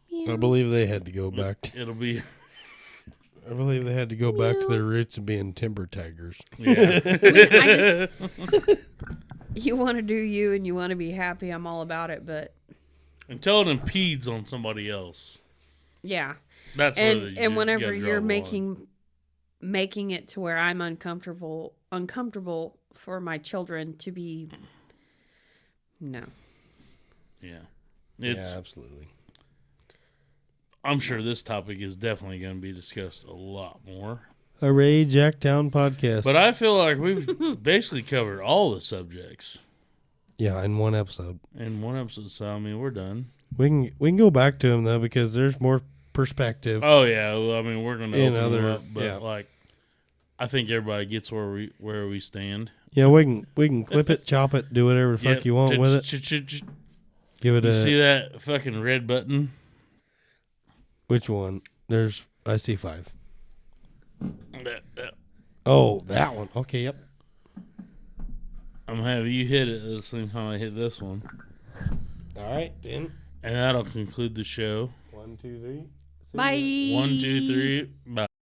Speaker 3: Yeah.
Speaker 2: I believe they had to go back to,
Speaker 1: It'll be...
Speaker 2: I believe they had to go back to their roots of being timber taggers.
Speaker 1: Yeah.
Speaker 3: You want to do you and you want to be happy. I'm all about it, but
Speaker 1: Until it impedes on somebody else.
Speaker 3: yeah.
Speaker 1: That's
Speaker 3: And
Speaker 1: where
Speaker 3: whenever
Speaker 1: you gotta
Speaker 3: you're
Speaker 1: draw the line.
Speaker 3: making it to where I'm uncomfortable for my children to be, no.
Speaker 1: Yeah.
Speaker 2: Yeah,
Speaker 1: It's...
Speaker 2: absolutely.
Speaker 1: I'm sure this topic is definitely going to be discussed a lot more.
Speaker 2: Hooray, Jacktown podcast.
Speaker 1: But I feel like we've basically covered all the subjects
Speaker 2: yeah, in one episode.
Speaker 1: in one episode. So, I mean, we're done.
Speaker 2: We can go back to them though because there's more perspective.
Speaker 1: Oh, yeah. Well, I mean, we're going to
Speaker 2: In
Speaker 1: open them
Speaker 2: other-
Speaker 1: up. But,
Speaker 2: yeah.
Speaker 1: like, I think everybody gets where we stand.
Speaker 2: Yeah, we can clip it, chop it, do whatever the fuck you want with it. Give it
Speaker 1: You
Speaker 2: a
Speaker 1: see that fucking red button?
Speaker 2: which one? I see 5.
Speaker 1: That.
Speaker 2: Oh, that one. Okay, yep.
Speaker 1: I'm going to have you hit it at the same time I hit this one.
Speaker 2: All right, then.
Speaker 1: And that'll conclude the show.
Speaker 2: 1, 2, 3.
Speaker 3: Bye.
Speaker 1: 1, 2, 3. Bye.